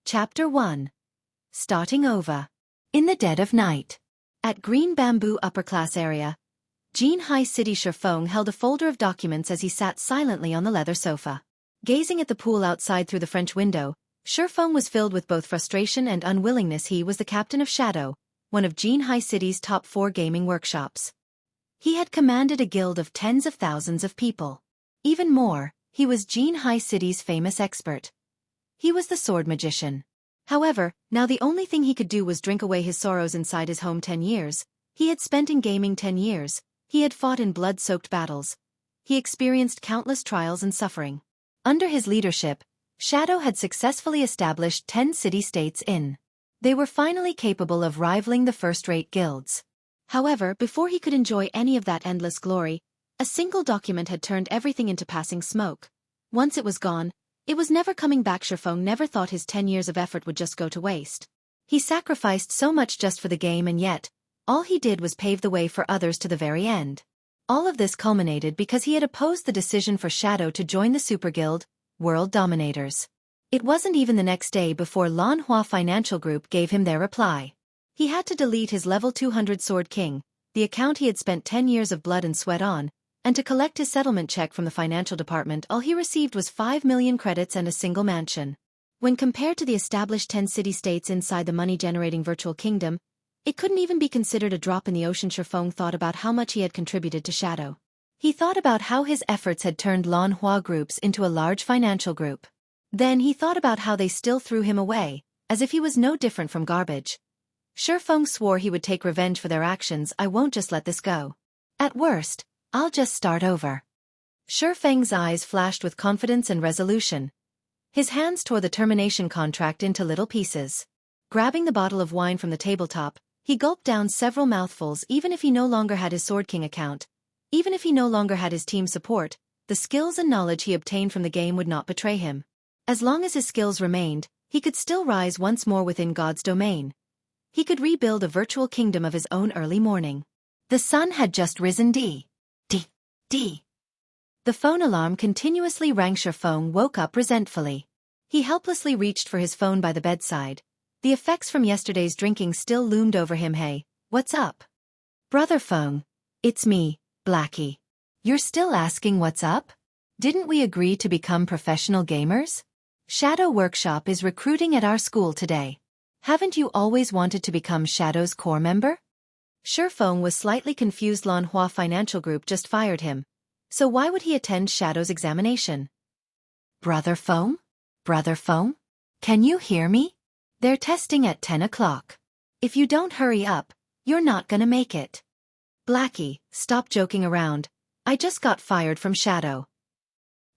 Chapter 1. Starting over. In the dead of night. At Green Bamboo Upper Class Area, Jianghu City Feng held a folder of documents as he sat silently on the leather sofa. Gazing at the pool outside through the French window, Feng was filled with both frustration and unwillingness. He was the captain of Shadow, one of Jianghu City's top 4 gaming workshops. He had commanded a guild of tens of thousands of people. Even more, he was Jianghu City's famous expert. He was the sword magician. However, now the only thing he could do was drink away his sorrows inside his home. 10 years. He had spent in gaming 10 years. He had fought in blood-soaked battles. He experienced countless trials and suffering. Under his leadership, Shadow had successfully established 10 city-states in. They were finally capable of rivaling the first-rate guilds. However, before he could enjoy any of that endless glory, a single document had turned everything into passing smoke. Once it was gone, it was never coming back. Feng never thought his 10 years of effort would just go to waste. He sacrificed so much just for the game, and yet, all he did was pave the way for others to the very end. All of this culminated because he had opposed the decision for Shadow to join the Super Guild, World Dominators. It wasn't even the next day before Lanhua Financial Group gave him their reply. He had to delete his level 200 Sword King, the account he had spent 10 years of blood and sweat on, and to collect his settlement check from the financial department. All he received was 5 million credits and a single mansion. When compared to the established 10 city-states inside the money-generating virtual kingdom, it couldn't even be considered a drop in the ocean. Feng thought about how much he had contributed to Shadow. He thought about how his efforts had turned Lanhua groups into a large financial group. Then he thought about how they still threw him away, as if he was no different from garbage. Feng swore he would take revenge for their actions. I won't just let this go. At worst, I'll just start over. Feng's eyes flashed with confidence and resolution. His hands tore the termination contract into little pieces. Grabbing the bottle of wine from the tabletop, he gulped down several mouthfuls. Even if he no longer had his Sword King account, even if he no longer had his team support, the skills and knowledge he obtained from the game would not betray him. As long as his skills remained, he could still rise once more within God's domain. He could rebuild a virtual kingdom of his own. Early morning. The sun had just risen. D. The phone alarm continuously rang. Feng woke up resentfully. He helplessly reached for his phone by the bedside. The effects from yesterday's drinking still loomed over him. Hey, what's up? Brother Feng. It's me, Blackie. You're still asking what's up? Didn't we agree to become professional gamers? Shadow Workshop is recruiting at our school today. Haven't you always wanted to become Shadow's core member? Feng was slightly confused. Lanhua Financial Group just fired him. So why would he attend Shadow's examination? Brother Feng? Brother Feng? Can you hear me? They're testing at 10 o'clock. If you don't hurry up, you're not gonna make it. Blackie, stop joking around. I just got fired from Shadow.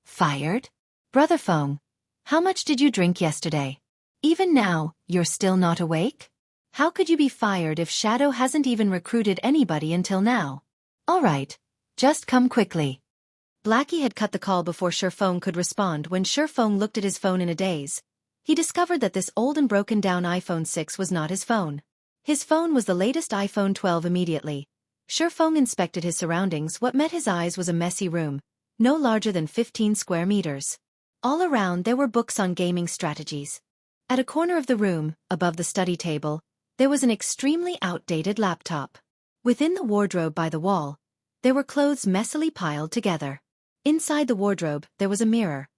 Fired? Brother Feng, how much did you drink yesterday? Even now, you're still not awake? How could you be fired if Shadow hasn't even recruited anybody until now? All right, just come quickly. Blackie had cut the call before Feng could respond. When Feng looked at his phone in a daze, he discovered that this old and broken-down iPhone 6 was not his phone. His phone was the latest iPhone 12. Immediately, Feng inspected his surroundings. What met his eyes was a messy room, no larger than 15 square meters. All around there were books on gaming strategies. At a corner of the room, above the study table, there was an extremely outdated laptop. Within the wardrobe by the wall, there were clothes messily piled together. Inside the wardrobe, there was a mirror.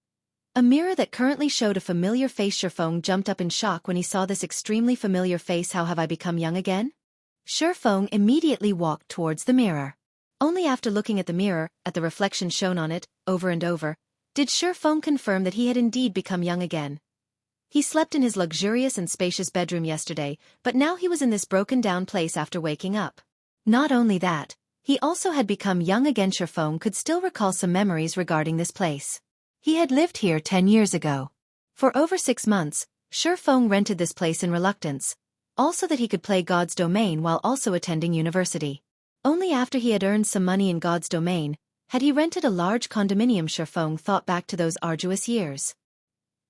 A mirror that currently showed a familiar face. Feng jumped up in shock when he saw this extremely familiar face. How have I become young again? Feng immediately walked towards the mirror. Only after looking at the mirror, at the reflection shown on it, over and over, did Feng confirm that he had indeed become young again. He slept in his luxurious and spacious bedroom yesterday, but now he was in this broken-down place after waking up. Not only that, he also had become young again. Feng could still recall some memories regarding this place. He had lived here 10 years ago. For over 6 months, Feng rented this place in reluctance, also that he could play God's domain while also attending university. Only after he had earned some money in God's domain had he rented a large condominium. Feng thought back to those arduous years.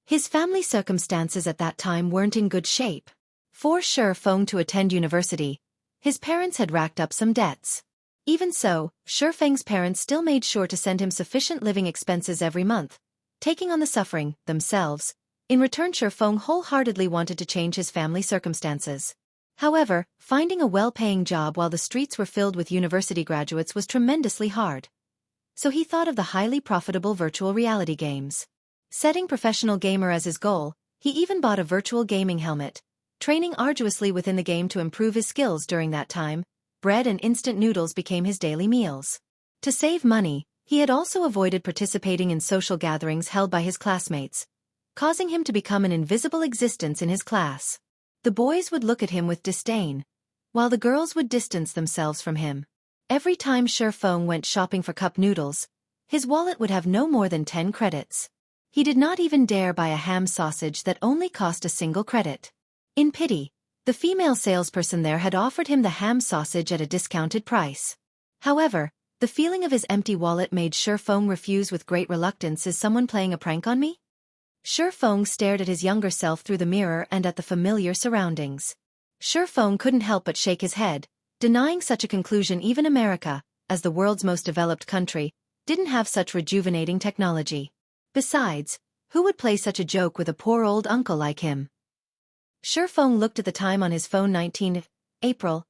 His family circumstances at that time weren't in good shape. For Feng to attend university, his parents had racked up some debts. Even so, Feng's parents still made sure to send him sufficient living expenses every month, taking on the suffering, themselves, In return, Feng wholeheartedly wanted to change his family circumstances. However, finding a well-paying job while the streets were filled with university graduates was tremendously hard. So he thought of the highly profitable virtual reality games. Setting professional gamer as his goal, he even bought a virtual gaming helmet, training arduously within the game to improve his skills. During that time, bread and instant noodles became his daily meals. To save money, he had also avoided participating in social gatherings held by his classmates, causing him to become an invisible existence in his class. The boys would look at him with disdain, while the girls would distance themselves from him. Every time Feng went shopping for cup noodles, his wallet would have no more than 10 credits. He did not even dare buy a ham sausage that only cost a single credit. In pity, the female salesperson there had offered him the ham sausage at a discounted price. However, the feeling of his empty wallet made Feng refuse with great reluctance. Is someone playing a prank on me? Feng stared at his younger self through the mirror and at the familiar surroundings. Feng couldn't help but shake his head, denying such a conclusion. Even America, as the world's most developed country, didn't have such rejuvenating technology. Besides, who would play such a joke with a poor old uncle like him? Feng looked at the time on his phone. 19 April,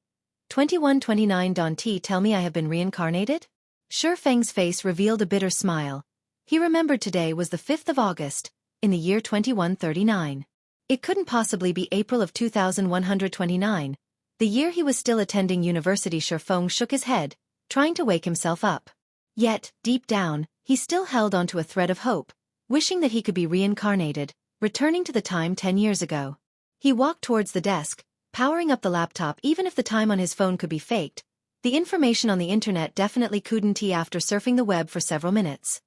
21:29. Don't tell me I have been reincarnated? Feng's face revealed a bitter smile. He remembered today was the 5th of August, in the year 2139. It couldn't possibly be April of 2129, the year he was still attending university. Feng shook his head, trying to wake himself up. Yet, deep down, he still held onto a thread of hope, wishing that he could be reincarnated, returning to the time 10 years ago. He walked towards the desk, powering up the laptop. Even if the time on his phone could be faked, the information on the internet definitely couldn't. After surfing the web for several minutes,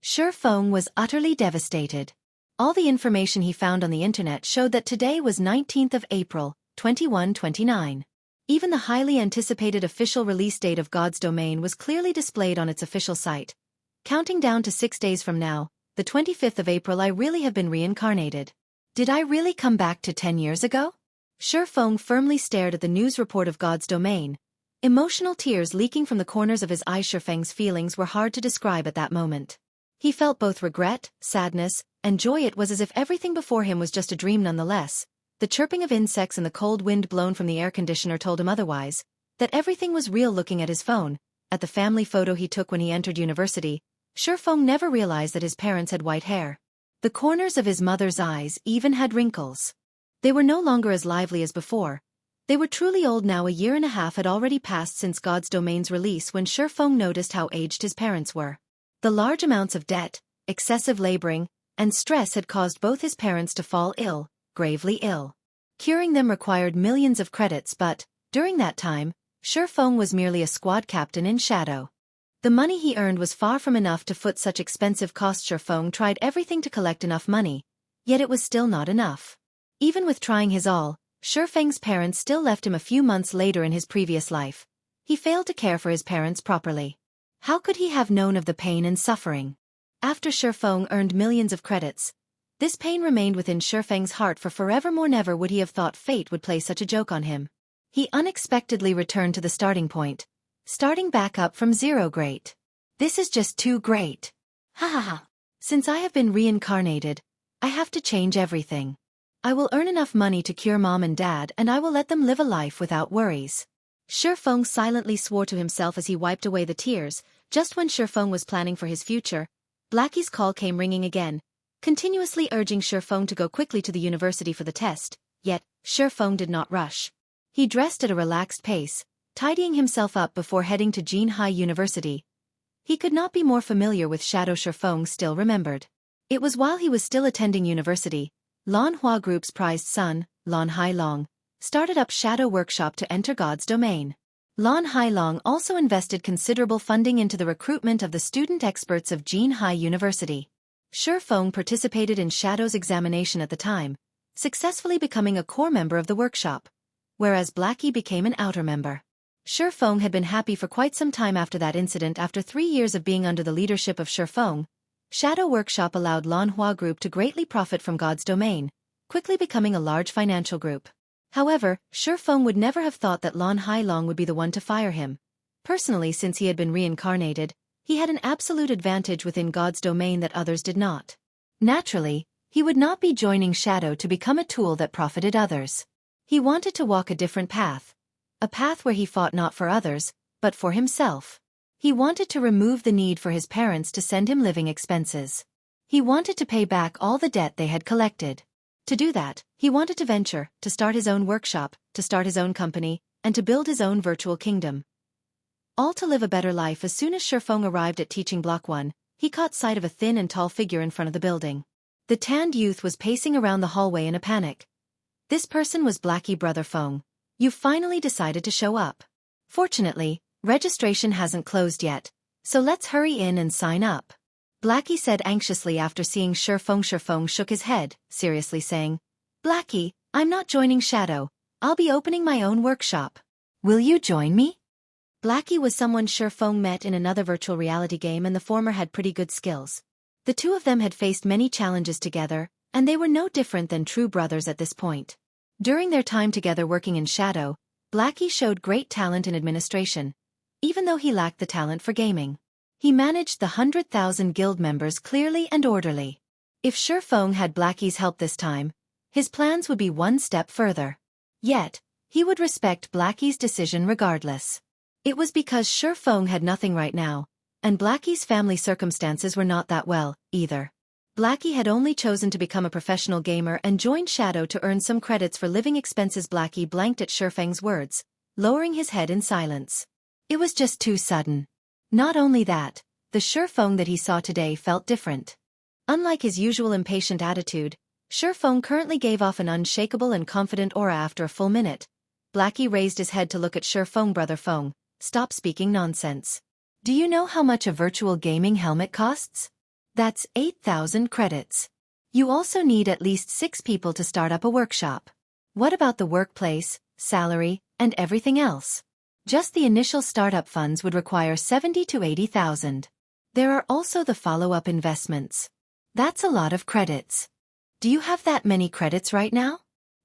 Feng was utterly devastated. All the information he found on the internet showed that today was 19th of April, 2129. Even the highly anticipated official release date of God's Domain was clearly displayed on its official site. Counting down to 6 days from now, the 25th of April, I really have been reincarnated. Did I really come back to 10 years ago? Feng firmly stared at the news report of God's Domain, emotional tears leaking from the corners of his eyes. Feng's feelings were hard to describe at that moment. He felt both regret, sadness, and joy. It was as if everything before him was just a dream. Nonetheless, the chirping of insects and the cold wind blown from the air conditioner told him otherwise, that everything was real. Looking at his phone, at the family photo he took when he entered university, Feng never realized that his parents had white hair. The corners of his mother's eyes even had wrinkles. They were no longer as lively as before. They were truly old now. A year and a half had already passed since God's Domain's release when Feng noticed how aged his parents were. The large amounts of debt, excessive laboring, and stress had caused both his parents to fall ill, gravely ill. Curing them required millions of credits, but, during that time, Feng was merely a squad captain in shadow. The money he earned was far from enough to foot such expensive costs. Feng tried everything to collect enough money, yet it was still not enough. Even with trying his all, Feng's parents still left him a few months later in his previous life. He failed to care for his parents properly. How could he have known of the pain and suffering? After Feng earned millions of credits, this pain remained within Feng's heart for forevermore. Never would he have thought fate would play such a joke on him. He unexpectedly returned to the starting point, starting back up from zero. Great. This is just too great. Ha ha ha. Since I have been reincarnated, I have to change everything. I will earn enough money to cure mom and dad, and I will let them live a life without worries. Feng silently swore to himself as he wiped away the tears. Just when Feng was planning for his future, Blackie's call came ringing again, continuously urging Feng to go quickly to the university for the test. Yet, Feng did not rush. He dressed at a relaxed pace, tidying himself up before heading to Jianghu University. He could not be more familiar with Shadow. Feng still remembered. It was while he was still attending university, Lan Hua Group's prized son, Lan Hailong, started up Shadow Workshop to enter God's Domain. Lan Hailong also invested considerable funding into the recruitment of the student experts of Jianghu University. Feng participated in Shadow's examination at the time, successfully becoming a core member of the workshop, whereas Blackie became an outer member. Feng had been happy for quite some time after that incident. After 3 years of being under the leadership of Feng, Shadow Workshop allowed Lan Hua Group to greatly profit from God's Domain, quickly becoming a large financial group. However, Feng would never have thought that Lan Hailong would be the one to fire him. Personally, since he had been reincarnated, he had an absolute advantage within God's Domain that others did not. Naturally, he He would not be joining Shadow to become a tool that profited others. He wanted to walk a different path. A path where he fought not for others, but for himself. He wanted to remove the need for his parents to send him living expenses. He wanted to pay back all the debt they had collected. To do that, he wanted to venture, to start his own workshop, to start his own company, and to build his own virtual kingdom. All to live a better life. As soon as Feng arrived at teaching block 1, he caught sight of a thin and tall figure in front of the building. The tanned youth was pacing around the hallway in a panic. This person was Blackie. Brother Feng. You finally decided to show up. Fortunately, registration hasn't closed yet, so let's hurry in and sign up. Blackie said anxiously after seeing Feng. Feng shook his head, seriously saying, Blackie, I'm not joining Shadow. I'll be opening my own workshop. Will you join me? Blackie was someone Feng met in another virtual reality game, and the former had pretty good skills. The two of them had faced many challenges together, and they were no different than true brothers at this point. During their time together working in Shadow, Blackie showed great talent in administration, even though he lacked the talent for gaming. He managed the 100,000 guild members clearly and orderly. If Feng had Blackie's help this time, his plans would be one step further. Yet, he would respect Blackie's decision regardless. It was because Feng had nothing right now, and Blackie's family circumstances were not that well, either. Blackie had only chosen to become a professional gamer and joined Shadow to earn some credits for living expenses. Blackie blanked at Feng's words, lowering his head in silence. It was just too sudden. Not only that, the Feng that he saw today felt different. Unlike his usual impatient attitude, Feng currently gave off an unshakable and confident aura. After a full minute, Blackie raised his head to look at Feng. Brother Feng, stop speaking nonsense. Do you know how much a virtual gaming helmet costs? That's 8,000 credits. You also need at least 6 people to start up a workshop. What about the workplace, salary, and everything else? Just the initial startup funds would require 70 to 80,000. There are also the follow-up investments. That's a lot of credits. Do you have that many credits right now?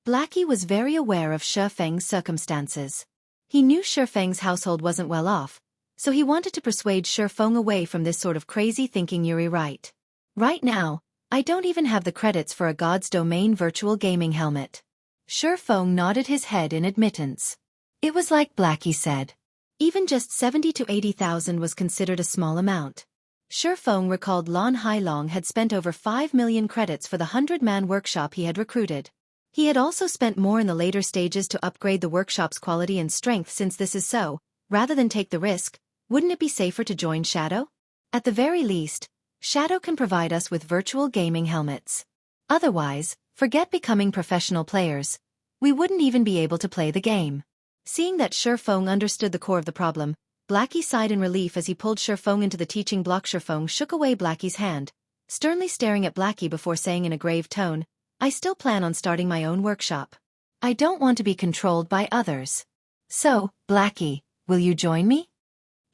Blackie was very aware of Feng's circumstances. He knew Feng's household wasn't well off, so he wanted to persuade Feng away from this sort of crazy thinking. You're right. Right now, I don't even have the credits for a God's Domain virtual gaming helmet. Feng nodded his head in admittance. It was like Blackie said. Even just 70 to 80,000 was considered a small amount. Feng recalled Lon Hailong had spent over 5 million credits for the 100-man workshop he had recruited. He had also spent more in the later stages to upgrade the workshop's quality and strength. Since this is so, rather than take the risk, wouldn't it be safer to join Shadow? At the very least, Shadow can provide us with virtual gaming helmets. Otherwise, forget becoming professional players. We wouldn't even be able to play the game. Seeing that Feng understood the core of the problem, Blackie sighed in relief as he pulled Feng into the teaching block. Feng shook away Blackie's hand, sternly staring at Blackie before saying in a grave tone, I still plan on starting my own workshop. I don't want to be controlled by others. So, Blackie, will you join me?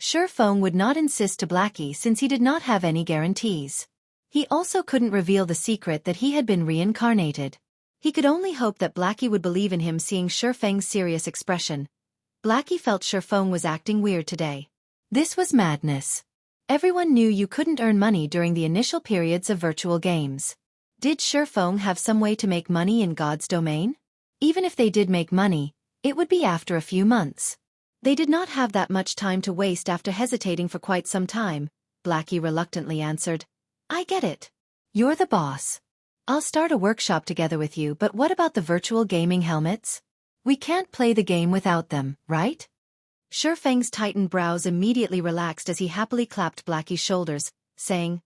Feng would not insist to Blackie since he did not have any guarantees. He also couldn't reveal the secret that he had been reincarnated. He could only hope that Blackie would believe in him. Seeing Feng's serious expression, Blackie felt Feng was acting weird today. This was madness. Everyone knew you couldn't earn money during the initial periods of virtual games. Did Feng have some way to make money in God's domain? Even if they did make money, it would be after a few months. They did not have that much time to waste. After hesitating for quite some time, Blackie reluctantly answered, I get it. You're the boss. I'll start a workshop together with you, but what about the virtual gaming helmets? We can't play the game without them, right? Feng's tightened brows immediately relaxed as he happily clapped Blackie's shoulders, saying,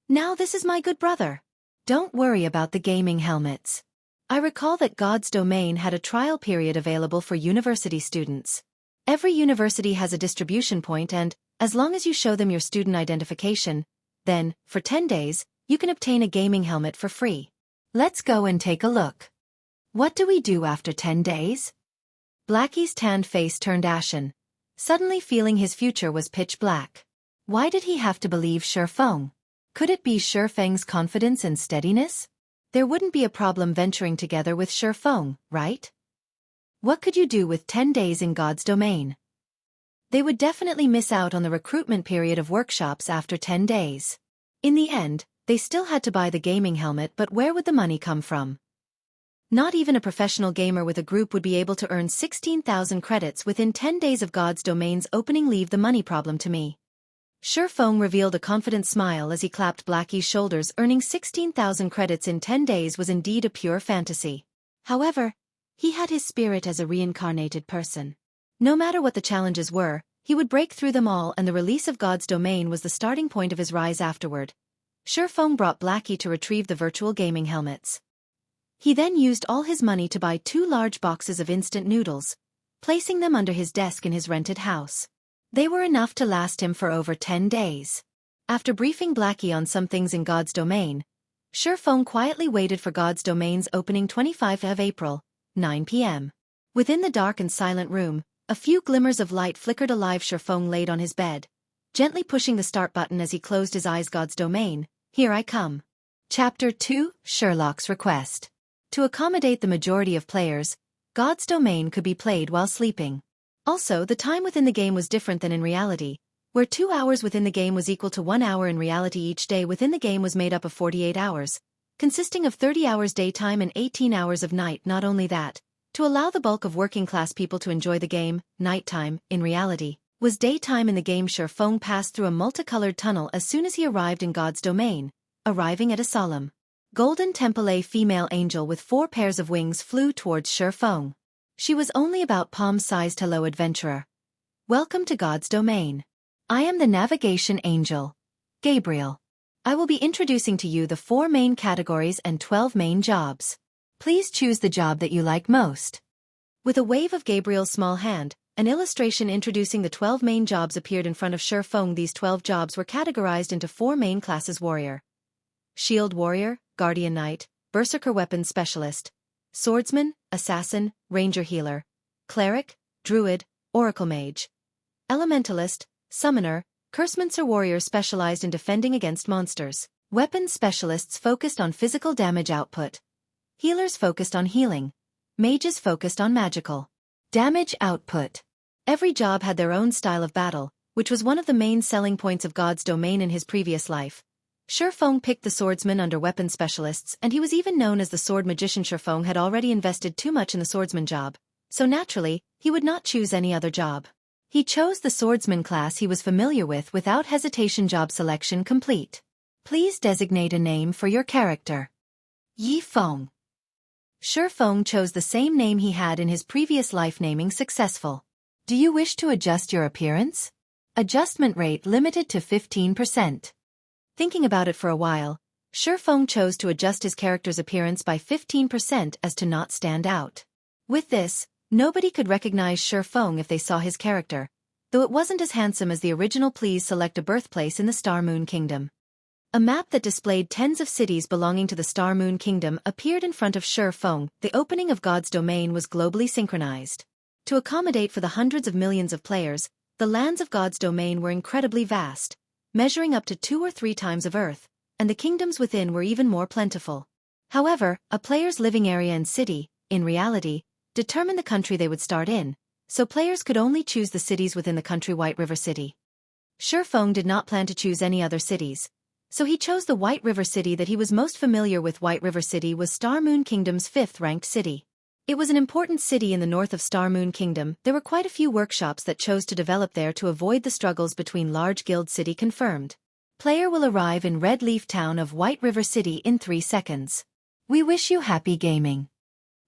Now this is my good brother. Don't worry about the gaming helmets. I recall that God's Domain had a trial period available for university students. Every university has a distribution point, and, as long as you show them your student identification, then, for 10 days, you can obtain a gaming helmet for free. Let's go and take a look. What do we do after 10 days? Blackie's tanned face turned ashen, suddenly feeling his future was pitch black. Why did he have to believe Feng? Could it be Feng's confidence and steadiness? There wouldn't be a problem venturing together with Feng, right? What could you do with 10 days in God's domain? They would definitely miss out on the recruitment period of workshops after 10 days. In the end, They still had to buy the gaming helmet, but where would the money come from? Not even a professional gamer with a group would be able to earn 16,000 credits within 10 days of God's Domain's opening. Leave the money problem to me. Feng revealed a confident smile as he clapped Blackie's shoulders. Earning 16,000 credits in 10 days was indeed a pure fantasy. However, he had his spirit as a reincarnated person. No matter what the challenges were, he would break through them all, and the release of God's Domain was the starting point of his rise afterward. Feng brought Blackie to retrieve the virtual gaming helmets. He then used all his money to buy 2 large boxes of instant noodles, placing them under his desk in his rented house. They were enough to last him for over 10 days. After briefing Blackie on some things in God's Domain, Feng quietly waited for God's Domain's opening 25th of April, 9 p.m. Within the dark and silent room, a few glimmers of light flickered alive. Feng laid on his bed, gently pushing the start button as he closed his eyes. God's Domain, here I come. Chapter 2, Sherlock's Request. To accommodate the majority of players, God's Domain could be played while sleeping. Also, the time within the game was different than in reality, where 2 hours within the game was equal to 1 hour in reality. Each day within the game was made up of 48 hours, consisting of 30 hours daytime and 18 hours of night. Not only that, to allow the bulk of working-class people to enjoy the game, nighttime, in reality, was daytime in the game. Feng passed through a multicolored tunnel as soon as he arrived in God's Domain, arriving at a solemn golden temple. A female angel with 4 pairs of wings flew towards Feng. She was only about palm-sized. Hello, adventurer. Welcome to God's Domain. I am the navigation angel, Gabriel. I will be introducing to you the 4 main categories and 12 main jobs. Please choose the job that you like most. With a wave of Gabriel's small hand, an illustration introducing the 12 main jobs appeared in front of Feng. These 12 jobs were categorized into 4 main classes: warrior, shield warrior, guardian knight, berserker weapons specialist, swordsman, assassin, ranger healer, cleric, druid, oracle mage, elementalist, summoner, cursemancer. Warriors specialized in defending against monsters. Weapons specialists focused on physical damage output. Healers focused on healing. Mages focused on magical damage output. Every job had their own style of battle, which was one of the main selling points of God's Domain in his previous life. Feng picked the swordsman under weapon specialists, and he was even known as the sword magician. Feng had already invested too much in the swordsman job, so naturally, he would not choose any other job. He chose the swordsman class he was familiar with without hesitation. Job selection complete. Please designate a name for your character. Yi Feng. Feng chose the same name he had in his previous life. Naming successful. Do you wish to adjust your appearance? Adjustment rate limited to 15%. Thinking about it for a while, Feng chose to adjust his character's appearance by 15% as to not stand out. With this, nobody could recognize Feng if they saw his character, though it wasn't as handsome as the original. Please select a birthplace in the Star Moon Kingdom. A map that displayed tens of cities belonging to the Star Moon Kingdom appeared in front of Feng. The opening of God's Domain was globally synchronized. To accommodate for the hundreds of millions of players, the lands of God's Domain were incredibly vast, measuring up to 2 or 3 times of Earth, and the kingdoms within were even more plentiful. However, a player's living area and city, in reality, determined the country they would start in, so players could only choose the cities within the country. White River City. Feng did not plan to choose any other cities, so he chose the White River City that he was most familiar with. White River City was Star Moon Kingdom's 5th-ranked city. It was an important city in the north of Star Moon Kingdom. There were quite a few workshops that chose to develop there to avoid the struggles between large guild city. Confirmed. Player will arrive in Red Leaf Town of White River City in 3 seconds. We wish you happy gaming.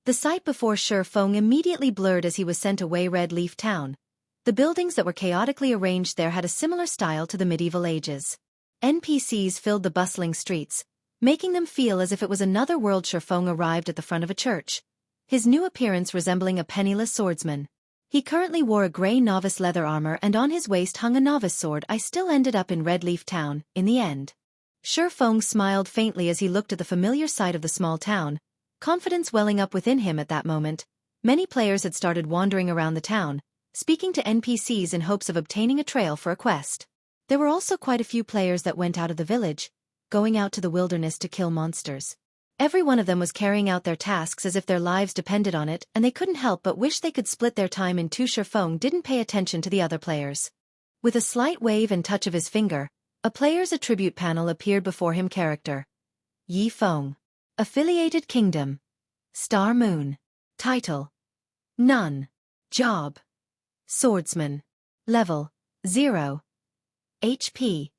The sight before Feng immediately blurred as he was sent away. Red Leaf Town. The buildings that were chaotically arranged there had a similar style to the medieval ages. NPCs filled the bustling streets, making them feel as if it was another world. Feng arrived at the front of a church, his new appearance resembling a penniless swordsman. He currently wore a gray novice leather armor and on his waist hung a novice sword. I still ended up in Red Leaf Town, in the end. Feng smiled faintly as he looked at the familiar sight of the small town, confidence welling up within him at that moment. Many players had started wandering around the town, speaking to NPCs in hopes of obtaining a trail for a quest. There were also quite a few players that went out of the village, going out to the wilderness to kill monsters. Every one of them was carrying out their tasks as if their lives depended on it, and they couldn't help but wish they could split their time in two. Feng didn't pay attention to the other players. With a slight wave and touch of his finger, A player's attribute panel appeared before him. Character: Yi Feng. Affiliated Kingdom: Star Moon. Title: None. Job: Swordsman. Level: 0. HP: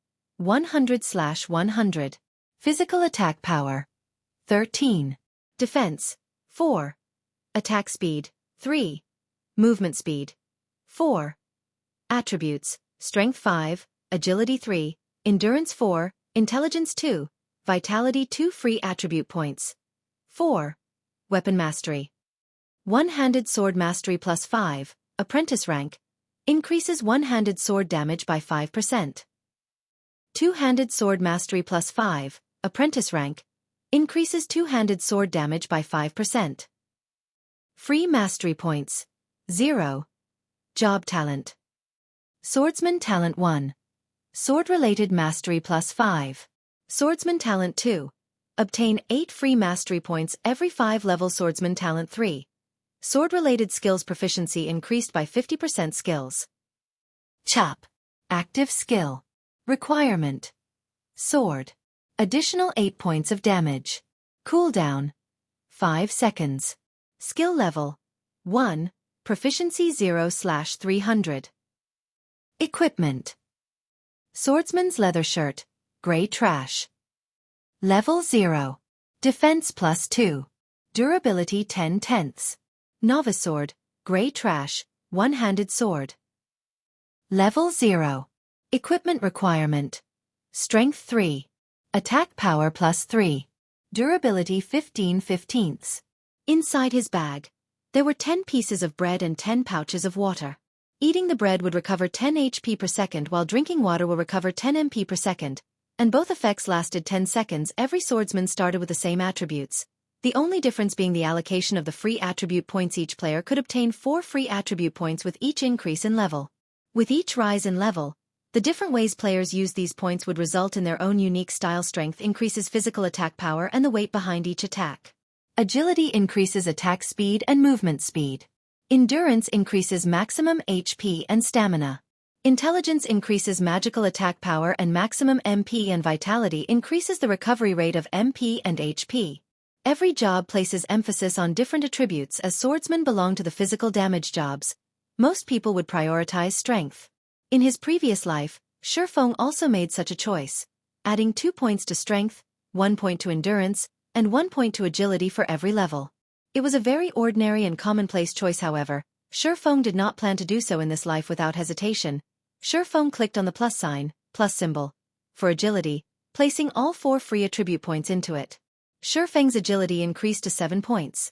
100/100. Physical attack power: 13. Defense: 4. Attack speed: 3. Movement speed: 4. Attributes: Strength 5, Agility 3, Endurance 4, Intelligence 2, Vitality 2. Free attribute points: 4. Weapon Mastery. One-handed sword mastery plus 5, apprentice rank, increases one-handed sword damage by 5%. Two-handed sword mastery plus 5, apprentice rank, increases two-handed sword damage by 5%. Free mastery points: 0. Job talent. Swordsman talent 1. Sword-related mastery plus 5. Swordsman talent 2. Obtain 8 free mastery points every 5 level. Swordsman talent 3. Sword-related skills proficiency increased by 50%. Skills: Chop. Active skill. Requirement: Sword. Additional 8 points of damage. Cooldown: 5 seconds. Skill level: 1. Proficiency 0/300. Equipment: Swordsman's leather shirt, gray trash. Level 0. Defense plus 2. Durability 10/10. Novice sword, gray trash, one-handed sword. Level 0. Equipment requirement: Strength 3. Attack power plus 3. Durability 15/15. Inside his bag, there were 10 pieces of bread and 10 pouches of water. Eating the bread would recover 10 HP per second, while drinking water will recover 10 MP per second, and both effects lasted 10 seconds. Every swordsman started with the same attributes, the only difference being the allocation of the free attribute points. Each player could obtain 4 free attribute points with each increase in level. With each rise in level, the different ways players use these points would result in their own unique style. Strength increases physical attack power and the weight behind each attack. Agility increases attack speed and movement speed. Endurance increases maximum HP and stamina. Intelligence increases magical attack power and maximum MP, and Vitality increases the recovery rate of MP and HP. Every job places emphasis on different attributes. As swordsmen belong to the physical damage jobs, most people would prioritize strength. In his previous life, Feng also made such a choice, adding 2 points to strength, 1 point to endurance, and 1 point to agility for every level. It was a very ordinary and commonplace choice. However, Feng did not plan to do so in this life. Without hesitation, Feng clicked on the plus symbol, for agility, placing all 4 free attribute points into it. Feng's agility increased to 7 points.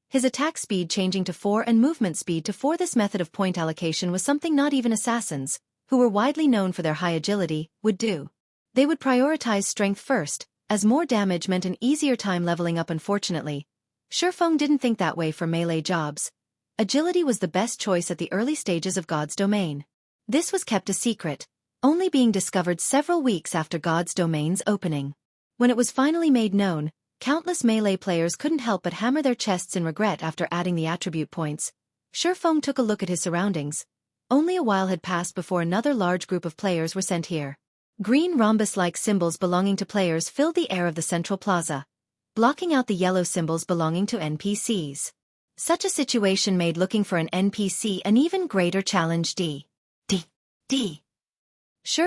His attack speed changing to 4 and movement speed to 4. This method of point allocation was something not even assassins, who were widely known for their high agility, would do. They would prioritize strength first, as more damage meant an easier time leveling up. Unfortunately, Feng didn't think that way for melee jobs. Agility was the best choice at the early stages of God's domain. This was kept a secret, only being discovered several weeks after God's domain's opening. When it was finally made known, countless melee players couldn't help but hammer their chests in regret. After adding the attribute points, Feng took a look at his surroundings. Only a while had passed before another large group of players were sent here. Green rhombus-like symbols belonging to players filled the air of the central plaza, blocking out the yellow symbols belonging to NPCs. Such a situation made looking for an NPC an even greater challenge.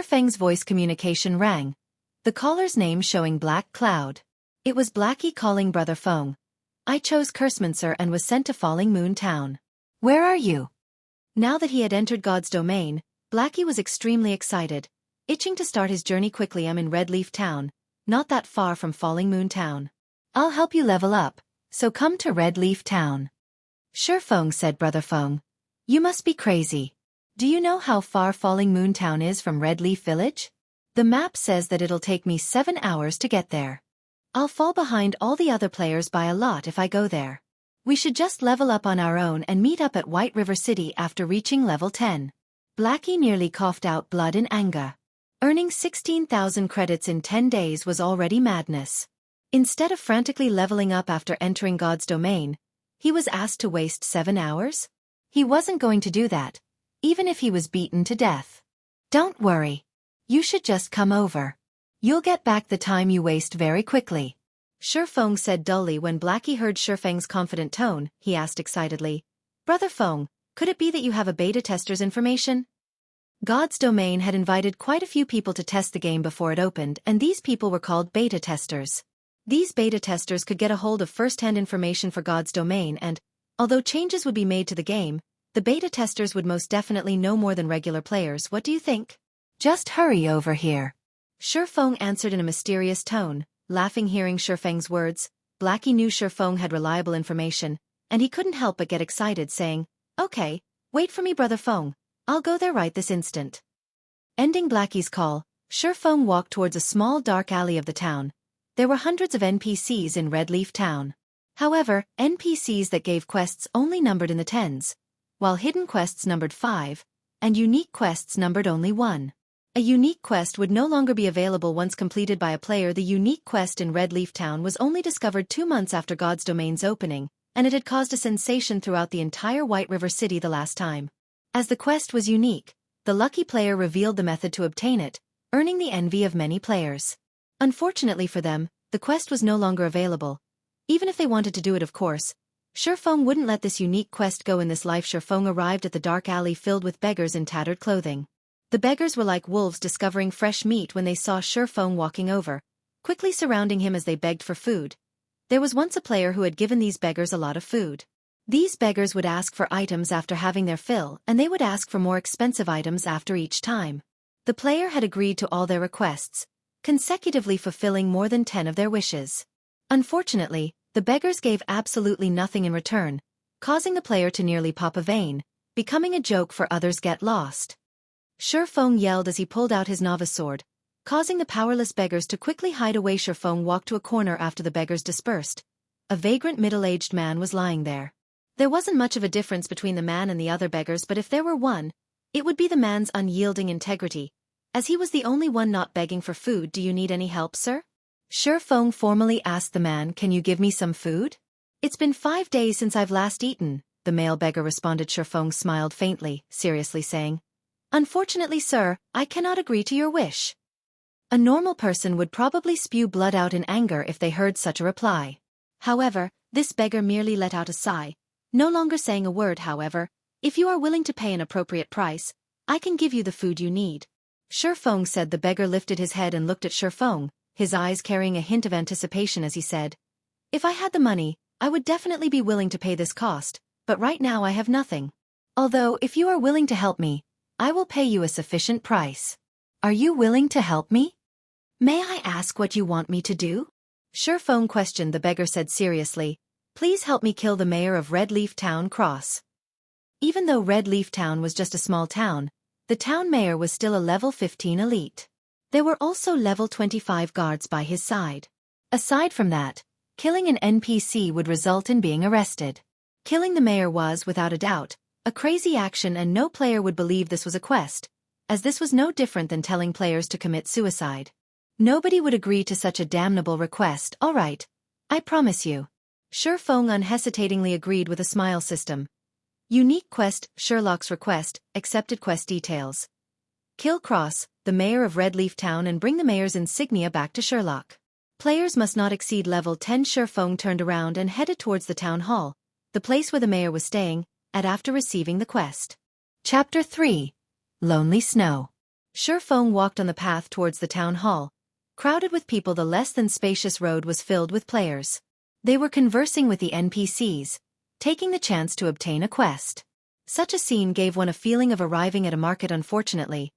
Feng's voice communication rang, the caller's name showing Black Cloud. It was Blackie calling. Brother Feng. I chose Cursemancer and was sent to Falling Moon Town. Where are you? Now that he had entered God's domain, Blackie was extremely excited, itching to start his journey quickly. I'm in Red Leaf Town, not that far from Falling Moon Town. I'll help you level up, so come to Red Leaf Town. Sure, Feng said. Brother Feng, you must be crazy. Do you know how far Falling Moon Town is from Red Leaf Village? The map says that it'll take me 7 hours to get there. I'll fall behind all the other players by a lot if I go there. We should just level up on our own and meet up at White River City after reaching level 10. Blackie nearly coughed out blood in anger. Earning 16,000 credits in 10 days was already madness. Instead of frantically leveling up after entering God's domain, he was asked to waste 7 hours? He wasn't going to do that, even if he was beaten to death. Don't worry. You should just come over. You'll get back the time you waste very quickly. Feng said dully when Blackie heard Feng's confident tone. He asked excitedly, Brother Feng, could it be that you have a beta tester's information? God's Domain had invited quite a few people to test the game before it opened, and these people were called beta testers. These beta testers could get a hold of first-hand information for God's Domain and, although changes would be made to the game, the beta testers would most definitely know more than regular players. What do you think? Just hurry over here. Feng answered in a mysterious tone, laughing hearing Feng's words. Blackie knew Feng had reliable information, and he couldn't help but get excited, saying, Okay, wait for me, Brother Feng. I'll go there right this instant. Ending Blackie's call, Feng walked towards a small dark alley of the town. There were hundreds of NPCs in Red Leaf Town. However, NPCs that gave quests only numbered in the tens, while hidden quests numbered 5, and unique quests numbered only 1. A unique quest would no longer be available once completed by a player. The unique quest in Red Leaf Town was only discovered 2 months after God's Domain's opening, and it had caused a sensation throughout the entire White River City the last time. As the quest was unique, the lucky player revealed the method to obtain it, earning the envy of many players. Unfortunately for them, the quest was no longer available. Even if they wanted to do it, of course, Feng wouldn't let this unique quest go in this life. Feng arrived at the dark alley filled with beggars in tattered clothing. The beggars were like wolves discovering fresh meat when they saw Feng walking over, quickly surrounding him as they begged for food. There was once a player who had given these beggars a lot of food. These beggars would ask for items after having their fill, and they would ask for more expensive items after each time. The player had agreed to all their requests, consecutively fulfilling more than 10 of their wishes. Unfortunately, the beggars gave absolutely nothing in return, causing the player to nearly pop a vein, becoming a joke for others. Get lost. Feng yelled as he pulled out his novice sword, causing the powerless beggars to quickly hide away. Feng walked to a corner after the beggars dispersed. A vagrant middle-aged man was lying there. There wasn't much of a difference between the man and the other beggars, but if there were one, it would be the man's unyielding integrity, as he was the only one not begging for food. Do you need any help, sir? Feng formally asked the man, Can you give me some food? It's been 5 days since I've last eaten, the male beggar responded. Feng smiled faintly, seriously saying, Unfortunately, sir, I cannot agree to your wish. A normal person would probably spew blood out in anger if they heard such a reply. However, this beggar merely let out a sigh, no longer saying a word. However, if you are willing to pay an appropriate price, I can give you the food you need. Feng said. The beggar lifted his head and looked at Feng, his eyes carrying a hint of anticipation as he said, If I had the money, I would definitely be willing to pay this cost, but right now I have nothing. Although, if you are willing to help me, I will pay you a sufficient price. Are you willing to help me? May I ask what you want me to do? Feng questioned. The beggar said seriously, Please help me kill the mayor of Red Leaf Town Cross. Even though Red Leaf Town was just a small town, the town mayor was still a level 15 elite. There were also level 25 guards by his side. Aside from that, killing an NPC would result in being arrested. Killing the mayor was, without a doubt, a crazy action, and no player would believe this was a quest, as this was no different than telling players to commit suicide. Nobody would agree to such a damnable request. All right, I promise you. Feng unhesitatingly agreed with a smile system. Unique quest, Sherlock's request, accepted. Quest details. Kill Cross, the mayor of Red Leaf Town, and bring the mayor's insignia back to Sherlock. Players must not exceed level 10. Feng turned around and headed towards the town hall, the place where the mayor was staying, after receiving the quest. Chapter 3. Lonely Snow. Feng walked on the path towards the town hall. Crowded with people, the less than spacious road was filled with players. They were conversing with the NPCs, taking the chance to obtain a quest. Such a scene gave one a feeling of arriving at a market. Unfortunately,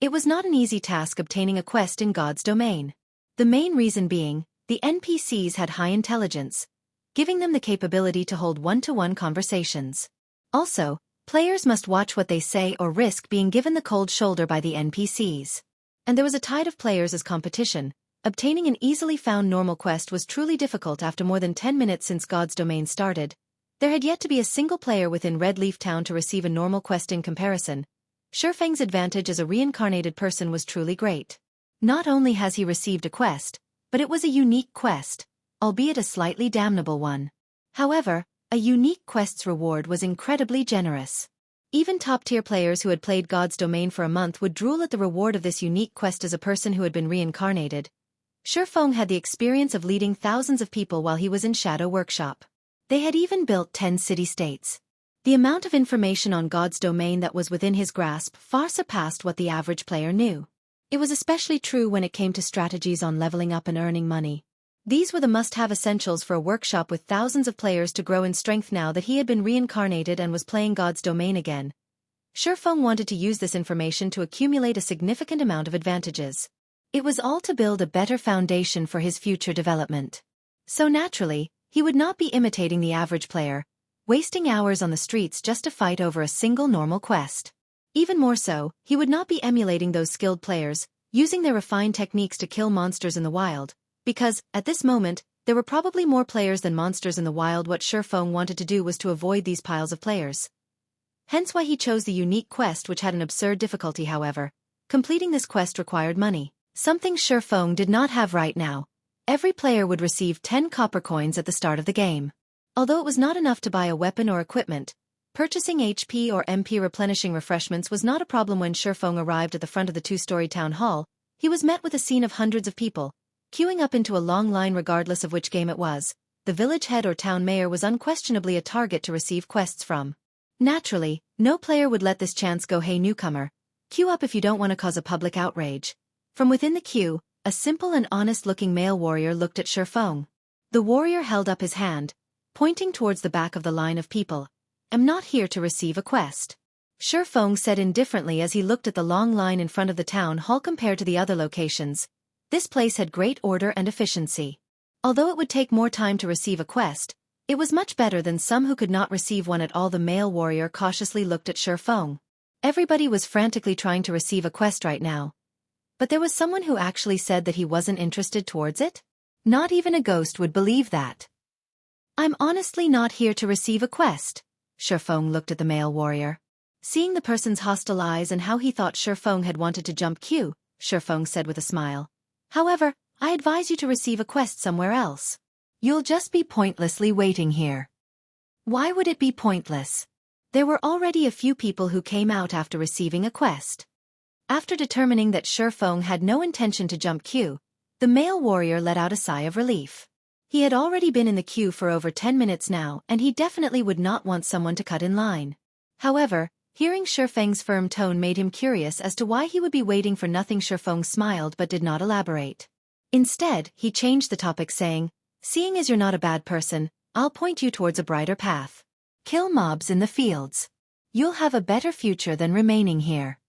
it was not an easy task obtaining a quest in God's Domain. The main reason being, the NPCs had high intelligence, giving them the capability to hold one-to-one conversations. Also, players must watch what they say or risk being given the cold shoulder by the NPCs. And there was a tide of players as competition. Obtaining an easily found normal quest was truly difficult. After more than 10 minutes since God's Domain started, there had yet to be a single player within Red Leaf Town to receive a normal quest. In comparison, Feng's advantage as a reincarnated person was truly great. Not only has he received a quest, but it was a unique quest, albeit a slightly damnable one. However, a unique quest's reward was incredibly generous. Even top-tier players who had played God's Domain for a month would drool at the reward of this unique quest as a person who had been reincarnated. Feng had the experience of leading thousands of people while he was in Shadow Workshop. They had even built 10 city-states. The amount of information on God's Domain that was within his grasp far surpassed what the average player knew. It was especially true when it came to strategies on leveling up and earning money. These were the must-have essentials for a workshop with thousands of players to grow in strength now that he had been reincarnated and was playing God's Domain again. Feng wanted to use this information to accumulate a significant amount of advantages. It was all to build a better foundation for his future development. So naturally, he would not be imitating the average player, wasting hours on the streets just to fight over a single normal quest. Even more so, he would not be emulating those skilled players, using their refined techniques to kill monsters in the wild, because, at this moment, there were probably more players than monsters in the wild. What Feng wanted to do was to avoid these piles of players. Hence why he chose the unique quest, which had an absurd difficulty. However, completing this quest required money, something Feng did not have right now. Every player would receive 10 copper coins at the start of the game. Although it was not enough to buy a weapon or equipment, purchasing HP or MP replenishing refreshments was not a problem. When Feng arrived at the front of the two-story town hall, he was met with a scene of hundreds of people, queuing up into a long line regardless of which game it was. The village head or town mayor was unquestionably a target to receive quests from. Naturally, no player would let this chance go. Hey newcomer, queue up if you don't want to cause a public outrage. From within the queue, a simple and honest-looking male warrior looked at Feng. The warrior held up his hand, pointing towards the back of the line of people. "I'm not here to receive a quest," Feng said indifferently as he looked at the long line in front of the town hall. Compared to the other locations, this place had great order and efficiency. Although it would take more time to receive a quest, it was much better than some who could not receive one at all. The male warrior cautiously looked at Feng. Everybody was frantically trying to receive a quest right now. But there was someone who actually said that he wasn't interested towards it? Not even a ghost would believe that. "I'm honestly not here to receive a quest." Feng looked at the male warrior. Seeing the person's hostile eyes and how he thought Feng had wanted to jump queue, Feng said with a smile. "However, I advise you to receive a quest somewhere else. You'll just be pointlessly waiting here." Why would it be pointless? There were already a few people who came out after receiving a quest. After determining that Feng had no intention to jump queue, the male warrior let out a sigh of relief. He had already been in the queue for over 10 minutes now, and he definitely would not want someone to cut in line. However, hearing Feng's firm tone made him curious as to why he would be waiting for nothing. Feng smiled but did not elaborate. Instead, he changed the topic, saying, "Seeing as you're not a bad person, I'll point you towards a brighter path. Kill mobs in the fields. You'll have a better future than remaining here."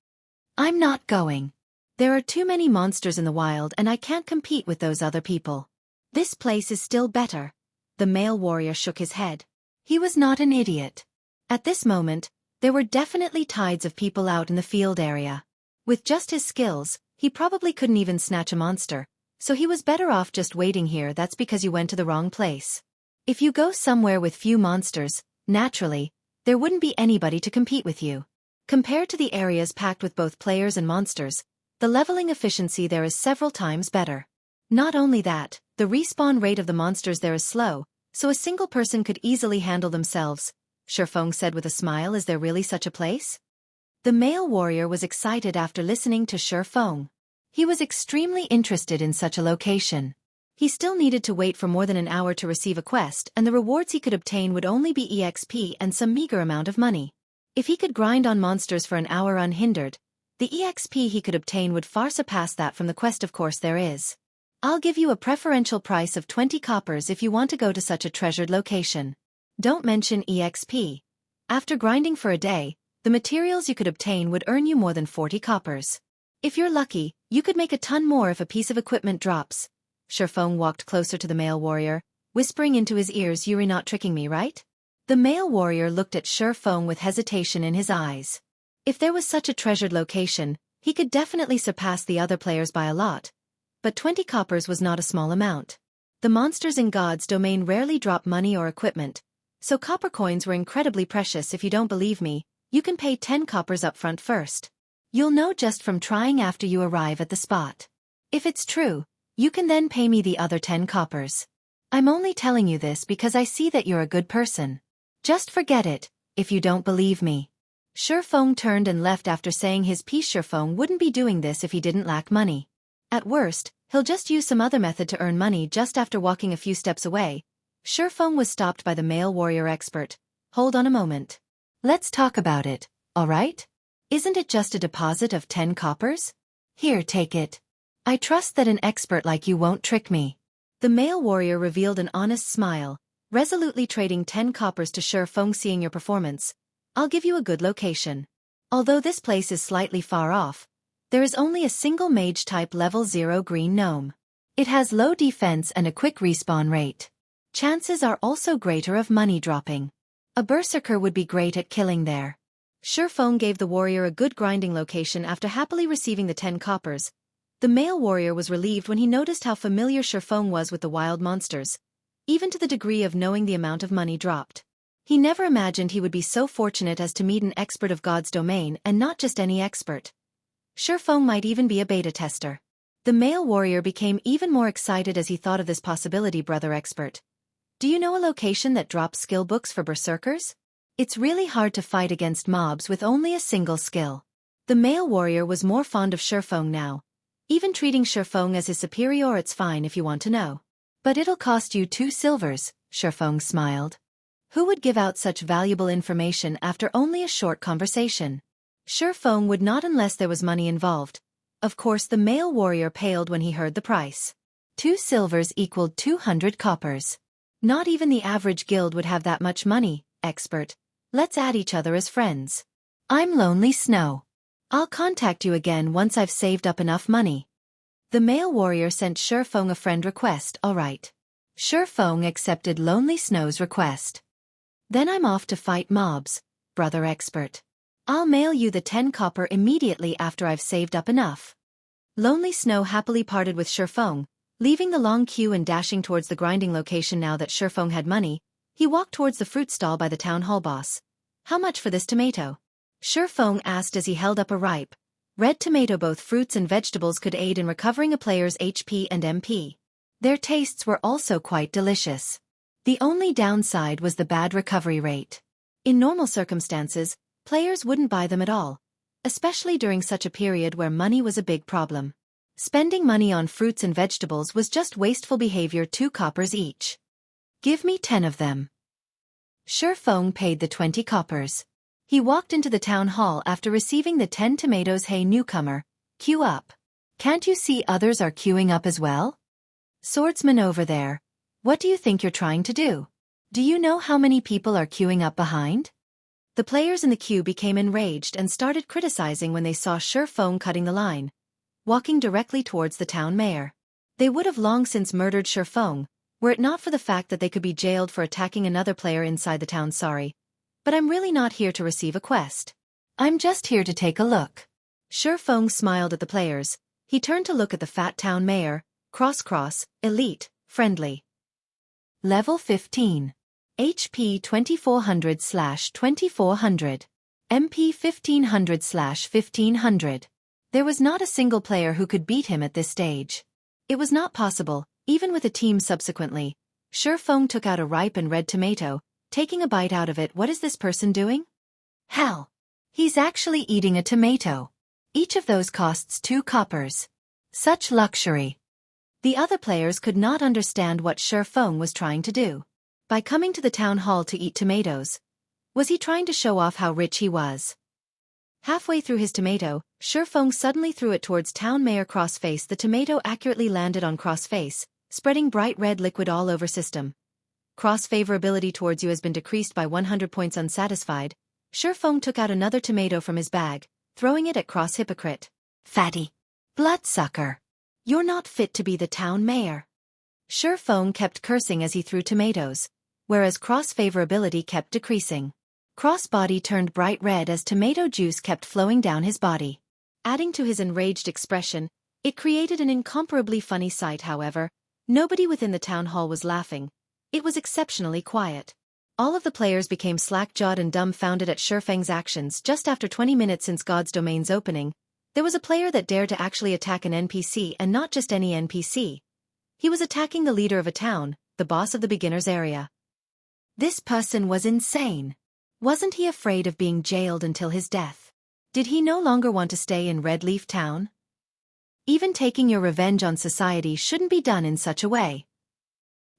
"I'm not going. There are too many monsters in the wild and I can't compete with those other people. This place is still better." The male warrior shook his head. He was not an idiot. At this moment, there were definitely tides of people out in the field area. With just his skills, he probably couldn't even snatch a monster, so he was better off just waiting here. "That's because you went to the wrong place. If you go somewhere with few monsters, naturally, there wouldn't be anybody to compete with you. Compared to the areas packed with both players and monsters, the leveling efficiency there is several times better. Not only that, the respawn rate of the monsters there is slow, so a single person could easily handle themselves," Feng said with a smile. "Is there really such a place?" The male warrior was excited after listening to Feng. He was extremely interested in such a location. He still needed to wait for more than an hour to receive a quest, and the rewards he could obtain would only be EXP and some meager amount of money. If he could grind on monsters for an hour unhindered, the EXP he could obtain would far surpass that from the quest. "Of course there is. I'll give you a preferential price of 20 coppers if you want to go to such a treasured location. Don't mention EXP. After grinding for a day, the materials you could obtain would earn you more than 40 coppers. If you're lucky, you could make a ton more if a piece of equipment drops." Feng walked closer to the male warrior, whispering into his ears, "You're not tricking me, right?" The male warrior looked at Feng with hesitation in his eyes. If there was such a treasured location, he could definitely surpass the other players by a lot. But 20 coppers was not a small amount. The monsters in God's Domain rarely drop money or equipment, so copper coins were incredibly precious. "If you don't believe me, you can pay 10 coppers up front first. You'll know just from trying after you arrive at the spot. If it's true, you can then pay me the other 10 coppers. I'm only telling you this because I see that you're a good person. Just forget it, if you don't believe me." Feng turned and left after saying his piece. Feng wouldn't be doing this if he didn't lack money. At worst, he'll just use some other method to earn money. Just after walking a few steps away, Feng was stopped by the male warrior expert. Hold on a moment. Let's talk about it, alright? Isn't it just a deposit of 10 coppers? Here, take it. I trust that an expert like you won't trick me. The male warrior revealed an honest smile, resolutely trading 10 coppers to Feng. Seeing your performance, I'll give you a good location. Although this place is slightly far off, there is only a single mage-type level 0 green gnome. It has low defense and a quick respawn rate. Chances are also greater of money dropping. A berserker would be great at killing there. Feng gave the warrior a good grinding location after happily receiving the 10 coppers. The male warrior was relieved when he noticed how familiar Feng was with the wild monsters, even to the degree of knowing the amount of money dropped. He never imagined he would be so fortunate as to meet an expert of God's domain, and not just any expert. Feng might even be a beta tester. The male warrior became even more excited as he thought of this possibility. Brother expert, do you know a location that drops skill books for berserkers? It's really hard to fight against mobs with only a single skill. The male warrior was more fond of Feng now, even treating Feng as his superior. It's fine if you want to know. But it'll cost you 2 silvers, Feng smiled. Who would give out such valuable information after only a short conversation? Feng would not unless there was money involved. Of course the male warrior paled when he heard the price. 2 silvers equaled 200 coppers. Not even the average guild would have that much money, expert. Let's add each other as friends. I'm Lonely Snow. I'll contact you again once I've saved up enough money. The male warrior sent Feng a friend request. Alright. Feng accepted Lonely Snow's request. Then I'm off to fight mobs, brother expert. I'll mail you the 10 copper immediately after I've saved up enough. Lonely Snow happily parted with Feng, leaving the long queue and dashing towards the grinding location. Now that Feng had money, he walked towards the fruit stall by the town hall boss. How much for this tomato? Feng asked as he held up a ripe, red tomato. Both fruits and vegetables could aid in recovering a player's HP and MP. Their tastes were also quite delicious. The only downside was the bad recovery rate. In normal circumstances, players wouldn't buy them at all, especially during such a period where money was a big problem. Spending money on fruits and vegetables was just wasteful behavior. 2 coppers each. Give me 10 of them. Feng paid the 20 coppers. He walked into the town hall after receiving the 10 tomatoes. Hey newcomer, queue up. Can't you see others are queuing up as well? Swordsman over there, what do you think you're trying to do? Do you know how many people are queuing up behind? The players in the queue became enraged and started criticizing when they saw Feng cutting the line, walking directly towards the town mayor. They would have long since murdered Feng, were it not for the fact that they could be jailed for attacking another player inside the town. Sorry, but I'm really not here to receive a quest. I'm just here to take a look. Feng smiled at the players. He turned to look at the fat town mayor. Cross, elite, friendly. Level 15. HP 2400/2400. MP 1500/1500. There was not a single player who could beat him at this stage. It was not possible, even with a team. Subsequently, Feng took out a ripe and red tomato, taking a bite out of it. What is this person doing? Hell! He's actually eating a tomato. Each of those costs 2 coppers. Such luxury. The other players could not understand what Feng was trying to do. By coming to the town hall to eat tomatoes, was he trying to show off how rich he was? Halfway through his tomato, Feng suddenly threw it towards town mayor Crossface. The tomato accurately landed on Crossface, spreading bright red liquid all over system. Cross favorability towards you has been decreased by 100 points. Unsatisfied, Feng took out another tomato from his bag, throwing it at Cross. Hypocrite. Fatty. Bloodsucker. You're not fit to be the town mayor. Feng kept cursing as he threw tomatoes, whereas Cross favorability kept decreasing. Cross body turned bright red as tomato juice kept flowing down his body. Adding to his enraged expression, it created an incomparably funny sight. However, nobody within the town hall was laughing. It was exceptionally quiet. All of the players became slack-jawed and dumbfounded at Feng's actions. Just after 20 minutes since God's domain's opening, there was a player that dared to actually attack an NPC, and not just any NPC. He was attacking the leader of a town, the boss of the beginner's area. This person was insane. Wasn't he afraid of being jailed until his death? Did he no longer want to stay in Red Leaf Town? Even taking your revenge on society shouldn't be done in such a way.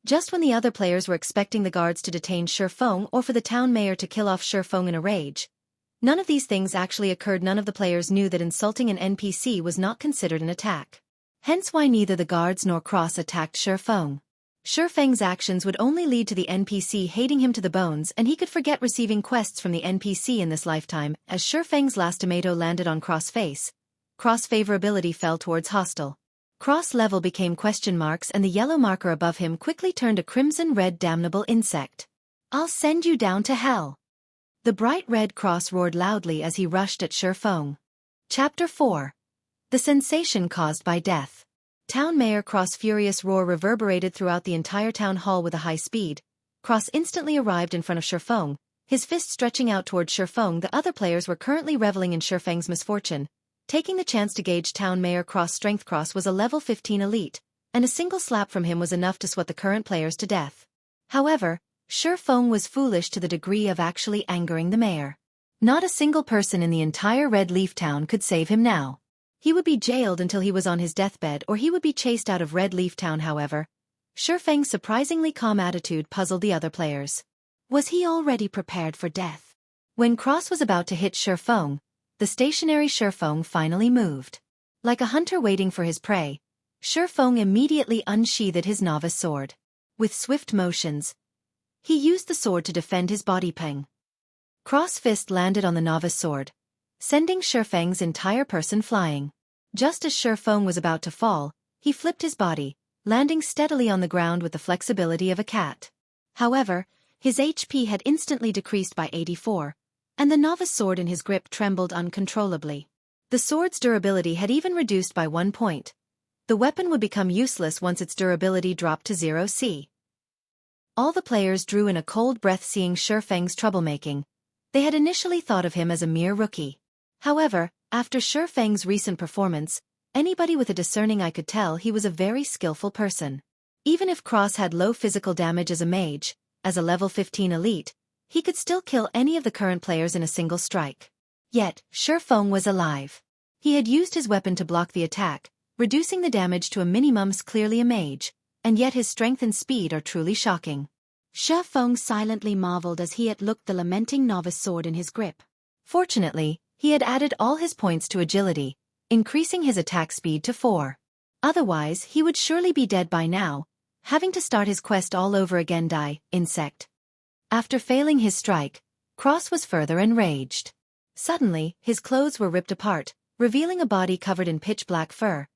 Just when the other players were expecting the guards to detain Feng or for the town mayor to kill off Feng in a rage, none of these things actually occurred. None of the players knew that insulting an NPC was not considered an attack. Hence why neither the guards nor Cross attacked Feng. Feng's actions would only lead to the NPC hating him to the bones, and he could forget receiving quests from the NPC in this lifetime. As Feng's last tomato landed on Cross' face, Cross favorability fell towards hostile. Cross level became question marks, and the yellow marker above him quickly turned a crimson-red damnable insect. I'll send you down to hell. The bright red cross roared loudly as he rushed at Feng. Chapter 4. The sensation caused by death. Town Mayor Cross' furious roar reverberated throughout the entire town hall with a high speed. Cross instantly arrived in front of Feng, his fist stretching out toward Feng. The other players were currently reveling in Feng's misfortune, taking the chance to gauge Town Mayor Cross' strength. Cross was a level 15 elite, and a single slap from him was enough to sweat the current players to death. However, Feng was foolish to the degree of actually angering the mayor. Not a single person in the entire Red Leaf Town could save him now. He would be jailed until he was on his deathbed, or he would be chased out of Red Leaf Town. However, Feng's surprisingly calm attitude puzzled the other players. Was he already prepared for death? When Cross was about to hit Feng, the stationary Feng finally moved. Like a hunter waiting for his prey, Feng immediately unsheathed his novice sword. With swift motions, he used the sword to defend his body. Peng. Cross' fist landed on the novice sword, sending Feng's entire person flying. Just as Feng was about to fall, he flipped his body, landing steadily on the ground with the flexibility of a cat. However, his HP had instantly decreased by 84, and the novice sword in his grip trembled uncontrollably. The sword's durability had even reduced by 1 point. The weapon would become useless once its durability dropped to 0C. All the players drew in a cold breath seeing Feng's troublemaking. They had initially thought of him as a mere rookie. However, after Feng's recent performance, anybody with a discerning eye could tell he was a very skillful person. Even if Cross had low physical damage as a mage, as a level 15 elite, he could still kill any of the current players in a single strike. Yet, Feng was alive. He had used his weapon to block the attack, reducing the damage to a minimum. Clearly a mage, and yet his strength and speed are truly shocking. Feng silently marveled as he had looked the lamenting novice sword in his grip. Fortunately, he had added all his points to agility, increasing his attack speed to 4. Otherwise, he would surely be dead by now, having to start his quest all over again. Die, insect. After failing his strike, Cross was further enraged. Suddenly, his clothes were ripped apart, revealing a body covered in pitch-black fur.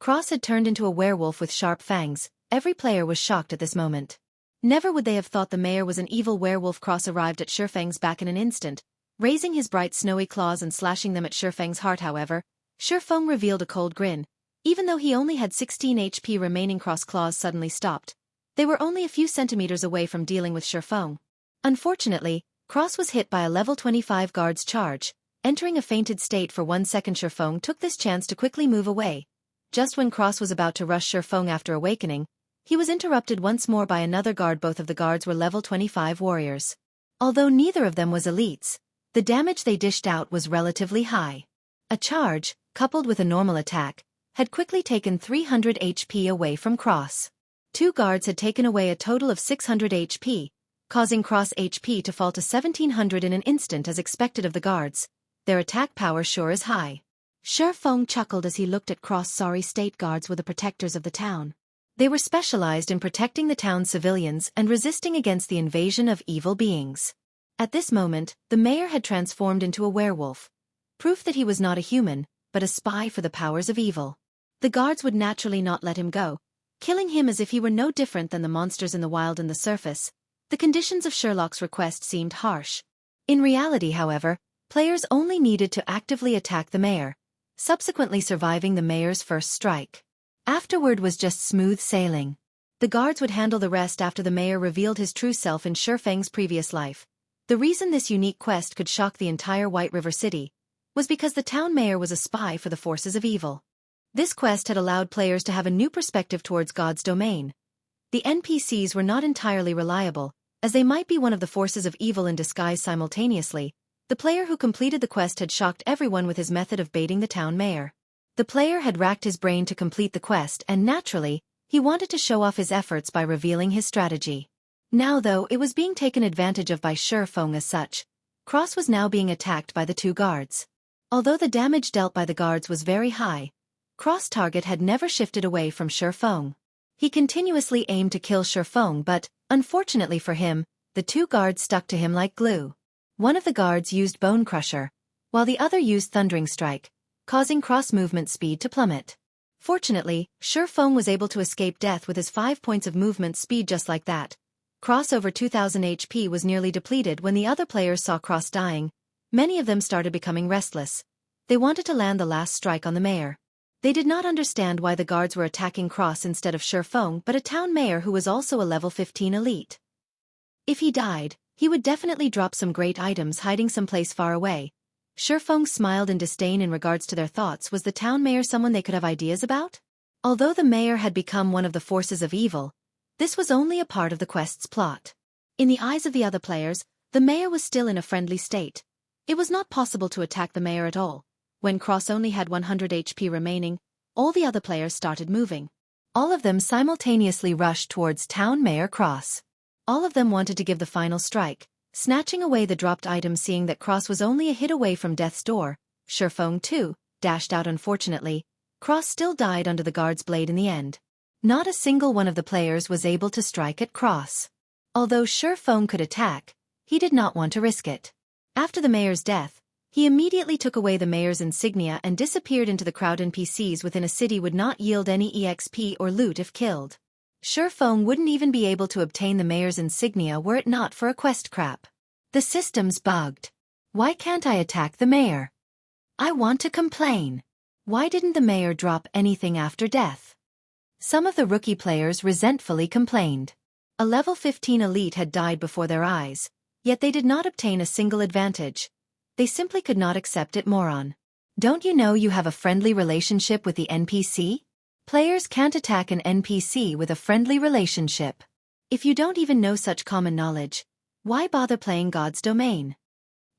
Cross had turned into a werewolf with sharp fangs. Every player was shocked at this moment. Never would they have thought the mayor was an evil werewolf. Cross arrived at Feng's back in an instant, raising his bright snowy claws and slashing them at Feng's heart. However, Feng revealed a cold grin. Even though he only had 16 HP remaining, Cross' claws suddenly stopped. They were only a few centimeters away from dealing with Feng. Unfortunately, Cross was hit by a level 25 guard's charge. Entering a fainted state for 1 second, Feng took this chance to quickly move away. Just when Cross was about to rush Feng after awakening, he was interrupted once more by another guard. Both of the guards were level 25 warriors. Although neither of them was elites, the damage they dished out was relatively high. A charge, coupled with a normal attack, had quickly taken 300 HP away from Cross. 2 guards had taken away a total of 600 HP, causing Cross HP to fall to 1700 in an instant. As expected of the guards, their attack power sure is high. Feng chuckled as he looked at Cross. Sorry, state guards were the protectors of the town. They were specialized in protecting the town's civilians and resisting against the invasion of evil beings. At this moment, the mayor had transformed into a werewolf. Proof that he was not a human, but a spy for the powers of evil. The guards would naturally not let him go, killing him as if he were no different than the monsters in the wild and the surface. The conditions of Sherlock's request seemed harsh. In reality, however, players only needed to actively attack the mayor, subsequently surviving the mayor's first strike. Afterward was just smooth sailing. The guards would handle the rest after the mayor revealed his true self in Feng's previous life. The reason this unique quest could shock the entire White River City was because the town mayor was a spy for the forces of evil. This quest had allowed players to have a new perspective towards God's domain. The NPCs were not entirely reliable, As they might be one of the forces of evil in disguise simultaneously, the player who completed the quest had shocked everyone with his method of baiting the town mayor. The player had racked his brain to complete the quest and naturally, he wanted to show off his efforts by revealing his strategy. Now though it was being taken advantage of by Feng as such, Cross was now being attacked by the two guards. Although the damage dealt by the guards was very high, Cross' target had never shifted away from Feng. He continuously aimed to kill Feng but, unfortunately for him, the two guards stuck to him like glue. One of the guards used Bone Crusher, while the other used Thundering Strike, causing Cross' movement speed to plummet. Fortunately, Feng was able to escape death with his 5 points of movement speed just like that. Cross over 2000 HP was nearly depleted when the other players saw Cross dying. Many of them started becoming restless. They wanted to land the last strike on the mayor. They did not understand why the guards were attacking Cross instead of Feng but a town mayor who was also a level 15 elite. If he died, he would definitely drop some great items hiding someplace far away. Feng smiled in disdain in regards to their thoughts. Was the town mayor someone they could have ideas about? Although the mayor had become one of the forces of evil, this was only a part of the quest's plot. In the eyes of the other players, the mayor was still in a friendly state. It was not possible to attack the mayor at all. When Cross only had 100 HP remaining, all the other players started moving. All of them simultaneously rushed towards Town Mayor Cross. All of them wanted to give the final strike, snatching away the dropped items. Seeing that Cross was only a hit away from death's door, Feng too dashed out. Unfortunately, Cross still died under the guard's blade in the end. Not a single one of the players was able to strike at Cross. Although Feng could attack, he did not want to risk it. After the mayor's death, he immediately took away the mayor's insignia and disappeared into the crowd. NPCs within a city would not yield any EXP or loot if killed. Feng wouldn't even be able to obtain the mayor's insignia were it not for a quest crap. The system's bugged. Why can't I attack the mayor? I want to complain. Why didn't the mayor drop anything after death? Some of the rookie players resentfully complained. A level 15 elite had died before their eyes, yet they did not obtain a single advantage. They simply could not accept it. Moron. Don't you know you have a friendly relationship with the NPC? Players can't attack an NPC with a friendly relationship. If you don't even know such common knowledge, why bother playing God's Domain?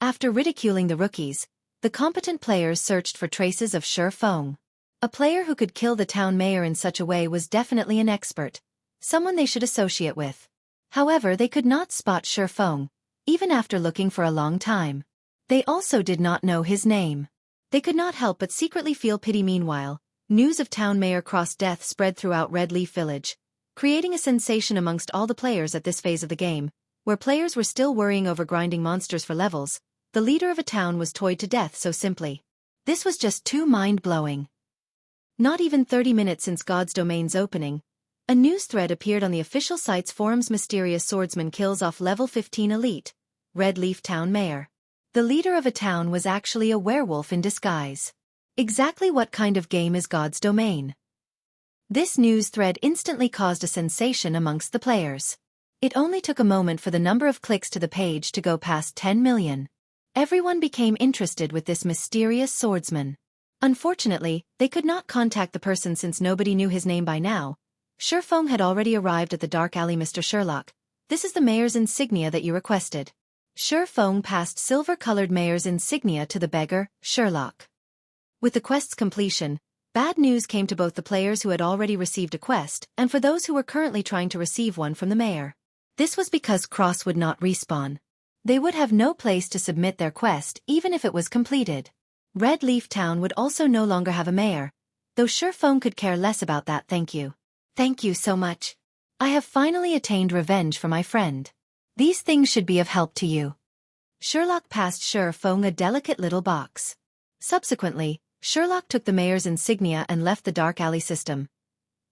After ridiculing the rookies, the competent players searched for traces of Feng. A player who could kill the town mayor in such a way was definitely an expert, someone they should associate with. However, they could not spot Feng, even after looking for a long time. They also did not know his name. They could not help but secretly feel pity. Meanwhile, news of Town Mayor Cross' death spread throughout Red Leaf Village, creating a sensation amongst all the players at this phase of the game, where players were still worrying over grinding monsters for levels. The leader of a town was toyed to death so simply. This was just too mind-blowing. Not even 30 minutes since God's Domain's opening, a news thread appeared on the official site's forums. Mysterious swordsman kills off level 15 elite, Red Leaf Town Mayor. The leader of a town was actually a werewolf in disguise. Exactly what kind of game is God's Domain? This news thread instantly caused a sensation amongst the players. It only took a moment for the number of clicks to the page to go past 10 million. Everyone became interested with this mysterious swordsman. Unfortunately, they could not contact the person since nobody knew his name by now. Feng had already arrived at the dark alley. Mr. Sherlock, this is the mayor's insignia that you requested. Feng passed silver-colored mayor's insignia to the beggar, Sherlock. With the quest's completion, bad news came to both the players who had already received a quest and for those who were currently trying to receive one from the mayor. This was because Cross would not respawn. They would have no place to submit their quest even if it was completed. Red Leaf Town would also no longer have a mayor, though Feng could care less about that. Thank you. Thank you so much. I have finally attained revenge for my friend. These things should be of help to you. Sherlock passed Feng a delicate little box. Subsequently, Sherlock took the mayor's insignia and left the dark alley system.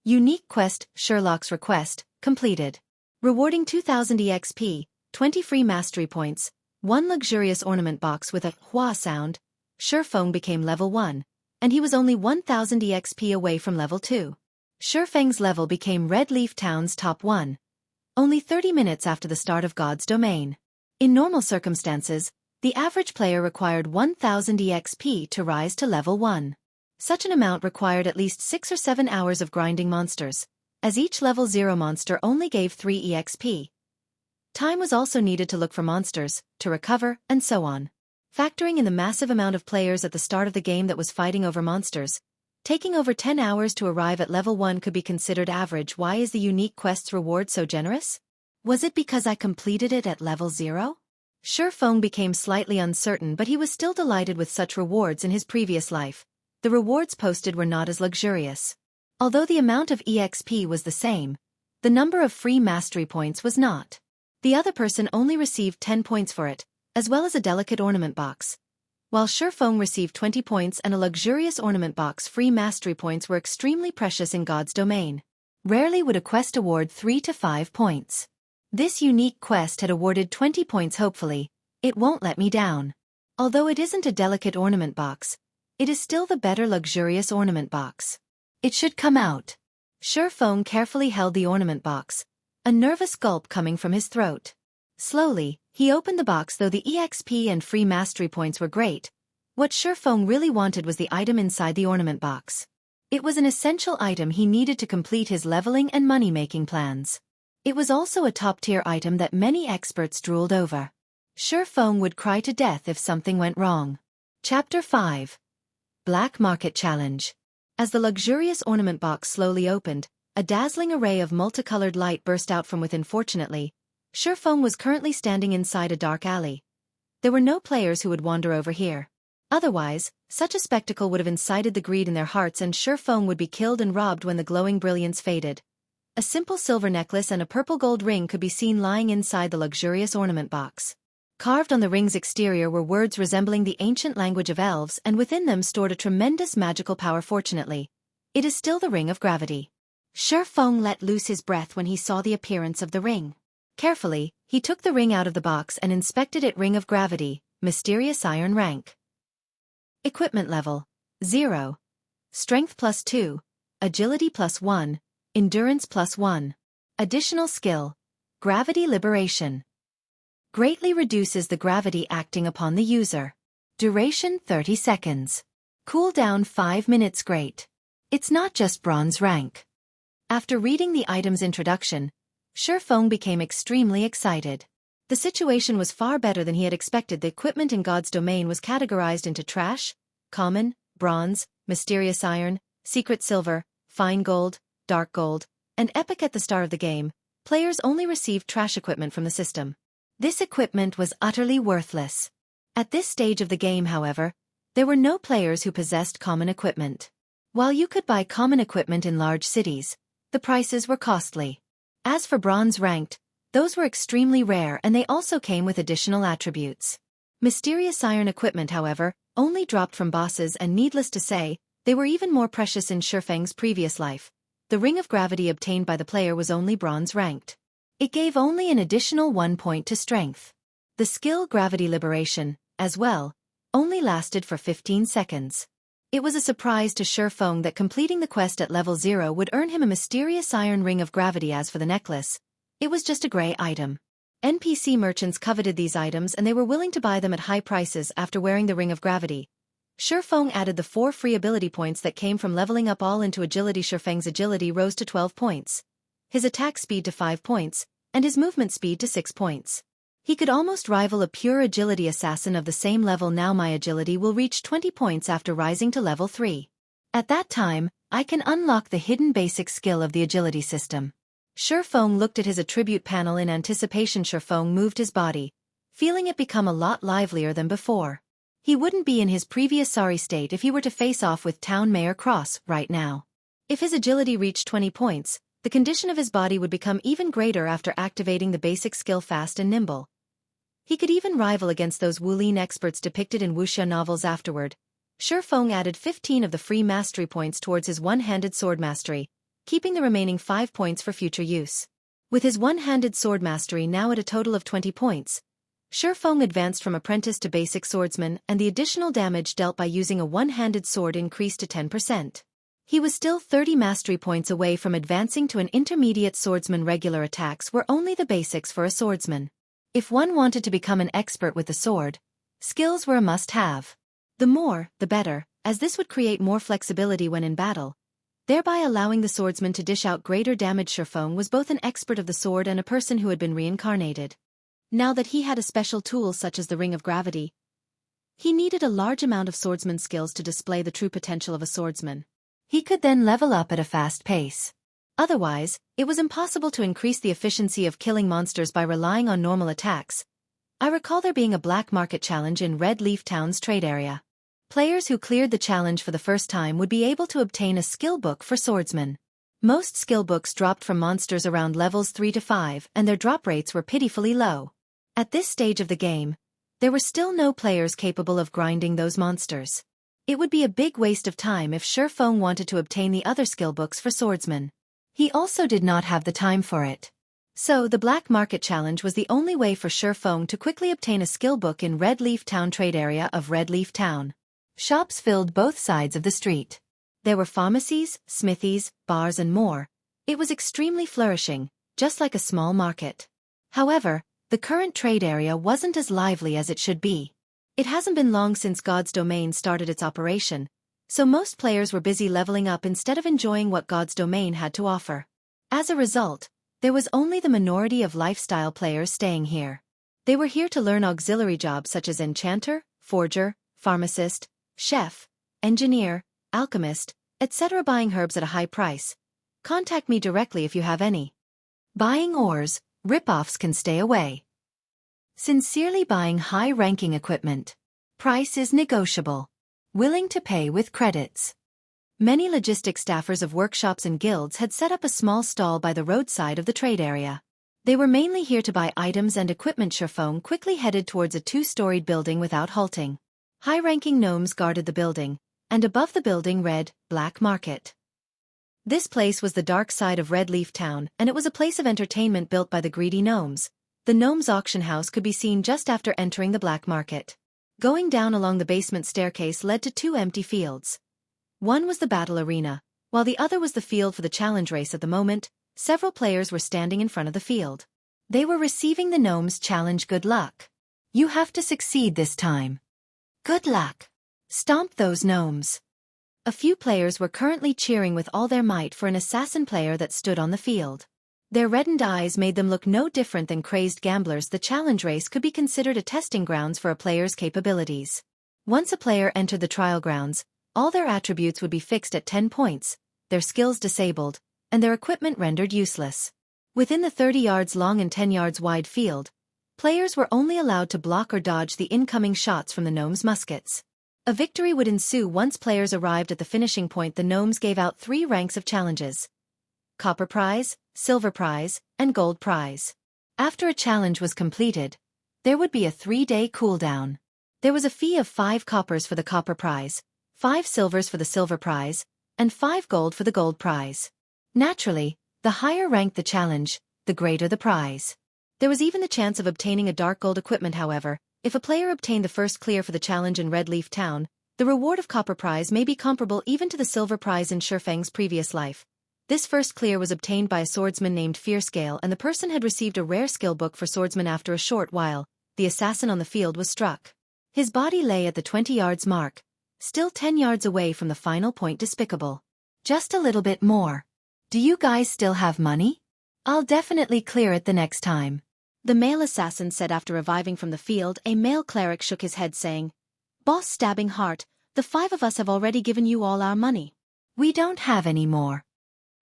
Unique quest, Sherlock's request, completed. Rewarding 2000 EXP, 20 free mastery points, 1 luxurious ornament box with a hua sound. Feng became level 1, and he was only 1000 EXP away from level 2. Feng's level became Red Leaf Town's top 1. Only 30 minutes after the start of God's Domain. In normal circumstances, the average player required 1000 EXP to rise to level 1. Such an amount required at least 6 or 7 hours of grinding monsters, as each level 0 monster only gave 3 EXP. Time was also needed to look for monsters, to recover, and so on. Factoring in the massive amount of players at the start of the game that was fighting over monsters, taking over 10 hours to arrive at level 1 could be considered average. Why is the unique quest's reward so generous? Was it because I completed it at level 0? Feng became slightly uncertain, but he was still delighted with such rewards in his previous life. The rewards posted were not as luxurious. Although the amount of EXP was the same, the number of free mastery points was not. The other person only received 10 points for it, as well as a delicate ornament box. While Feng received 20 points and a luxurious ornament box, free mastery points were extremely precious in God's domain. Rarely would a quest award 3 to 5 points. This unique quest had awarded 20 points. Hopefully, it won't let me down. Although it isn't a delicate ornament box, it is still the better luxurious ornament box. It should come out. Feng carefully held the ornament box, a nervous gulp coming from his throat. Slowly, he opened the box. Though the EXP and free mastery points were great, what Feng really wanted was the item inside the ornament box. It was an essential item he needed to complete his leveling and money-making plans. It was also a top-tier item that many experts drooled over. Feng would cry to death if something went wrong. Chapter 5. Black Market Challenge. As the luxurious ornament box slowly opened, a dazzling array of multicolored light burst out from within. Fortunately, Feng was currently standing inside a dark alley. There were no players who would wander over here. Otherwise, such a spectacle would have incited the greed in their hearts, and Feng would be killed and robbed when the glowing brilliance faded. A simple silver necklace and a purple gold ring could be seen lying inside the luxurious ornament box. Carved on the ring's exterior were words resembling the ancient language of elves, and within them stored a tremendous magical power. Fortunately, it is still the Ring of Gravity. Feng let loose his breath when he saw the appearance of the ring. Carefully, he took the ring out of the box and inspected it. Ring of Gravity, mysterious iron rank. Equipment level: 0. Strength +2. Agility +1. Endurance +1. Additional skill: Gravity Liberation. Greatly reduces the gravity acting upon the user. Duration 30 seconds. Cooldown 5 minutes. Great. It's not just bronze rank. After reading the item's introduction, Feng became extremely excited. The situation was far better than he had expected. The equipment in God's domain was categorized into trash, common, bronze, mysterious iron, secret silver, fine gold, dark gold, and epic. At the start of the game, players only received trash equipment from the system. This equipment was utterly worthless. At this stage of the game, however, there were no players who possessed common equipment. While you could buy common equipment in large cities, the prices were costly. As for bronze ranked, those were extremely rare, and they also came with additional attributes. Mysterious iron equipment, however, only dropped from bosses, and needless to say, they were even more precious in Feng's previous life. The Ring of Gravity obtained by the player was only bronze ranked. It gave only an additional 1 point to strength. The skill Gravity Liberation, as well, only lasted for 15 seconds. It was a surprise to Feng that completing the quest at level 0 would earn him a mysterious iron Ring of Gravity. As for the necklace, it was just a gray item. NPC merchants coveted these items, and they were willing to buy them at high prices. After wearing the Ring of Gravity, Feng added the 4 free ability points that came from leveling up all into agility. Feng's agility rose to 12 points. His attack speed to 5 points, and his movement speed to 6 points. He could almost rival a pure agility assassin of the same level. Now my agility will reach 20 points after rising to level 3. At that time, I can unlock the hidden basic skill of the agility system. Feng looked at his attribute panel in anticipation. Feng moved his body, feeling it become a lot livelier than before. He wouldn't be in his previous sorry state if he were to face off with Town Mayor Cross right now. If his agility reached 20 points, the condition of his body would become even greater after activating the basic skill Fast and Nimble. He could even rival against those Wulin experts depicted in Wuxia novels. Afterward, Feng added 15 of the free mastery points towards his one-handed sword mastery, keeping the remaining 5 points for future use. With his one-handed sword mastery now at a total of 20 points, Feng advanced from apprentice to basic swordsman, and the additional damage dealt by using a one-handed sword increased to 10%. He was still 30 mastery points away from advancing to an intermediate swordsman. Regular attacks were only the basics for a swordsman. If one wanted to become an expert with the sword, skills were a must-have. The more, the better, as this would create more flexibility when in battle, thereby allowing the swordsman to dish out greater damage. Feng was both an expert of the sword and a person who had been reincarnated. Now that he had a special tool such as the Ring of Gravity, he needed a large amount of swordsman skills to display the true potential of a swordsman. He could then level up at a fast pace. Otherwise, it was impossible to increase the efficiency of killing monsters by relying on normal attacks. I recall there being a black market challenge in Red Leaf Town's trade area. Players who cleared the challenge for the first time would be able to obtain a skill book for swordsmen. Most skill books dropped from monsters around levels 3 to 5, and their drop rates were pitifully low. At this stage of the game, there were still no players capable of grinding those monsters. It would be a big waste of time if Feng wanted to obtain the other skill books for swordsmen. He also did not have the time for it. So the Black Market Challenge was the only way for Feng to quickly obtain a skill book in Red Leaf Town trade area of Red Leaf Town. Shops filled both sides of the street. There were pharmacies, smithies, bars and more. It was extremely flourishing, just like a small market. However, the current trade area wasn't as lively as it should be. It hasn't been long since God's Domain started its operation, so most players were busy leveling up instead of enjoying what God's Domain had to offer. As a result, there was only the minority of lifestyle players staying here. They were here to learn auxiliary jobs such as enchanter, forger, pharmacist, chef, engineer, alchemist, etc. Buying herbs at a high price. Contact me directly if you have any. Buying ores, rip-offs can stay away. Sincerely buying high-ranking equipment. Price is negotiable. Willing to pay with credits. Many logistic staffers of workshops and guilds had set up a small stall by the roadside of the trade area. They were mainly here to buy items and equipment. Feng quickly headed towards a two-storied building without halting. High-ranking gnomes guarded the building, and above the building read, Black Market. This place was the dark side of Red Leaf Town, and it was a place of entertainment built by the greedy gnomes. The gnomes' auction house could be seen just after entering the black market. Going down along the basement staircase led to two empty fields. One was the battle arena, while the other was the field for the challenge race. At the moment, several players were standing in front of the field. They were receiving the gnomes' challenge. Good luck. You have to succeed this time. Good luck. Stomp those gnomes. A few players were currently cheering with all their might for an assassin player that stood on the field. Their reddened eyes made them look no different than crazed gamblers. The challenge race could be considered a testing grounds for a player's capabilities. Once a player entered the trial grounds, all their attributes would be fixed at 10 points, their skills disabled, and their equipment rendered useless. Within the 30 yards long and 10 yards wide field, players were only allowed to block or dodge the incoming shots from the gnomes' muskets. A victory would ensue once players arrived at the finishing point. The gnomes gave out 3 ranks of challenges: Copper Prize, Silver Prize, and Gold Prize. After a challenge was completed, there would be a 3-day cooldown. There was a fee of 5 coppers for the Copper Prize, 5 silvers for the Silver Prize, and 5 gold for the Gold Prize. Naturally, the higher ranked the challenge, the greater the prize. There was even the chance of obtaining a dark gold equipment. However, if a player obtained the first clear for the challenge in Red Leaf Town, the reward of Copper Prize may be comparable even to the Silver Prize in Feng's previous life. This first clear was obtained by a swordsman named Fierscale, and the person had received a rare skill book for swordsman. After a short while, the assassin on the field was struck. His body lay at the 20 yards mark, still 10 yards away from the final point. Despicable. Just a little bit more. Do you guys still have money? I'll definitely clear it the next time. The male assassin said after reviving from the field. A male cleric shook his head saying, Boss Stabbing Heart, the 5 of us have already given you all our money. We don't have any more.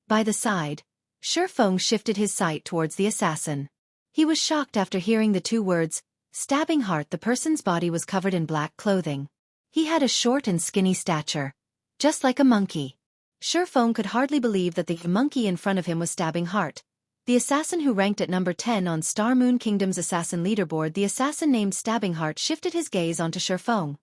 By the side, Feng shifted his sight towards the assassin. He was shocked after hearing the 2 words, Stabbing Heart. The person's body was covered in black clothing. He had a short and skinny stature, just like a monkey. Feng could hardly believe that the monkey in front of him was Stabbing Heart, the assassin who ranked at number 10 on Star Moon Kingdom's assassin leaderboard. The assassin named Stabbing Heart shifted his gaze onto Feng.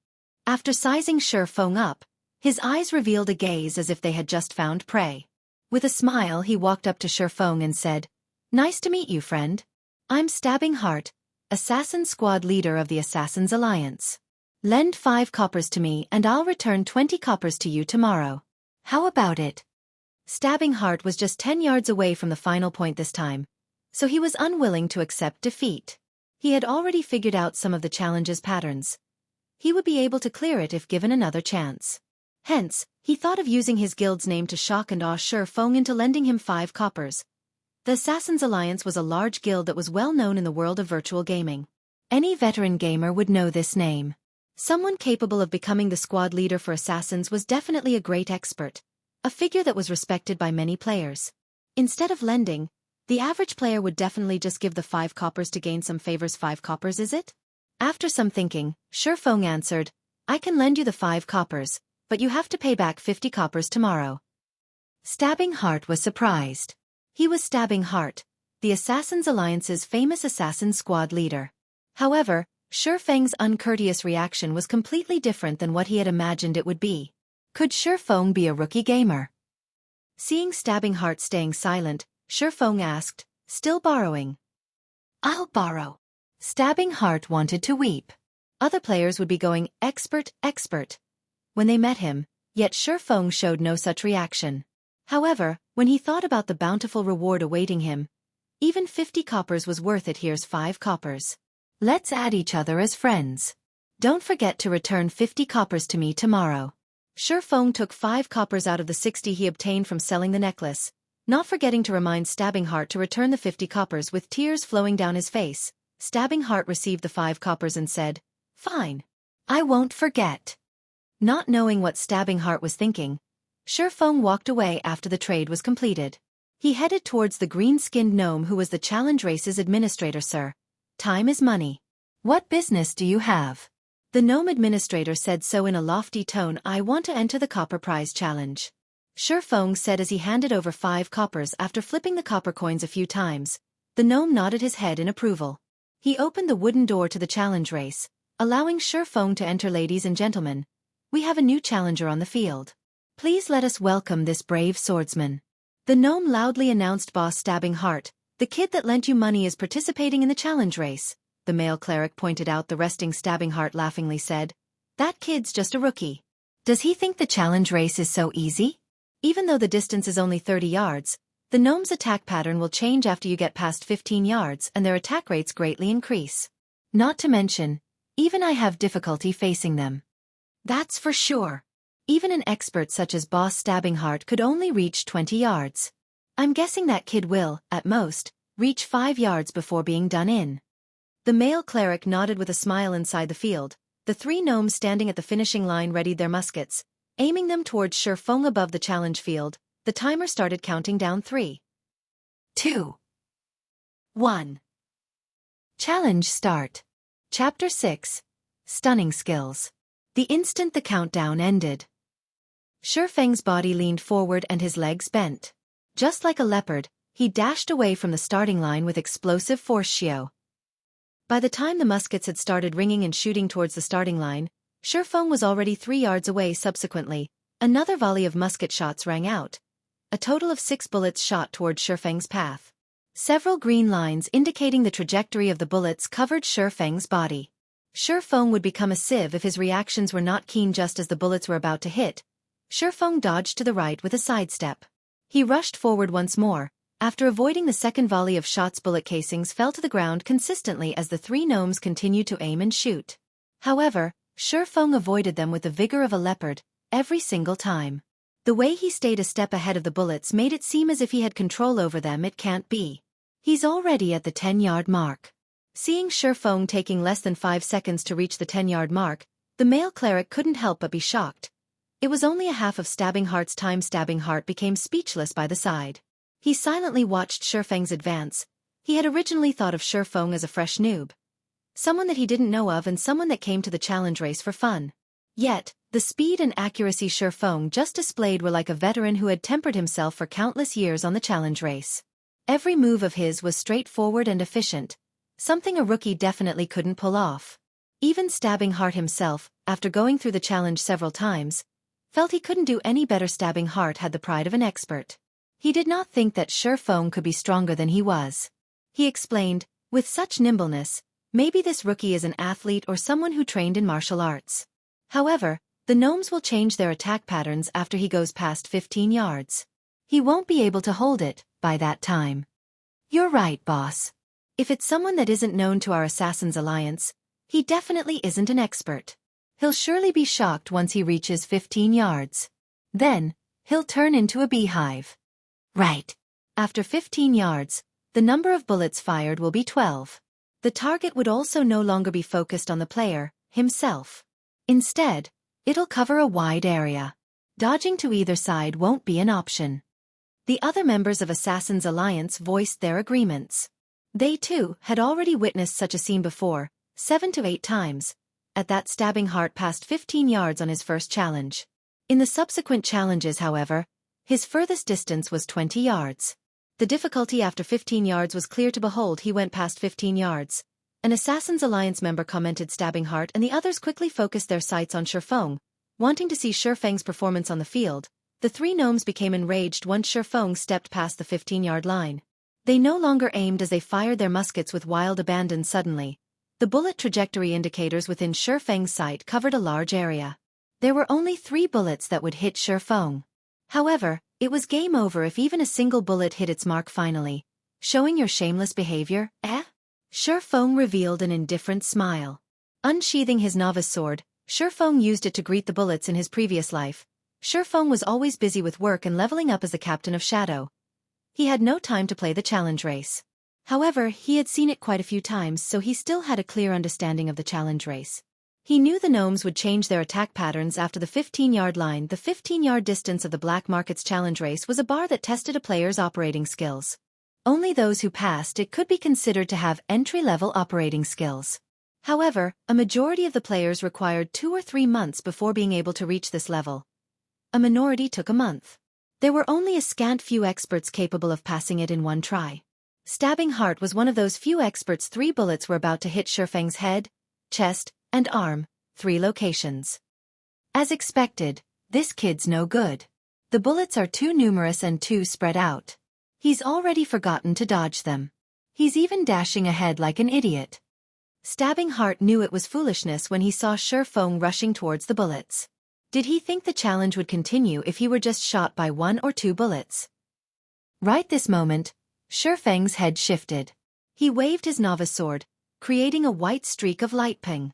After sizing Feng up, his eyes revealed a gaze as if they had just found prey. With a smile he walked up to Feng and said, Nice to meet you, friend. I'm Stabbing Heart, assassin squad leader of the Assassin's Alliance. Lend 5 coppers to me and I'll return 20 coppers to you tomorrow. How about it? Stabbing Heart was just 10 yards away from the final point this time, so he was unwilling to accept defeat. He had already figured out some of the challenge's patterns. He would be able to clear it if given another chance. Hence, he thought of using his guild's name to shock and awe Feng into lending him 5 coppers. The Assassins Alliance was a large guild that was well known in the world of virtual gaming. Any veteran gamer would know this name. Someone capable of becoming the squad leader for Assassins was definitely a great expert, a figure that was respected by many players. Instead of lending, the average player would definitely just give the 5 coppers to gain some favors. 5 coppers, is it? After some thinking, Feng answered, I can lend you the 5 coppers, but you have to pay back 50 coppers tomorrow. Stabbing Heart was surprised. He was Stabbing Heart, the Assassins Alliance's famous assassin squad leader. However, Feng's uncourteous reaction was completely different than what he had imagined it would be. Could Feng be a rookie gamer? Seeing Stabbing Heart staying silent, Feng asked, still borrowing? I'll borrow. Stabbing Heart wanted to weep. Other players would be going, expert, expert, when they met him, yet Feng showed no such reaction. However, when he thought about the bountiful reward awaiting him, even 50 coppers was worth it. Here's 5 coppers. Let's add each other as friends. Don't forget to return 50 coppers to me tomorrow. Feng took 5 coppers out of the 60 he obtained from selling the necklace, not forgetting to remind Stabbing Heart to return the 50 coppers. With tears flowing down his face, Stabbing Heart received the 5 coppers and said, Fine. I won't forget. Not knowing what Stabbing Heart was thinking, Feng walked away after the trade was completed. He headed towards the green-skinned gnome who was the challenge race's administrator. Sir, time is money. What business do you have? The gnome administrator said so in a lofty tone. I want to enter the copper prize challenge. Feng said as he handed over 5 coppers. After flipping the copper coins a few times, the gnome nodded his head in approval. He opened the wooden door to the challenge race, allowing Feng to enter. Ladies and gentlemen, we have a new challenger on the field. Please let us welcome this brave swordsman. The gnome loudly announced. Boss Stabbing Heart, the kid that lent you money is participating in the challenge race, the male cleric pointed out. The resting Stabbing Heart laughingly said, that kid's just a rookie. Does he think the challenge race is so easy? Even though the distance is only 30 yards, the gnome's attack pattern will change after you get past 15 yards and their attack rates greatly increase. Not to mention, even I have difficulty facing them. That's for sure. Even an expert such as Boss Stabbing Heart could only reach 20 yards. I'm guessing that kid will, at most, reach 5 yards before being done in. The male cleric nodded with a smile. Inside the field, the 3 gnomes standing at the finishing line readied their muskets, aiming them towards Feng above the challenge field. The timer started counting down. 3, 2, 1. Challenge start. Chapter 6. Stunning Skills. The instant the countdown ended, Feng's body leaned forward and his legs bent. Just like a leopard, he dashed away from the starting line with explosive force. By the time the muskets had started ringing and shooting towards the starting line, Feng was already 3 yards away. Subsequently, another volley of musket shots rang out. A total of 6 bullets shot towards Feng's path. Several green lines indicating the trajectory of the bullets covered Feng's body. Feng would become a sieve if his reactions were not keen. Just as the bullets were about to hit, Feng dodged to the right with a sidestep. He rushed forward once more. After avoiding the second volley of shots, bullet casings fell to the ground consistently as the 3 gnomes continued to aim and shoot. However, Feng avoided them with the vigor of a leopard, every single time. The way he stayed a step ahead of the bullets made it seem as if he had control over them. It can't be. He's already at the 10-yard mark. Seeing Feng taking less than 5 seconds to reach the 10-yard mark, the male cleric couldn't help but be shocked. It was only a half of Stabbing Heart's time. Stabbing Heart became speechless by the side. He silently watched Feng's advance. He had originally thought of Feng as a fresh noob, someone that he didn't know of and someone that came to the challenge race for fun. Yet, the speed and accuracy Feng just displayed were like a veteran who had tempered himself for countless years on the challenge race. Every move of his was straightforward and efficient, something a rookie definitely couldn't pull off. Even Stabbing Heart himself, after going through the challenge several times, felt he couldn't do any better. Stabbing Heart had the pride of an expert. He did not think that Feng could be stronger than he was. He explained, with such nimbleness, maybe this rookie is an athlete or someone who trained in martial arts. However, the gnomes will change their attack patterns after he goes past 15 yards. He won't be able to hold it by that time. You're right, boss. If it's someone that isn't known to our Assassins Alliance, he definitely isn't an expert. He'll surely be shocked once he reaches 15 yards. Then, he'll turn into a beehive. Right. After 15 yards, the number of bullets fired will be 12. The target would also no longer be focused on the player, himself. Instead, it'll cover a wide area. Dodging to either side won't be an option. The other members of Assassin's Alliance voiced their agreements. They too had already witnessed such a scene before, 7 to 8 times. At that stabbing heart passed 15 yards on his first challenge. In the subsequent challenges, however, his furthest distance was 20 yards. The difficulty after 15 yards was clear to behold. He went past 15 yards. An Assassin's Alliance member commented stabbing heart, and the others quickly focused their sights on Feng. Wanting to see Feng's performance on the field, the three gnomes became enraged once Feng stepped past the 15-yard line. They no longer aimed as they fired their muskets with wild abandon. Suddenly, the bullet trajectory indicators within Feng's sight covered a large area. There were only 3 bullets that would hit Feng. However, it was game over if even a single bullet hit its mark. Finally, showing your shameless behavior, eh? Feng revealed an indifferent smile. Unsheathing his novice sword, Feng used it to greet the bullets in his previous life. Feng was always busy with work and leveling up as the captain of Shadow. He had no time to play the challenge race. However, he had seen it quite a few times, so he still had a clear understanding of the challenge race. He knew the gnomes would change their attack patterns after the 15-yard line. The 15-yard distance of the Black Market's challenge race was a bar that tested a player's operating skills. Only those who passed it could be considered to have entry-level operating skills. However, a majority of the players required 2 or 3 months before being able to reach this level. A minority took a month. There were only a scant few experts capable of passing it in one try. Stabbing Heart was one of those few experts. 3 bullets were about to hit Feng's head, chest, and arm, 3 locations. As expected, this kid's no good. The bullets are too numerous and too spread out. He's already forgotten to dodge them. He's even dashing ahead like an idiot. Stabbing Heart knew it was foolishness when he saw Feng rushing towards the bullets. Did he think the challenge would continue if he were just shot by 1 or 2 bullets? Right this moment, Feng's head shifted. He waved his novice sword, creating a white streak of light ping.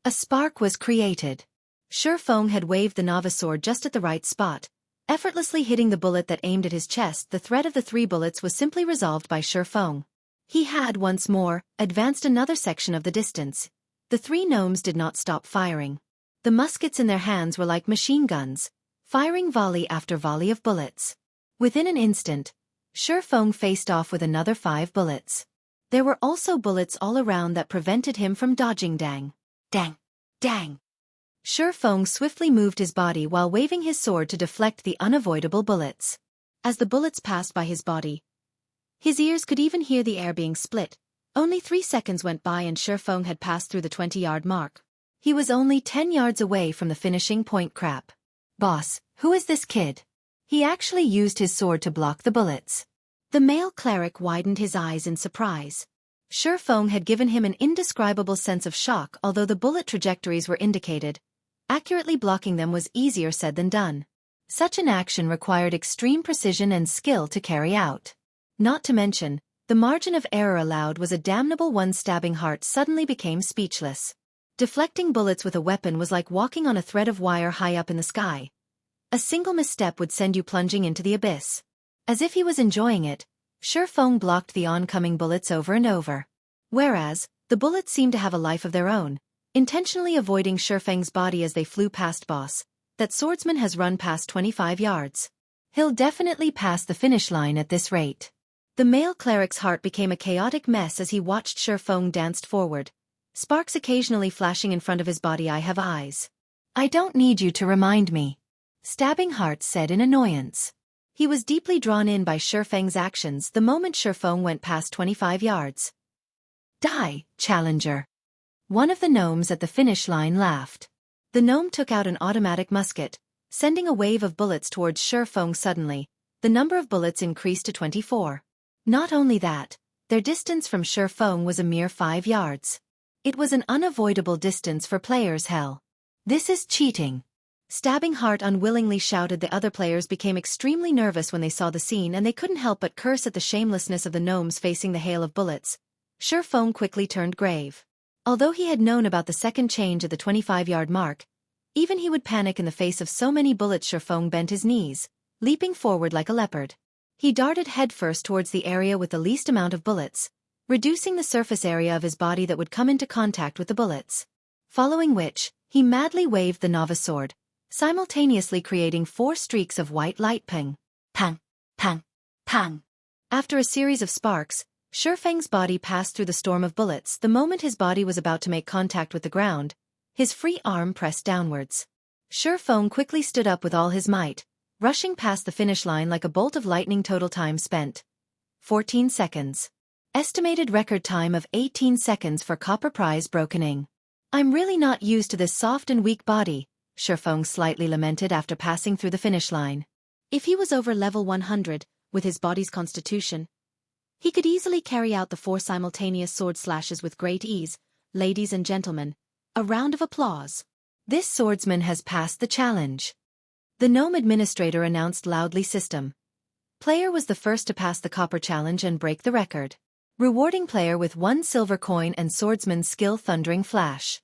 A spark was created. Feng had waved the novice sword just at the right spot, effortlessly hitting the bullet that aimed at his chest. The threat of the 3 bullets was simply resolved by Feng. He had once more advanced another section of the distance. The 3 gnomes did not stop firing. The muskets in their hands were like machine guns, firing volley after volley of bullets. Within an instant, Feng faced off with another 5 bullets. There were also bullets all around that prevented him from dodging. Dang! Dang! Dang! Feng swiftly moved his body while waving his sword to deflect the unavoidable bullets. As the bullets passed by his body, his ears could even hear the air being split. Only 3 seconds went by and Feng had passed through the 20-yard mark. He was only 10 yards away from the finishing point. Crap. Boss, who is this kid? He actually used his sword to block the bullets. The male cleric widened his eyes in surprise. Feng had given him an indescribable sense of shock. Although the bullet trajectories were indicated, accurately blocking them was easier said than done. Such an action required extreme precision and skill to carry out. Not to mention, the margin of error allowed was a damnable one. Stabbing Heart suddenly became speechless. Deflecting bullets with a weapon was like walking on a thread of wire high up in the sky. A single misstep would send you plunging into the abyss. As if he was enjoying it, Feng blocked the oncoming bullets over and over. Whereas, the bullets seemed to have a life of their own, intentionally avoiding Feng's body as they flew past. Boss, that swordsman has run past 25 yards. He'll definitely pass the finish line at this rate. The male cleric's heart became a chaotic mess as he watched Feng danced forward, sparks occasionally flashing in front of his body. I have eyes. I don't need you to remind me. Stabbing Heart said in annoyance. He was deeply drawn in by Feng's actions the moment Feng went past 25 yards. Die, challenger. One of the gnomes at the finish line laughed. The gnome took out an automatic musket, sending a wave of bullets towards Feng. Suddenly, the number of bullets increased to 24. Not only that, their distance from Feng was a mere 5 yards. It was an unavoidable distance for players. Hell. This is cheating. Stabbing Heart unwillingly shouted. The other players became extremely nervous when they saw the scene, and they couldn't help but curse at the shamelessness of the gnomes facing the hail of bullets. Feng quickly turned grave. Although he had known about the second change at the 25-yard mark, even he would panic in the face of so many bullets. Feng bent his knees, leaping forward like a leopard. He darted headfirst towards the area with the least amount of bullets, reducing the surface area of his body that would come into contact with the bullets. Following which, he madly waved the novice sword, simultaneously creating 4 streaks of white light ping. Pang, pang, pang. After a series of sparks, Feng's body passed through the storm of bullets. The moment his body was about to make contact with the ground, his free arm pressed downwards. Feng quickly stood up with all his might, rushing past the finish line like a bolt of lightning. Total time spent: 14 seconds. Estimated record time of 18 seconds for copper prize brokening. I'm really not used to this soft and weak body, Feng slightly lamented after passing through the finish line. If he was over level 100, with his body's constitution, he could easily carry out the 4 simultaneous sword slashes with great ease. Ladies and gentlemen, a round of applause. This swordsman has passed the challenge. The Gnome administrator announced loudly. System player was the first to pass the copper challenge and break the record. Rewarding player with 1 silver coin and swordsman's skill Thundering Flash.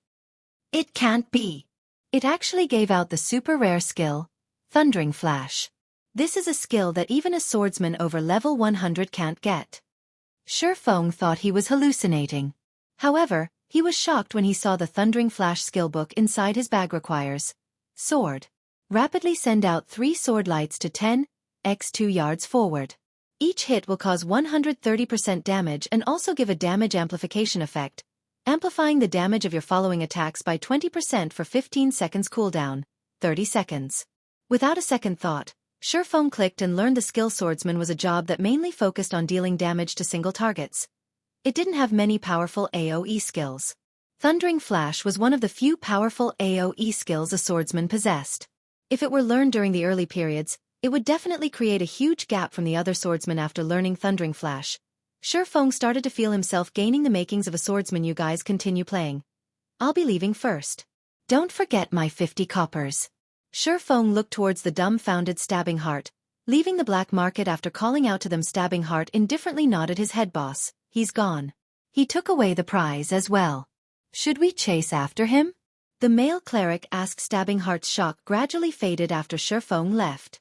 It can't be. It actually gave out the super rare skill, Thundering Flash. This is a skill that even a swordsman over level 100 can't get. Feng thought he was hallucinating. However, he was shocked when he saw the Thundering Flash skill book inside his bag. Requires sword. Rapidly send out 3 sword lights to 10x 2 yards forward. Each hit will cause 130% damage and also give a damage amplification effect, amplifying the damage of your following attacks by 20% for 15 seconds cooldown, 30 seconds. Without a second thought, Feng clicked and learned the skill. Swordsman was a job that mainly focused on dealing damage to single targets. It didn't have many powerful AoE skills. Thundering Flash was one of the few powerful AoE skills a swordsman possessed. If it were learned during the early periods, it would definitely create a huge gap from the other swordsmen. After learning Thundering Flash, Feng started to feel himself gaining the makings of a swordsman. You guys continue playing. I'll be leaving first. Don't forget my 50 coppers. Feng looked towards the dumbfounded Stabbing Heart, leaving the black market. After calling out to them, Stabbing Heart indifferently nodded his head. Boss, he's gone. He took away the prize as well. Should we chase after him? The male cleric asked. Stabbing Heart's shock gradually faded after Feng left.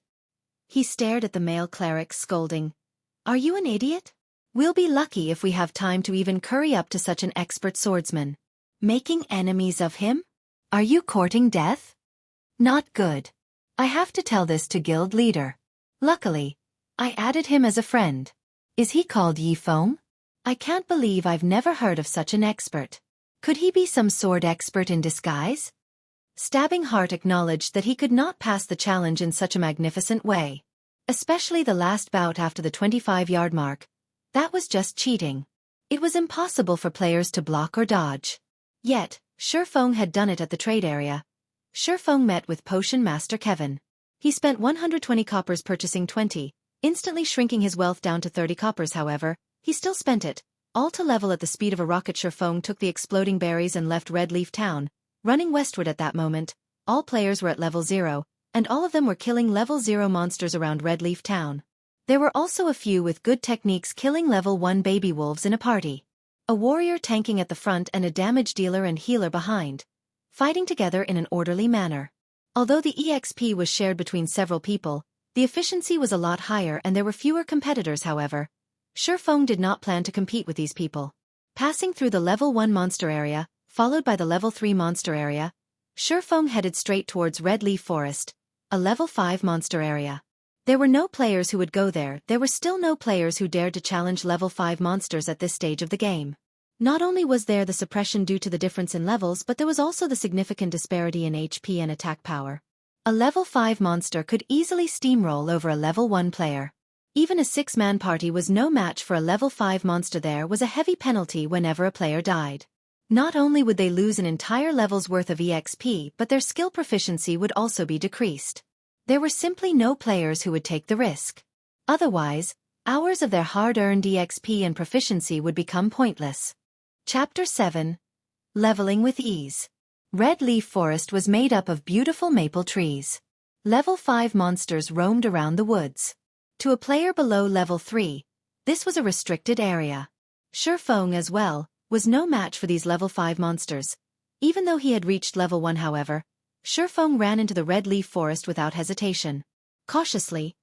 He stared at the male cleric, scolding. Are you an idiot? We'll be lucky if we have time to even curry up to such an expert swordsman. Making enemies of him? Are you courting death? Not good. I have to tell this to guild leader. Luckily, I added him as a friend. Is he called Feng? I can't believe I've never heard of such an expert. Could he be some sword expert in disguise? Stabbing Heart acknowledged that he could not pass the challenge in such a magnificent way. Especially the last bout after the 25-yard mark. That was just cheating. It was impossible for players to block or dodge. Yet, Feng had done it at the trade area. Feng met with Potion Master Kevin. He spent 120 coppers purchasing 20, instantly shrinking his wealth down to 30 coppers. However, he still spent it, all to level at the speed of a rocket. Feng took the exploding berries and left Red Leaf Town, running westward. At that moment, all players were at level 0, and all of them were killing level 0 monsters around Red Leaf Town. There were also a few with good techniques killing level 1 baby wolves in a party. A warrior tanking at the front and a damage dealer and healer behind, fighting together in an orderly manner. Although the EXP was shared between several people, the efficiency was a lot higher and there were fewer competitors. However, Feng did not plan to compete with these people. Passing through the level 1 monster area, followed by the level 3 monster area, Feng headed straight towards Red Leaf Forest, a level 5 monster area. There were no players who would go there. There were still no players who dared to challenge level 5 monsters at this stage of the game. Not only was there the suppression due to the difference in levels, but there was also the significant disparity in HP and attack power. A level 5 monster could easily steamroll over a level 1 player. Even a 6-man party was no match for a level 5 monster. There was a heavy penalty whenever a player died. Not only would they lose an entire level's worth of EXP, but their skill proficiency would also be decreased. There were simply no players who would take the risk. Otherwise, hours of their hard-earned EXP and proficiency would become pointless. Chapter 7. Leveling with Ease. Red Leaf Forest was made up of beautiful maple trees. Level 5 monsters roamed around the woods. To a player below level 3, this was a restricted area. Feng as well was no match for these level 5 monsters. Even though he had reached level 1, however, Feng ran into the Red Leaf Forest without hesitation. Cautiously,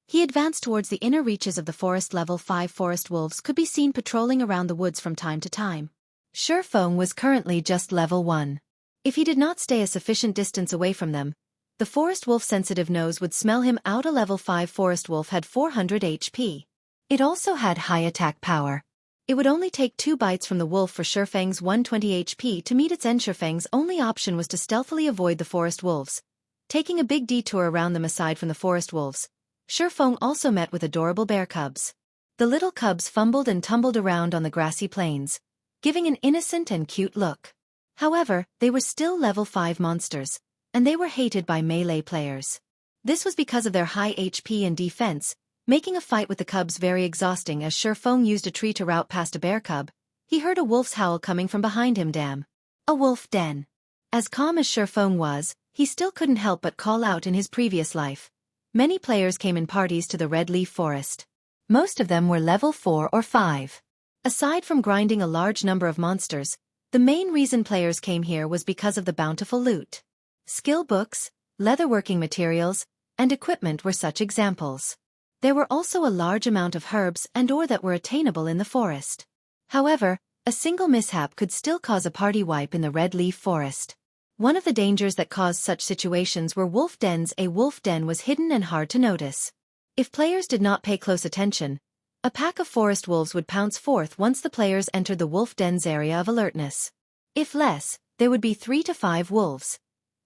He advanced towards the inner reaches of the forest. Level 5 forest wolves could be seen patrolling around the woods from time to time. Feng was currently just level 1. If he did not stay a sufficient distance away from them, the forest wolf sensitive nose would smell him out. A level 5 forest wolf had 400 HP. It also had high attack power. It would only take 2 bites from the wolf for Feng's 120 HP to meet its end. Feng's only option was to stealthily avoid the forest wolves, taking a big detour around them. Aside from the forest wolves, Feng also met with adorable bear cubs. The little cubs fumbled and tumbled around on the grassy plains, giving an innocent and cute look. However, they were still level 5 monsters, and they were hated by melee players. This was because of their high HP and defense, making a fight with the cubs very exhausting. As Feng used a tree to route past a bear cub, he heard a wolf's howl coming from behind him. Damn. A wolf den. As calm as Feng was, he still couldn't help but call out. In his previous life, many players came in parties to the Red Leaf Forest. Most of them were level 4 or 5. Aside from grinding a large number of monsters, the main reason players came here was because of the bountiful loot. Skill books, leatherworking materials, and equipment were such examples. There were also a large amount of herbs and ore that were attainable in the forest. However, a single mishap could still cause a party wipe in the Red Leaf Forest. One of the dangers that caused such situations were wolf dens. A wolf den was hidden and hard to notice. If players did not pay close attention, a pack of forest wolves would pounce forth once the players entered the wolf den's area of alertness. If less, there would be 3 to 5 wolves.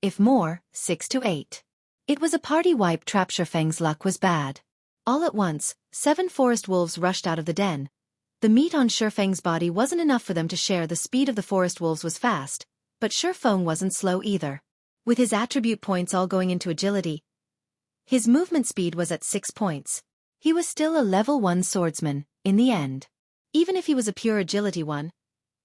If more, 6 to 8. It was a party wipe trap. Feng's luck was bad. All at once, 7 forest wolves rushed out of the den. The meat on Feng's body wasn't enough for them to share. The speed of the forest wolves was fast, but Feng wasn't slow either. With his attribute points all going into agility, his movement speed was at 6 points. He was still a level 1 swordsman, in the end. Even if he was a pure agility 1,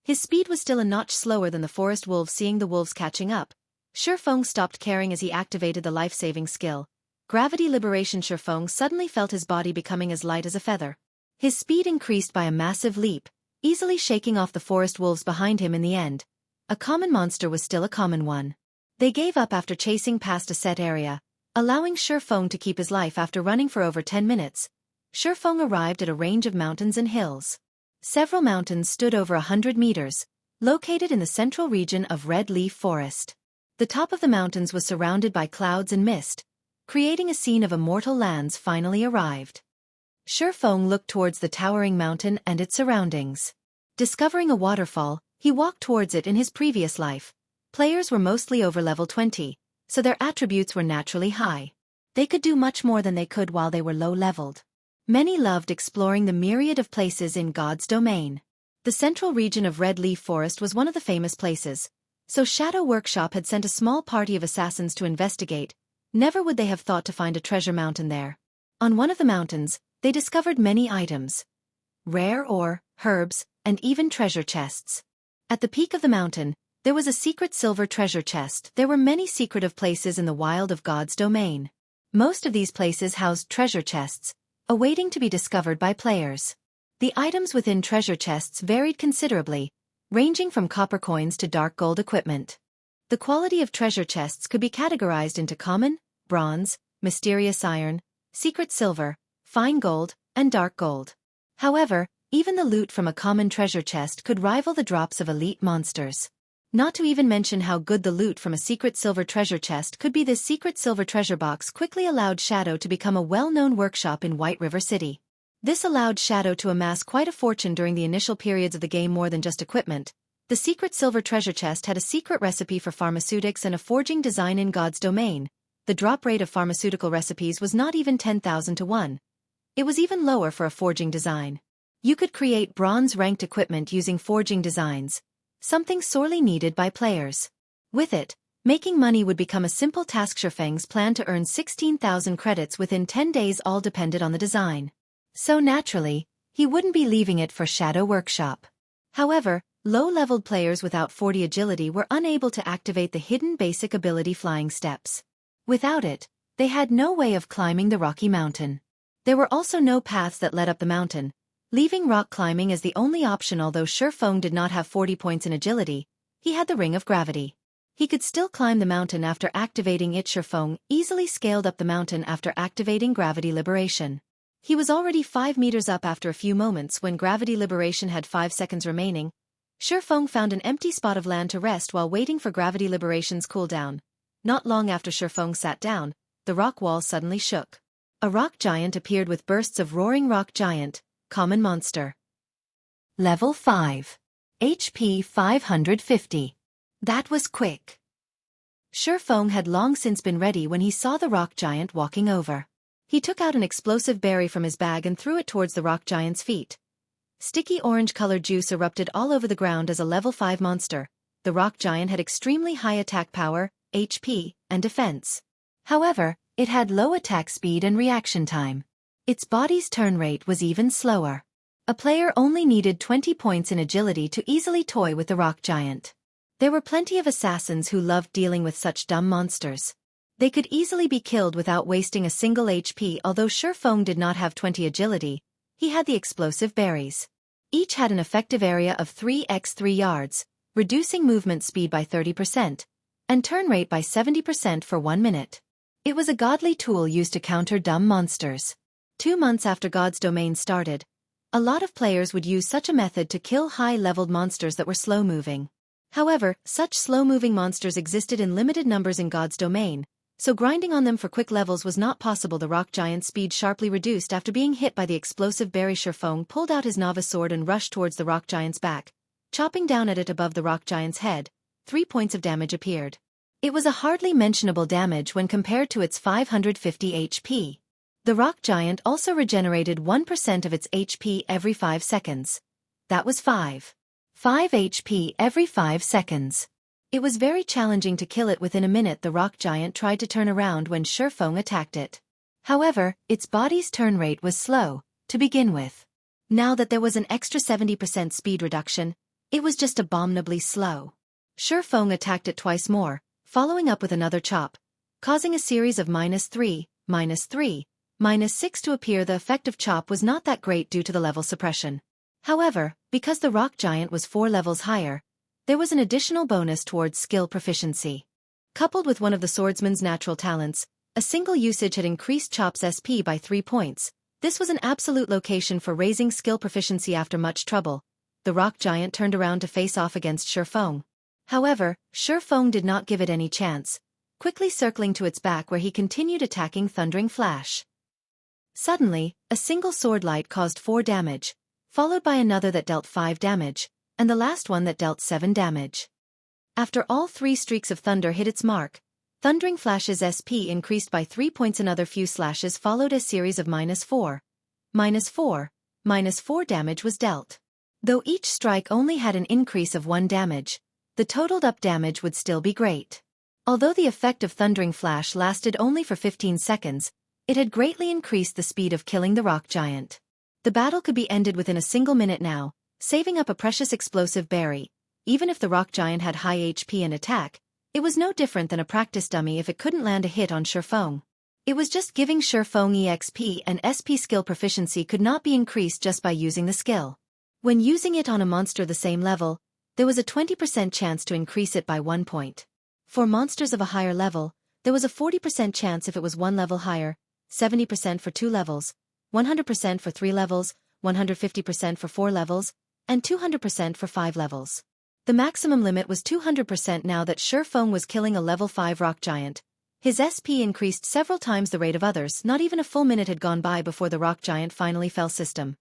his speed was still a notch slower than the forest wolves. Seeing the wolves catching up, Feng stopped caring as he activated the life-saving skill, Gravity Liberation. Feng suddenly felt his body becoming as light as a feather. His speed increased by a massive leap, easily shaking off the forest wolves behind him. In the end, a common monster was still a common one. They gave up after chasing past a set area, allowing Feng to keep his life. After running for over 10 minutes, Feng arrived at a range of mountains and hills. Several mountains stood over 100 meters, located in the central region of Red Leaf Forest. The top of the mountains was surrounded by clouds and mist, creating a scene of immortal lands. Finally arrived. Feng looked towards the towering mountain and its surroundings. Discovering a waterfall, he walked towards it. In his previous life, players were mostly over level 20, so their attributes were naturally high. They could do much more than they could while they were low-leveled. Many loved exploring the myriad of places in God's domain. The central region of Red Leaf Forest was one of the famous places, so Shadow Workshop had sent a small party of assassins to investigate. Never would they have thought to find a treasure mountain there. On one of the mountains, they discovered many items, rare ore, herbs, and even treasure chests. At the peak of the mountain, there was a secret silver treasure chest. There were many secretive places in the wild of God's domain. Most of these places housed treasure chests, awaiting to be discovered by players. The items within treasure chests varied considerably, ranging from copper coins to dark gold equipment. The quality of treasure chests could be categorized into common, bronze, mysterious iron, secret silver, fine gold, and dark gold. However, even the loot from a common treasure chest could rival the drops of elite monsters. Not to even mention how good the loot from a secret silver treasure chest could be. This secret silver treasure box quickly allowed Shadow to become a well-known workshop in White River City. This allowed Shadow to amass quite a fortune during the initial periods of the game. More than just equipment, the secret silver treasure chest had a secret recipe for pharmaceutics and a forging design in God's domain. The drop rate of pharmaceutical recipes was not even 10,000 to 1. It was even lower for a forging design. You could create bronze-ranked equipment using forging designs, something sorely needed by players. With it, making money would become a simple task. Feng's plan to earn 16,000 credits within 10 days all depended on the design. So naturally, he wouldn't be leaving it for Shadow Workshop. However, low-leveled players without 40 agility were unable to activate the hidden basic ability Flying Steps. Without it, they had no way of climbing the rocky mountain. There were also no paths that led up the mountain, leaving rock climbing as the only option. Although Feng did not have 40 points in agility, he had the Ring of Gravity. He could still climb the mountain after activating it. Feng easily scaled up the mountain after activating gravity liberation. He was already 5 meters up after a few moments when gravity liberation had 5 seconds remaining. Feng found an empty spot of land to rest while waiting for gravity liberation's cooldown. Not long after Feng sat down, the rock wall suddenly shook. A rock giant appeared with bursts of roaring rock giant, common monster. Level 5. HP 550. That was quick. Feng had long since been ready when he saw the rock giant walking over. He took out an explosive berry from his bag and threw it towards the rock giant's feet. Sticky orange-colored juice erupted all over the ground as a level 5 monster. The rock giant had extremely high attack power, HP, and defense. However, it had low attack speed and reaction time. Its body's turn rate was even slower. A player only needed 20 points in agility to easily toy with the rock giant. There were plenty of assassins who loved dealing with such dumb monsters. They could easily be killed without wasting a single HP. Although Feng did not have 20 agility, he had the explosive berries. Each had an effective area of 3x3 yards, reducing movement speed by 30%, and turn rate by 70% for 1 minute. It was a godly tool used to counter dumb monsters. 2 months after God's Domain started, a lot of players would use such a method to kill high-leveled monsters that were slow-moving. However, such slow-moving monsters existed in limited numbers in God's Domain, so grinding on them for quick levels was not possible. The rock giant's speed sharply reduced after being hit by the explosive berry. Feng pulled out his novice sword and rushed towards the rock giant's back, chopping down at it above the rock giant's head. 3 points of damage appeared. It was a hardly mentionable damage when compared to its 550 HP. The rock giant also regenerated 1% of its HP every 5 seconds. That was 5 HP every 5 seconds. It was very challenging to kill it within a minute. The rock giant tried to turn around when Feng attacked it. However, its body's turn rate was slow, to begin with. Now that there was an extra 70% speed reduction, it was just abominably slow. Feng attacked it twice more, following up with another chop, causing a series of -3, -3, -6 to appear. The effect of chop was not that great due to the level suppression. However, because the rock giant was 4 levels higher, there was an additional bonus towards skill proficiency. Coupled with one of the swordsman's natural talents, a single usage had increased Chop's SP by 3 points. This was an absolute location for raising skill proficiency. After much trouble, the rock giant turned around to face off against Feng. However, Feng did not give it any chance, quickly circling to its back where he continued attacking Thundering Flash. Suddenly, a single sword light caused 4 damage, followed by another that dealt 5 damage, and the last one that dealt 7 damage. After all 3 streaks of thunder hit its mark, Thundering Flash's SP increased by 3 points. Another few slashes followed. A series of -4, -4, -4 damage was dealt. Though each strike only had an increase of 1 damage, the totaled up damage would still be great. Although the effect of Thundering Flash lasted only for 15 seconds, it had greatly increased the speed of killing the rock giant. The battle could be ended within a single minute now, saving up a precious explosive berry. Even if the rock giant had high HP and attack, it was no different than a practice dummy if it couldn't land a hit on Feng. It was just giving Feng EXP, and SP skill proficiency could not be increased just by using the skill. When using it on a monster the same level, there was a 20% chance to increase it by 1 point. For monsters of a higher level, there was a 40% chance if it was 1 level higher, 70% for 2 levels, 100% for 3 levels, 150% for 4 levels, and 200% for 5 levels. The maximum limit was 200%. Now that Feng was killing a level 5 rock giant, his SP increased several times the rate of others. Not even a full minute had gone by before the rock giant finally fell. System.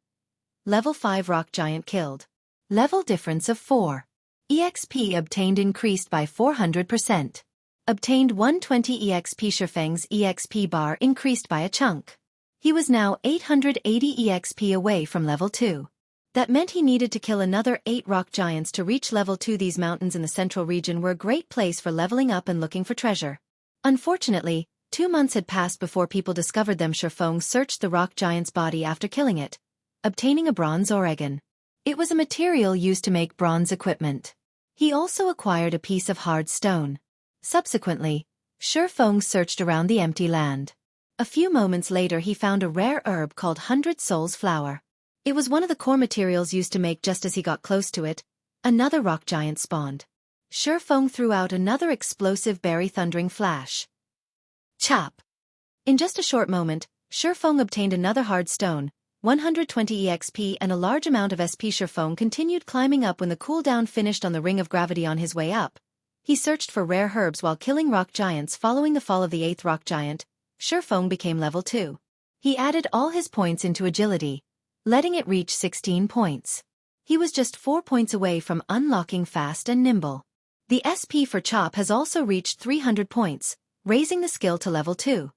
Level 5 rock giant killed. Level difference of 4. EXP obtained increased by 400%. Obtained 120 EXP. Feng's EXP bar increased by a chunk. He was now 880 EXP away from level 2. That meant he needed to kill another 8 rock giants to reach level 2. These mountains in the central region were a great place for leveling up and looking for treasure. Unfortunately, 2 months had passed before people discovered them. Feng searched the rock giant's body after killing it, obtaining a bronze Oregon. It was a material used to make bronze equipment. He also acquired a piece of hard stone. Subsequently, Feng searched around the empty land. A few moments later he found a rare herb called 100 Souls Flower. It was one of the core materials used to make. Just as he got close to it, another rock giant spawned. Feng threw out another explosive berry thundering flash. Chop! In just a short moment, Feng obtained another hard stone, 120 EXP and a large amount of SP. Feng continued climbing up when the cooldown finished on the ring of gravity. On his way up, he searched for rare herbs while killing rock giants. Following the fall of the 8th rock giant, Feng became level 2. He added all his points into agility, letting it reach 16 points. He was just 4 points away from unlocking fast and nimble. The SP for Chop has also reached 300 points, raising the skill to level 2.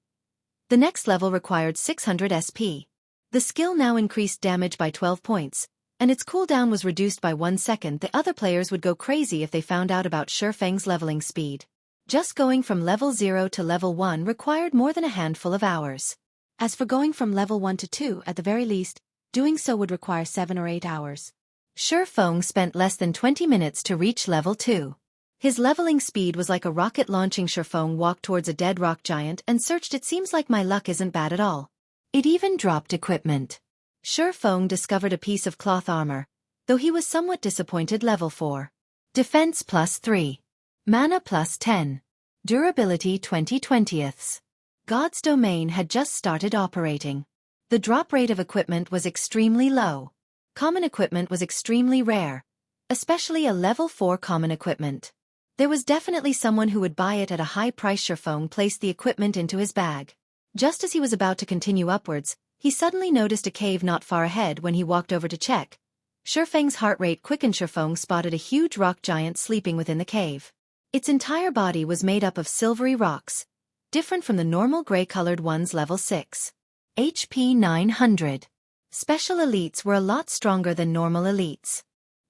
The next level required 600 SP. The skill now increased damage by 12 points, and its cooldown was reduced by 1 second. The other players would go crazy if they found out about Feng's leveling speed. Just going from level 0 to level 1 required more than a handful of hours. As for going from level 1 to 2 at the very least, doing so would require 7 or 8 hours. Feng spent less than 20 minutes to reach level 2. His leveling speed was like a rocket launching. Feng walked towards a dead rock giant and searched. It seems like my luck isn't bad at all. It even dropped equipment. Feng discovered a piece of cloth armor, though he was somewhat disappointed. Level 4. Defense plus 3. Mana plus 10. Durability 20/20ths. God's domain had just started operating. The drop rate of equipment was extremely low. Common equipment was extremely rare, especially a level 4 common equipment. There was definitely someone who would buy it at a high price. Feng placed the equipment into his bag. Just as he was about to continue upwards, he suddenly noticed a cave not far ahead. When he walked over to check, Feng's heart rate quickened. Feng spotted a huge rock giant sleeping within the cave. Its entire body was made up of silvery rocks, different from the normal gray-colored ones. Level 6. HP 900. Special elites were a lot stronger than normal elites.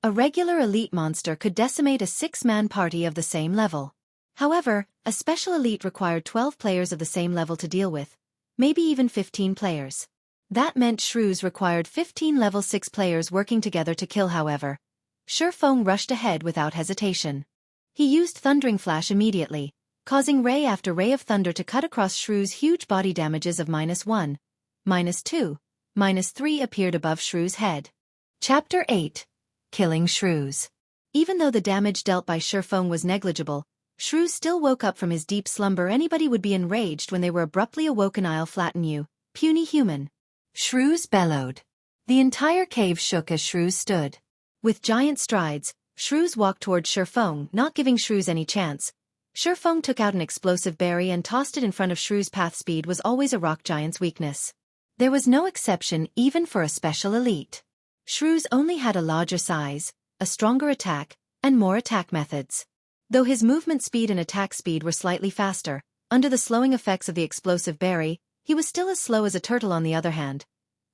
A regular elite monster could decimate a 6-man party of the same level. However, a special elite required 12 players of the same level to deal with, maybe even 15 players. That meant Shrews required 15 level 6 players working together to kill. However, Feng rushed ahead without hesitation. He used Thundering Flash immediately, causing ray after ray of thunder to cut across Shrews. Huge body damages of -1, -2, -3 appeared above Shrews' head. Chapter 8. Killing Shrews. Even though the damage dealt by Feng was negligible, Shrews still woke up from his deep slumber. Anybody would be enraged when they were abruptly awoken. I'll flatten you, puny human. Shrews bellowed. The entire cave shook as Shrews stood. With giant strides, Shrews walked toward Feng, not giving Shrews any chance. Feng took out an explosive berry and tossed it in front of Shrews. Path speed was always a rock giant's weakness. There was no exception even for a special elite. Shrews only had a larger size, a stronger attack, and more attack methods. Though his movement speed and attack speed were slightly faster, under the slowing effects of the explosive berry, he was still as slow as a turtle. On the other hand,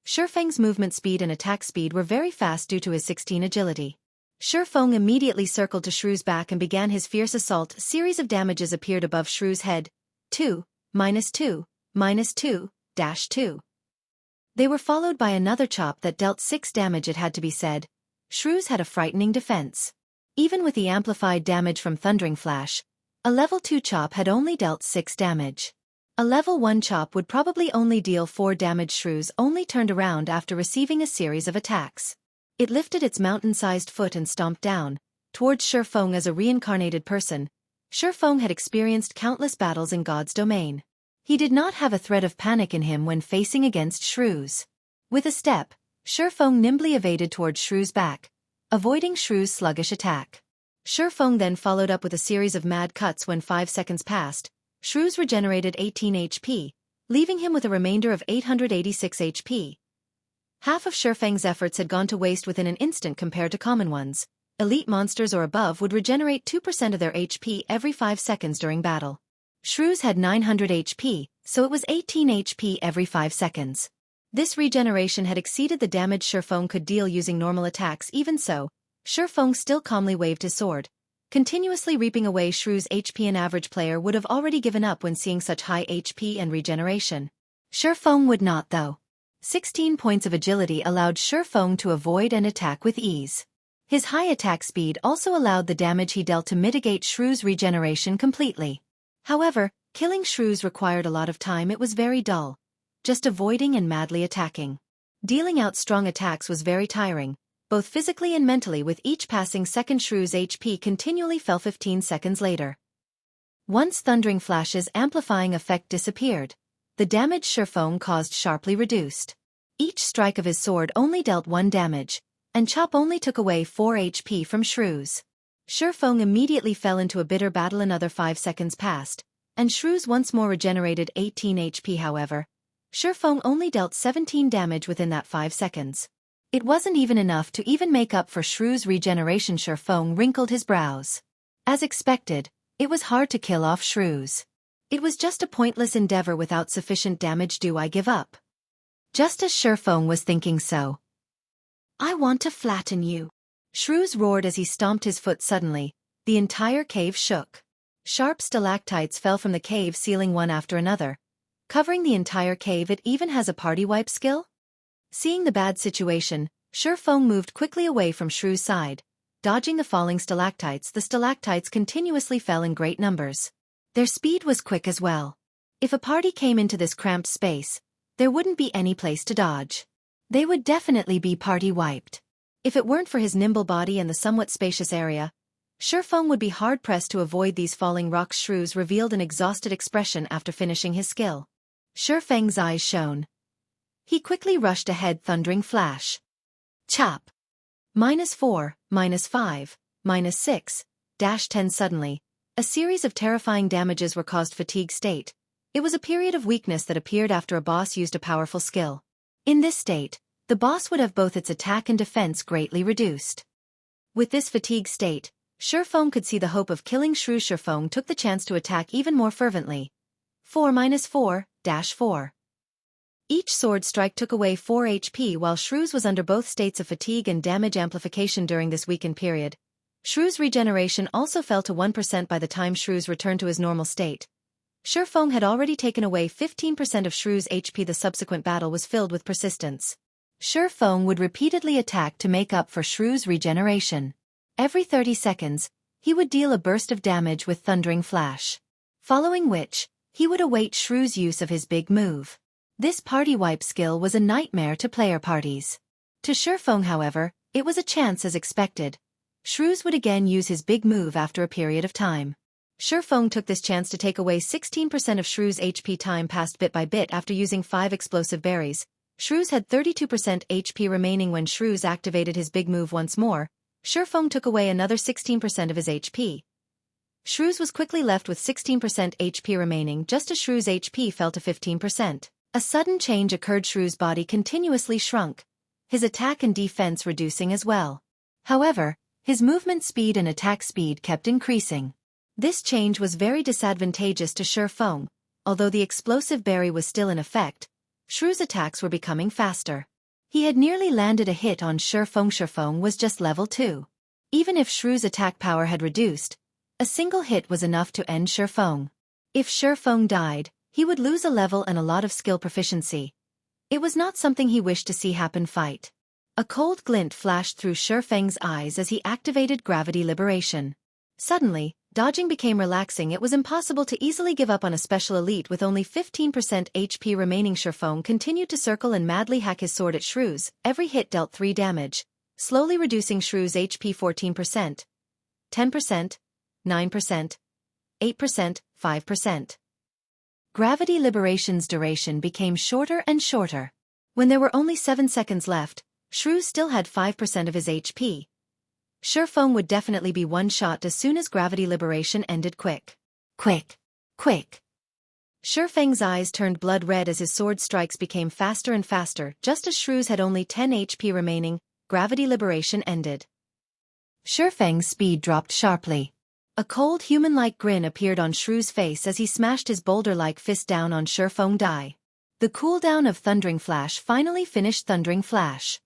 Feng's movement speed and attack speed were very fast due to his 16 agility. Feng immediately circled to Shrews' back and began his fierce assault. A series of damages appeared above Shrews' head. 2, -2, -2, -2. They were followed by another chop that dealt 6 damage. It had to be said, Shrews had a frightening defense. Even with the amplified damage from Thundering Flash, a level 2 chop had only dealt 6 damage. A level 1 chop would probably only deal 4 damage. Shrews only turned around after receiving a series of attacks. It lifted its mountain-sized foot and stomped down, towards Feng. As a reincarnated person, Feng had experienced countless battles in God's domain. He did not have a thread of panic in him when facing against Shrews. With a step, Feng nimbly evaded towards Shrews' back, avoiding Shrews' sluggish attack. Feng then followed up with a series of mad cuts. When 5 seconds passed, Shrews regenerated 18 HP, leaving him with a remainder of 886 HP. Half of Feng's efforts had gone to waste within an instant compared to common ones. Elite monsters or above would regenerate 2% of their HP every 5 seconds during battle. Shrews had 900 HP, so it was 18 HP every 5 seconds. This regeneration had exceeded the damage Feng could deal using normal attacks. Even so, Feng still calmly waved his sword, continuously reaping away Shrews' HP. An average player would have already given up when seeing such high HP and regeneration. Feng would not though. 16 points of agility allowed Feng to avoid and attack with ease. His high attack speed also allowed the damage he dealt to mitigate Shrews' regeneration completely. However, killing Shrews required a lot of time. It was very dull, just avoiding and madly attacking. Dealing out strong attacks was very tiring, both physically and mentally. With each passing second, Shrews' HP continually fell 15 seconds later. Once Thundering Flash's amplifying effect disappeared, the damage Feng caused sharply reduced. Each strike of his sword only dealt 1 damage, and chop only took away 4 HP from Shrews. Feng immediately fell into a bitter battle. Another 5 seconds passed, and Shrews once more regenerated 18 HP. However, Feng only dealt 17 damage within that 5 seconds. It wasn't even enough to even make up for Shrews' regeneration. Feng wrinkled his brows. As expected, it was hard to kill off Shrews. It was just a pointless endeavor without sufficient damage. Do I give up? Just as Feng was thinking so. I want to flatten you. Shrews roared as he stomped his foot. Suddenly, the entire cave shook. Sharp stalactites fell from the cave ceiling one after another, covering the entire cave. It even has a party wipe skill? Seeing the bad situation, Feng moved quickly away from Shrews' side, dodging the falling stalactites. The stalactites continuously fell in great numbers. Their speed was quick as well. If a party came into this cramped space, there wouldn't be any place to dodge. They would definitely be party wiped. If it weren't for his nimble body and the somewhat spacious area, Feng would be hard-pressed to avoid these falling rocks. Shrews revealed an exhausted expression after finishing his skill. Feng's eyes shone. He quickly rushed ahead. Thundering Flash. Chop. -4, -5, -6, -10. Suddenly, a series of terrifying damages were caused. Fatigue state. It was a period of weakness that appeared after a boss used a powerful skill. In this state, the boss would have both its attack and defense greatly reduced. With this fatigue state, Feng could see the hope of killing Shrews. Feng took the chance to attack even more fervently. 4 -4, -4. Each sword strike took away 4 HP while Shrews was under both states of fatigue and damage amplification. During this weakened period, Shrews' regeneration also fell to 1% by the time Shrews returned to his normal state. Feng had already taken away 15% of Shrews' HP. The subsequent battle was filled with persistence. Feng would repeatedly attack to make up for Shrews' regeneration. Every 30 seconds, he would deal a burst of damage with Thundering Flash. Following which, he would await Shrews' use of his big move. This party wipe skill was a nightmare to player parties. To Feng, however, it was a chance. As expected, Shrews would again use his big move after a period of time. Feng took this chance to take away 16% of Shrews' HP. Time passed bit by bit. After using 5 explosive berries, Shrews had 32% HP remaining. When Shrews activated his big move once more, Feng took away another 16% of his HP. Shrews was quickly left with 16% HP remaining. Just as Shrews' HP fell to 15%. A sudden change occurred. Shrews' body continuously shrunk, his attack and defense reducing as well. However, his movement speed and attack speed kept increasing. This change was very disadvantageous to Feng. Although the explosive berry was still in effect, Shrews' attacks were becoming faster. He had nearly landed a hit on Feng. Feng was just level 2. Even if Shrews' attack power had reduced, a single hit was enough to end Feng. If Feng died, he would lose a level and a lot of skill proficiency. It was not something he wished to see happen. Fight. A cold glint flashed through Feng's eyes as he activated Gravity Liberation. Suddenly, dodging became relaxing. It was impossible to easily give up on a special elite with only 15% HP remaining. Feng continued to circle and madly hack his sword at Shrews. Every hit dealt 3 damage, slowly reducing Shrews' HP. 14%, 10%, 9%, 8%, 5%. Gravity Liberation's duration became shorter and shorter. When there were only 7 seconds left, Shrews still had 5% of his HP. Feng would definitely be one-shot as soon as Gravity Liberation ended. Quick. Quick. Quick. Feng's eyes turned blood red as his sword strikes became faster and faster. Just as Shrews had only 10 HP remaining, Gravity Liberation ended. Feng's speed dropped sharply. A cold human-like grin appeared on Shrews' face as he smashed his boulder-like fist down on Feng. Die. The cooldown of Thundering Flash finally finished. Thundering Flash.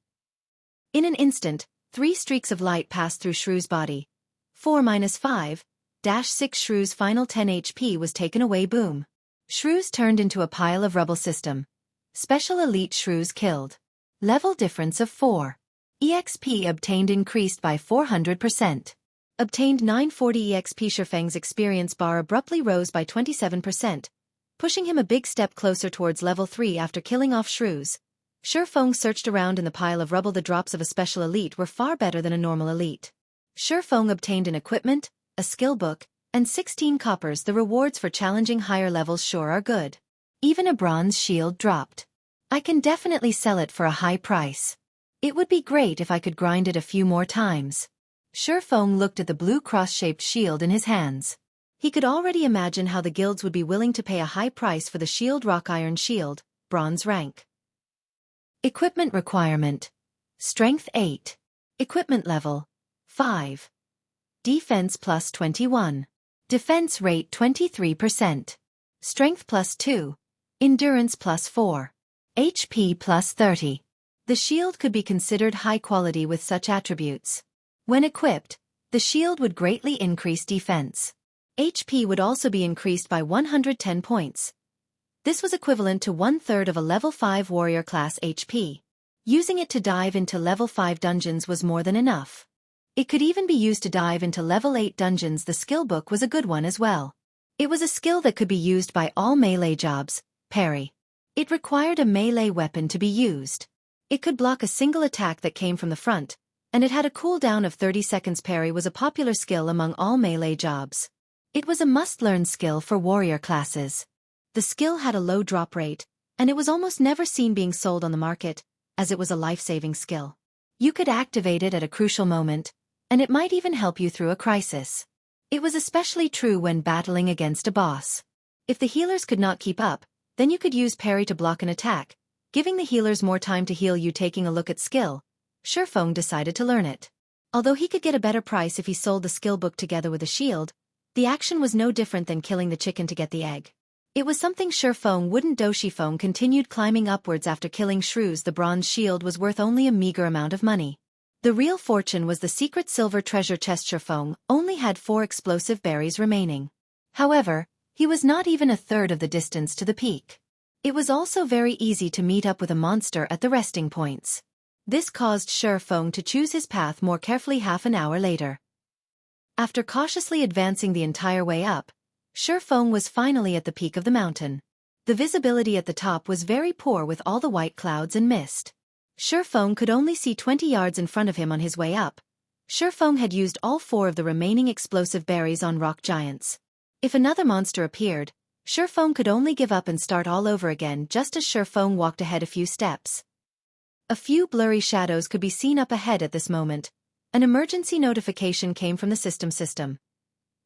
In an instant, 3 streaks of light passed through Shrews' body. 4 -5, -6. Shrews' final 10 HP was taken away. Boom. Shrews turned into a pile of rubble. System. Special Elite Shrews killed. Level difference of 4. EXP obtained increased by 400%. Obtained 940 EXP. Feng's experience bar abruptly rose by 27%, pushing him a big step closer towards level 3 after killing off Shrews. Feng searched around in the pile of rubble. The drops of a special elite were far better than a normal elite. Feng obtained an equipment, a skill book, and 16 coppers. The rewards for challenging higher levels sure are good. Even a bronze shield dropped. I can definitely sell it for a high price. It would be great if I could grind it a few more times. Feng looked at the blue cross-shaped shield in his hands. He could already imagine how the guilds would be willing to pay a high price for the shield. Rock iron shield, bronze rank. Equipment requirement. Strength 8. Equipment level 5. Defense plus 21. Defense rate 23%. Strength plus 2. Endurance plus 4. HP plus 30. The shield could be considered high quality with such attributes. When equipped, the shield would greatly increase defense. HP would also be increased by 110 points. This was equivalent to 1/3 of a level 5 warrior class HP. Using it to dive into level 5 dungeons was more than enough. It could even be used to dive into level 8 dungeons. The skill book was a good one as well. It was a skill that could be used by all melee jobs, Parry. It required a melee weapon to be used. It could block a single attack that came from the front, and it had a cooldown of 30 seconds. Parry was a popular skill among all melee jobs. It was a must-learn skill for warrior classes. The skill had a low drop rate, and it was almost never seen being sold on the market, as it was a life-saving skill. You could activate it at a crucial moment, and it might even help you through a crisis. It was especially true when battling against a boss. If the healers could not keep up, then you could use Parry to block an attack, giving the healers more time to heal you. Taking a look at skill, Feng decided to learn it. Although he could get a better price if he sold the skill book together with a shield, the action was no different than killing the chicken to get the egg. It was something Feng wouldn't do. Feng continued climbing upwards after killing Shrews. The bronze shield was worth only a meager amount of money. The real fortune was the secret silver treasure chest. Feng only had 4 explosive berries remaining. However, he was not even a third of the distance to the peak. It was also very easy to meet up with a monster at the resting points. This caused Feng to choose his path more carefully. Half an hour later, after cautiously advancing the entire way up, Feng was finally at the peak of the mountain. The visibility at the top was very poor with all the white clouds and mist. Feng could only see 20 yards in front of him on his way up. Feng had used all 4 of the remaining explosive berries on rock giants. If another monster appeared, Feng could only give up and start all over again. Just as Feng walked ahead a few steps, a few blurry shadows could be seen up ahead. At this moment, an emergency notification came from the system.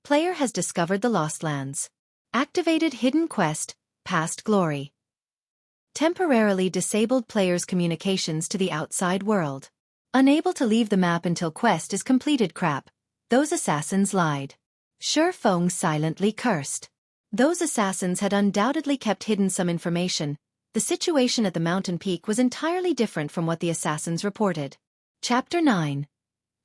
Player has discovered the Lost Lands. Activated hidden quest, Past Glory. Temporarily disabled players' communications to the outside world. Unable to leave the map until quest is completed. Crap. Those assassins lied. Feng silently cursed. Those assassins had undoubtedly kept hidden some information. The situation at the mountain peak was entirely different from what the assassins reported. Chapter 9.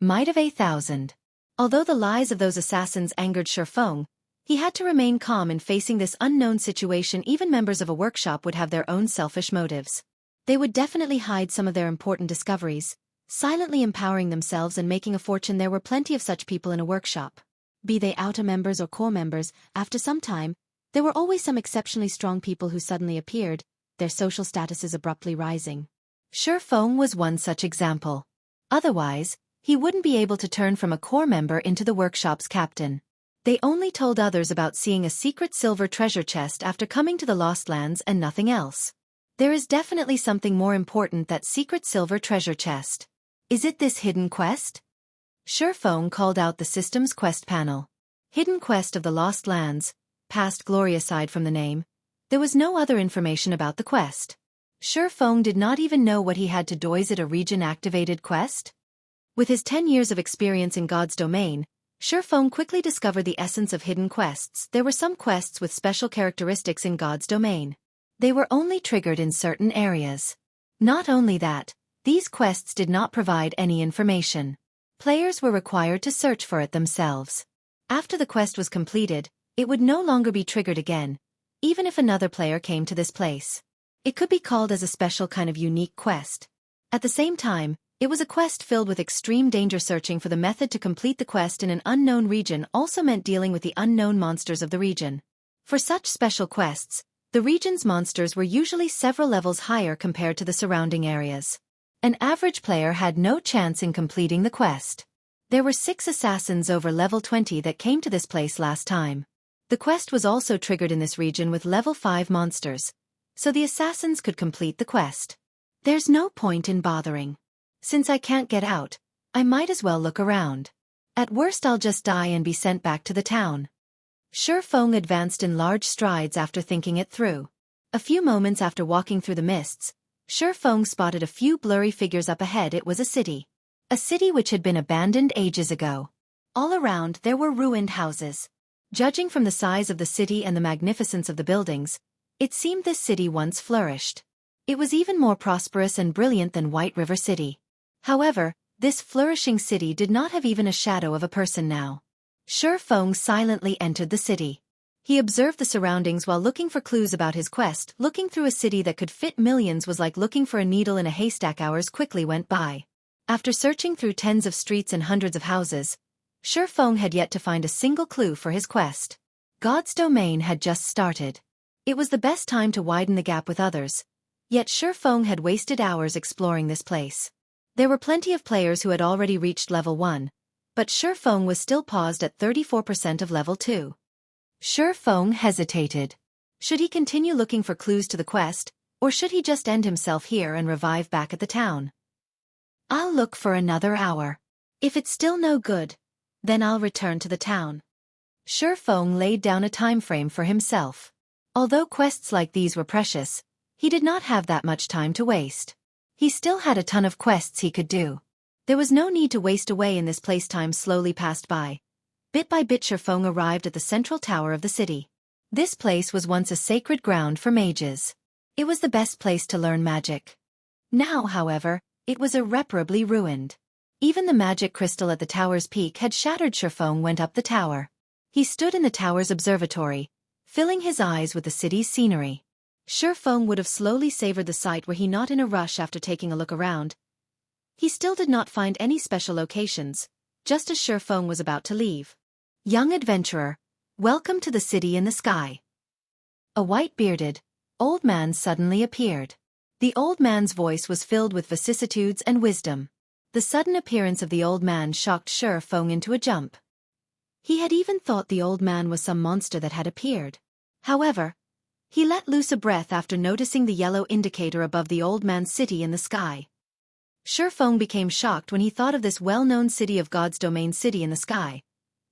Might of 1,000. Although the lies of those assassins angered Feng, he had to remain calm in facing this unknown situation. Even members of a workshop would have their own selfish motives. They would definitely hide some of their important discoveries, silently empowering themselves and making a fortune. There were plenty of such people in a workshop. Be they outer members or core members, after some time, there were always some exceptionally strong people who suddenly appeared, their social statuses abruptly rising. Feng was one such example. Otherwise, he wouldn't be able to turn from a core member into the workshop's captain. They only told others about seeing a secret silver treasure chest after coming to the Lost Lands and nothing else. There is definitely something more important. That secret silver treasure chest. Is it this hidden quest? Feng called out the system's quest panel. Hidden quest of the Lost Lands, Past Glory. Aside from the name, there was no other information about the quest. Feng did not even know what he had to do. Is it a region-activated quest? With his 10 years of experience in God's domain, Feng quickly discovered the essence of hidden quests. There were some quests with special characteristics in God's domain. They were only triggered in certain areas. Not only that, these quests did not provide any information. Players were required to search for it themselves. After the quest was completed, it would no longer be triggered again, even if another player came to this place. It could be called as a special kind of unique quest. At the same time, it was a quest filled with extreme danger. Searching for the method to complete the quest in an unknown region also meant dealing with the unknown monsters of the region. For such special quests, The region's monsters were usually several levels higher compared to the surrounding areas. An average player had no chance in completing the quest. There were 6 assassins over level 20 that came to this place last time. The quest was also triggered in this region with level 5 monsters, so the assassins could complete the quest. There's no point in bothering. Since I can't get out, I might as well look around. At worst I'll just die and be sent back to the town. Feng advanced in large strides after thinking it through. A few moments after walking through the mists, Feng spotted a few blurry figures up ahead. It was a city. A city which had been abandoned ages ago. All around there were ruined houses. Judging from the size of the city and the magnificence of the buildings, it seemed this city once flourished. It was even more prosperous and brilliant than White River City. However, this flourishing city did not have even a shadow of a person now. Feng silently entered the city. He observed the surroundings while looking for clues about his quest. Looking through a city that could fit millions was like looking for a needle in a haystack. Hours quickly went by. After searching through tens of streets and hundreds of houses, Feng had yet to find a single clue for his quest. God's domain had just started. It was the best time to widen the gap with others, yet Feng had wasted hours exploring this place. There were plenty of players who had already reached level 1, but Feng was still paused at 34% of level 2. Feng hesitated. Should he continue looking for clues to the quest, or should he just end himself here and revive back at the town? I'll look for another hour. If it's still no good, then I'll return to the town. Feng laid down a time frame for himself. Although quests like these were precious, he did not have that much time to waste. He still had a ton of quests he could do. There was no need to waste away in this place. Time slowly passed by. Bit by bit Feng arrived at the central tower of the city. This place was once a sacred ground for mages. It was the best place to learn magic. Now, however, it was irreparably ruined. Even the magic crystal at the tower's peak had shattered. Feng went up the tower. He stood in the tower's observatory, filling his eyes with the city's scenery. Feng would have slowly savored the sight were he not in a rush. After taking a look around, he still did not find any special locations, just as Feng was about to leave. Young adventurer, welcome to the city in the sky. A white-bearded, old man suddenly appeared. The old man's voice was filled with vicissitudes and wisdom. The sudden appearance of the old man shocked Feng into a jump. He had even thought the old man was some monster that had appeared. However, he let loose a breath after noticing the yellow indicator above the old man's city in the sky. Feng became shocked when he thought of this well-known city of God's domain. City in the sky.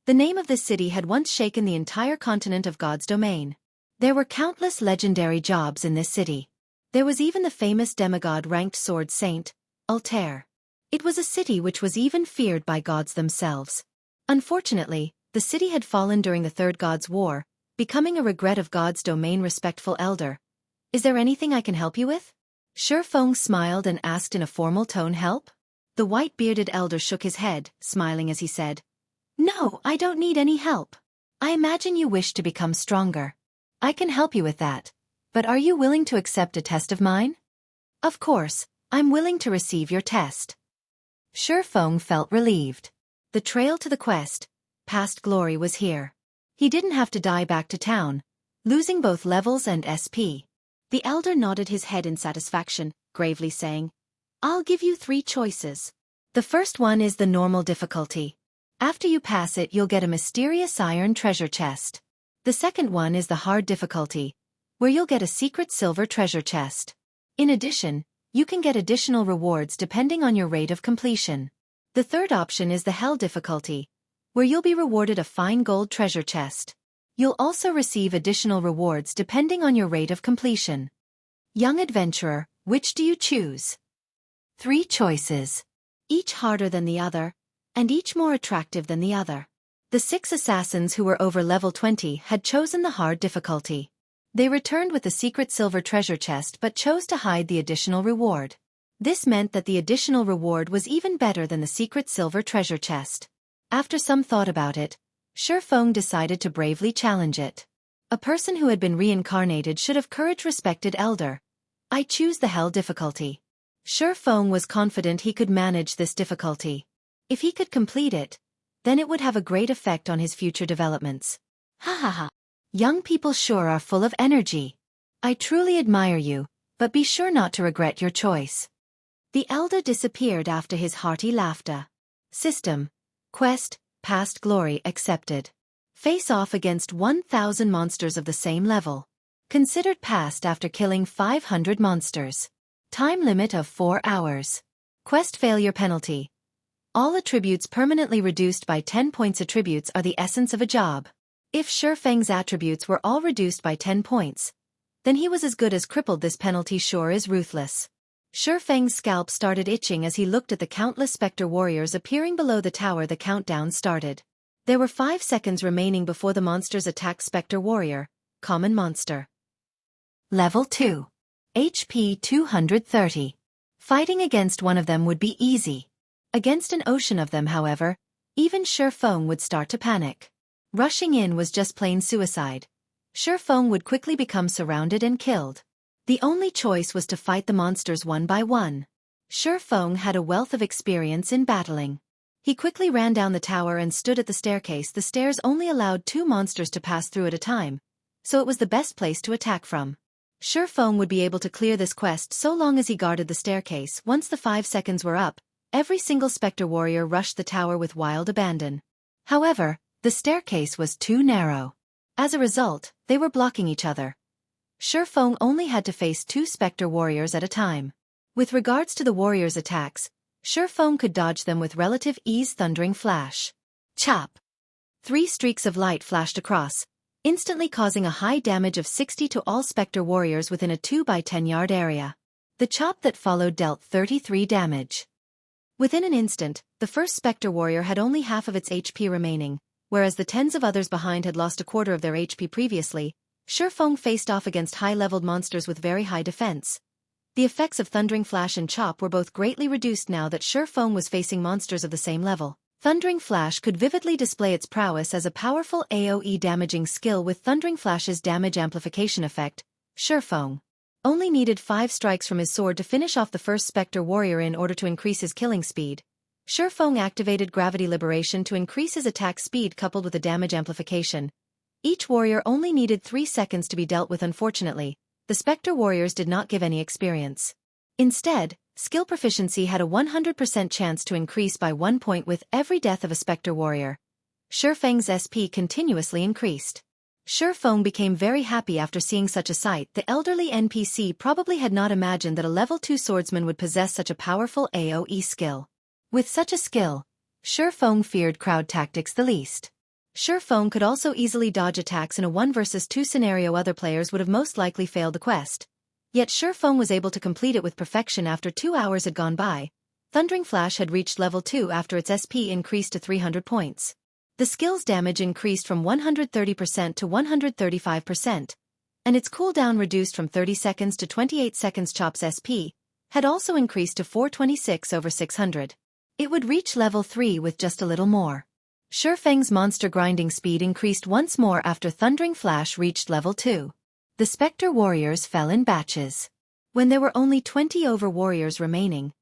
The name of this city had once shaken the entire continent of God's domain. There were countless legendary jobs in this city. There was even the famous demigod-ranked sword saint, Altair. It was a city which was even feared by gods themselves. Unfortunately, the city had fallen during the Third God's War, becoming a regret of God's domain. Respectful elder, is there anything I can help you with? Feng smiled and asked in a formal tone. Help? The white-bearded elder shook his head, smiling as he said, No, I don't need any help. I imagine you wish to become stronger. I can help you with that. But are you willing to accept a test of mine? Of course, I'm willing to receive your test. Feng felt relieved. The trail to the quest, past glory, was here. He didn't have to die back to town, losing both levels and SP. The elder nodded his head in satisfaction, gravely saying, I'll give you 3 choices. The first one is the normal difficulty. After you pass it, you'll get a mysterious iron treasure chest. The second one is the hard difficulty, where you'll get a secret silver treasure chest. In addition, you can get additional rewards depending on your rate of completion. The third option is the hell difficulty, where you'll be rewarded a fine gold treasure chest. You'll also receive additional rewards depending on your rate of completion. Young adventurer, which do you choose? 3 choices. Each harder than the other, and each more attractive than the other. The 6 assassins who were over level 20 had chosen the hard difficulty. They returned with the secret silver treasure chest but chose to hide the additional reward. This meant that the additional reward was even better than the secret silver treasure chest. After some thought about it, Feng decided to bravely challenge it. A person who had been reincarnated should have courage. Respected elder, I choose the hell difficulty. Feng was confident he could manage this difficulty. If he could complete it, then it would have a great effect on his future developments. Ha ha ha. Young people sure are full of energy. I truly admire you, but be sure not to regret your choice. The elder disappeared after his hearty laughter. System. Quest, Past Glory accepted. Face off against 1,000 monsters of the same level. Considered passed after killing 500 monsters. Time limit of 4 hours. Quest failure penalty. All attributes permanently reduced by 10 points. Attributes are the essence of a job. If Feng's attributes were all reduced by 10 points, then he was as good as crippled. This penalty sure is ruthless. Feng's scalp started itching as he looked at the countless specter warriors appearing below the tower. The countdown started. There were 5 seconds remaining before the monsters attacked. Specter warrior, common monster. Level 2. HP 230. Fighting against one of them would be easy. Against an ocean of them, however, even Feng would start to panic. Rushing in was just plain suicide. Feng would quickly become surrounded and killed. The only choice was to fight the monsters one by one. Feng had a wealth of experience in battling. He quickly ran down the tower and stood at the staircase. The stairs only allowed 2 monsters to pass through at a time, so it was the best place to attack from. Feng would be able to clear this quest so long as he guarded the staircase. Once the 5 seconds were up, every single specter warrior rushed the tower with wild abandon. However, the staircase was too narrow. As a result, they were blocking each other. Feng only had to face 2 specter warriors at a time. With regards to the warriors' attacks, Feng could dodge them with relative ease. Thundering flash. Chop. 3 streaks of light flashed across, instantly causing a high damage of 60 to all specter warriors within a 2 by 10 yard area. The chop that followed dealt 33 damage. Within an instant, the first specter warrior had only half of its HP remaining, whereas the tens of others behind had lost a quarter of their HP previously. Feng faced off against high-leveled monsters with very high defense. The effects of Thundering Flash and Chop were both greatly reduced now that Feng was facing monsters of the same level. Thundering Flash could vividly display its prowess as a powerful AoE damaging skill. With Thundering Flash's damage amplification effect, Feng only needed 5 strikes from his sword to finish off the first specter warrior. In order to increase his killing speed, Feng activated Gravity Liberation to increase his attack speed coupled with a damage amplification. Each warrior only needed 3 seconds to be dealt with. Unfortunately, the specter warriors did not give any experience. Instead, skill proficiency had a 100% chance to increase by 1 point with every death of a specter warrior. Feng's SP continuously increased. Feng became very happy after seeing such a sight. The elderly NPC probably had not imagined that a level 2 swordsman would possess such a powerful AoE skill. With such a skill, Feng feared crowd tactics the least. Feng could also easily dodge attacks in a 1 versus 2 scenario. Other players would have most likely failed the quest. Yet Feng was able to complete it with perfection after 2 hours had gone by. Thundering Flash had reached level 2 after its SP increased to 300 points. The skill's damage increased from 130% to 135%, and its cooldown reduced from 30 seconds to 28 seconds. Chop's SP had also increased to 426 over 600. It would reach level 3 with just a little more. Feng's monster grinding speed increased once more after Thundering Flash reached level 2. The specter warriors fell in batches. When there were only 20 over warriors remaining,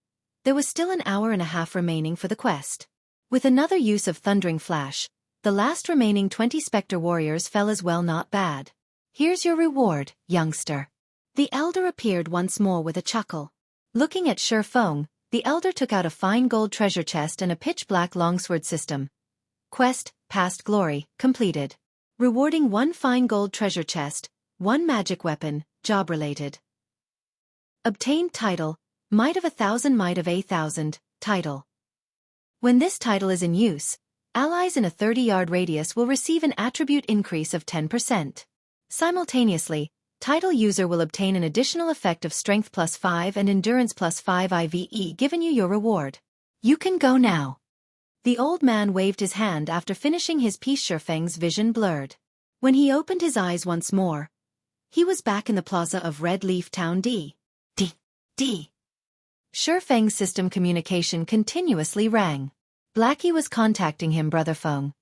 there was still an hour and a half remaining for the quest. With another use of Thundering Flash, the last remaining 20 specter warriors fell as well. Not bad. Here's your reward, youngster. The elder appeared once more with a chuckle. Looking at Feng, the elder took out a fine gold treasure chest and a pitch-black longsword system. Quest, Past Glory, completed. Rewarding 1 fine gold treasure chest, 1 magic weapon, job-related. Obtained title, Might of 1,000 Might of 1,000, title. When this title is in use, allies in a 30-yard radius will receive an attribute increase of 10%. Simultaneously, title user will obtain an additional effect of Strength +5 and Endurance +5 IVE given you your reward. You can go now. The old man waved his hand after finishing his piece. Feng's vision blurred. When he opened his eyes once more, he was back in the plaza of Red Leaf Town. Feng's system communication continuously rang. Blackie was contacting him. Brother Feng,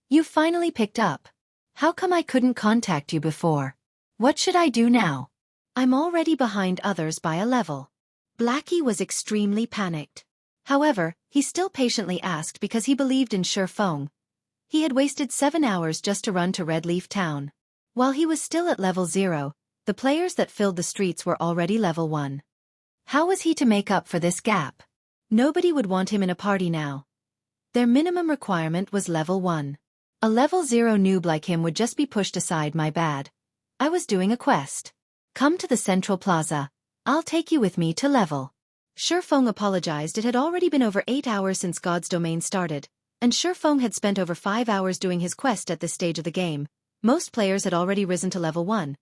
you finally picked up. How come I couldn't contact you before? What should I do now? I'm already behind others by a level. Blackie was extremely panicked. However, he still patiently asked because he believed in Feng. He had wasted 7 hours just to run to Red Leaf Town. While he was still at level 0, The players that filled the streets were already level 1. How was he to make up for this gap? Nobody would want him in a party now. Their minimum requirement was level 1. A level 0 noob like him would just be pushed aside. My bad. I was doing a quest. Come to the central plaza. I'll take you with me to level. Feng apologized. It had already been over 8 hours since God's Domain started, and Feng had spent over 5 hours doing his quest at this stage of the game. Most players had already risen to level 1.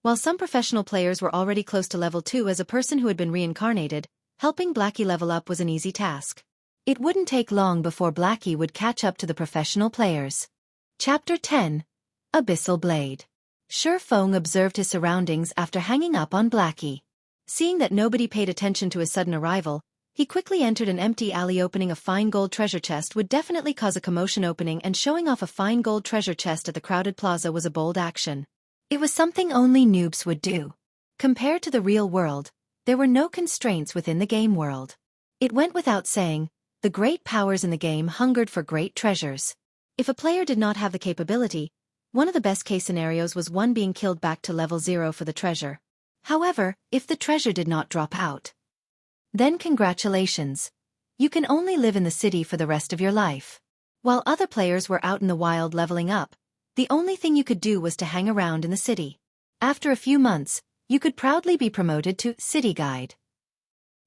While some professional players were already close to level 2. As a person who had been reincarnated, helping Blackie level up was an easy task. It wouldn't take long before Blackie would catch up to the professional players. Chapter 10. Abyssal Blade. Feng observed his surroundings after hanging up on Blackie. Seeing that nobody paid attention to his sudden arrival, he quickly entered an empty alley. Opening a fine gold treasure chest would definitely cause a commotion. Opening and showing off a fine gold treasure chest at the crowded plaza was a bold action. It was something only noobs would do. Compared to the real world, there were no constraints within the game world. It went without saying, the great powers in the game hungered for great treasures. If a player did not have the capability, one of the best-case scenarios was one being killed back to level 0 for the treasure. However, if the treasure did not drop out, then congratulations. You can only live in the city for the rest of your life. While other players were out in the wild leveling up, the only thing you could do was to hang around in the city. After a few months, you could proudly be promoted to City Guide.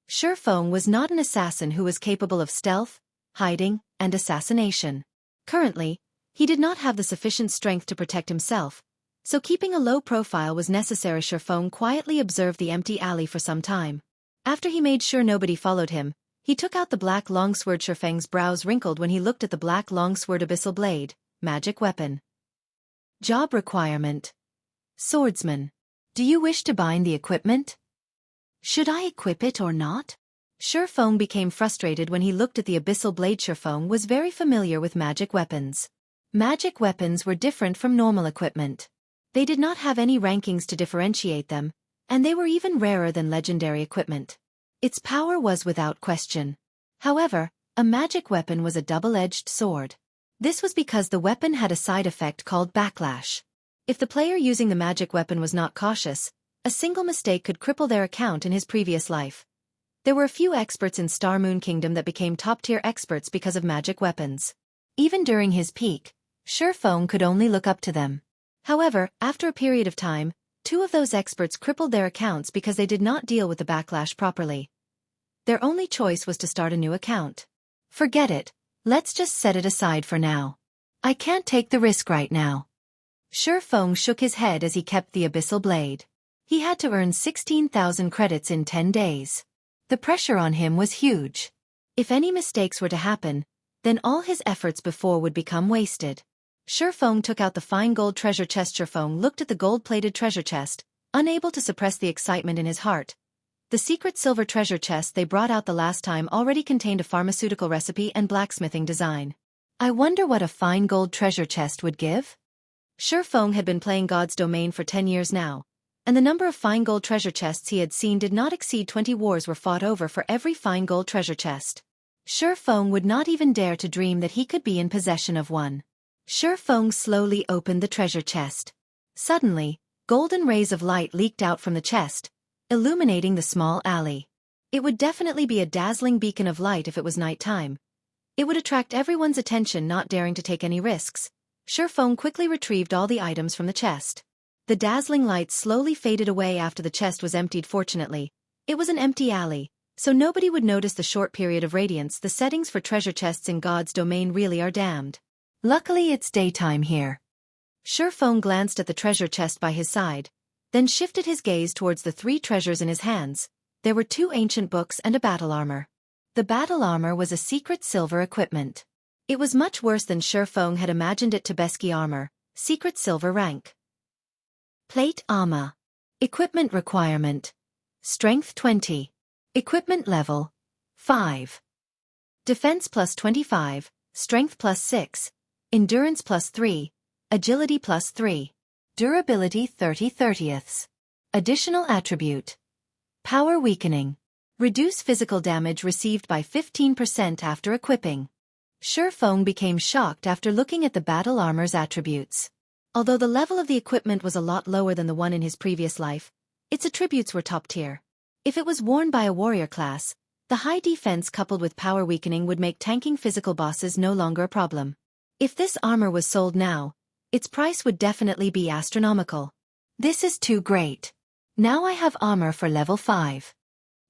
Feng was not an assassin who was capable of stealth, hiding, and assassination. Currently, he did not have the sufficient strength to protect himself, so keeping a low profile was necessary. Feng quietly observed the empty alley for some time. After he made sure nobody followed him, he took out the black longsword. Feng's brows wrinkled when he looked at the black longsword. Abyssal Blade, magic weapon. Job requirement. Swordsman. Do you wish to bind the equipment? Should I equip it or not? Feng became frustrated when he looked at the Abyssal Blade. Feng was very familiar with magic weapons. Magic weapons were different from normal equipment. They did not have any rankings to differentiate them, and they were even rarer than legendary equipment. Its power was without question. However, a magic weapon was a double-edged sword. This was because the weapon had a side effect called backlash. If the player using the magic weapon was not cautious, a single mistake could cripple their account in his previous life. There were a few experts in Star Moon Kingdom that became top-tier experts because of magic weapons. Even during his peak, Feng could only look up to them. However, after a period of time, 2 of those experts crippled their accounts because they did not deal with the backlash properly. Their only choice was to start a new account. Forget it, let's just set it aside for now. I can't take the risk right now. Feng shook his head as he kept the Abyssal Blade. He had to earn 16,000 credits in 10 days. The pressure on him was huge. If any mistakes were to happen, then all his efforts before would become wasted. Feng took out the fine gold treasure chest. Feng looked at the gold-plated treasure chest, unable to suppress the excitement in his heart. The secret silver treasure chest they brought out the last time already contained a pharmaceutical recipe and blacksmithing design. I wonder what a fine gold treasure chest would give? Feng had been playing God's Domain for 10 years now, and the number of fine gold treasure chests he had seen did not exceed 20. Wars were fought over for every fine gold treasure chest. Feng would not even dare to dream that he could be in possession of one. Feng slowly opened the treasure chest. Suddenly, golden rays of light leaked out from the chest, illuminating the small alley. It would definitely be a dazzling beacon of light if it was nighttime. It would attract everyone's attention, not daring to take any risks. Feng quickly retrieved all the items from the chest. The dazzling light slowly faded away after the chest was emptied. Fortunately, it was an empty alley, so nobody would notice the short period of radiance. The settings for treasure chests in God's Domain really are damned. Luckily it's daytime here. Feng glanced at the treasure chest by his side, then shifted his gaze towards the 3 treasures in his hands. There were 2 ancient books and a battle armor. The battle armor was a secret silver equipment. It was much worse than Feng had imagined it. Tabeski armor, secret silver rank. Plate armor. Equipment requirement. Strength 20. Equipment level 5. Defense plus 25, strength plus 6, endurance plus 3, agility plus 3, durability 30/30ths. Additional attribute. Power weakening. Reduce physical damage received by 15% after equipping. Feng became shocked after looking at the battle armor's attributes. Although the level of the equipment was a lot lower than the one in his previous life, its attributes were top tier. If it was worn by a warrior class, the high defense coupled with power weakening would make tanking physical bosses no longer a problem. If this armor was sold now, its price would definitely be astronomical. This is too great. Now I have armor for level 5.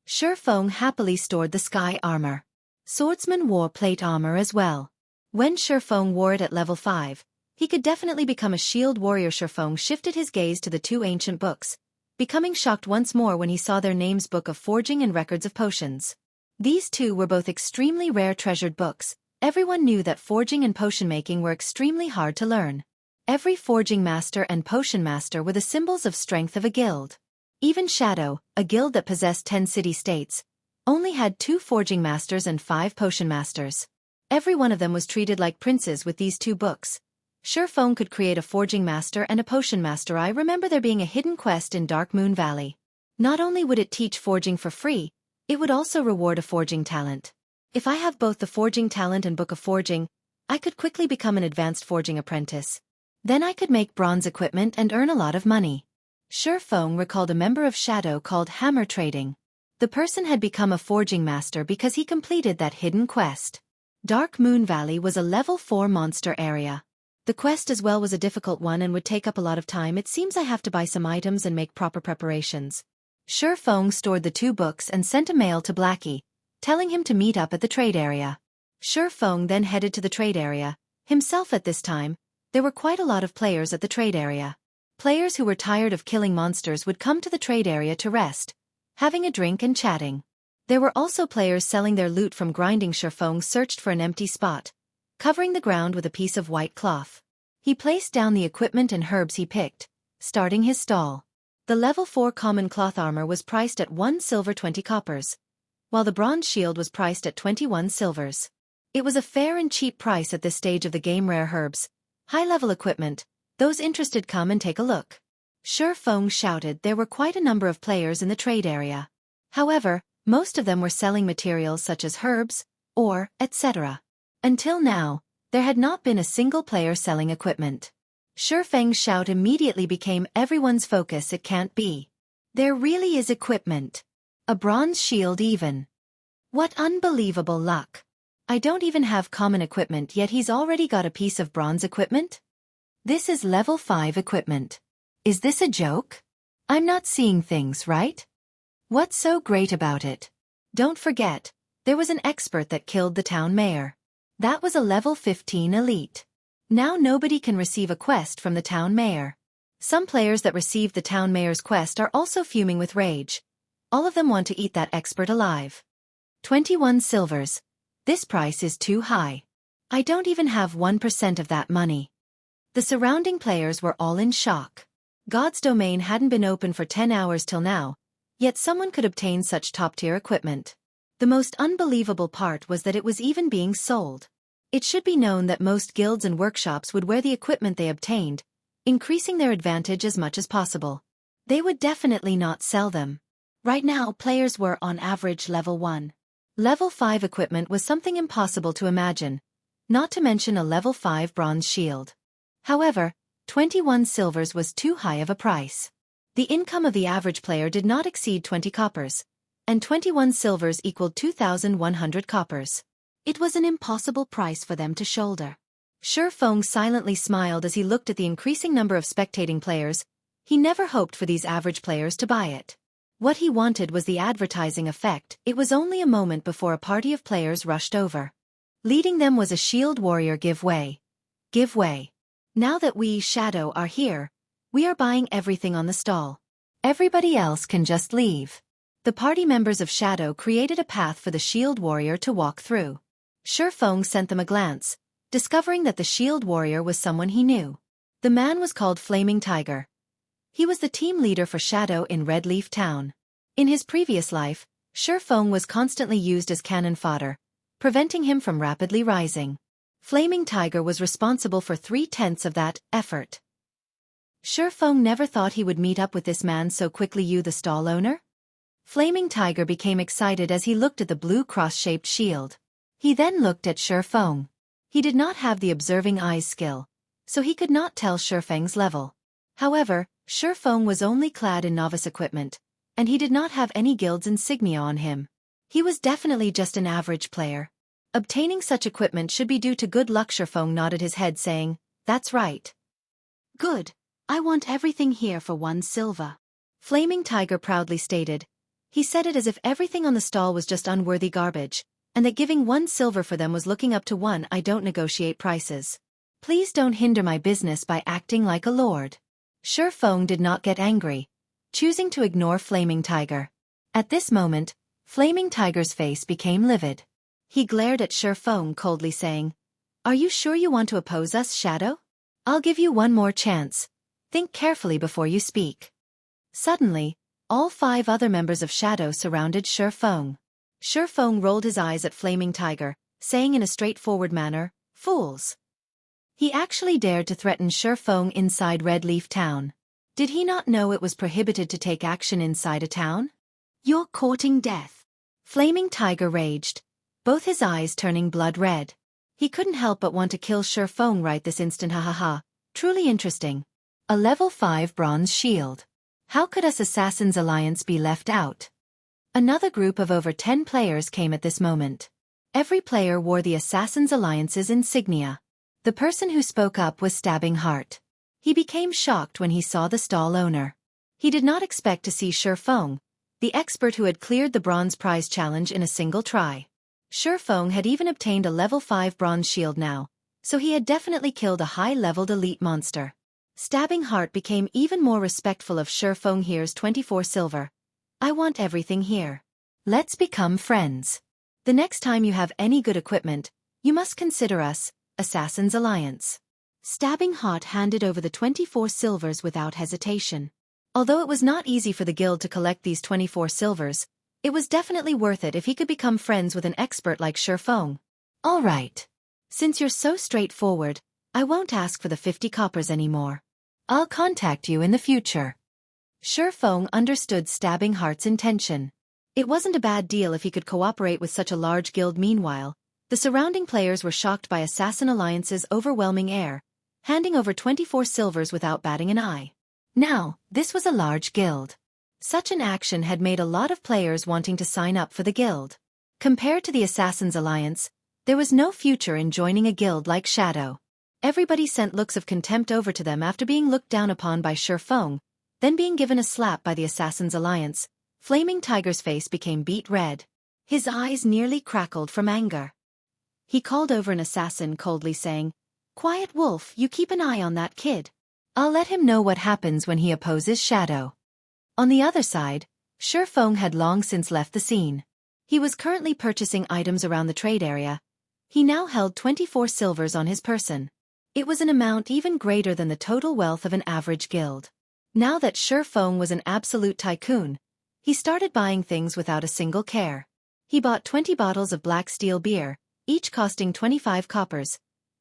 Feng happily stored the sky armor. Swordsman wore plate armor as well. When Feng wore it at level 5, he could definitely become a shield warrior. Feng shifted his gaze to the two ancient books, becoming shocked once more when he saw their names: Book of Forging and Records of Potions. These two were both extremely rare treasured books. Everyone knew that forging and potion making were extremely hard to learn. Every forging master and potion master were the symbols of strength of a guild. Even Shadow, a guild that possessed 10 city-states, only had 2 forging masters and 5 potion masters. Every one of them was treated like princes with these 2 books. Feng could create a forging master and a potion master. I remember there being a hidden quest in Dark Moon Valley. Not only would it teach forging for free, it would also reward a forging talent. If I have both the forging talent and Book of Forging, I could quickly become an advanced forging apprentice. Then I could make bronze equipment and earn a lot of money. Feng recalled a member of Shadow called Hammer Trading. The person had become a forging master because he completed that hidden quest. Dark Moon Valley was a level 4 monster area. The quest as well was a difficult one and would take up a lot of time. It seems I have to buy some items and make proper preparations. Feng stored the 2 books and sent a mail to Blackie, telling him to meet up at the trade area. Feng then headed to the trade area. Himself at this time, there were quite a lot of players at the trade area. Players who were tired of killing monsters would come to the trade area to rest, having a drink and chatting. There were also players selling their loot from grinding. Feng searched for an empty spot, covering the ground with a piece of white cloth. He placed down the equipment and herbs he picked, starting his stall. The level 4 common cloth armor was priced at 1 silver 20 coppers, while the bronze shield was priced at 21 silvers. It was a fair and cheap price at this stage of the game. Rare herbs, high-level equipment. Those interested, come and take a look. Feng shouted. There were quite a number of players in the trade area. However, most of them were selling materials such as herbs, ore, etc. Until now, there had not been a single player selling equipment. Feng's shout immediately became everyone's focus. It can't be. There really is equipment. A bronze shield even. What unbelievable luck. I don't even have common equipment yet he's already got a piece of bronze equipment? This is level 5 equipment. Is this a joke? I'm not seeing things right? What's so great about it? Don't forget, there was an expert that killed the town mayor. That was a level 15 elite. Now nobody can receive a quest from the town mayor. Some players that received the town mayor's quest are also fuming with rage. All of them want to eat that expert alive. 21 silvers. This price is too high. I don't even have 1% of that money. The surrounding players were all in shock. God's domain hadn't been open for 10 hours till now, yet someone could obtain such top-tier equipment. The most unbelievable part was that it was even being sold. It should be known that most guilds and workshops would wear the equipment they obtained, increasing their advantage as much as possible. They would definitely not sell them. Right now players were on average level 1. Level 5 equipment was something impossible to imagine, not to mention a level 5 bronze shield. However, 21 silvers was too high of a price. The income of the average player did not exceed 20 coppers, and 21 silvers equaled 2,100 coppers. It was an impossible price for them to shoulder. Feng silently smiled as he looked at the increasing number of spectating players. He never hoped for these average players to buy it. What he wanted was the advertising effect. It was only a moment before a party of players rushed over. Leading them was a shield warrior. Give way. Give way. Now that we, Shadow, are here, we are buying everything on the stall. Everybody else can just leave. The party members of Shadow created a path for the shield warrior to walk through. Feng sent them a glance, discovering that the shield warrior was someone he knew. The man was called Flaming Tiger. He was the team leader for Shadow in Red Leaf Town. In his previous life, Feng was constantly used as cannon fodder, preventing him from rapidly rising. Flaming Tiger was responsible for 3/10 of that effort. Feng never thought he would meet up with this man so quickly. You, the stall owner? Flaming Tiger became excited as he looked at the blue cross-shaped shield. He then looked at Feng. He did not have the observing eyes skill, so he could not tell Feng's level. However, Feng was only clad in novice equipment, and he did not have any guild's insignia on him. He was definitely just an average player. Obtaining such equipment should be due to good luck. Feng nodded his head saying, "That's right." "Good. I want everything here for 1 silver. Flaming Tiger proudly stated. He said it as if everything on the stall was just unworthy garbage, and that giving 1 silver for them was looking up to one. "I don't negotiate prices. Please don't hinder my business by acting like a lord." Feng did not get angry, choosing to ignore Flaming Tiger. At this moment, Flaming Tiger's face became livid. He glared at Feng coldly saying, "Are you sure you want to oppose us, Shadow? I'll give you one more chance. Think carefully before you speak." Suddenly, all 5 other members of Shadow surrounded Feng. Feng rolled his eyes at Flaming Tiger, saying in a straightforward manner, "Fools." He actually dared to threaten Feng inside Red Leaf Town. Did he not know it was prohibited to take action inside a town? "You're courting death." Flaming Tiger raged, both his eyes turning blood red. He couldn't help but want to kill Feng right this instant. Ha ha ha, truly interesting. A level 5 bronze shield. How could us Assassins Alliance be left out? Another group of over 10 players came at this moment. Every player wore the Assassins Alliance's insignia. The person who spoke up was Stabbing Heart. He became shocked when he saw the stall owner. He did not expect to see Feng, the expert who had cleared the bronze prize challenge in a single try. Feng had even obtained a level 5 bronze shield now, so he had definitely killed a high-leveled elite monster. Stabbing Heart became even more respectful of Feng. "Here's 24 silver. I want everything here. Let's become friends. The next time you have any good equipment, you must consider us, Assassins Alliance." Stabbing Heart handed over the 24 silvers without hesitation. Although it was not easy for the guild to collect these 24 silvers, it was definitely worth it if he could become friends with an expert like Feng. "All right. Since you're so straightforward, I won't ask for the 50 coppers anymore. I'll contact you in the future." Feng understood Stabbing Heart's intention. It wasn't a bad deal if he could cooperate with such a large guild. Meanwhile, the surrounding players were shocked by Assassin Alliance's overwhelming air, handing over 24 silvers without batting an eye. Now, this was a large guild. Such an action had made a lot of players wanting to sign up for the guild. Compared to the Assassins Alliance, there was no future in joining a guild like Shadow. Everybody sent looks of contempt over to them after being looked down upon by Feng, then being given a slap by the Assassins Alliance. Flaming Tiger's face became beet red. His eyes nearly crackled from anger. He called over an assassin coldly saying, "Quiet Wolf, you keep an eye on that kid. I'll let him know what happens when he opposes Shadow." On the other side, Feng had long since left the scene. He was currently purchasing items around the trade area. He now held 24 silvers on his person. It was an amount even greater than the total wealth of an average guild. Now that Feng was an absolute tycoon, he started buying things without a single care. He bought 20 bottles of black steel beer, each costing 25 coppers.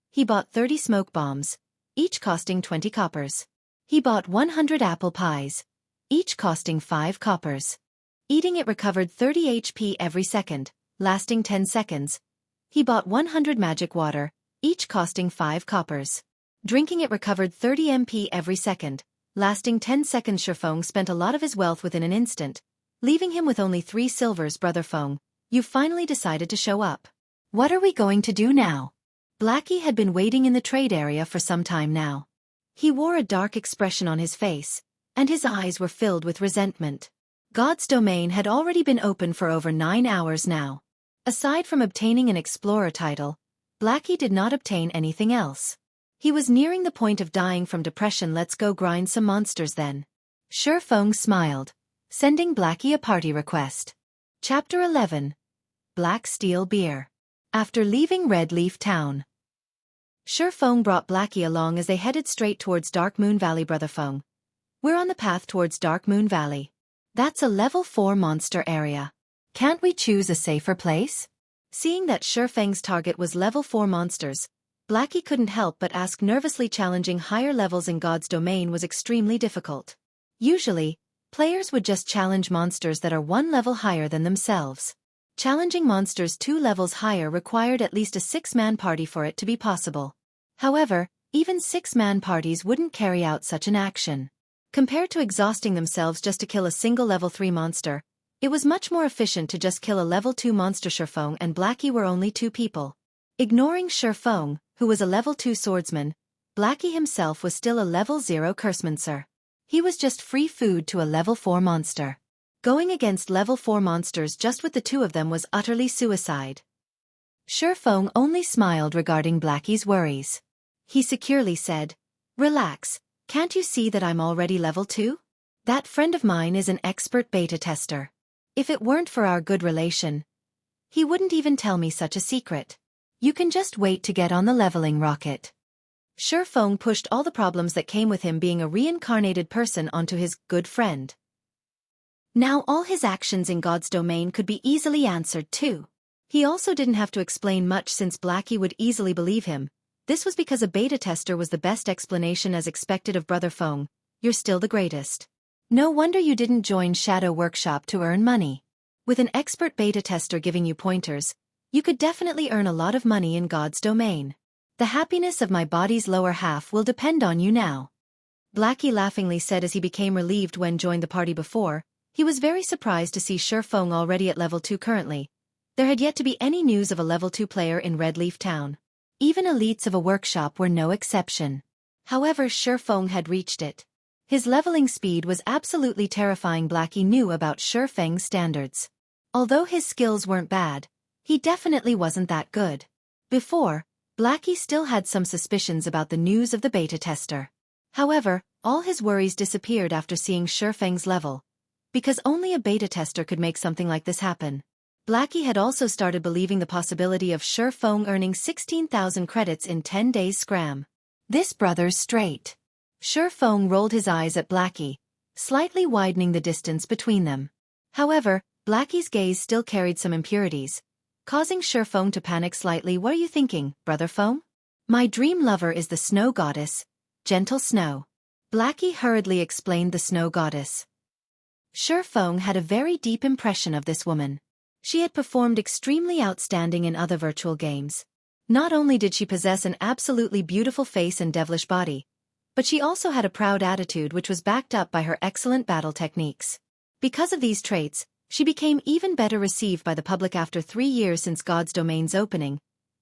He bought 30 smoke bombs, each costing 20 coppers. He bought 100 apple pies, each costing 5 coppers. Eating it recovered 30 HP every second, lasting 10 seconds. He bought 100 magic water, each costing 5 coppers. Drinking it recovered 30 MP every second, lasting 10 seconds. Feng spent a lot of his wealth within an instant, leaving him with only 3 silvers. "Brother Feng, you finally decided to show up. What are we going to do now?" Blackie had been waiting in the trade area for some time now. He wore a dark expression on his face, and his eyes were filled with resentment. God's domain had already been open for over 9 hours now. Aside from obtaining an explorer title, Blackie did not obtain anything else. He was nearing the point of dying from depression. "Let's go grind some monsters then." Feng smiled, sending Blackie a party request. Chapter 11. Black Steel Beer. After leaving Red Leaf Town, Feng brought Blackie along as they headed straight towards Dark Moon Valley. "Brother Feng, we're on the path towards Dark Moon Valley. That's a level 4 monster area. Can't we choose a safer place?" Seeing that Feng's target was level 4 monsters, Blackie couldn't help but ask nervously. Challenging higher levels in God's domain was extremely difficult. Usually, players would just challenge monsters that are 1 level higher than themselves. Challenging monsters 2 levels higher required at least a 6-man party for it to be possible. However, Even 6-man parties wouldn't carry out such an action. Compared to exhausting themselves just to kill a single level 3 monster, it was much more efficient to just kill a level 2 monster. Feng and Blackie were only 2 people. Ignoring Feng, who was a level 2 swordsman, Blackie himself was still a level 0 cursemancer. He was just free food to a level 4 monster. Going against level 4 monsters just with the 2 of them was utterly suicide. Feng only smiled regarding Blackie's worries. He securely said, "Relax, can't you see that I'm already level 2? That friend of mine is an expert beta tester. If it weren't for our good relation, he wouldn't even tell me such a secret. You can just wait to get on the leveling rocket." Feng pushed all the problems that came with him being a reincarnated person onto his good friend. Now all his actions in God's domain could be easily answered too. He also didn't have to explain much since Blackie would easily believe him. This was because a beta tester was the best explanation as expected of Brother Feng. "You're still the greatest. No wonder you didn't join Shadow Workshop to earn money. With an expert beta tester giving you pointers, you could definitely earn a lot of money in God's domain. The happiness of my body's lower half will depend on you now." Blackie laughingly said as he became relieved when joined the party before. He was very surprised to see Feng already at level 2 currently. There had yet to be any news of a level 2 player in Red Leaf Town. Even elites of a workshop were no exception. However, Feng had reached it. His leveling speed was absolutely terrifying. Blackie knew about Feng's standards. Although his skills weren't bad, he definitely wasn't that good. Before, Blackie still had some suspicions about the news of the beta tester. However, all his worries disappeared after seeing Feng's level. Because only a beta tester could make something like this happen. Blackie had also started believing the possibility of Feng earning 16,000 credits in 10 days scram. This brother's straight. Feng rolled his eyes at Blackie, slightly widening the distance between them. However, Blackie's gaze still carried some impurities, causing Feng to panic slightly. "What are you thinking, Brother Feng? My dream lover is the snow goddess, Gentle Snow." Blackie hurriedly explained the snow goddess. Feng had a very deep impression of this woman. She had performed extremely outstanding in other virtual games. Not only did she possess an absolutely beautiful face and devilish body, but she also had a proud attitude which was backed up by her excellent battle techniques. Because of these traits, she became even better received by the public. After 3 years since God's domain's opening,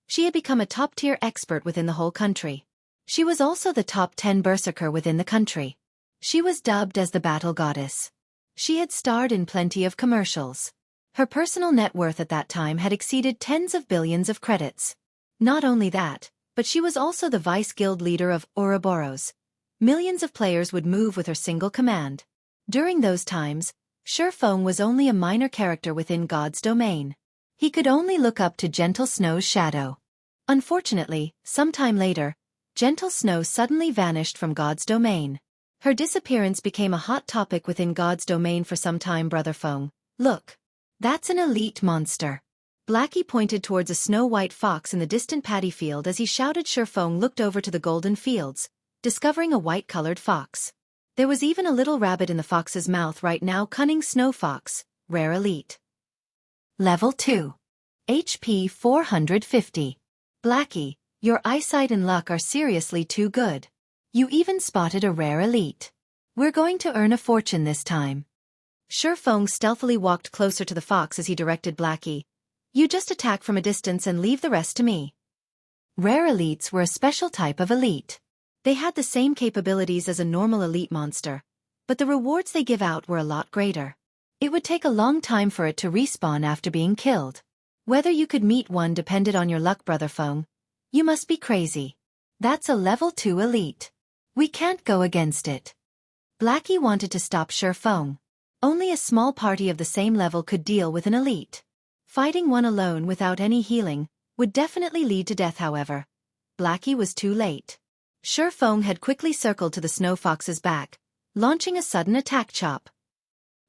she had become a top-tier expert within the whole country. She was also the top 10 berserker within the country. She was dubbed as the Battle Goddess. She had starred in plenty of commercials. Her personal net worth at that time had exceeded tens of billions of credits. Not only that, but she was also the vice guild leader of Ouroboros. Millions of players would move with her single command. During those times, Feng was only a minor character within God's domain. He could only look up to Gentle Snow's shadow. Unfortunately, sometime later, Gentle Snow suddenly vanished from God's domain. Her disappearance became a hot topic within God's domain for some time. "Brother Feng, look. That's an elite monster." Blackie pointed towards a snow-white fox in the distant paddy field as he shouted. Feng looked over to the golden fields, discovering a white-colored fox. There was even a little rabbit in the fox's mouth right now. "Cunning snow fox, rare elite. Level 2. HP 450. Blackie, your eyesight and luck are seriously too good. You even spotted a rare elite. We're going to earn a fortune this time." Feng stealthily walked closer to the fox as he directed Blackie. "You just attack from a distance and leave the rest to me." Rare elites were a special type of elite. They had the same capabilities as a normal elite monster, but the rewards they give out were a lot greater. It would take a long time for it to respawn after being killed. Whether you could meet one depended on your luck. "Brother Feng, you must be crazy. That's a level 2 elite. We can't go against it." Blackie wanted to stop Feng. Only a small party of the same level could deal with an elite. Fighting one alone without any healing would definitely lead to death. However, Blackie was too late. Feng had quickly circled to the snow fox's back, launching a sudden attack chop.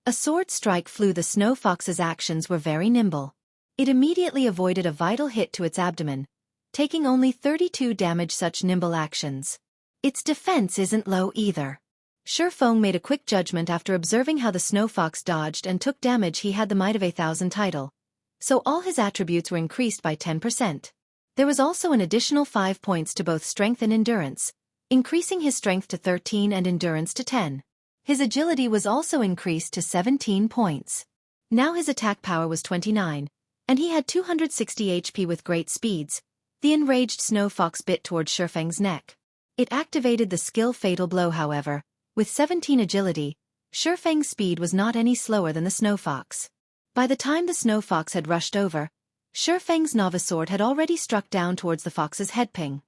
A sword strike flew. The snow fox's actions were very nimble. It immediately avoided a vital hit to its abdomen, taking only 32 damage. Such nimble actions. Its defense isn't low either. Feng made a quick judgment after observing how the snow fox dodged and took damage. He had the Might of 1,000 title, so all his attributes were increased by 10%. There was also an additional 5 points to both strength and endurance, increasing his strength to 13 and endurance to 10. His agility was also increased to 17 points. Now his attack power was 29, and he had 260 HP with great speeds. The enraged snow fox bit towards Shifeng's neck. It activated the skill Fatal Blow however. With 17 agility, Shifeng's speed was not any slower than the snow fox. By the time the snow fox had rushed over, Shifeng's novice sword had already struck down towards the fox's headping.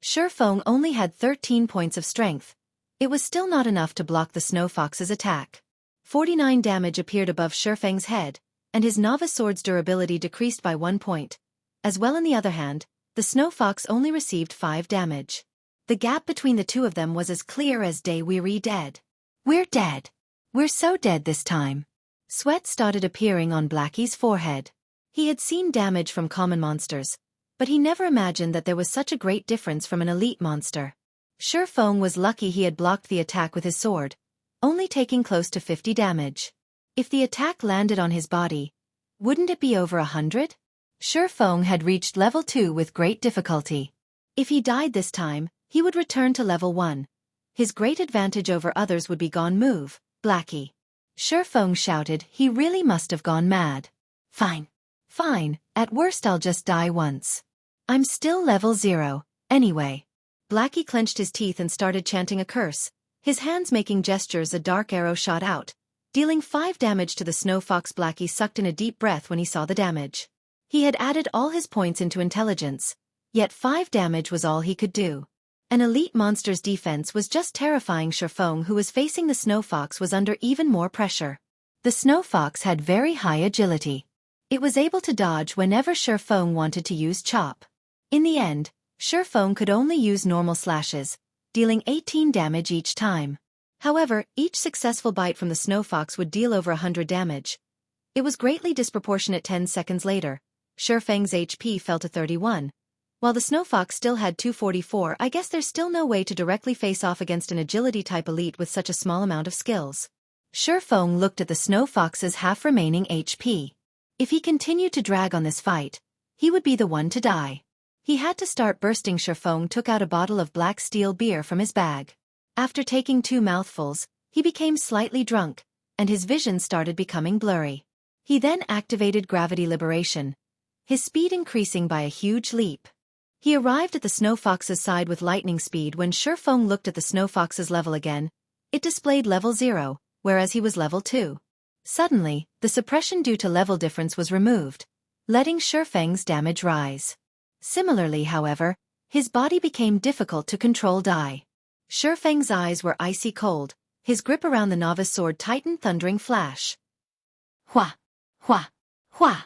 Shifeng only had 13 points of strength. It was still not enough to block the snow fox's attack. 49 damage appeared above Shifeng's head, and his novice sword's durability decreased by 1 point. As well on the other hand, the snow fox only received 5 damage. The gap between the two of them was as clear as day. We're dead. We're dead. We're so dead this time. Sweat started appearing on Blackie's forehead. He had seen damage from common monsters, but he never imagined that there was such a great difference from an elite monster. Shifeng was lucky he had blocked the attack with his sword, only taking close to 50 damage. If the attack landed on his body, wouldn't it be over 100? Shifeng had reached level 2 with great difficulty. If he died this time, he would return to level 1. His great advantage over others would be gone. Move, Blackie. Shifeng shouted. He really must have gone mad. Fine. Fine, at worst I'll just die once. I'm still level 0, anyway. Blackie clenched his teeth and started chanting a curse, his hands making gestures. A dark arrow shot out, dealing 5 damage to the snow fox. Blackie sucked in a deep breath when he saw the damage. He had added all his points into intelligence, yet 5 damage was all he could do. An elite monster's defense was just terrifying. Shifeng, who was facing the snow fox, was under even more pressure. The snow fox had very high agility. It was able to dodge whenever Shifeng wanted to use chop. In the end, Shifeng could only use normal slashes, dealing 18 damage each time. However, each successful bite from the snow fox would deal over 100 damage. It was greatly disproportionate. 10 seconds later, Shifeng's HP fell to 31, while the snow fox still had 244. I guess there's still no way to directly face off against an agility-type elite with such a small amount of skills. Shifeng looked at the snow fox's half-remaining HP. If he continued to drag on this fight, he would be the one to die. He had to start bursting. Shifeng took out a bottle of black steel beer from his bag. After taking 2 mouthfuls, he became slightly drunk, and his vision started becoming blurry. He then activated gravity liberation, his speed increasing by a huge leap. He arrived at the snow fox's side with lightning speed. When Shifeng looked at the snow fox's level again, it displayed level 0, whereas he was level 2. Suddenly, the suppression due to level difference was removed, letting Shifeng's damage rise. Similarly, however, his body became difficult to control. Shifeng's eyes were icy cold, his grip around the novice sword tightened. Thundering flash. Hua! Hua! Hua!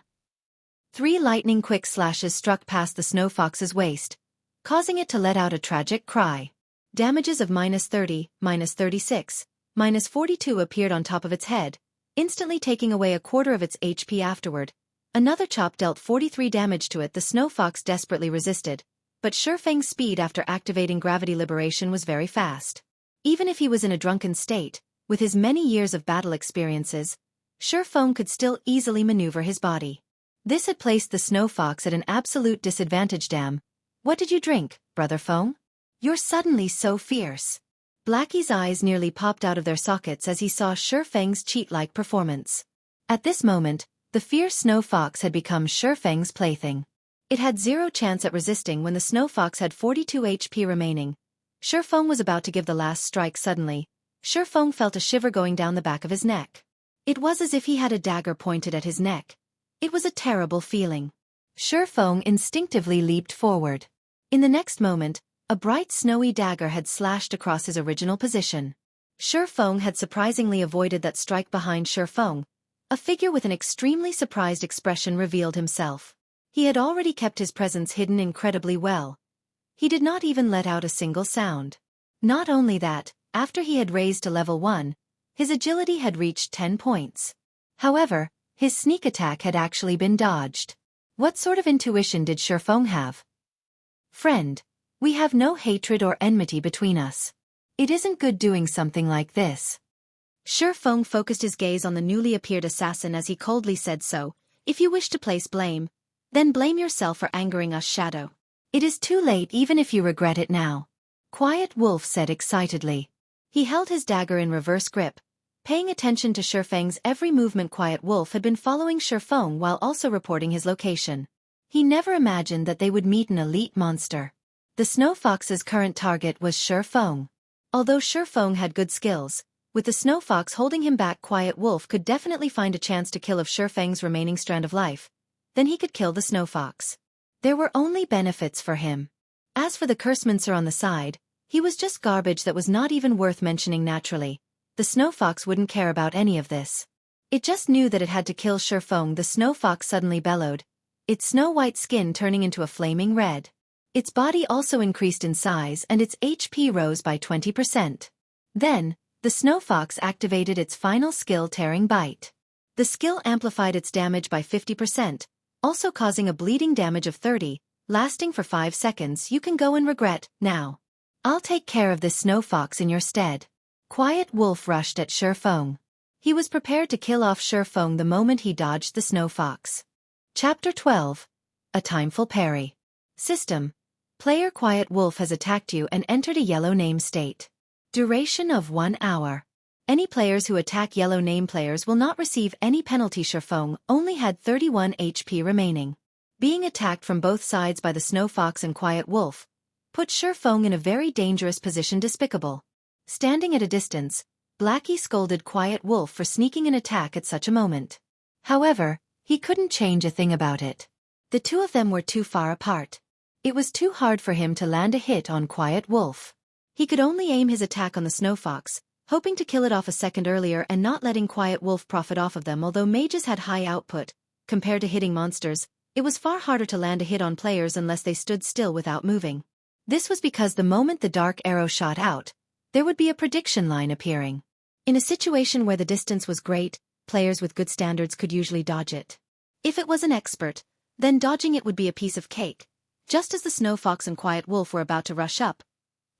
3 lightning-quick slashes struck past the snow fox's waist, causing it to let out a tragic cry. Damages of -30, -36, -42 appeared on top of its head, instantly taking away a quarter of its HP afterward. Another chop dealt 43 damage to it. The snow fox desperately resisted, but Shifeng's speed after activating gravity liberation was very fast. Even if he was in a drunken state, with his many years of battle experiences, Shifeng could still easily maneuver his body. This had placed the snow fox at an absolute disadvantage. Damn. What did you drink, brother Feng? You're suddenly so fierce. Blackie's eyes nearly popped out of their sockets as he saw Shifeng's cheat-like performance. At this moment, the fierce snow fox had become Shifeng's plaything. It had 0 chance at resisting when the snow fox had 42 HP remaining. Shifeng was about to give the last strike. Suddenly, Shifeng felt a shiver going down the back of his neck. It was as if he had a dagger pointed at his neck. It was a terrible feeling. Shifeng instinctively leaped forward. In the next moment, a bright snowy dagger had slashed across his original position. Shifeng had surprisingly avoided that strike. Behind Shifeng, a figure with an extremely surprised expression revealed himself. He had already kept his presence hidden incredibly well. He did not even let out a single sound. Not only that, after he had raised to level 1, his agility had reached 10 points. However, his sneak attack had actually been dodged. What sort of intuition did Shifeng have? Friend, we have no hatred or enmity between us. It isn't good doing something like this. Shifeng focused his gaze on the newly appeared assassin as he coldly said, so, if you wish to place blame, then blame yourself for angering us. Shadow. It is too late even if you regret it now. Quiet Wolf said excitedly. He held his dagger in reverse grip, paying attention to Feng's every movement. Quiet Wolf had been following Feng while also reporting his location. He never imagined that they would meet an elite monster. The Snow Fox's current target was Feng. Although Feng had good skills, with the Snow Fox holding him back, Quiet Wolf could definitely find a chance to kill off Feng's remaining strand of life. Then he could kill the Snow Fox. There were only benefits for him. As for the Cursemancer on the side, he was just garbage that was not even worth mentioning. Naturally, the Snow Fox wouldn't care about any of this. It just knew that it had to kill Feng. The Snow Fox suddenly bellowed, its snow-white skin turning into a flaming red. Its body also increased in size and its HP rose by 20%. Then, the Snow Fox activated its final skill, Tearing Bite. The skill amplified its damage by 50%, also causing a bleeding damage of 30, lasting for 5 seconds. You can go and regret, now. I'll take care of this Snow Fox in your stead. Quiet Wolf rushed at Feng. He was prepared to kill off Feng the moment he dodged the Snow Fox. Chapter 12. A Timeful Parry. System. Player Quiet Wolf has attacked you and entered a yellow name state. Duration of 1 hour. Any players who attack yellow name players will not receive any penalty. Feng only had 31 HP remaining. Being attacked from both sides by the Snow Fox and Quiet Wolf put Feng in a very dangerous position. Despicable. Standing at a distance, Blackie scolded Quiet Wolf for sneaking an attack at such a moment. However, he couldn't change a thing about it. The two of them were too far apart. It was too hard for him to land a hit on Quiet Wolf. He could only aim his attack on the Snow Fox, hoping to kill it off a second earlier and not letting Quiet Wolf profit off of them. Although mages had high output, compared to hitting monsters, it was far harder to land a hit on players unless they stood still without moving. This was because the moment the dark arrow shot out, there would be a prediction line appearing. In a situation where the distance was great, players with good standards could usually dodge it. If it was an expert, then dodging it would be a piece of cake. Just as the Snow Fox and Quiet Wolf were about to rush up,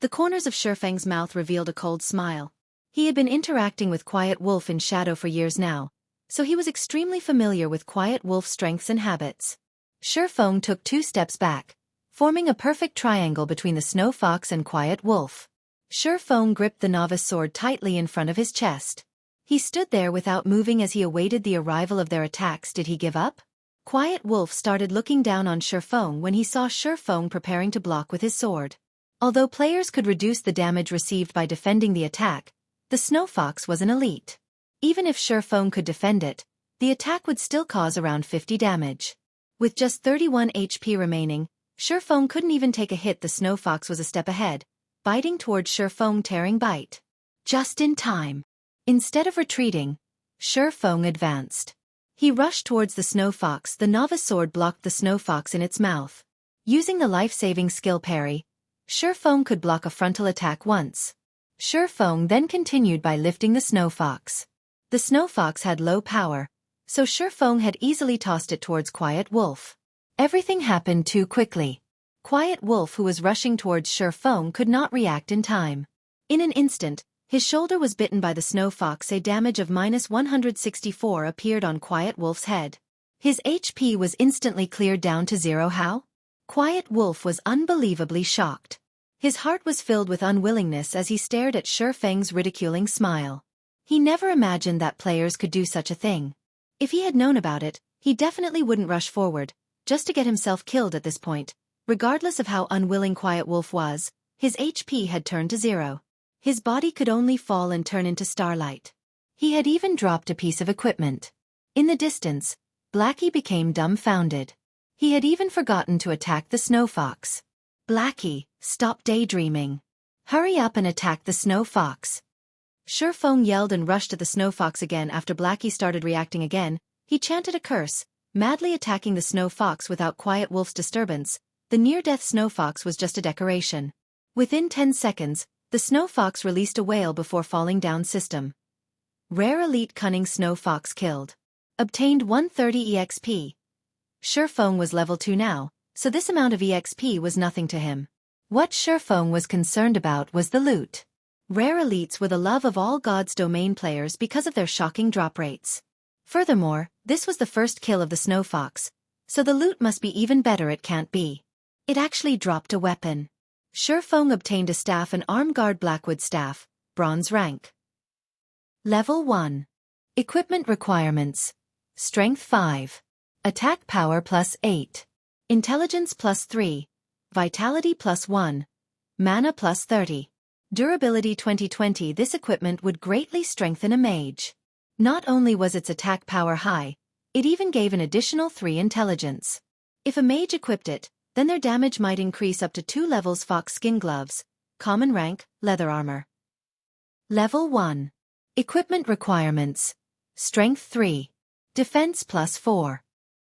the corners of Feng's mouth revealed a cold smile. He had been interacting with Quiet Wolf in shadow for years now, so he was extremely familiar with Quiet Wolf's strengths and habits. Feng took 2 steps back, forming a perfect triangle between the Snow Fox and Quiet Wolf. Feng gripped the novice sword tightly in front of his chest. He stood there without moving as he awaited the arrival of their attacks. Did he give up? Quiet Wolf started looking down on Feng when he saw Feng preparing to block with his sword. Although players could reduce the damage received by defending the attack, the Snow Fox was an elite. Even if Feng could defend it, the attack would still cause around 50 damage. With just 31 HP remaining, Feng couldn't even take a hit. The Snow Fox was a step ahead, biting towards Feng. Tearing Bite. Just in time. Instead of retreating, Feng advanced. He rushed towards the Snow Fox. The novice sword blocked the Snow Fox in its mouth. Using the life-saving skill Parry, Feng could block a frontal attack once. Feng then continued by lifting the Snow Fox. The Snow Fox had low power, so Feng had easily tossed it towards Quiet Wolf. Everything happened too quickly. Quiet Wolf, who was rushing towards Feng, could not react in time. In an instant, his shoulder was bitten by the Snow Fox. A damage of -164 appeared on Quiet Wolf's head. His HP was instantly cleared down to 0. How? Quiet Wolf was unbelievably shocked. His heart was filled with unwillingness as he stared at Feng's ridiculing smile. He never imagined that players could do such a thing. If he had known about it, he definitely wouldn't rush forward, just to get himself killed at this point. Regardless of how unwilling Quiet Wolf was, his HP had turned to 0. His body could only fall and turn into starlight. He had even dropped a piece of equipment. In the distance, Blackie became dumbfounded. He had even forgotten to attack the Snow Fox. Blackie, stop daydreaming. Hurry up and attack the Snow Fox. Feng yelled and rushed at the Snow Fox again. After Blackie started reacting again, he chanted a curse, madly attacking the Snow Fox without Quiet Wolf's disturbance. The near-death Snow Fox was just a decoration. Within 10 seconds, the Snow Fox released a wail before falling down. System. Rare Elite Cunning Snow Fox killed. Obtained 130 EXP. Feng was level 2 now, so this amount of EXP was nothing to him. What Feng was concerned about was the loot. Rare elites were the love of all God's domain players because of their shocking drop rates. Furthermore, this was the first kill of the Snow Fox, so the loot must be even better. It can't be. It actually dropped a weapon. Feng obtained a staff, an arm guard Blackwood staff, bronze rank. Level 1. Equipment requirements. Strength 5. Attack power plus 8. Intelligence plus 3. Vitality plus 1. Mana plus 30. Durability 2020. This equipment would greatly strengthen a mage. Not only was its attack power high, it even gave an additional 3 intelligence. If a mage equipped it, then their damage might increase up to 2 levels. Fox skin gloves. Common rank, leather armor. Level 1. Equipment requirements. Strength 3. Defense plus 4.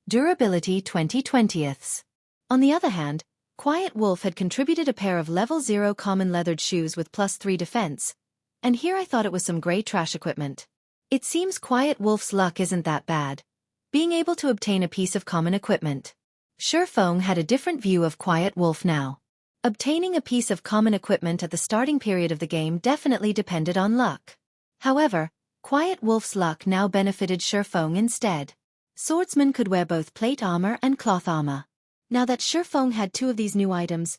Durability 20/20ths. On the other hand, Quiet Wolf had contributed a pair of level 0 common leathered shoes with plus 3 defense, and here I thought it was some grey trash equipment. It seems Quiet Wolf's luck isn't that bad, being able to obtain a piece of common equipment. Feng had a different view of Quiet Wolf now. Obtaining a piece of common equipment at the starting period of the game definitely depended on luck. However, Quiet Wolf's luck now benefited Feng instead. Swordsman could wear both plate armor and cloth armor. Now that Feng had 2 of these new items,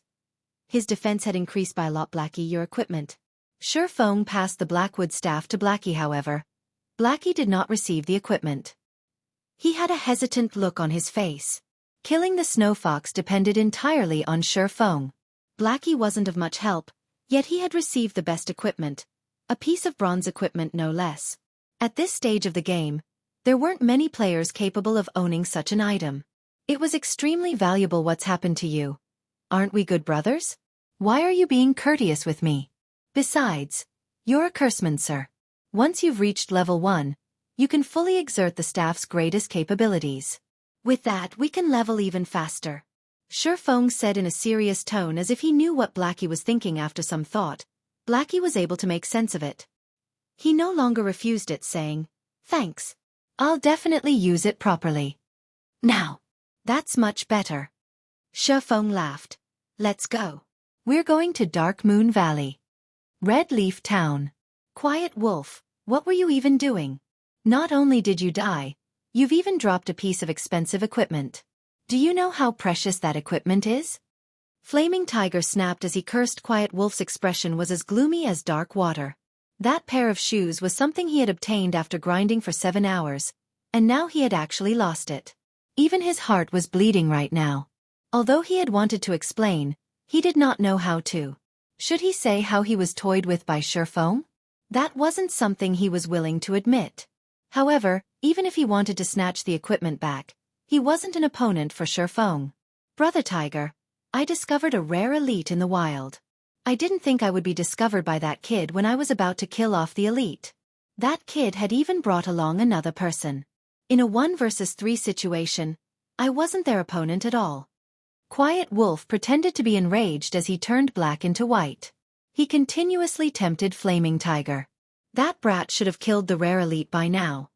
his defense had increased by a lot. Blackie, your equipment. Feng passed the Blackwood staff to Blackie. However, Blackie did not receive the equipment. He had a hesitant look on his face. Killing the snow fox depended entirely on Feng. Blackie wasn't of much help, yet he had received the best equipment. A piece of bronze equipment no less. At this stage of the game, there weren't many players capable of owning such an item. It was extremely valuable. What's happened to you? Aren't we good brothers? Why are you being courteous with me? Besides, you're a curseman, sir. Once you've reached level 1, you can fully exert the staff's greatest capabilities. With that, we can level even faster. Feng said in a serious tone, as if he knew what Blackie was thinking. After some thought, Blackie was able to make sense of it. He no longer refused it, saying, "Thanks. I'll definitely use it properly." Now, that's much better. Feng laughed. Let's go. We're going to Dark Moon Valley. Red Leaf Town. Quiet Wolf, what were you even doing? Not only did you die, you've even dropped a piece of expensive equipment. Do you know how precious that equipment is? Flaming Tiger snapped as he cursed. Quiet Wolf's expression was as gloomy as dark water. That pair of shoes was something he had obtained after grinding for 7 hours, and now he had actually lost it. Even his heart was bleeding right now. Although he had wanted to explain, he did not know how to. Should he say how he was toyed with by Feng? That wasn't something he was willing to admit. However, even if he wanted to snatch the equipment back, he wasn't an opponent for Feng. Brother Tiger, I discovered a rare elite in the wild. I didn't think I would be discovered by that kid when I was about to kill off the elite. That kid had even brought along another person. In a 1 versus 3 situation, I wasn't their opponent at all. Quiet Wolf pretended to be enraged as he turned black into white. He continuously tempted Flaming Tiger. That brat should have killed the rare elite by now.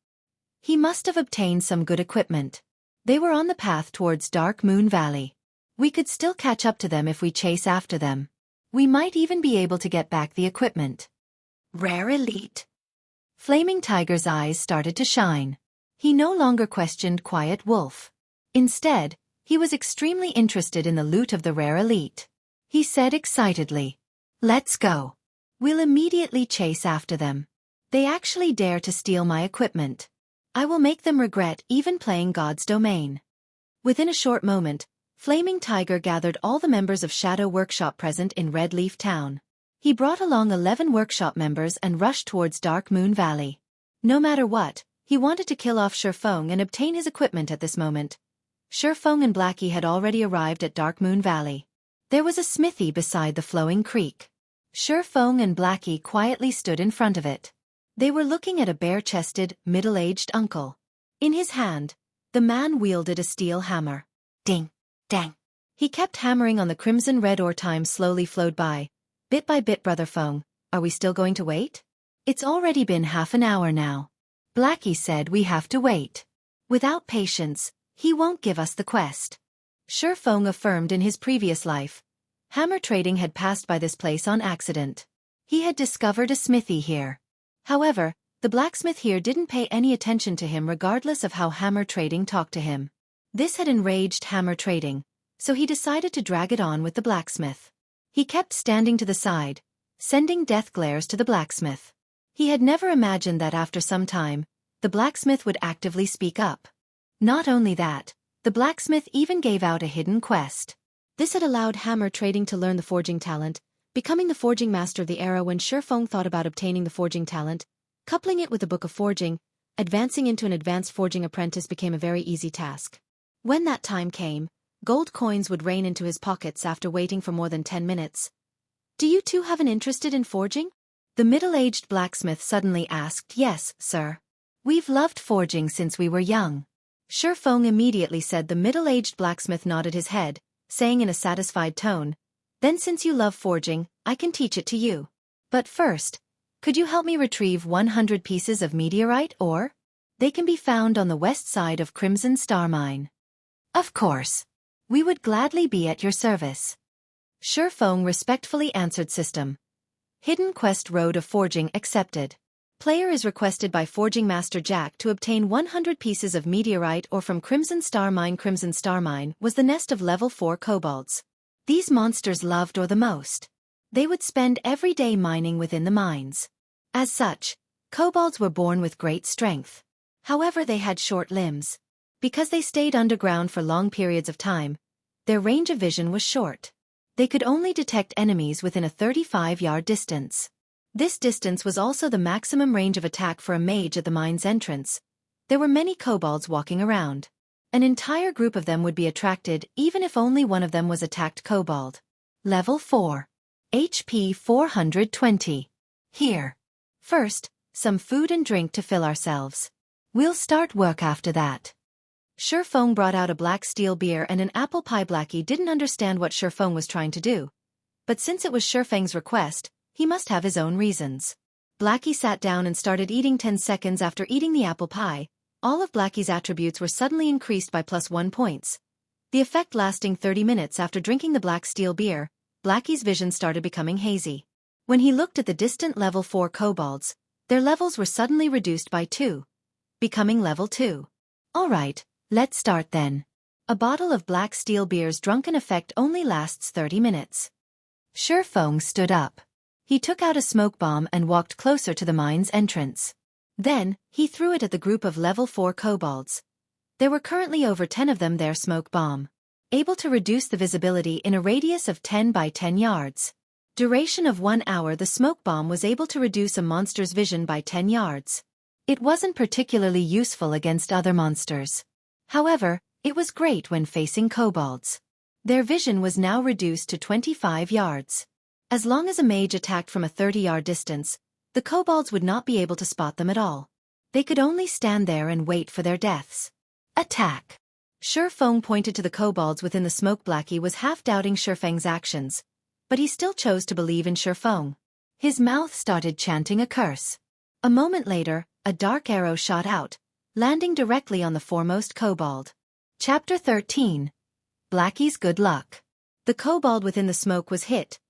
He must have obtained some good equipment. They were on the path towards Dark Moon Valley. We could still catch up to them if we chase after them. We might even be able to get back the equipment. Rare elite. Flaming Tiger's eyes started to shine. He no longer questioned Quiet Wolf. Instead, he was extremely interested in the loot of the rare elite. He said excitedly, "Let's go. We'll immediately chase after them. They actually dare to steal my equipment. I will make them regret even playing God's domain." Within a short moment, Flaming Tiger gathered all the members of Shadow Workshop present in Red Leaf Town. He brought along 11 workshop members and rushed towards Dark Moon Valley. No matter what, he wanted to kill off Feng and obtain his equipment at this moment. Feng and Blackie had already arrived at Dark Moon Valley. There was a smithy beside the flowing creek. Feng and Blackie quietly stood in front of it. They were looking at a bare-chested, middle-aged uncle. In his hand, the man wielded a steel hammer. Ding, dang. He kept hammering on the crimson red ore. Time slowly flowed by. Bit by bit. Brother Feng, are we still going to wait? It's already been half an hour now. Blackie said we have to wait. Without patience, he won't give us the quest. Feng affirmed in his previous life. Hammer trading had passed by this place on accident. He had discovered a smithy here. However, the blacksmith here didn't pay any attention to him regardless of how hammer trading talked to him. This had enraged hammer trading, so he decided to drag it on with the blacksmith. He kept standing to the side, sending death glares to the blacksmith. He had never imagined that after some time, the blacksmith would actively speak up. Not only that, the blacksmith even gave out a hidden quest. This had allowed Hammer Trading to learn the forging talent, becoming the forging master of the era. When Feng thought about obtaining the forging talent, coupling it with the Book of Forging, advancing into an advanced forging apprentice became a very easy task. When that time came, gold coins would rain into his pockets after waiting for more than 10 minutes. "Do you too have an interest in forging?" The middle-aged blacksmith suddenly asked. "Yes, sir. We've loved forging since we were young." Feng immediately said. The middle-aged blacksmith nodded his head, saying in a satisfied tone, "Then since you love forging, I can teach it to you. But first, could you help me retrieve 100 pieces of meteorite ore? They can be found on the west side of Crimson Star Mine." "Of course. We would gladly be at your service." Feng respectfully answered. System. Hidden Quest Road of Forging accepted. Player is requested by Forging Master Jack to obtain 100 pieces of meteorite ore from Crimson Star Mine. Crimson Star Mine was the nest of level 4 kobolds. These monsters loved ore the most. They would spend every day mining within the mines. As such, kobolds were born with great strength. However, they had short limbs. Because they stayed underground for long periods of time, their range of vision was short. They could only detect enemies within a 35-yard distance. This distance was also the maximum range of attack for a mage at the mine's entrance. There were many kobolds walking around. An entire group of them would be attracted even if only one of them was attacked kobold. Level 4. HP 420. Here. First, some food and drink to fill ourselves. We'll start work after that. Feng brought out a black steel beer and an apple pie. Blackie didn't understand what Feng was trying to do. But since it was Feng's request, he must have his own reasons. Blackie sat down and started eating. 10 seconds after eating the apple pie, all of Blackie's attributes were suddenly increased by +1 points. The effect lasting 30 minutes. After drinking the black steel beer, Blackie's vision started becoming hazy. When he looked at the distant level 4 kobolds, their levels were suddenly reduced by 2, becoming level 2. Alright, let's start then. A bottle of black steel beer's drunken effect only lasts 30 minutes. Feng stood up. He took out a smoke bomb and walked closer to the mine's entrance. Then, he threw it at the group of level 4 kobolds. There were currently over 10 of them. Their smoke bomb, able to reduce the visibility in a radius of 10 by 10 yards. Duration of 1 hour. The smoke bomb was able to reduce a monster's vision by 10 yards. It wasn't particularly useful against other monsters. However, it was great when facing kobolds. Their vision was now reduced to 25 yards. As long as a mage attacked from a 30-yard distance, the kobolds would not be able to spot them at all. They could only stand there and wait for their deaths. Attack! Feng pointed to the kobolds within the smoke. Blackie was half-doubting Feng's actions, but he still chose to believe in Feng. His mouth started chanting a curse. A moment later, a dark arrow shot out, landing directly on the foremost kobold. Chapter 13. Blackie's Good Luck. The kobold within the smoke was hit.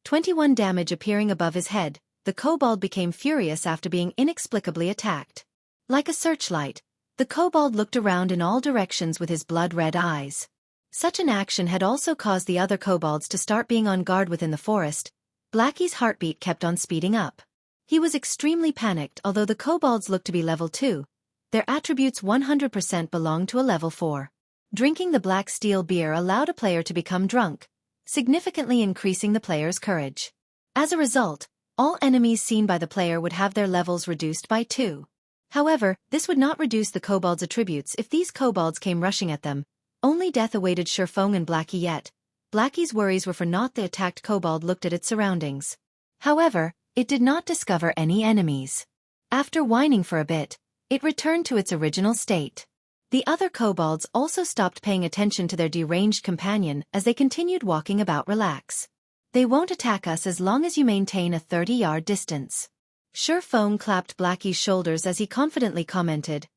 21 damage appearing above his head. The kobold became furious after being inexplicably attacked. Like a searchlight, the kobold looked around in all directions with his blood-red eyes. Such an action had also caused the other kobolds to start being on guard within the forest. Blackie's heartbeat kept on speeding up. He was extremely panicked. Although the kobolds looked to be level 2, their attributes 100% belonged to a level 4. Drinking the black steel beer allowed a player to become drunk, significantly increasing the player's courage. As a result, all enemies seen by the player would have their levels reduced by 2. However, this would not reduce the kobolds' attributes. If these kobolds came rushing at them, only death awaited Feng and Blackie. Yet Blackie's worries were for naught. The attacked kobold looked at its surroundings. However, it did not discover any enemies. After whining for a bit, it returned to its original state. The other kobolds also stopped paying attention to their deranged companion as they continued walking about. Relax. They won't attack us as long as you maintain a 30-yard distance. Feng clapped Blackie's shoulders as he confidently commented.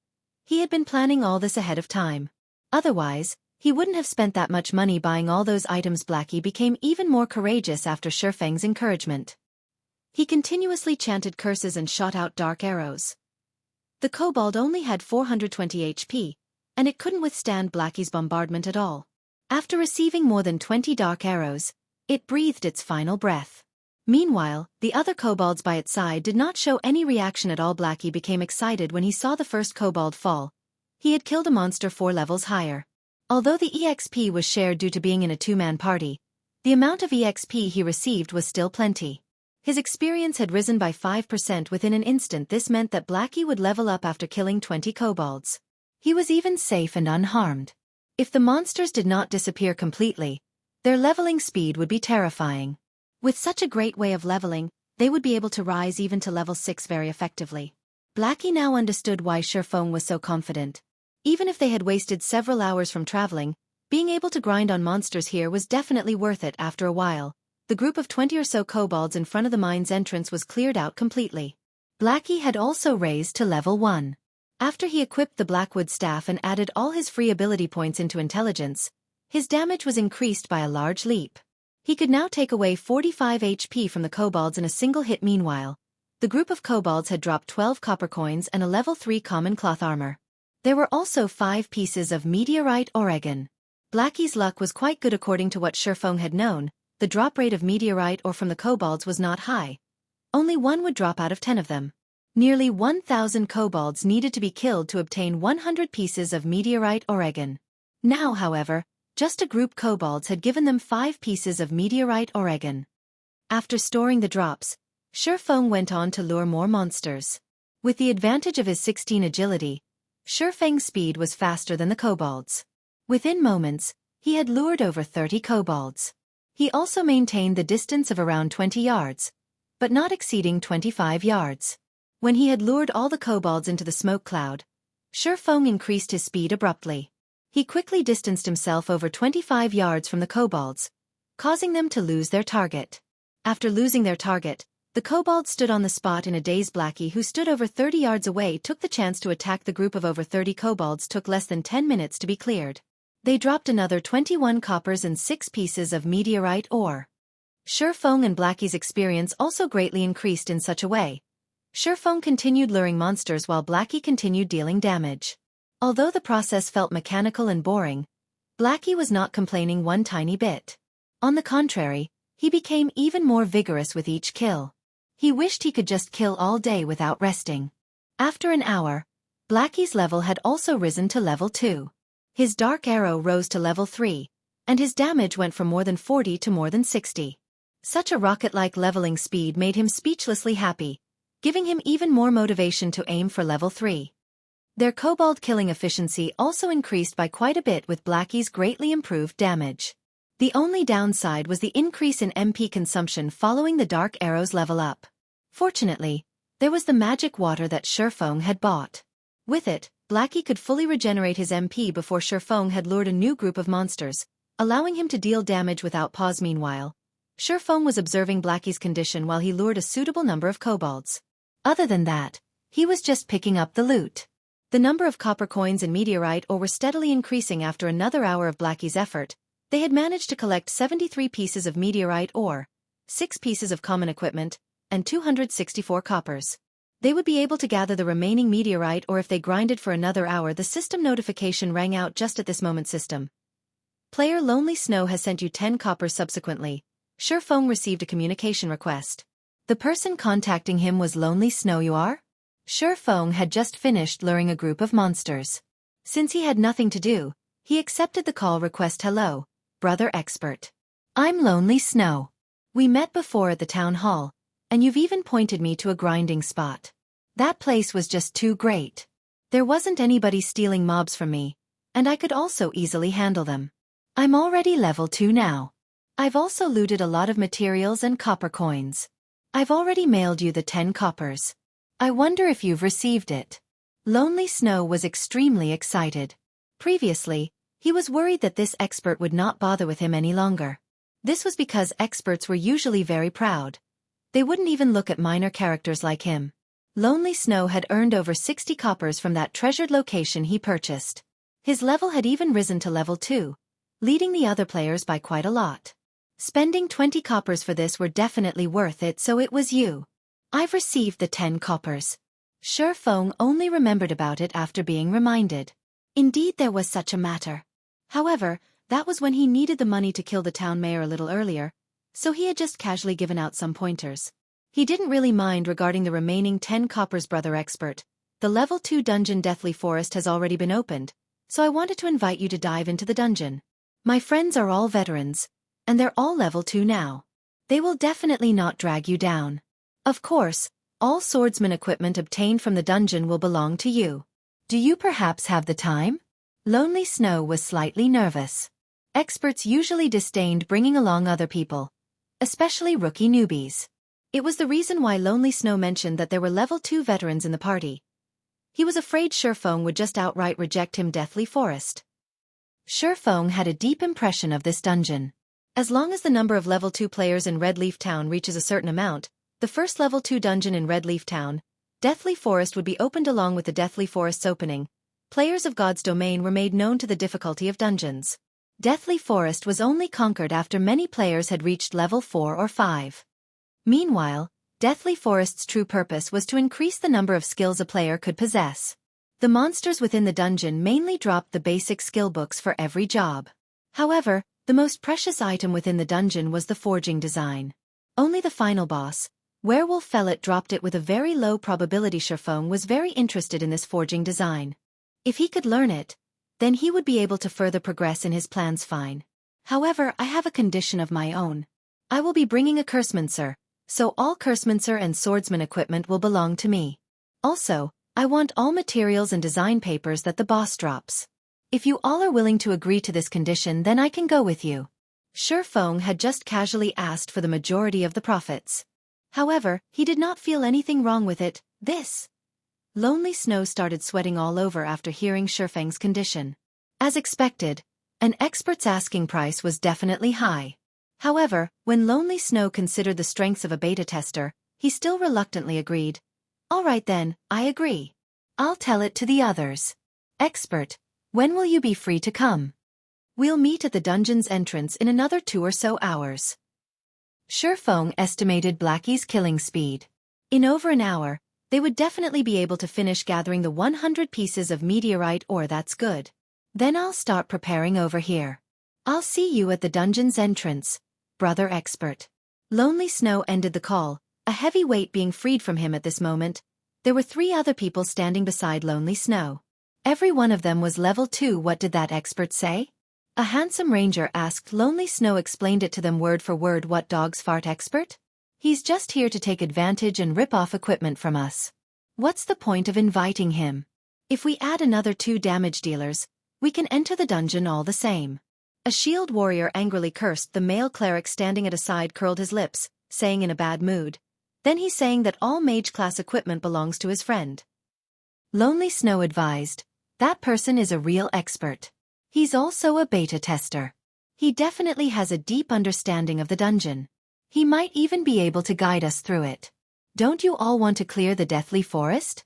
He had been planning all this ahead of time. Otherwise, he wouldn't have spent that much money buying all those items. Blackie became even more courageous after Feng's encouragement. He continuously chanted curses and shot out dark arrows. The kobold only had 420 HP, and it couldn't withstand Blackie's bombardment at all. After receiving more than 20 dark arrows, it breathed its final breath. Meanwhile, the other kobolds by its side did not show any reaction at all. Blackie became excited when he saw the first kobold fall. He had killed a monster 4 levels higher. Although the EXP was shared due to being in a 2-man party, the amount of EXP he received was still plenty. His experience had risen by 5% within an instant. This meant that Blackie would level up after killing 20 kobolds. He was even safe and unharmed. If the monsters did not disappear completely, their leveling speed would be terrifying. With such a great way of leveling, they would be able to rise even to level 6 very effectively. Blackie now understood why Feng was so confident. Even if they had wasted several hours from traveling, being able to grind on monsters here was definitely worth it. After a while, the group of 20 or so kobolds in front of the mine's entrance was cleared out completely. Blackie had also raised to level 1. After he equipped the Blackwood staff and added all his free ability points into intelligence, his damage was increased by a large leap. He could now take away 45 HP from the kobolds in a single hit. Meanwhile, the group of kobolds had dropped 12 copper coins and a level 3 common cloth armor. There were also 5 pieces of meteorite Oregon. Blackie's luck was quite good. According to what Feng had known, the drop rate of meteorite ore from the kobolds was not high. Only one would drop out of 10 of them. Nearly 1,000 kobolds needed to be killed to obtain 100 pieces of meteorite Oregon. Now, however, just a group kobolds had given them 5 pieces of meteorite Oregon. After storing the drops, Feng went on to lure more monsters. With the advantage of his 16 agility, Feng's speed was faster than the kobolds. Within moments, he had lured over 30 kobolds. He also maintained the distance of around 20 yards, but not exceeding 25 yards. When he had lured all the kobolds into the smoke cloud, Feng increased his speed abruptly. He quickly distanced himself over 25 yards from the kobolds, causing them to lose their target. After losing their target, the kobolds stood on the spot in a daze. Blackie, who stood over 30 yards away, took the chance to attack the group of over 30 kobolds. Took less than 10 minutes to be cleared. They dropped another 21 coppers and 6 pieces of meteorite ore. Feng and Blackie's experience also greatly increased in such a way. Feng continued luring monsters while Blackie continued dealing damage. Although the process felt mechanical and boring, Blackie was not complaining one tiny bit. On the contrary, he became even more vigorous with each kill. He wished he could just kill all day without resting. After an hour, Blackie's level had also risen to level 2. His dark arrow rose to level 3, and his damage went from more than 40 to more than 60. Such a rocket-like leveling speed made him speechlessly happy, giving him even more motivation to aim for level 3. Their kobold killing efficiency also increased by quite a bit with Blackie's greatly improved damage. The only downside was the increase in MP consumption following the dark arrow's level up. Fortunately, there was the magic water that Feng had bought. With it, Blackie could fully regenerate his MP before Feng had lured a new group of monsters, allowing him to deal damage without pause. Meanwhile, Feng was observing Blackie's condition while he lured a suitable number of kobolds. Other than that, he was just picking up the loot. The number of copper coins and meteorite ore were steadily increasing. After another hour of Blackie's effort, they had managed to collect 73 pieces of meteorite ore, 6 pieces of common equipment, and 264 coppers. They would be able to gather the remaining meteorite ore if they grinded for another hour. The system notification rang out just at this moment. System. Player Lonely Snow has sent you 10 coppers. Subsequently, Feng received a communication request. The person contacting him was Lonely Snow. You are? Feng had just finished luring a group of monsters. Since he had nothing to do, he accepted the call request. Hello, brother expert. I'm Lonely Snow. We met before at the town hall, and you've even pointed me to a grinding spot. That place was just too great. There wasn't anybody stealing mobs from me, and I could also easily handle them. I'm already level 2 now. I've also looted a lot of materials and copper coins. I've already mailed you the 10 coppers. I wonder if you've received it. Lonely Snow was extremely excited. Previously, he was worried that this expert would not bother with him any longer. This was because experts were usually very proud. They wouldn't even look at minor characters like him. Lonely Snow had earned over 60 coppers from that treasured location he purchased. His level had even risen to level 2, leading the other players by quite a lot. Spending 20 coppers for this were definitely worth it. So it was you. I've received the 10 coppers. Feng only remembered about it after being reminded. Indeed, there was such a matter. However, That was when he needed the money to kill the town mayor a little earlier, so he had just casually given out some pointers. He didn't really mind regarding the remaining 10 coppers. Brother Expert, the level 2 dungeon Deathly Forest has already been opened, so I wanted to invite you to dive into the dungeon. My friends are all veterans, and they're all level 2 now. They will definitely not drag you down. Of course, all swordsman equipment obtained from the dungeon will belong to you. Do you perhaps have the time? Lonely Snow was slightly nervous. Experts usually disdained bringing along other people, especially rookie newbies. It was the reason why Lonely Snow mentioned that there were level 2 veterans in the party. He was afraid Feng would just outright reject him. Deathly Forest. Feng had a deep impression of this dungeon. As long as the number of level 2 players in Red Leaf Town reaches a certain amount, the first level 2 dungeon in Red Leaf Town, Deathly Forest, would be opened. Along with the Deathly Forest's opening, players of God's Domain were made known to the difficulty of dungeons. Deathly Forest was only conquered after many players had reached level 4 or 5. Meanwhile, Deathly Forest's true purpose was to increase the number of skills a player could possess. The monsters within the dungeon mainly dropped the basic skill books for every job. However, the most precious item within the dungeon was the forging design. Only the final boss, Werewolf Fellet, dropped it with a very low probability. Feng was very interested in this forging design. If he could learn it, then he would be able to further progress in his plans. Fine. However, I have a condition of my own. I will be bringing a Cursemancer, so all Cursemancer and Swordsman equipment will belong to me. Also, I want all materials and design papers that the boss drops. If you all are willing to agree to this condition, then I can go with you. Feng had just casually asked for the majority of the profits. However, he did not feel anything wrong with it. This. Lonely Snow started sweating all over after hearing Feng's condition. As expected, an expert's asking price was definitely high. However, when Lonely Snow considered the strengths of a beta tester, he still reluctantly agreed. All right then, I agree. I'll tell it to the others. Expert, when will you be free to come? We'll meet at the dungeon's entrance in another 2 or so hours. Feng estimated Blackie's killing speed. In over an hour, they would definitely be able to finish gathering the 100 pieces of meteorite ore. That's good. Then I'll start preparing over here. I'll see you at the dungeon's entrance, Brother Expert. Lonely Snow ended the call, a heavy weight being freed from him at this moment. There were 3 other people standing beside Lonely Snow. Every one of them was level 2. What did that expert say? A handsome ranger asked. Lonely Snow explained it to them word for word. What dogs fart, expert? He's just here to take advantage and rip off equipment from us. What's the point of inviting him? If we add another 2 damage dealers, we can enter the dungeon all the same. A shield warrior angrily cursed. The male cleric standing at a side curled his lips, saying in a bad mood. Then he's saying that all mage-class equipment belongs to his friend. Lonely Snow advised, that person is a real expert. He's also a beta tester. He definitely has a deep understanding of the dungeon. He might even be able to guide us through it. Don't you all want to clear the Deathly Forest?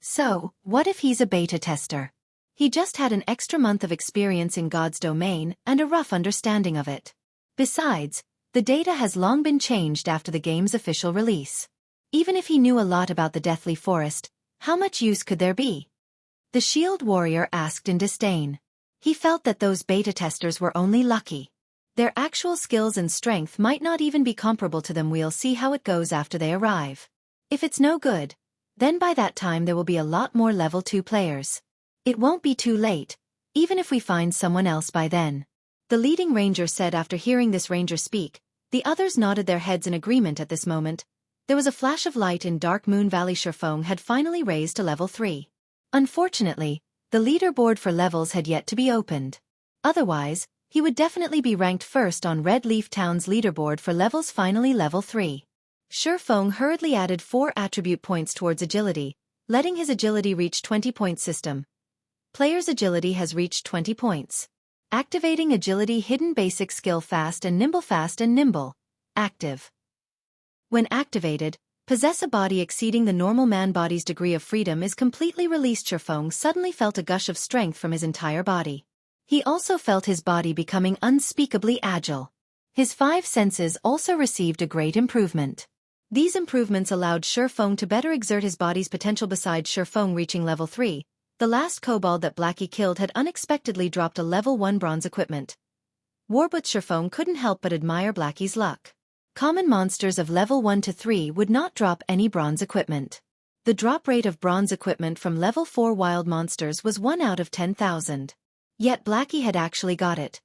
So, what if he's a beta tester? He just had an extra month of experience in God's Domain and a rough understanding of it. Besides, the data has long been changed after the game's official release. Even if he knew a lot about the Deathly Forest, how much use could there be? The shield warrior asked in disdain. He felt that those beta testers were only lucky. Their actual skills and strength might not even be comparable to them. We'll see how it goes after they arrive. If it's no good, then by that time there will be a lot more level 2 players. It won't be too late, even if we find someone else by then. The leading ranger said after hearing this ranger speak. The others nodded their heads in agreement at this moment. There was a flash of light in Dark Moon Valley. Feng had finally raised to level 3. Unfortunately, the leaderboard for levels had yet to be opened. Otherwise, he would definitely be ranked first on Red Leaf Town's leaderboard for levels. Finally level 3. Feng hurriedly added 4 attribute points towards agility, letting his agility reach 20 points. System. Player's agility has reached 20 points. Activating agility hidden basic skill fast and nimble. Active. When activated, possess a body exceeding the normal man body's degree of freedom is completely released. Feng suddenly felt a gush of strength from his entire body. He also felt his body becoming unspeakably agile. His 5 senses also received a great improvement. These improvements allowed Feng to better exert his body's potential. Besides Feng reaching level 3, the last kobold that Blackie killed had unexpectedly dropped a level 1 bronze equipment. Warbutcher Feng couldn't help but admire Blackie's luck. Common monsters of level 1 to 3 would not drop any bronze equipment. The drop rate of bronze equipment from level 4 wild monsters was 1 out of 10,000. Yet Blackie had actually got it.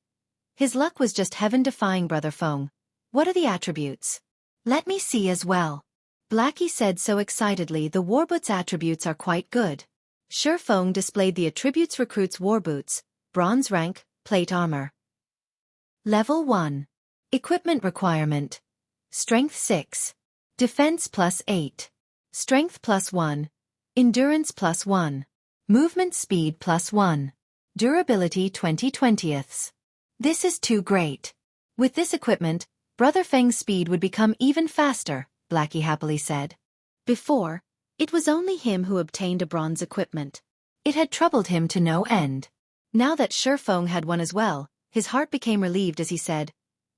His luck was just heaven-defying, Brother Feng. What are the attributes? Let me see as well. Blackie said so excitedly. The Warboots attributes are quite good. Feng displayed the attributes. Recruits Warboots, bronze rank, plate armor. Level 1. Equipment requirement. Strength 6. Defense plus 8. Strength plus 1. Endurance plus 1. Movement speed plus 1. Durability 20/20ths. This is too great. With this equipment, Brother Feng's speed would become even faster, Blackie happily said. Before, it was only him who obtained a bronze equipment. It had troubled him to no end. Now that Feng had one as well, his heart became relieved as he said,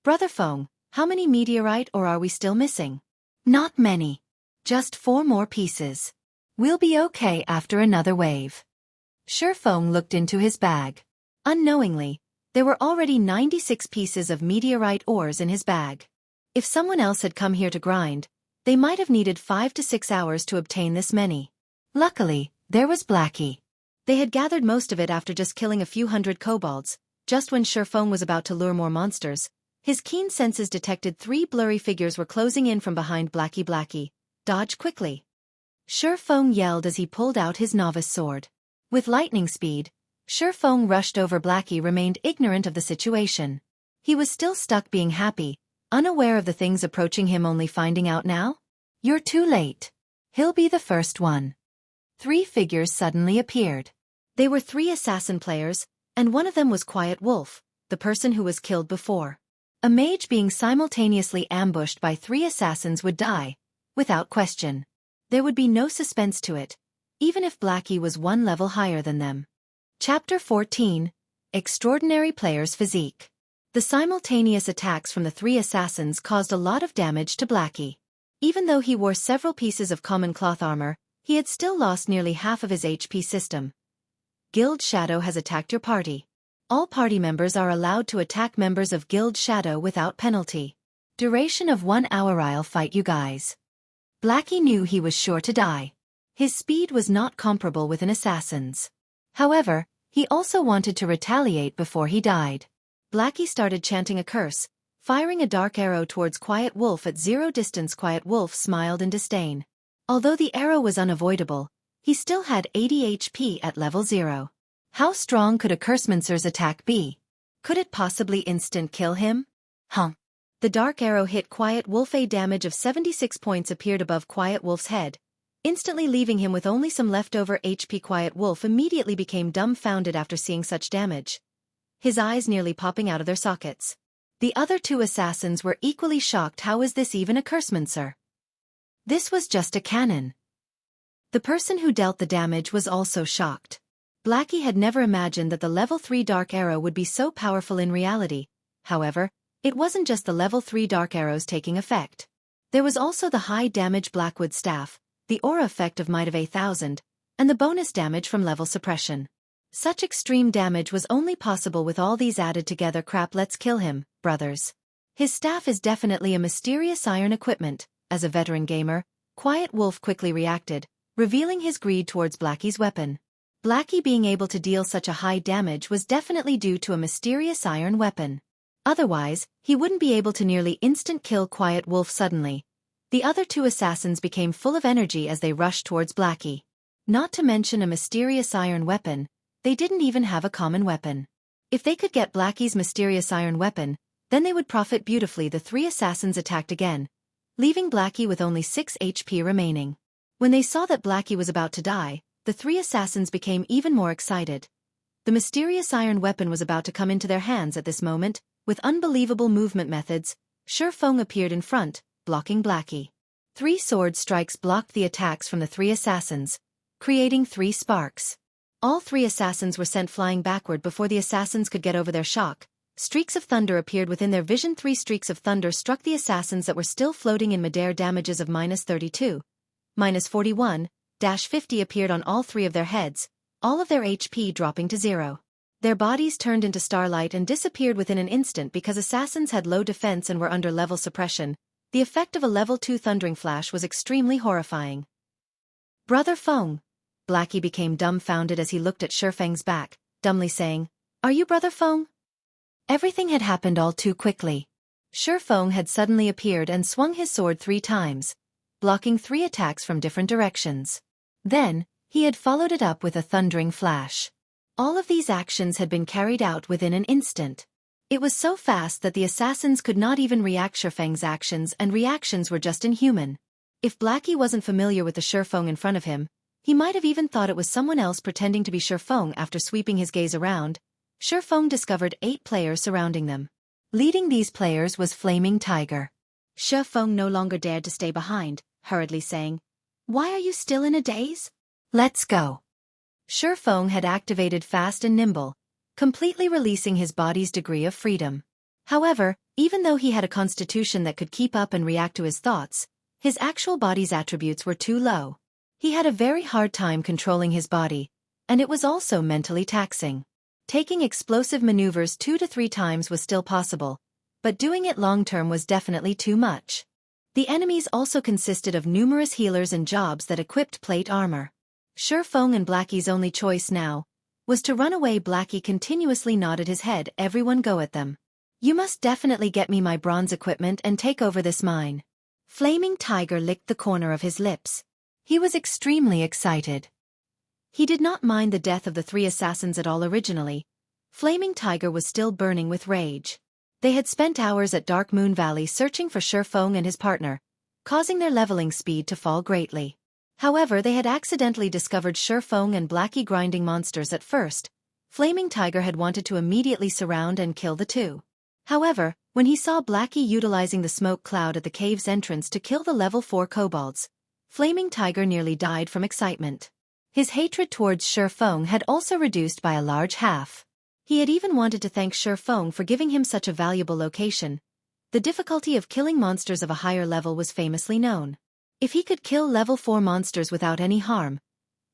Brother Feng, how many meteorite ore are we still missing? Not many. Just 4 more pieces. We'll be okay after another wave. Feng looked into his bag. Unknowingly, there were already 96 pieces of meteorite ores in his bag. If someone else had come here to grind, they might have needed 5 to 6 hours to obtain this many. Luckily, there was Blackie. They had gathered most of it after just killing a few hundred kobolds. Just when Feng was about to lure more monsters, his keen senses detected 3 blurry figures were closing in from behind Blackie. Blackie, dodge quickly. Feng yelled as he pulled out his novice sword. With lightning speed, Feng rushed over. Blackie remained ignorant of the situation. He was still stuck being happy, unaware of the things approaching him, only finding out now? You're too late. He'll be the first one. 3 figures suddenly appeared. They were 3 assassin players, and one of them was Quiet Wolf, the person who was killed before. A mage being simultaneously ambushed by 3 assassins would die, without question. There would be no suspense to it, even if Blackie was 1 level higher than them. Chapter 14. Extraordinary Player's Physique. The simultaneous attacks from the 3 assassins caused a lot of damage to Blackie. Even though he wore several pieces of common cloth armor, he had still lost nearly half of his HP system. Guild Shadow has attacked your party. All party members are allowed to attack members of Guild Shadow without penalty. Duration of 1 hour. I'll fight you guys. Blackie knew he was sure to die. His speed was not comparable with an assassin's. However, he also wanted to retaliate before he died. Blackie started chanting a curse, firing a dark arrow towards Quiet Wolf at 0 distance. Quiet Wolf smiled in disdain. Although the arrow was unavoidable, he still had 80 HP at level 0. How strong could a Cursemancer's attack be? Could it possibly instant kill him? The dark arrow hit Quiet Wolf. A damage of 76 points appeared above Quiet Wolf's head, instantly leaving him with only some leftover HP. Quiet Wolf immediately became dumbfounded after seeing such damage, his eyes nearly popping out of their sockets. The other 2 assassins were equally shocked. How is this even a Cursemancer? This was just a cannon. The person who dealt the damage was also shocked. Blackie had never imagined that the level 3 dark arrow would be so powerful in reality. However, it wasn't just the level 3 dark arrows taking effect. There was also the high damage Blackwood staff, the aura effect of Might of 1,000, and the bonus damage from level suppression. Such extreme damage was only possible with all these added together. Crap, let's kill him, brothers. His staff is definitely a mysterious iron equipment. As a veteran gamer, Quiet Wolf quickly reacted, revealing his greed towards Blackie's weapon. Blackie being able to deal such a high damage was definitely due to a mysterious iron weapon. Otherwise, he wouldn't be able to nearly instant kill Quiet Wolf suddenly. The other 2 assassins became full of energy as they rushed towards Blackie. Not to mention a mysterious iron weapon, they didn't even have a common weapon. If they could get Blackie's mysterious iron weapon, then they would profit beautifully. The 3 assassins attacked again, leaving Blackie with only 6 HP remaining. When they saw that Blackie was about to die, the 3 assassins became even more excited. The mysterious iron weapon was about to come into their hands at this moment. With unbelievable movement methods, Feng appeared in front, blocking Blackie. 3 sword strikes blocked the attacks from the 3 assassins, creating 3 sparks. All 3 assassins were sent flying backward before the assassins could get over their shock. Streaks of thunder appeared within their vision. 3 streaks of thunder struck the assassins that were still floating in midair. Damages of -32, -41, -50 appeared on all 3 of their heads, all of their HP dropping to 0. Their bodies turned into starlight and disappeared within an instant because assassins had low defense and were under level suppression. The effect of a level 2 thundering flash was extremely horrifying. Brother Feng. Blackie became dumbfounded as he looked at Feng's back, dumbly saying, "Are you Brother Feng?" Everything had happened all too quickly. Feng had suddenly appeared and swung his sword 3 times, blocking 3 attacks from different directions. Then, he had followed it up with a thundering flash. All of these actions had been carried out within an instant. It was so fast that the assassins could not even react to Feng's actions, and reactions were just inhuman. If Blackie wasn't familiar with the Feng in front of him, he might have even thought it was someone else pretending to be Feng. After sweeping his gaze around, Feng discovered 8 players surrounding them. Leading these players was Flaming Tiger. Feng no longer dared to stay behind, hurriedly saying, "Why are you still in a daze? Let's go." Feng had activated Fast and Nimble, completely releasing his body's degree of freedom. However, even though he had a constitution that could keep up and react to his thoughts, his actual body's attributes were too low. He had a very hard time controlling his body, and it was also mentally taxing. Taking explosive maneuvers 2 to 3 times was still possible, but doing it long-term was definitely too much. The enemies also consisted of numerous healers and jobs that equipped plate armor. Feng and Blackie's only choice now was to run away. Blackie continuously nodded his head. "Everyone go at them. You must definitely get me my bronze equipment and take over this mine." Flaming Tiger licked the corner of his lips. He was extremely excited. He did not mind the death of the 3 assassins at all originally. Flaming Tiger was still burning with rage. They had spent hours at Dark Moon Valley searching for Feng and his partner, causing their leveling speed to fall greatly. However, they had accidentally discovered Feng and Blackie grinding monsters at first. Flaming Tiger had wanted to immediately surround and kill the 2. However, when he saw Blackie utilizing the smoke cloud at the cave's entrance to kill the level 4 kobolds, Flaming Tiger nearly died from excitement. His hatred towards Feng had also reduced by a large half. He had even wanted to thank Feng for giving him such a valuable location. The difficulty of killing monsters of a higher level was famously known. If he could kill level 4 monsters without any harm,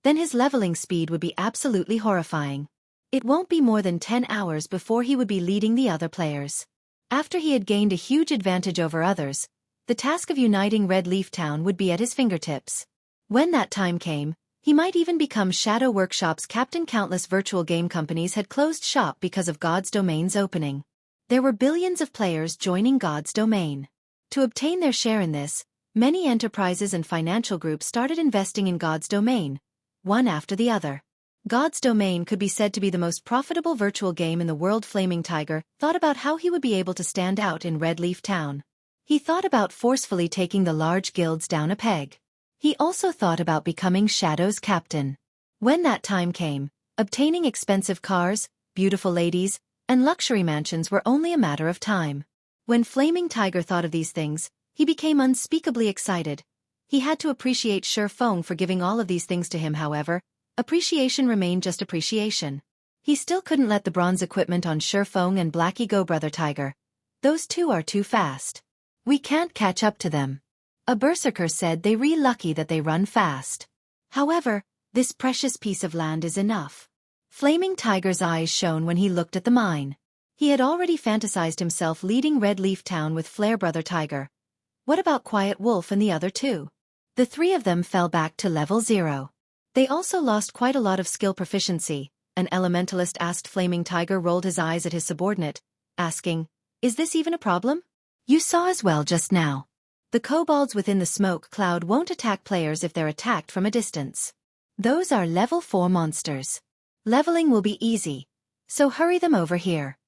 then his leveling speed would be absolutely horrifying. It won't be more than 10 hours before he would be leading the other players. After he had gained a huge advantage over others, the task of uniting Red Leaf Town would be at his fingertips. When that time came, he might even become Shadow Workshop's captain. Countless virtual game companies had closed shop because of God's Domain's opening. There were billions of players joining God's Domain. To obtain their share in this, many enterprises and financial groups started investing in God's Domain, one after the other. God's Domain could be said to be the most profitable virtual game in the world. Flaming Tiger thought about how he would be able to stand out in Red Leaf Town. He thought about forcefully taking the large guilds down a peg. He also thought about becoming Shadow's captain. When that time came, obtaining expensive cars, beautiful ladies, and luxury mansions were only a matter of time. When Flaming Tiger thought of these things, he became unspeakably excited. He had to appreciate Feng for giving all of these things to him. However, appreciation remained just appreciation. He still couldn't let the bronze equipment on Feng and Blackie go. "Brother Tiger, those 2 are too fast. We can't catch up to them." A berserker said they re lucky that they run fast. However, this precious piece of land is enough. Flaming Tiger's eyes shone when he looked at the mine. He had already fantasized himself leading Red Leaf Town with Flare. Brother Tiger, what about Quiet Wolf and the other 2? The 3 of them fell back to level 0. They also lost quite a lot of skill proficiency. An elementalist asked. Flaming Tiger rolled his eyes at his subordinate, asking, "Is this even a problem? You saw as well just now. The kobolds within the smoke cloud won't attack players if they're attacked from a distance. Those are level 4 monsters. Leveling will be easy, so hurry them over here."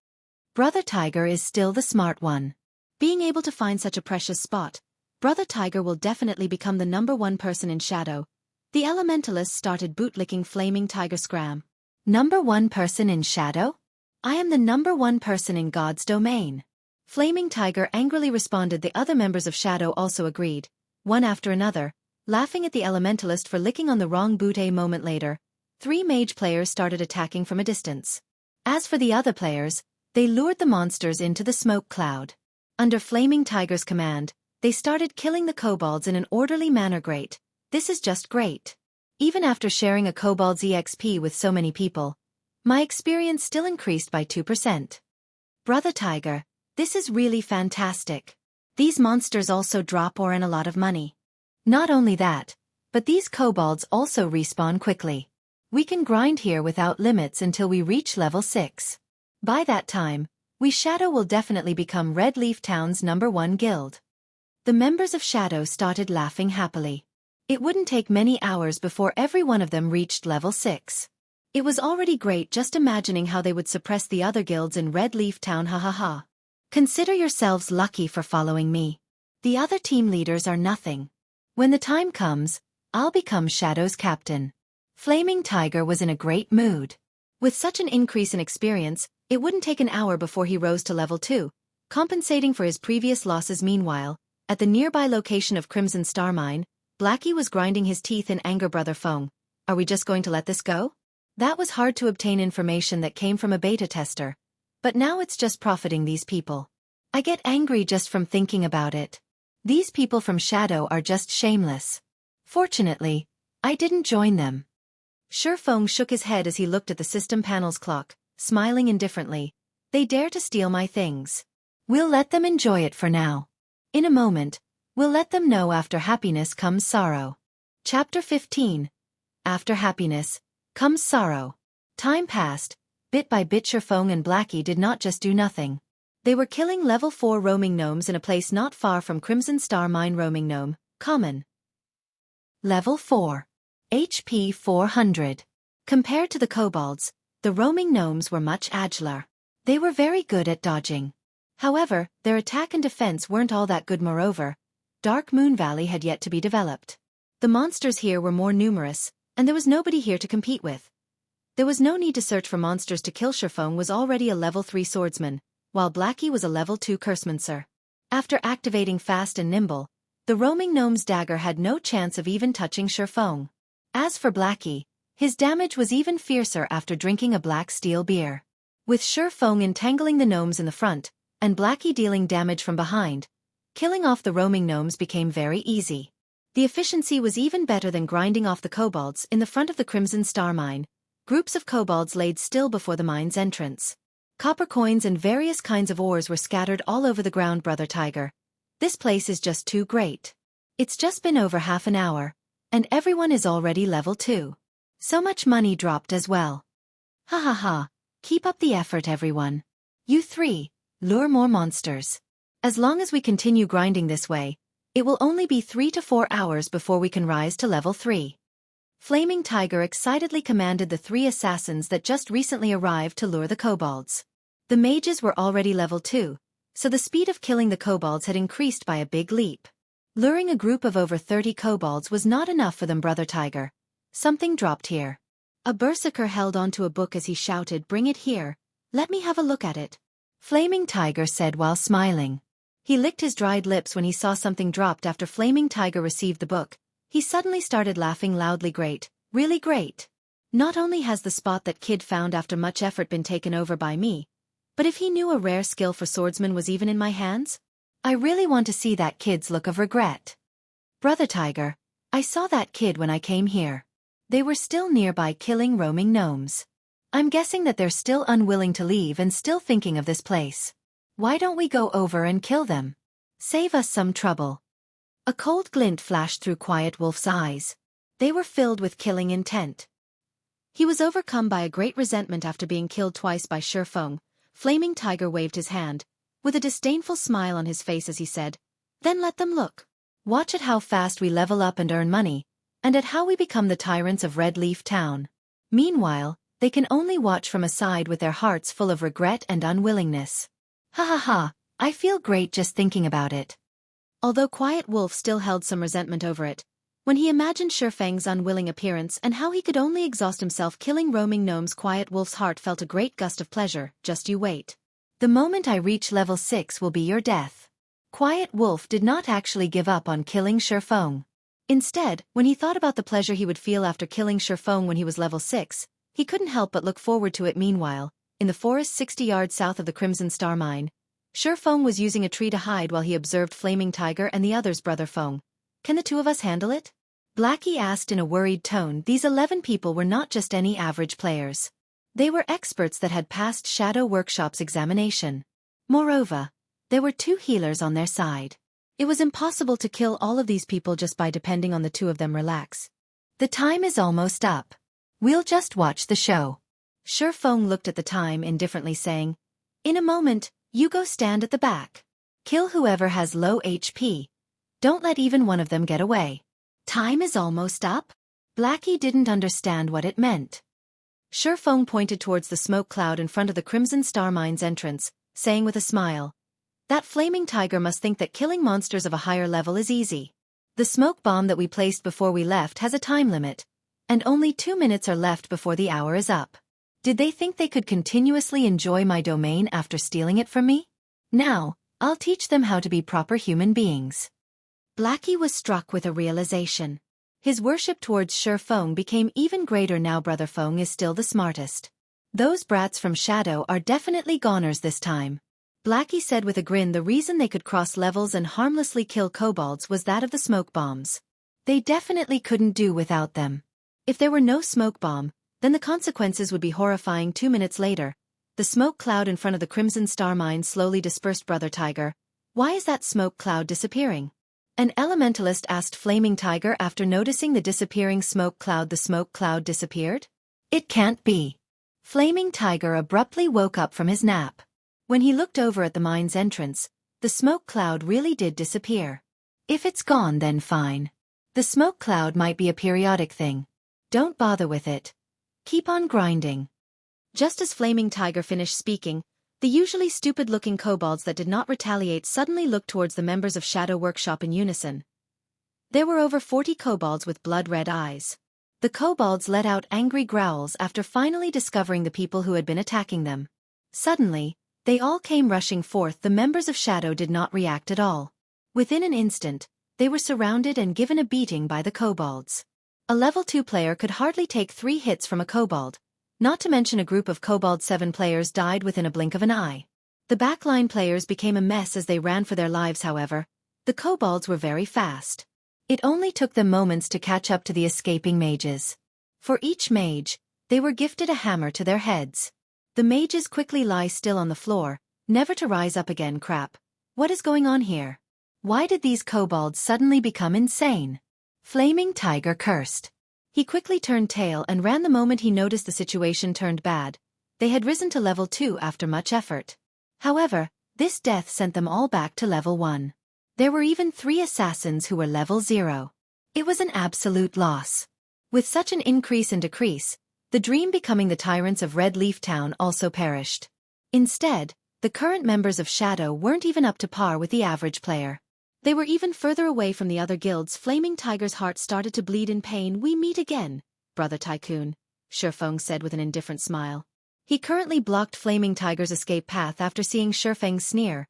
Brother Tiger is still the smart one. Being able to find such a precious spot, Brother Tiger will definitely become the #1 person in Shadow. The elementalist started bootlicking Flaming Tiger. Scram. "#1 person in Shadow? I am the #1 person in God's Domain." Flaming Tiger angrily responded. The other members of Shadow also agreed, one after another, laughing at the elementalist for licking on the wrong boot. A moment later, 3 mage players started attacking from a distance. As for the other players, they lured the monsters into the smoke cloud. Under Flaming Tiger's command, they started killing the kobolds in an orderly manner. Great. This is just great. Even after sharing a kobold's EXP with so many people, My experience still increased by 2%. Brother Tiger, this is really fantastic. These monsters also drop ore and a lot of money. Not only that, but these kobolds also respawn quickly. We can grind here without limits until we reach level 6. By that time, we Shadow will definitely become Red Leaf Town's #1 guild. The members of Shadow started laughing happily. It wouldn't take many hours before every one of them reached level 6. It was already great just imagining how they would suppress the other guilds in Red Leaf Town, ha ha ha. Consider yourselves lucky for following me. The other team leaders are nothing. When the time comes, I'll become Shadow's captain. Flaming Tiger was in a great mood. With such an increase in experience, it wouldn't take an hour before he rose to level 2, compensating for his previous losses. Meanwhile, at the nearby location of Crimson Star Mine, Blackie was grinding his teeth in anger. Brother Feng, are we just going to let this go? That was hard to obtain information that came from a beta tester, but now it's just profiting these people. I get angry just from thinking about it. These people from Shadow are just shameless. Fortunately, I didn't join them. Feng shook his head as he looked at the system panel's clock, smiling indifferently. They dare to steal my things. We'll let them enjoy it for now. In a moment, we'll let them know after happiness comes sorrow. Chapter 15. After happiness comes sorrow. Time passed. Bit by bit Feng and Blackie did not just do nothing. They were killing level 4 roaming gnomes in a place not far from Crimson Star Mine. Roaming gnome, common. Level 4. HP 400. Compared to the kobolds, the roaming gnomes were much agiler. They were very good at dodging. However, their attack and defense weren't all that good. Moreover, Dark Moon Valley had yet to be developed. The monsters here were more numerous, and there was nobody here to compete with. There was no need to search for monsters to kill. Feng was already a level 3 swordsman, while Blackie was a level 2 cursemancer. After activating Fast and Nimble, the roaming gnome's dagger had no chance of even touching Feng. As for Blackie, his damage was even fiercer after drinking a black steel beer. With Feng entangling the gnomes in the front, and Blackie dealing damage from behind, killing off the roaming gnomes became very easy. The efficiency was even better than grinding off the kobolds in the front of the Crimson Star Mine. Groups of kobolds laid still before the mine's entrance. Copper coins and various kinds of ores were scattered all over the ground. Brother Tiger, this place is just too great. It's just been over half an hour, and everyone is already level 2. So much money dropped as well. Ha ha ha, keep up the effort everyone. You three, lure more monsters. As long as we continue grinding this way, it will only be 3 to 4 hours before we can rise to level 3. Flaming Tiger excitedly commanded the 3 assassins that just recently arrived to lure the kobolds. The mages were already level 2, so the speed of killing the kobolds had increased by a big leap. Luring a group of over 30 kobolds was not enough for them. Brother Tiger, something dropped here. A berserker held onto a book as he shouted, "Bring it here, let me have a look at it." Flaming Tiger said while smiling. He licked his dried lips when he saw something dropped. After Flaming Tiger received the book, he suddenly started laughing loudly. Great, really great. Not only has the spot that kid found after much effort been taken over by me, but if he knew a rare skill for swordsman was even in my hands? I really want to see that kid's look of regret. Brother Tiger, I saw that kid when I came here. They were still nearby killing roaming gnomes. I'm guessing that they're still unwilling to leave and still thinking of this place. Why don't we go over and kill them? Save us some trouble. A cold glint flashed through Quiet Wolf's eyes. They were filled with killing intent. He was overcome by a great resentment after being killed twice by Feng. Flaming Tiger waved his hand, with a disdainful smile on his face as he said, "Then let them look. Watch at how fast we level up and earn money, and at how we become the tyrants of Red Leaf Town. Meanwhile, they can only watch from aside with their hearts full of regret and unwillingness." Ha ha ha, I feel great just thinking about it. Although Quiet Wolf still held some resentment over it, when he imagined Feng's unwilling appearance and how he could only exhaust himself killing roaming gnomes, Quiet Wolf's heart felt a great gust of pleasure. Just you wait. The moment I reach level 6 will be your death. Quiet Wolf did not actually give up on killing Feng. Instead, when he thought about the pleasure he would feel after killing Feng when he was level 6, he couldn't help but look forward to it. Meanwhile, in the forest 60 yards south of the Crimson Star Mine, Feng was using a tree to hide while he observed Flaming Tiger and the others. Brother Feng, can the 2 of us handle it? Blackie asked in a worried tone. These 11 people were not just any average players. They were experts that had passed Shadow Workshop's examination. Moreover, there were 2 healers on their side. It was impossible to kill all of these people just by depending on the 2 of them. Relax. The time is almost up. We'll just watch the show. Feng looked at the time indifferently, saying, "In a moment, you go stand at the back. Kill whoever has low HP. Don't let even one of them get away." Time is almost up? Blackie didn't understand what it meant. Feng pointed towards the smoke cloud in front of the Crimson Star Mine's entrance, saying with a smile, "That flaming tiger must think that killing monsters of a higher level is easy. The smoke bomb that we placed before we left has a time limit, and only 2 minutes are left before the hour is up. Did they think they could continuously enjoy my domain after stealing it from me? Now, I'll teach them how to be proper human beings." Blackie was struck with a realization. His worship towards Feng became even greater now. Brother Feng is still the smartest. Those brats from Shadow are definitely goners this time. Blackie said with a grin the reason they could cross levels and harmlessly kill kobolds was that of the smoke bombs. They definitely couldn't do without them. If there were no smoke bomb, then the consequences would be horrifying. 2 minutes later, the smoke cloud in front of the Crimson Star Mine slowly dispersed. "Brother Tiger, why is that smoke cloud disappearing?" An elementalist asked Flaming Tiger after noticing the disappearing smoke cloud. "The smoke cloud disappeared? It can't be." Flaming Tiger abruptly woke up from his nap. When he looked over at the mine's entrance, the smoke cloud really did disappear. "If it's gone, then fine. The smoke cloud might be a periodic thing. Don't bother with it. Keep on grinding." Just as Flaming Tiger finished speaking, the usually stupid-looking kobolds that did not retaliate suddenly looked towards the members of Shadow Workshop in unison. There were over 40 kobolds with blood-red eyes. The kobolds let out angry growls after finally discovering the people who had been attacking them. Suddenly, they all came rushing forth. The members of Shadow did not react at all. Within an instant, they were surrounded and given a beating by the kobolds. A level 2 player could hardly take 3 hits from a kobold. Not to mention a group of Kobold 7 players died within a blink of an eye. The backline players became a mess as they ran for their lives. However, the kobolds were very fast. It only took them moments to catch up to the escaping mages. For each mage, they were gifted a hammer to their heads. The mages quickly lie still on the floor, never to rise up again. Crap. What is going on here? Why did these kobolds suddenly become insane? Flaming Tiger cursed. He quickly turned tail and ran the moment he noticed the situation turned bad. They had risen to level 2 after much effort. However, this death sent them all back to level 1. There were even 3 assassins who were level 0. It was an absolute loss. With such an increase and decrease, the dream becoming the tyrants of Red Leaf Town also perished. Instead, the current members of Shadow weren't even up to par with the average player. They were even further away from the other guilds. Flaming Tiger's heart started to bleed in pain. "We meet again, Brother Tycoon," Feng said with an indifferent smile. He currently blocked Flaming Tiger's escape path after seeing Feng's sneer.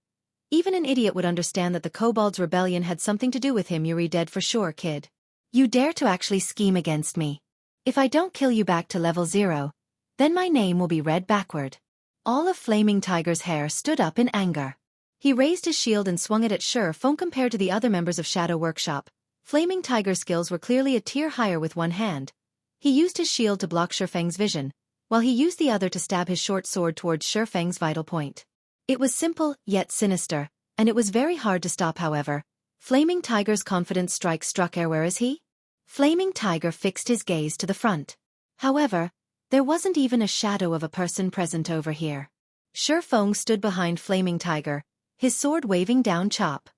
Even an idiot would understand that the Kobold's rebellion had something to do with him. "You're dead for sure, kid. You dare to actually scheme against me. If I don't kill you back to level 0, then my name will be read backward." All of Flaming Tiger's hair stood up in anger. He raised his shield and swung it at Feng. Compared to the other members of Shadow Workshop, Flaming Tiger's skills were clearly a tier higher. With one hand, he used his shield to block Feng's vision, while he used the other to stab his short sword towards Feng's vital point. It was simple, yet sinister, and it was very hard to stop. However, Flaming Tiger's confident strike struck air. "Where is he?" Flaming Tiger fixed his gaze to the front. However, there wasn't even a shadow of a person present over here. Feng stood behind Flaming Tiger, his sword waving down. Chop.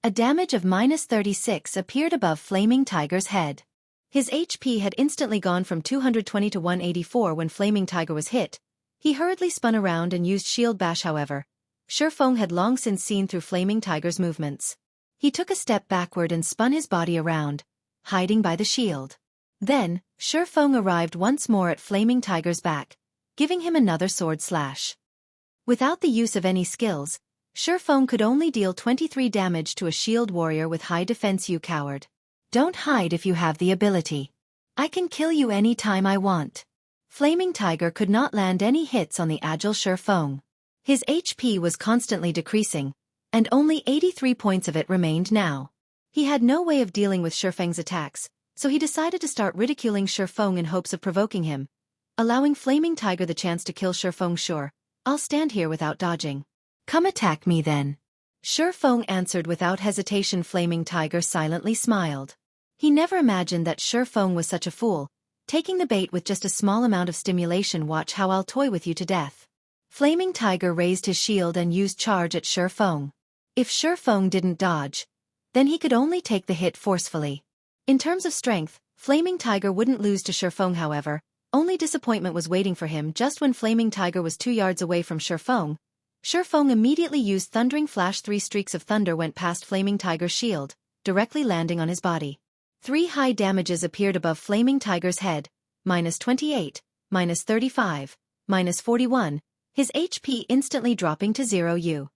A damage of -36 appeared above Flaming Tiger's head. His HP had instantly gone from 220 to 184 when Flaming Tiger was hit. He hurriedly spun around and used Shield Bash. However, Feng had long since seen through Flaming Tiger's movements. He took a step backward and spun his body around, hiding by the shield. Then, Feng arrived once more at Flaming Tiger's back, giving him another sword slash. Without the use of any skills, Feng could only deal 23 damage to a shield warrior with high defense. "You coward. Don't hide if you have the ability. I can kill you any time I want." Flaming Tiger could not land any hits on the agile Feng. His HP was constantly decreasing, and only 83 points of it remained now. He had no way of dealing with Feng's attacks, so he decided to start ridiculing Feng in hopes of provoking him. allowing Flaming Tiger the chance to kill Feng. Sure, I'll stand here without dodging. Come attack me then. Feng answered without hesitation. Flaming Tiger silently smiled. He never imagined that Feng was such a fool, taking the bait with just a small amount of stimulation. Watch how I'll toy with you to death. Flaming Tiger raised his shield and used charge at Feng. If Feng didn't dodge, then he could only take the hit forcefully. In terms of strength, Flaming Tiger wouldn't lose to Feng. However, only disappointment was waiting for him. Just when Flaming Tiger was 2 yards away from Feng immediately used Thundering Flash. 3 streaks of thunder went past Flaming Tiger's shield, directly landing on his body. 3 high damages appeared above Flaming Tiger's head, -28, -35, -41, his HP instantly dropping to 0.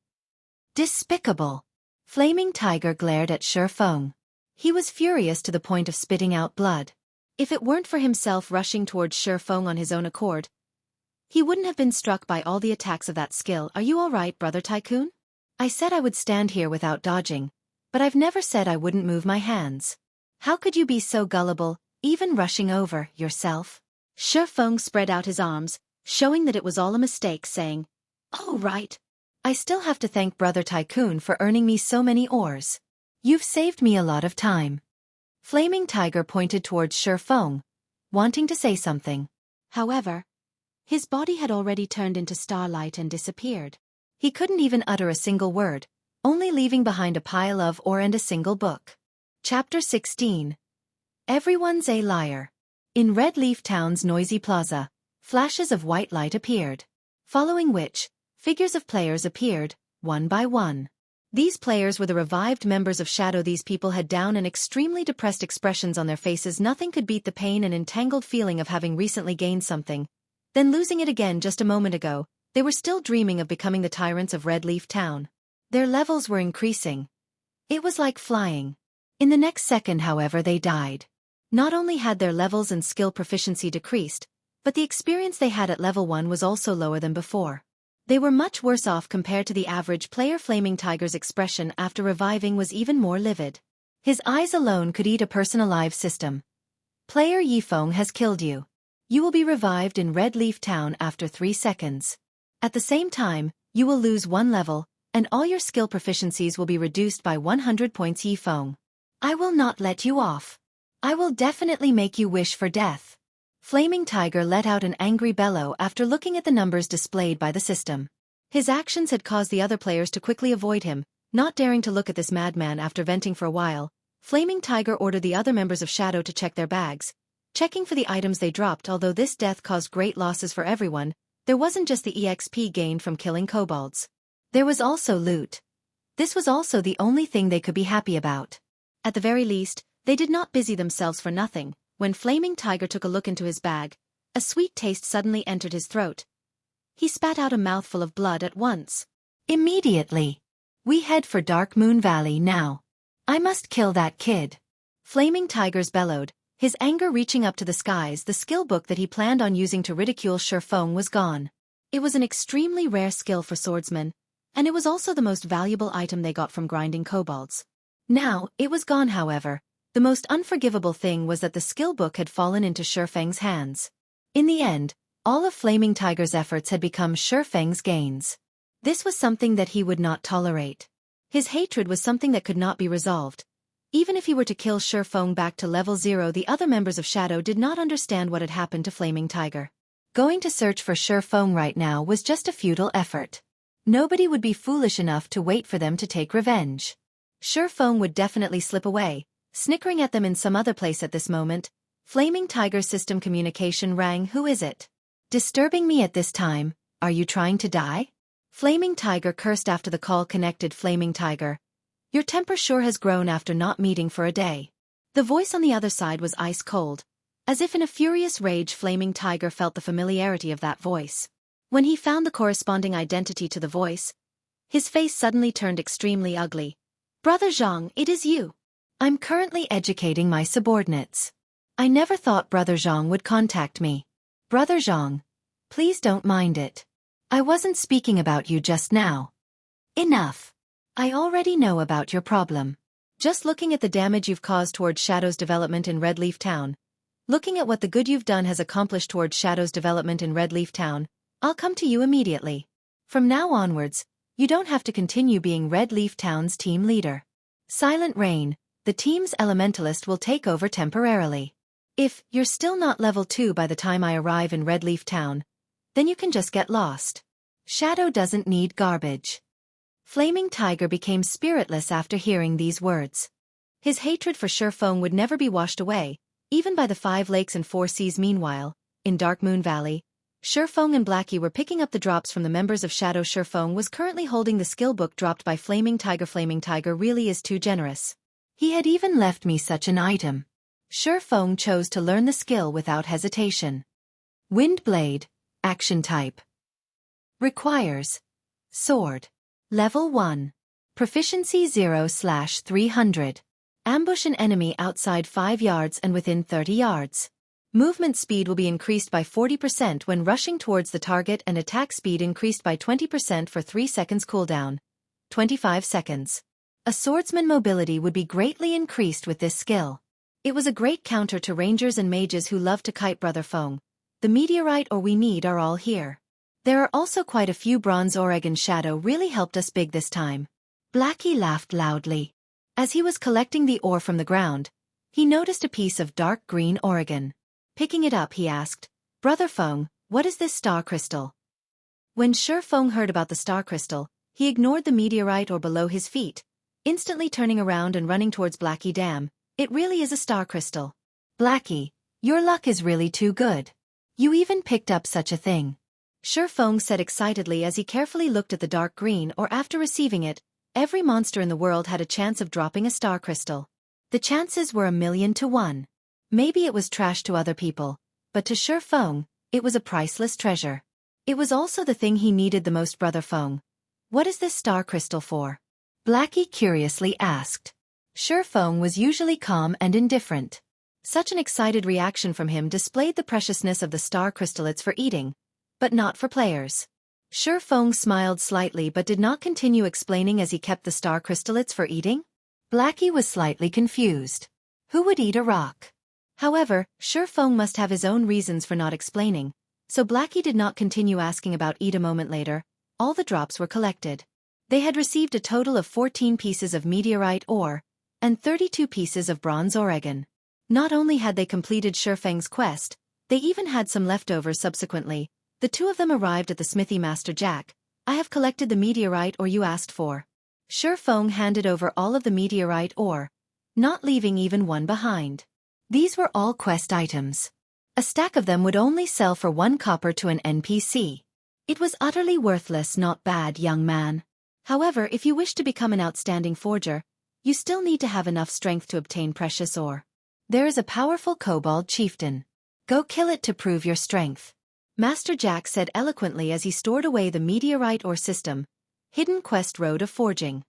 Despicable! Flaming Tiger glared at Feng. He was furious to the point of spitting out blood. If it weren't for himself rushing towards Feng on his own accord, he wouldn't have been struck by all the attacks of that skill. Are you alright, Brother Tycoon? I said I would stand here without dodging, but I've never said I wouldn't move my hands. How could you be so gullible, even rushing over yourself? Feng spread out his arms, showing that it was all a mistake, saying, "Oh right. I still have to thank Brother Tycoon for earning me so many ores. You've saved me a lot of time." Flaming Tiger pointed towards Feng, wanting to say something. However, his body had already turned into starlight and disappeared. He couldn't even utter a single word, only leaving behind a pile of ore and a single book. Chapter 16. Everyone's a liar. In Red Leaf Town's noisy plaza, flashes of white light appeared, following which, figures of players appeared, one by one. These players were the revived members of Shadow. These people had down and extremely depressed expressions on their faces. Nothing could beat the pain and entangled feeling of having recently gained something, then losing it again just a moment ago. They were still dreaming of becoming the tyrants of Red Leaf Town. Their levels were increasing. It was like flying. In the next second, however, they died. Not only had their levels and skill proficiency decreased, but the experience they had at level 1 was also lower than before. They were much worse off compared to the average player. Flaming Tiger's expression after reviving was even more livid. His eyes alone could eat a person alive. System. Player Yifeng has killed you. You will be revived in Red Leaf Town after 3 seconds. At the same time, you will lose 1 level, and all your skill proficiencies will be reduced by 100 points. Yifeng, I will not let you off. I will definitely make you wish for death. Flaming Tiger let out an angry bellow after looking at the numbers displayed by the system. His actions had caused the other players to quickly avoid him, not daring to look at this madman. After venting for a while, Flaming Tiger ordered the other members of Shadow to check their bags, checking for the items they dropped. Although this death caused great losses for everyone, there wasn't just the EXP gained from killing kobolds. There was also loot. This was also the only thing they could be happy about. At the very least, they did not busy themselves for nothing. When Flaming Tiger took a look into his bag, a sweet taste suddenly entered his throat. He spat out a mouthful of blood at once. Immediately. We head for Dark Moon Valley now. I must kill that kid. Flaming Tigers bellowed, his anger reaching up to the skies. The skill book that he planned on using to ridicule Feng was gone. It was an extremely rare skill for swordsmen, and it was also the most valuable item they got from grinding kobolds. Now, it was gone. However, the most unforgivable thing was that the skill book had fallen into Feng's hands. In the end, all of Flaming Tiger's efforts had become Feng's gains. This was something that he would not tolerate. His hatred was something that could not be resolved. Even if he were to kill Feng back to level 0, the other members of Shadow did not understand what had happened to Flaming Tiger. Going to search for Feng right now was just a futile effort. Nobody would be foolish enough to wait for them to take revenge. Feng would definitely slip away, snickering at them in some other place. At this moment, Flaming Tiger's system communication rang. Who is it? Disturbing me at this time? Are you trying to die? Flaming Tiger cursed after the call connected. Flaming Tiger, your temper sure has grown after not meeting for a day. The voice on the other side was ice cold. As if in a furious rage, Flaming Tiger felt the familiarity of that voice. When he found the corresponding identity to the voice, his face suddenly turned extremely ugly. Brother Zhang, it is you. I'm currently educating my subordinates. I never thought Brother Zhang would contact me. Brother Zhang, please don't mind it. I wasn't speaking about you just now. Enough. I already know about your problem. Just looking at the damage you've caused towards Shadow's development in Red Leaf Town, Looking at what the good you've done has accomplished towards Shadow's development in Red Leaf Town, I'll come to you immediately. From now onwards, you don't have to continue being Red Leaf Town's team leader. Silent Rain, the team's elementalist, will take over temporarily. If you're still not level 2 by the time I arrive in Red Leaf Town, then you can just get lost. Shadow doesn't need garbage. Flaming Tiger became spiritless after hearing these words. His hatred for Feng would never be washed away, even by the 5 lakes and 4 seas. Meanwhile, in Dark Moon Valley, Feng and Blackie were picking up the drops from the members of Shadow. Feng was currently holding the skill book dropped by Flaming Tiger. Flaming Tiger really is too generous. He had even left me such an item. Feng chose to learn the skill without hesitation. Wind Blade, Action Type. Requires Sword. Level 1. Proficiency 0/300. Ambush an enemy outside 5 yards and within 30 yards. Movement speed will be increased by 40% when rushing towards the target, and attack speed increased by 20% for 3 seconds cooldown. 25 seconds. A swordsman mobility would be greatly increased with this skill. It was a great counter to rangers and mages who love to kite. Brother Feng, the meteorite ore we need are all here. There are also quite a few bronze Oregon. Shadow really helped us big this time. Blackie laughed loudly. As he was collecting the ore from the ground, he noticed a piece of dark green Oregon. Picking it up, he asked, Brother Feng, what is this star crystal? When Feng heard about the star crystal, he ignored the meteorite ore below his feet, instantly turning around and running towards Blackie. Damn, it really is a star crystal. Blackie, your luck is really too good. You even picked up such a thing. Feng said excitedly as he carefully looked at the dark green ore. After receiving it, every monster in the world had a chance of dropping a star crystal. The chances were 1,000,000 to 1. Maybe it was trash to other people, but to Feng, it was a priceless treasure. It was also the thing he needed the most. Brother Feng, what is this star crystal for? Blackie curiously asked. Feng was usually calm and indifferent. Such an excited reaction from him displayed the preciousness of the star crystal. It's for eating, but not for players. Feng smiled slightly but did not continue explaining as he kept the star crystal. It's for eating? Blackie was slightly confused. Who would eat a rock? However, Feng must have his own reasons for not explaining, so Blackie did not continue asking about eat. A moment later, all the drops were collected. They had received a total of 14 pieces of meteorite ore and 32 pieces of bronze Oregon. Not only had they completed Feng's quest, they even had some leftovers. Subsequently, the two of them arrived at the smithy. Master Jack, I have collected the meteorite ore you asked for. Feng handed over all of the meteorite ore, not leaving even one behind. These were all quest items. A stack of them would only sell for 1 copper to an NPC. It was utterly worthless. Not bad, young man. However, if you wish to become an outstanding forger, you still need to have enough strength to obtain precious ore. There is a powerful kobold chieftain. Go kill it to prove your strength. Master Jack said eloquently as he stored away the meteorite ore system. Hidden quest road of forging.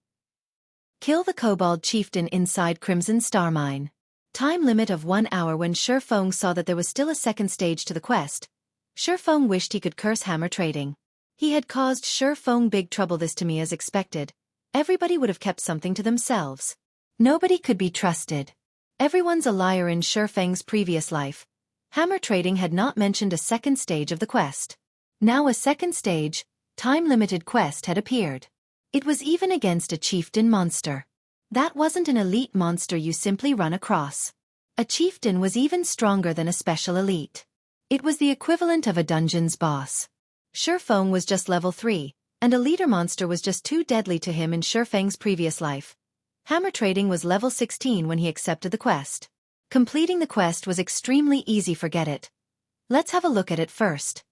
Kill the kobold chieftain inside Crimson Star Mine. Time limit of 1 hour. When Feng saw that there was still a second stage to the quest, Feng wished he could curse hammer trading. He had caused Feng big trouble. This to me as expected. Everybody would have kept something to themselves. Nobody could be trusted. Everyone's a liar. In Feng's previous life, hammer trading had not mentioned a second stage of the quest. Now a second stage, time-limited quest had appeared. It was even against a chieftain monster. That wasn't an elite monster you simply run across. A chieftain was even stronger than a special elite. It was the equivalent of a dungeon's boss. Feng was just level 3, and a leader monster was just too deadly to him. In Feng's previous life, hammer trading was level 16 when he accepted the quest. Completing the quest was extremely easy. Forget it. Let's have a look at it first.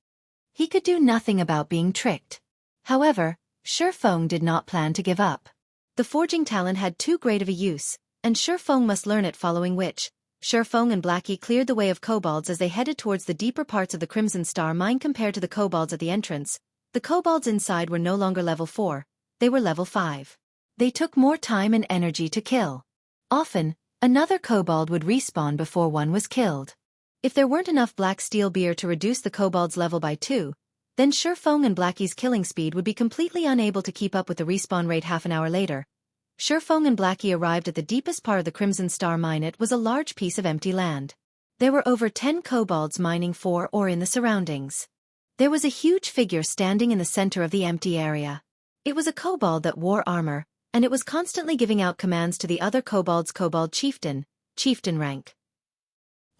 He could do nothing about being tricked. However, Feng did not plan to give up. The forging talent had too great of a use, and Feng must learn it, following which, Feng and Blackie cleared the way of kobolds as they headed towards the deeper parts of the Crimson Star Mine. Compared to the kobolds at the entrance, the kobolds inside were no longer level 4, they were level 5. They took more time and energy to kill. Often, another kobold would respawn before one was killed. If there weren't enough black steel beer to reduce the kobold's level by 2, then Feng and Blackie's killing speed would be completely unable to keep up with the respawn rate. Half an hour later, Feng and Blackie arrived at the deepest part of the Crimson Star Mine. It was a large piece of empty land. There were over 10 kobolds mining for or in the surroundings. There was a huge figure standing in the center of the empty area. It was a kobold that wore armor, and it was constantly giving out commands to the other kobolds. Kobold Chieftain, Chieftain rank.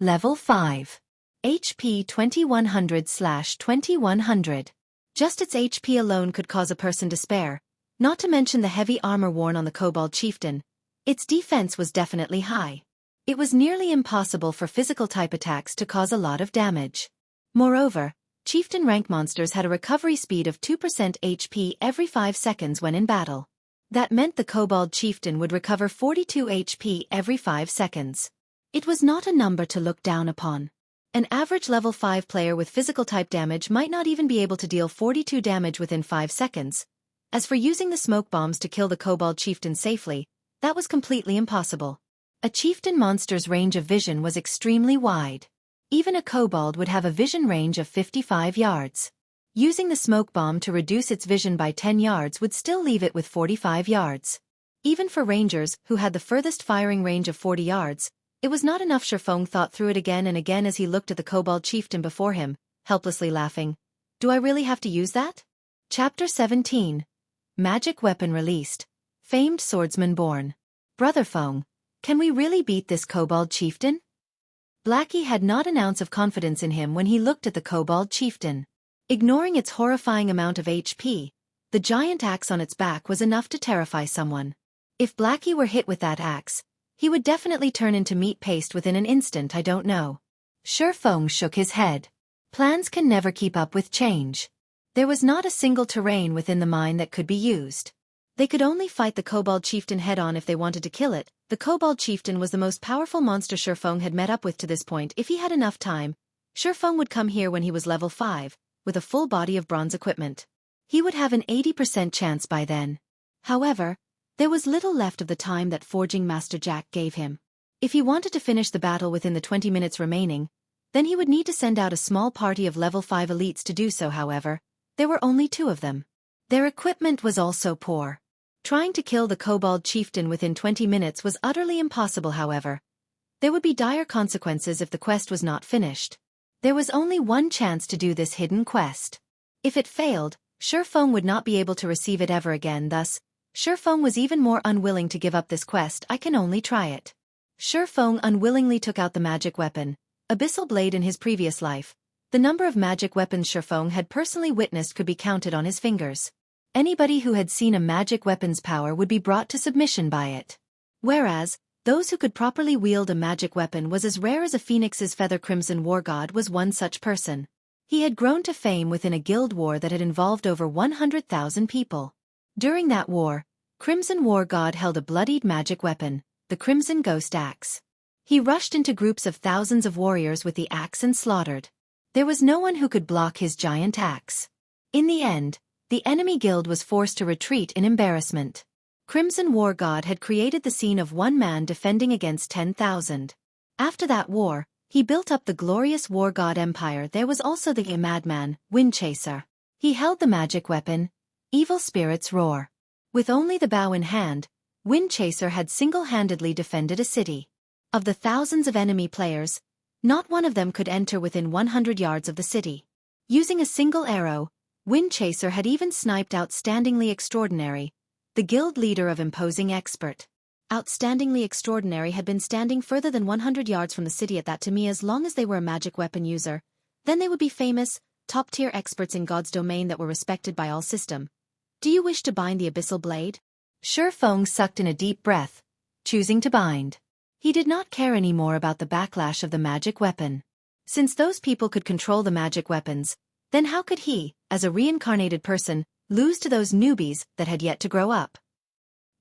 Level 5. HP 2100/2100. Just its HP alone could cause a person despair, not to mention the heavy armor worn on the Kobold Chieftain. Its defense was definitely high. It was nearly impossible for physical-type attacks to cause a lot of damage. Moreover, Chieftain rank monsters had a recovery speed of 2% HP every 5 seconds when in battle. That meant the Kobold Chieftain would recover 42 HP every 5 seconds. It was not a number to look down upon. An average level 5 player with physical-type damage might not even be able to deal 42 damage within 5 seconds. As for using the smoke bombs to kill the Kobold Chieftain safely, that was completely impossible. A Chieftain monster's range of vision was extremely wide. Even a kobold would have a vision range of 55 yards. Using the smoke bomb to reduce its vision by 10 yards would still leave it with 45 yards. Even for rangers, who had the furthest firing range of 40 yards, it was not enough. Feng thought through it again and again as he looked at the Kobold Chieftain before him, helplessly laughing. Do I really have to use that? Chapter 17. Magic Weapon Released. Famed Swordsman Born. Brother Feng, can we really beat this Kobold Chieftain? Blackie had not an ounce of confidence in him when he looked at the Kobold Chieftain. Ignoring its horrifying amount of HP, the giant axe on its back was enough to terrify someone. If Blackie were hit with that axe, he would definitely turn into meat paste within an instant. I don't know. Feng shook his head. Plans can never keep up with change. There was not a single terrain within the mine that could be used. They could only fight the Kobold Chieftain head-on if they wanted to kill it. The Kobold Chieftain was the most powerful monster Feng had met up with to this point. If he had enough time, Feng would come here when he was level 5, with a full body of bronze equipment. He would have an 80% chance by then. However, there was little left of the time that Forging Master Jack gave him. If he wanted to finish the battle within the 20 minutes remaining, then he would need to send out a small party of level 5 elites to do so. However, there were only 2 of them. Their equipment was also poor. Trying to kill the Kobold Chieftain within 20 minutes was utterly impossible. However, there would be dire consequences if the quest was not finished. There was only one chance to do this hidden quest. If it failed, Feng would not be able to receive it ever again. Thus, Feng was even more unwilling to give up this quest. I can only try it. Feng unwillingly took out the magic weapon, Abyssal Blade. In his previous life, the number of magic weapons Feng had personally witnessed could be counted on his fingers. Anybody who had seen a magic weapon's power would be brought to submission by it. Whereas, those who could properly wield a magic weapon was as rare as a phoenix's feather. Crimson War God was one such person. He had grown to fame within a guild war that had involved over 100,000 people. During that war, Crimson War God held a bloodied magic weapon, the Crimson Ghost Axe. He rushed into groups of thousands of warriors with the axe and slaughtered. There was no one who could block his giant axe. In the end, the enemy guild was forced to retreat in embarrassment. Crimson War God had created the scene of one man defending against 10,000. After that war, he built up the glorious War God Empire. There was also the madman, Windchaser. He held the magic weapon, Evil Spirit's Roar. With only the bow in hand, Windchaser had single-handedly defended a city. Of the thousands of enemy players, not one of them could enter within 100 yards of the city. Using a single arrow, Windchaser had even sniped Outstandingly Extraordinary, the guild leader of Imposing Expert. Outstandingly Extraordinary had been standing further than 100 yards from the city at that. To me, as long as they were a magic weapon user, then they would be famous, top-tier experts in God's domain that were respected by all system. Do you wish to bind the Abyssal Blade? Feng sucked in a deep breath, choosing to bind. He did not care anymore about the backlash of the magic weapon. Since those people could control the magic weapons, then how could he, as a reincarnated person, lose to those newbies that had yet to grow up?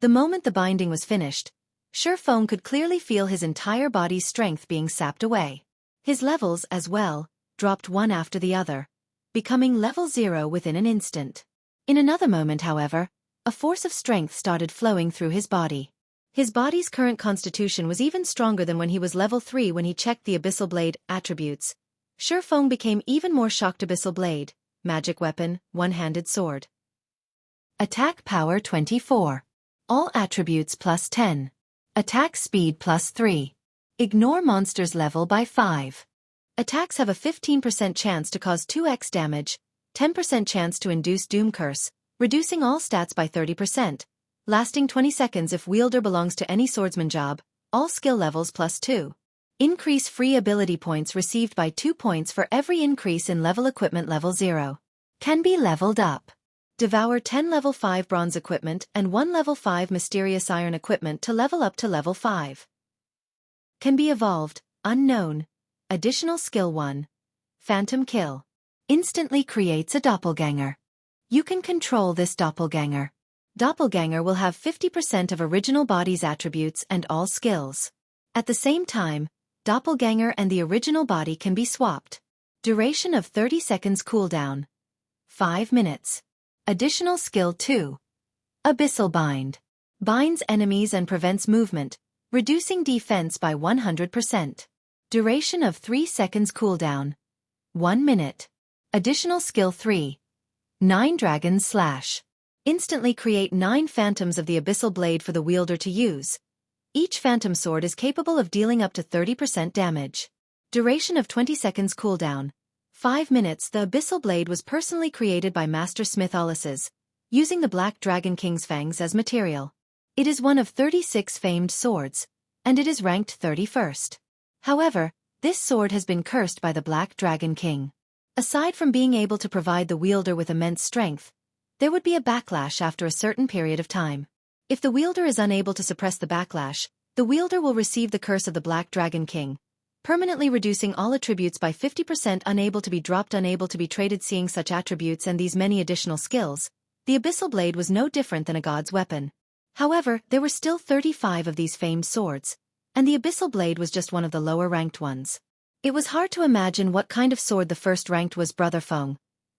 The moment the binding was finished, Feng could clearly feel his entire body's strength being sapped away. His levels, as well, dropped one after the other, becoming level 0 within an instant. In another moment, however, a force of strength started flowing through his body. His body's current constitution was even stronger than when he was level 3 when he checked the Abyssal Blade attributes. Feng became even more shocked. Abyssal Blade, magic weapon, one-handed sword. Attack power 24. All attributes plus 10. Attack speed plus 3. Ignore monsters level by 5. Attacks have a 15% chance to cause 2x damage, 10% chance to induce Doom Curse, reducing all stats by 30%, lasting 20 seconds if wielder belongs to any swordsman job, all skill levels +2. Increase free ability points received by 2 points for every increase in level equipment level 0. Can be leveled up. Devour 10 level 5 bronze equipment and 1 level 5 mysterious iron equipment to level up to level 5. Can be evolved, unknown. Additional skill 1. Phantom Kill. Instantly creates a doppelganger. You can control this doppelganger. Doppelganger will have 50% of original body's attributes and all skills. At the same time, doppelganger and the original body can be swapped. Duration of 30 seconds cooldown. 5 minutes. Additional skill 2. Abyssal Bind. Binds enemies and prevents movement, reducing defense by 100%. Duration of 3 seconds cooldown. 1 minute. Additional skill 3. 9 Dragon's Slash. Instantly create 9 phantoms of the Abyssal Blade for the wielder to use. Each phantom sword is capable of dealing up to 30% damage. Duration of 20 seconds cooldown. 5 minutes. The Abyssal Blade was personally created by Master Smith Ulysses, using the Black Dragon King's fangs as material. It is one of 36 famed swords, and it is ranked 31st. However, this sword has been cursed by the Black Dragon King. Aside from being able to provide the wielder with immense strength, there would be a backlash after a certain period of time. If the wielder is unable to suppress the backlash, the wielder will receive the curse of the Black Dragon King, permanently reducing all attributes by 50%, unable to be dropped, unable to be traded. Seeing such attributes and these many additional skills, the Abyssal Blade was no different than a god's weapon. However, there were still 35 of these famed swords, and the Abyssal Blade was just one of the lower-ranked ones. It was hard to imagine what kind of sword the first-ranked was. Brother Feng,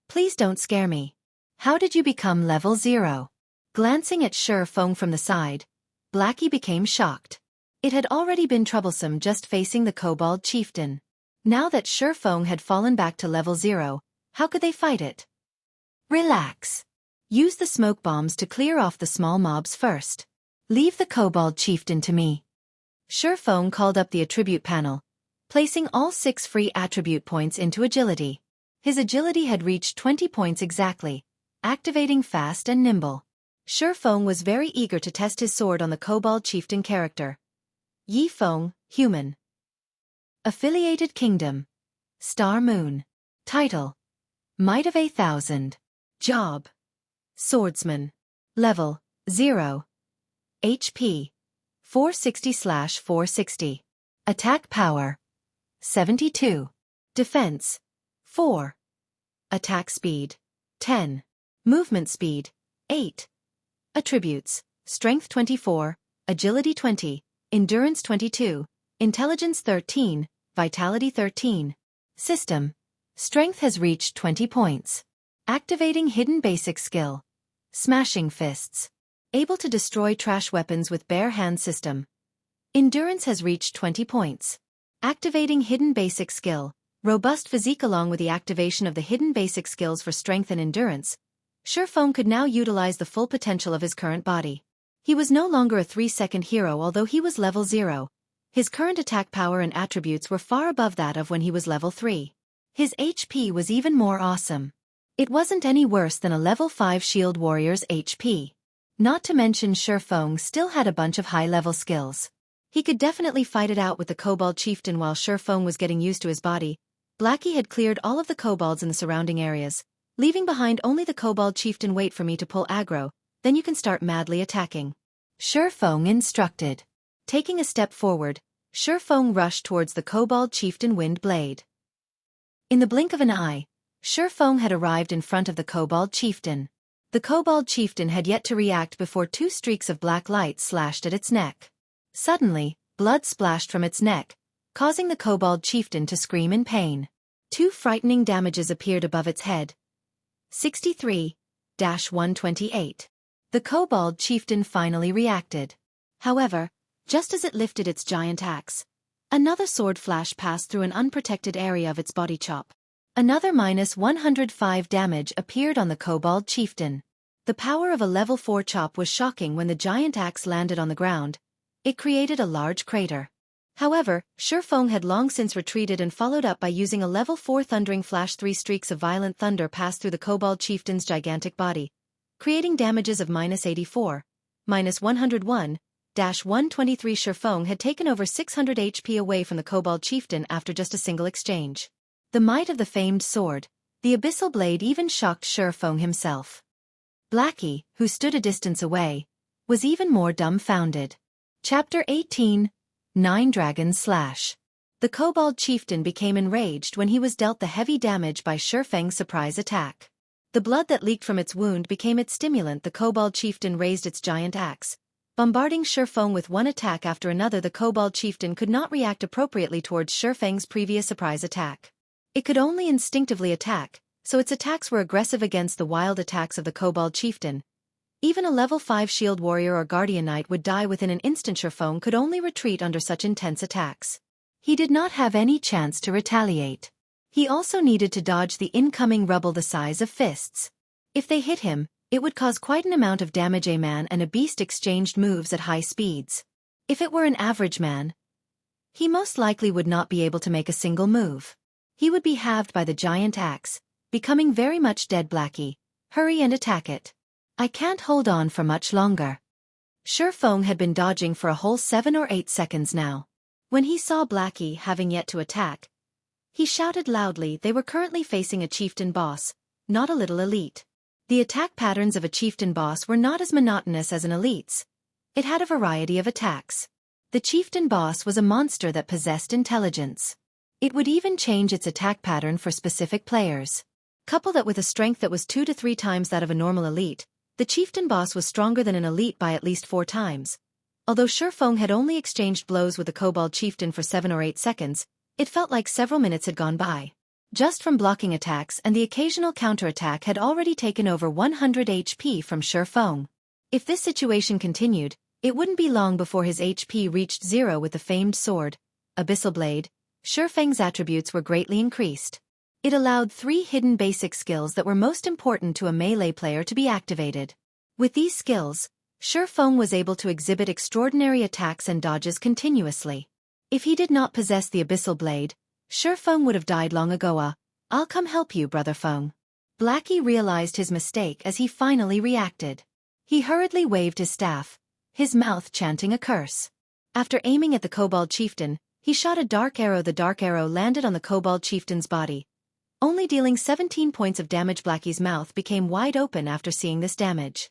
please don't scare me. How did you become level 0? Glancing at Feng from the side, Blackie became shocked. It had already been troublesome just facing the Kobold Chieftain. Now that Feng had fallen back to level 0, how could they fight it? Relax. Use the smoke bombs to clear off the small mobs first. Leave the Kobold Chieftain to me. Feng called up the attribute panel, placing all 6 free attribute points into agility. His agility had reached 20 points exactly, activating fast and nimble. Feng was very eager to test his sword on the Kobold Chieftain character. Yi Feng, human. Affiliated Kingdom. Star Moon. Title: Might of 8,000. Job: Swordsman. Level: 0. HP: 460/460. Attack power: 72. Defense: 4. Attack speed: 10. Movement speed: 8. Attributes: Strength 24, Agility 20, Endurance 22, Intelligence 13, Vitality 13. System: Strength has reached 20 points. Activating hidden basic skill. Smashing Fists. Able to destroy trash weapons with bare hand system. Endurance has reached 20 points. Activating hidden basic skill. Robust Physique. Along with the activation of the hidden basic skills for strength and endurance, Feng could now utilize the full potential of his current body. He was no longer a 3-second hero. Although he was level 0, his current attack power and attributes were far above that of when he was level 3. His HP was even more awesome. It wasn't any worse than a level 5 shield warrior's HP. Not to mention Feng still had a bunch of high-level skills. He could definitely fight it out with the Kobold Chieftain. While Feng was getting used to his body, Blackie had cleared all of the kobolds in the surrounding areas, leaving behind only the Kobold Chieftain. Wait for me to pull aggro, then you can start madly attacking. Feng instructed. Taking a step forward, Feng rushed towards the Kobold Chieftain Wind Blade. In the blink of an eye, Feng had arrived in front of the Kobold Chieftain. The Kobold Chieftain had yet to react before 2 streaks of black light slashed at its neck. Suddenly, blood splashed from its neck, causing the Kobold Chieftain to scream in pain. 2 frightening damages appeared above its head. 63-128. The Kobold Chieftain finally reacted. However, just as it lifted its giant axe, another sword flash passed through an unprotected area of its body chop. Another -105 damage appeared on the Kobold Chieftain. The power of a level 4 chop was shocking. When the giant axe landed on the ground, it created a large crater. However, Feng had long since retreated and followed up by using a level 4 Thundering Flash. 3 streaks of violent thunder passed through the Kobold Chieftain's gigantic body, creating damages of -84, -101, -123. Feng had taken over 600 HP away from the Kobold Chieftain after just a single exchange. The might of the famed sword, the Abyssal Blade, even shocked Feng himself. Blackie, who stood a distance away, was even more dumbfounded. Chapter 18. 9 Dragons Slash. The Kobold Chieftain became enraged when he was dealt the heavy damage by Feng's surprise attack. The blood that leaked from its wound became its stimulant. The Kobold Chieftain raised its giant axe, bombarding Feng with one attack after another. The Kobold Chieftain could not react appropriately towards Feng's previous surprise attack. It could only instinctively attack, so its attacks were aggressive against the wild attacks of the Kobold Chieftain. Even a level 5 shield warrior or guardian knight would die within an instant. Feng could only retreat under such intense attacks. He did not have any chance to retaliate. He also needed to dodge the incoming rubble the size of fists. If they hit him, it would cause quite an amount of damage. A man and a beast exchanged moves at high speeds. If it were an average man, he most likely would not be able to make a single move. He would be halved by the giant axe, becoming very much dead. Blackie, hurry and attack it. I can't hold on for much longer. Feng had been dodging for a whole 7 or 8 seconds now. When he saw Blackie having yet to attack, he shouted loudly. They were currently facing a chieftain boss, not a little elite. The attack patterns of a chieftain boss were not as monotonous as an elite's. It had a variety of attacks. The chieftain boss was a monster that possessed intelligence. It would even change its attack pattern for specific players. Couple that with a strength that was 2 to 3 times that of a normal elite, the chieftain boss was stronger than an elite by at least 4 times. Although Feng had only exchanged blows with the Kobold Chieftain for 7 or 8 seconds, it felt like several minutes had gone by. Just from blocking attacks and the occasional counterattack had already taken over 100 HP from Feng. If this situation continued, it wouldn't be long before his HP reached 0 with the famed sword, Abyssal Blade. Feng's attributes were greatly increased. It allowed 3 hidden basic skills that were most important to a melee player to be activated. With these skills, Feng was able to exhibit extraordinary attacks and dodges continuously. If he did not possess the Abyssal Blade, Feng would have died long ago. I'll come help you, brother Feng. Blackie realized his mistake as he finally reacted. He hurriedly waved his staff, his mouth chanting a curse. After aiming at the Kobold Chieftain, he shot a dark arrow. The dark arrow landed on the Kobold Chieftain's body, only dealing 17 points of damage. Blackie's mouth became wide open after seeing this damage.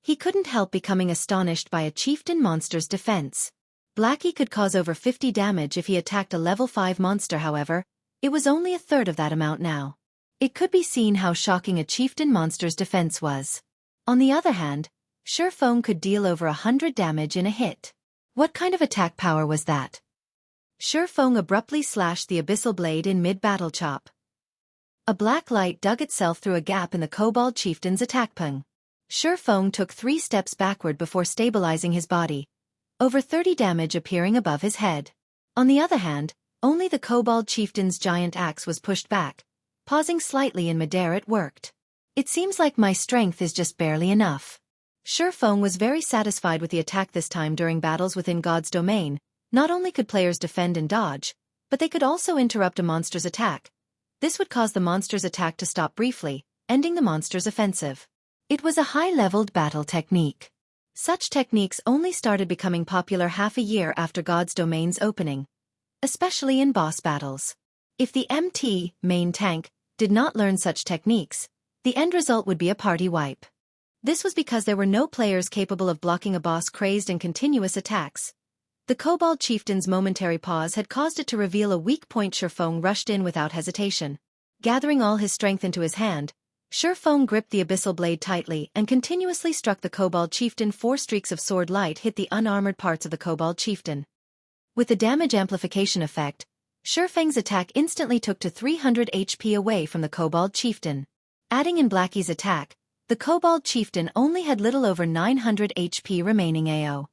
He couldn't help becoming astonished by a chieftain monster's defense. Blackie could cause over 50 damage if he attacked a level 5 monster. However, it was only a third of that amount now. It could be seen how shocking a chieftain monster's defense was. On the other hand, Feng could deal over 100 damage in a hit. What kind of attack power was that? Feng abruptly slashed the Abyssal Blade in mid-battle. Chop. A black light dug itself through a gap in the Kobold Chieftain's attack. Peng. Feng took 3 steps backward before stabilizing his body, over 30 damage appearing above his head. On the other hand, only the Kobold Chieftain's giant axe was pushed back, pausing slightly in midair. It worked. It seems like my strength is just barely enough. Feng was very satisfied with the attack this time. During battles within God's domain, not only could players defend and dodge, but they could also interrupt a monster's attack. This would cause the monster's attack to stop briefly, ending the monster's offensive. It was a high-leveled battle technique. Such techniques only started becoming popular half a year after God's domain's opening, especially in boss battles. If the main tank did not learn such techniques, the end result would be a party wipe. This was because there were no players capable of blocking a boss' crazed and continuous attacks. The Kobold Chieftain's momentary pause had caused it to reveal a weak point. Feng rushed in without hesitation. Gathering all his strength into his hand, Feng gripped the Abyssal Blade tightly and continuously struck the Kobold Chieftain. 4 streaks of sword light hit the unarmored parts of the Kobold Chieftain. With the damage amplification effect, Feng's attack instantly took to 300 HP away from the Kobold Chieftain. Adding in Blackie's attack, the Kobold Chieftain only had little over 900 HP remaining. Ao.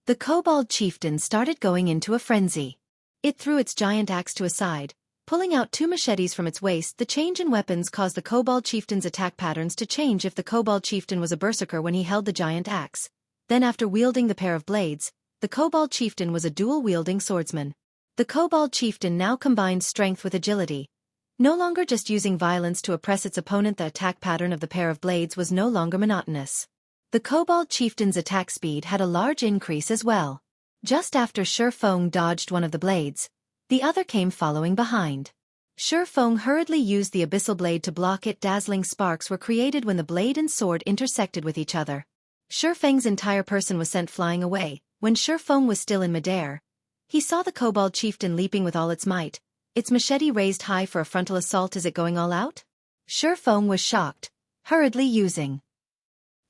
The Kobold Chieftain started going into a frenzy. It threw its giant axe to a side, pulling out 2 machetes from its waist. The change in weapons caused the Kobold Chieftain's attack patterns to change. If the Kobold Chieftain was a berserker when he held the giant axe, then after wielding the pair of blades, the Kobold Chieftain was a dual-wielding swordsman. The Kobold Chieftain now combined strength with agility. No longer just using violence to oppress its opponent, the attack pattern of the pair of blades was no longer monotonous. The Kobold Chieftain's attack speed had a large increase as well. Just after Feng dodged one of the blades, the other came following behind. Feng hurriedly used the Abyssal blade to block it. Dazzling sparks were created when the blade and sword intersected with each other. Feng's entire person was sent flying away. When Feng was still in midair, he saw the Kobold Chieftain leaping with all its might, its machete raised high for a frontal assault. Is it going all out? Feng was shocked, hurriedly using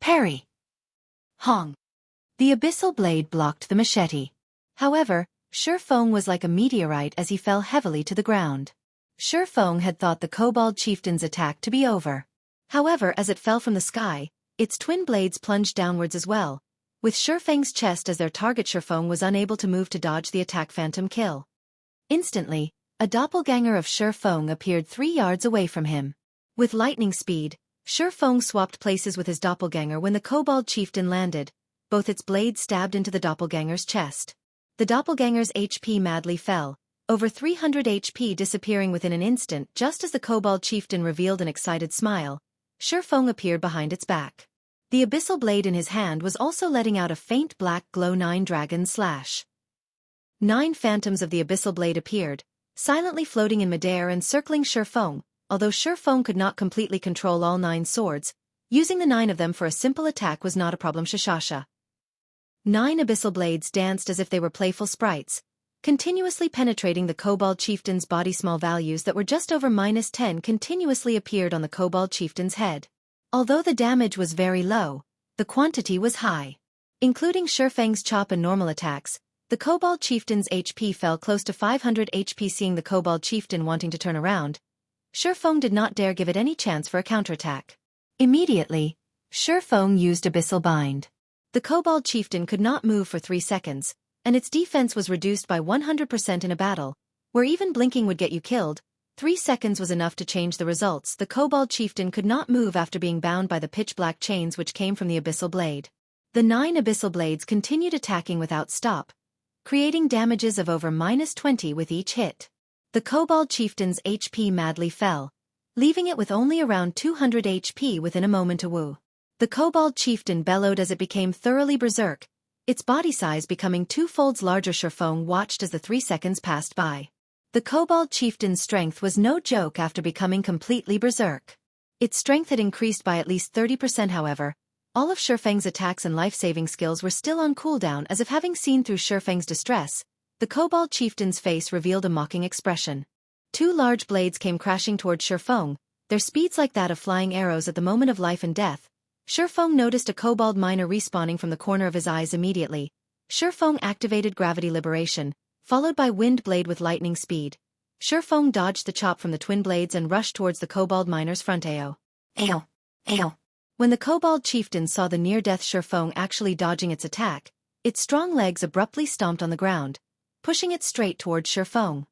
Parry. Hong. The Abyssal blade blocked the machete. However, Feng was like a meteorite as he fell heavily to the ground. Feng had thought the Kobold Chieftain's attack to be over. However, as it fell from the sky, its twin blades plunged downwards as well. With Feng's chest as their target, Feng was unable to move to dodge the attack. Phantom kill. Instantly, a doppelganger of Feng appeared 3 yards away from him. With lightning speed, Feng swapped places with his doppelganger when the Kobold Chieftain landed. Both its blades stabbed into the doppelganger's chest. The doppelganger's HP madly fell, over 300 HP disappearing within an instant. Just as the Kobold Chieftain revealed an excited smile, Feng appeared behind its back. The Abyssal blade in his hand was also letting out a faint black glow. 9 dragons slash. 9 phantoms of the Abyssal blade appeared, silently floating in midair and circling Feng. Although Feng could not completely control all 9 swords, using the 9 of them for a simple attack was not a problem. Xianxia. 9 Abyssal blades danced as if they were playful sprites, continuously penetrating the Kobold Chieftain's body. Small values that were just over -10 continuously appeared on the Kobold Chieftain's head. Although the damage was very low, the quantity was high. Including Feng's chop and normal attacks, the Kobold Chieftain's HP fell close to 500 HP. Seeing the Kobold Chieftain wanting to turn around, Feng did not dare give it any chance for a counterattack. Immediately, Feng used Abyssal Bind. The Kobold Chieftain could not move for 3 seconds, and its defense was reduced by 100% in a battle, where even blinking would get you killed. 3 seconds was enough to change the results. The Kobold Chieftain could not move after being bound by the pitch-black chains which came from the Abyssal blade. The 9 Abyssal blades continued attacking without stop, creating damages of over -20 with each hit. The Kobold Chieftain's HP madly fell, leaving it with only around 200 HP within a moment. The Kobold Chieftain bellowed as it became thoroughly berserk, its body size becoming 2 folds larger. Feng watched as the 3 seconds passed by. The Kobold Chieftain's strength was no joke after becoming completely berserk. Its strength had increased by at least 30%. However, all of Feng's attacks and life-saving skills were still on cooldown. As if having seen through Feng's distress, the Kobold Chieftain's face revealed a mocking expression. 2 large blades came crashing toward Feng, their speeds like that of flying arrows at the moment of life and death. Feng noticed a Kobold miner respawning from the corner of his eyes. Immediately, Feng activated Gravity Liberation, followed by Wind Blade with lightning speed. Feng dodged the chop from the twin blades and rushed towards the Kobold miner's front. Ayo. When the Kobold Chieftain saw the near-death Feng actually dodging its attack, its strong legs abruptly stomped on the ground, pushing it straight towards Feng.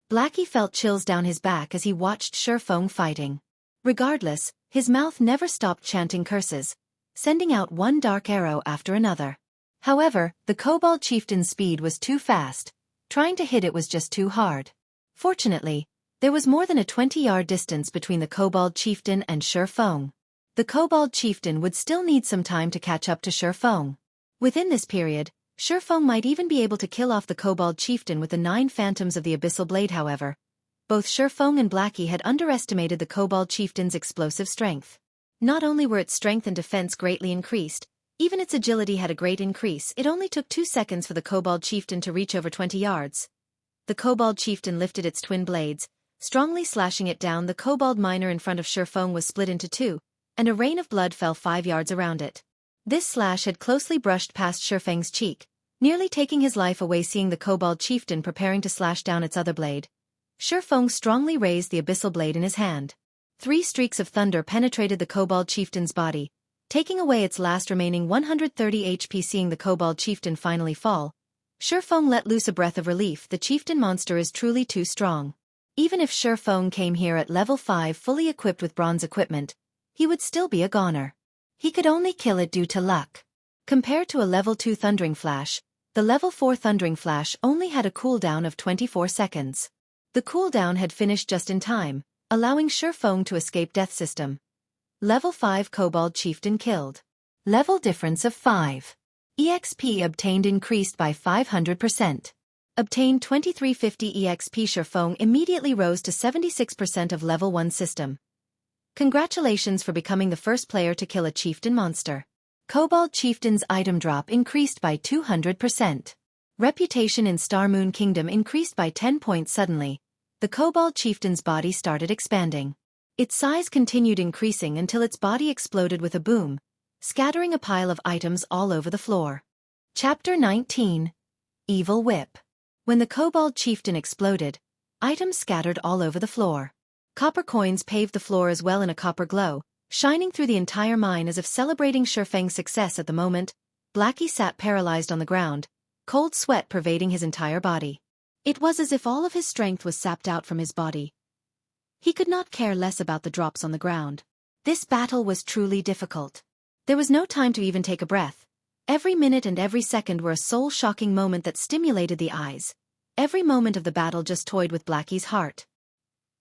Blackie felt chills down his back as he watched Feng fighting. Regardless, his mouth never stopped chanting curses, sending out one dark arrow after another. However, the Kobold Chieftain's speed was too fast. Trying to hit it was just too hard. Fortunately, there was more than a 20-yard distance between the Kobold Chieftain and Feng. The Kobold Chieftain would still need some time to catch up to Feng. Within this period, Feng might even be able to kill off the Kobold Chieftain with the 9 phantoms of the Abyssal blade. However, both Feng and Blackie had underestimated the Kobold Chieftain's explosive strength. Not only were its strength and defense greatly increased, even its agility had a great increase. It only took 2 seconds for the Kobold Chieftain to reach over 20 yards. The Kobold Chieftain lifted its twin blades, strongly slashing it down. The Kobold miner in front of Feng was split into 2, and a rain of blood fell 5 yards around it. This slash had closely brushed past Feng's cheek, nearly taking his life away. Seeing the Kobold Chieftain preparing to slash down its other blade, Feng strongly raised the Abyssal blade in his hand. 3 streaks of thunder penetrated the Kobold Chieftain's body, taking away its last remaining 130 HP. Seeing the Kobold Chieftain finally fall, Feng let loose a breath of relief. The Chieftain monster is truly too strong. Even if Feng came here at level 5 fully equipped with bronze equipment, he would still be a goner. He could only kill it due to luck. Compared to a level 2 Thundering Flash, The level 4 Thundering Flash only had a cooldown of 24 seconds. The cooldown had finished just in time, allowing Feng to escape death system. Level 5 Kobold Chieftain killed. Level difference of 5. EXP obtained increased by 500%. Obtained 2350 EXP. Feng immediately rose to 76% of level 1 system. Congratulations for becoming the first player to kill a chieftain monster. Kobold Chieftain's item drop increased by 200%. Reputation in Star Moon Kingdom increased by 10 points suddenly. The Kobold Chieftain's body started expanding. Its size continued increasing until its body exploded with a boom, scattering a pile of items all over the floor. Chapter 19. Evil Whip. When the Kobold Chieftain exploded, items scattered all over the floor. Copper coins paved the floor as well in a copper glow, shining through the entire mine as if celebrating Feng's success at the moment. Blackie sat paralyzed on the ground, cold sweat pervading his entire body. It was as if all of his strength was sapped out from his body. He could not care less about the drops on the ground. This battle was truly difficult. There was no time to even take a breath. Every minute and every second were a soul-shocking moment that stimulated the eyes. Every moment of the battle just toyed with Blackie's heart.